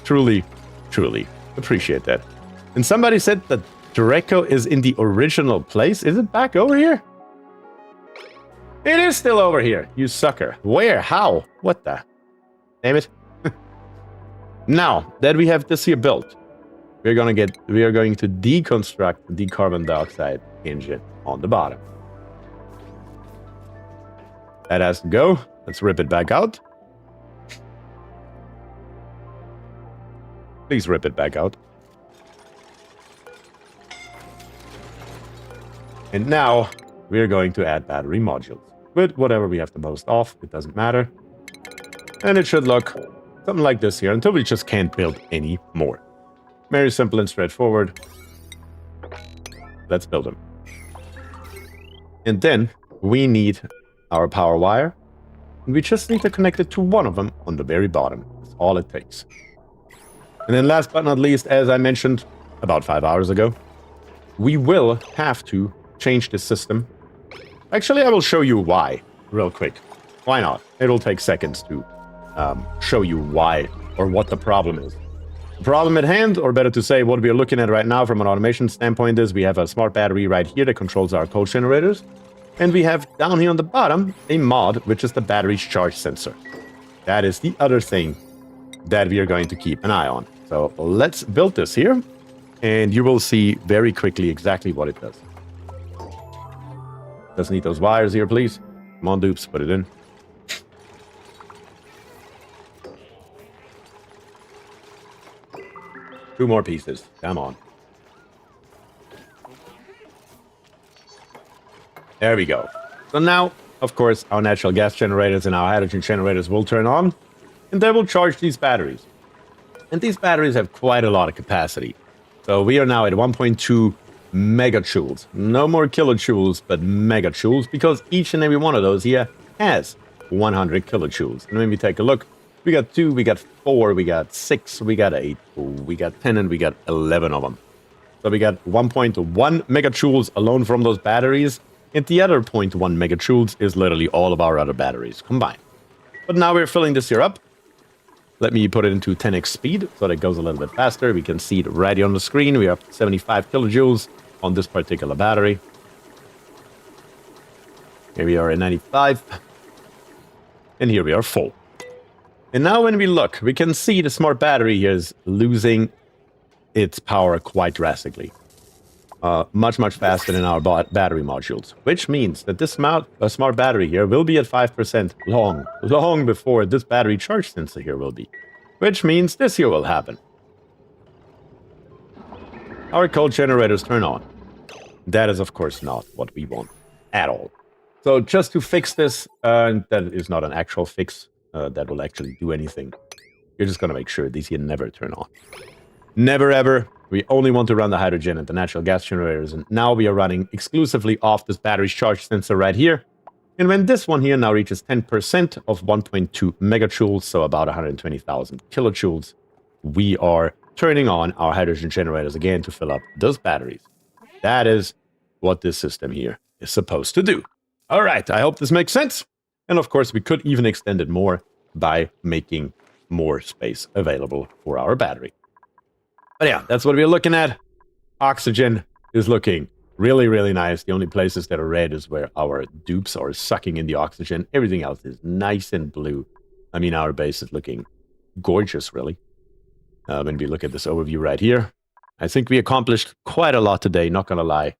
Truly, truly appreciate that. And somebody said that Draco is in the original place. Is it back over here? It is still over here, you sucker. Where? How? What the? Damn it. Now that we have this here built, we are going to deconstruct the carbon dioxide engine on the bottom. That has to go. Let's rip it back out. Please rip it back out. And now we're going to add battery modules. With whatever we have the most of, it doesn't matter. And it should look something like this here until we just can't build any more. Very simple and straightforward. Let's build them. And then we need our power wire. And we just need to connect it to one of them on the very bottom. That's all it takes. And then last but not least, as I mentioned about 5 hours ago, we will have to change this system. Actually, I will show you why real quick. Why not? It'll take seconds to show you why or what the problem is. The problem at hand, or better to say, what we are looking at right now from an automation standpoint is we have a smart battery right here that controls our cold generators. And we have down here on the bottom a mod, which is the battery's charge sensor. That is the other thing that we are going to keep an eye on. So let's build this here, and you will see very quickly exactly what it does. Just need those wires here, please. Come on, dupes, put it in. Two more pieces. Come on. There we go. So now, of course, our natural gas generators and our hydrogen generators will turn on, and they will charge these batteries. And these batteries have quite a lot of capacity. So we are now at 1.2 megajoules. No more kilojoules, but megajoules, because each and every one of those here has 100 kilojoules. And when we take a look, we got 2, we got 4, we got 6, we got 8, we got 10, and we got 11 of them. So we got 1.1 megajoules alone from those batteries, and the other 0.1 megajoules is literally all of our other batteries combined. But now we're filling this here up. Let me put it into 10x speed so that it goes a little bit faster. We can see it right here on the screen. We have 75 kilojoules on this particular battery. Here we are at 95. And here we are full. And now when we look, we can see the smart battery here is losing its power quite drastically. Much faster than our battery modules. Which means that this smart battery here will be at 5% long before this battery charge sensor here will be. Which means this here will happen. Our cold generators turn on. That is, of course, not what we want at all. So just to fix this, that is not an actual fix that will actually do anything. You're just going to make sure these here never turn on. Never ever. We only want to run the hydrogen and the natural gas generators, and now we are running exclusively off this battery charge sensor right here. And when this one here now reaches 10% of 1.2 megajoules, so about 120,000 kilojoules, we are turning on our hydrogen generators again to fill up those batteries. That is what this system here is supposed to do. All right, I hope this makes sense. And of course, we could even extend it more by making more space available for our battery. But yeah, that's what we're looking at. Oxygen is looking really nice. The only places that are red is where our dupes are sucking in the oxygen. Everything else is nice and blue. I mean, our base is looking gorgeous, really. When we look at this overview right here, I think we accomplished quite a lot today, not gonna lie.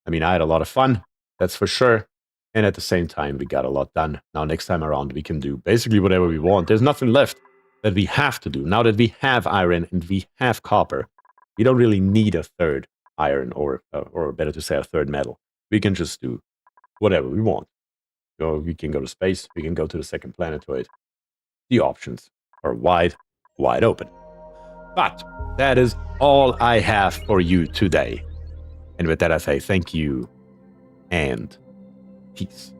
I mean, I had a lot of fun, that's for sure. And at the same time, we got a lot done. Now, next time around, we can do basically whatever we want. There's nothing left that we have to do. Now that we have iron and we have copper, we don't really need a third iron or better to say a third metal. We can just do whatever we want. We can go to space. We can go to the second planetoid. The options are wide open. But that is all I have for you today. And with that, I say thank you and peace.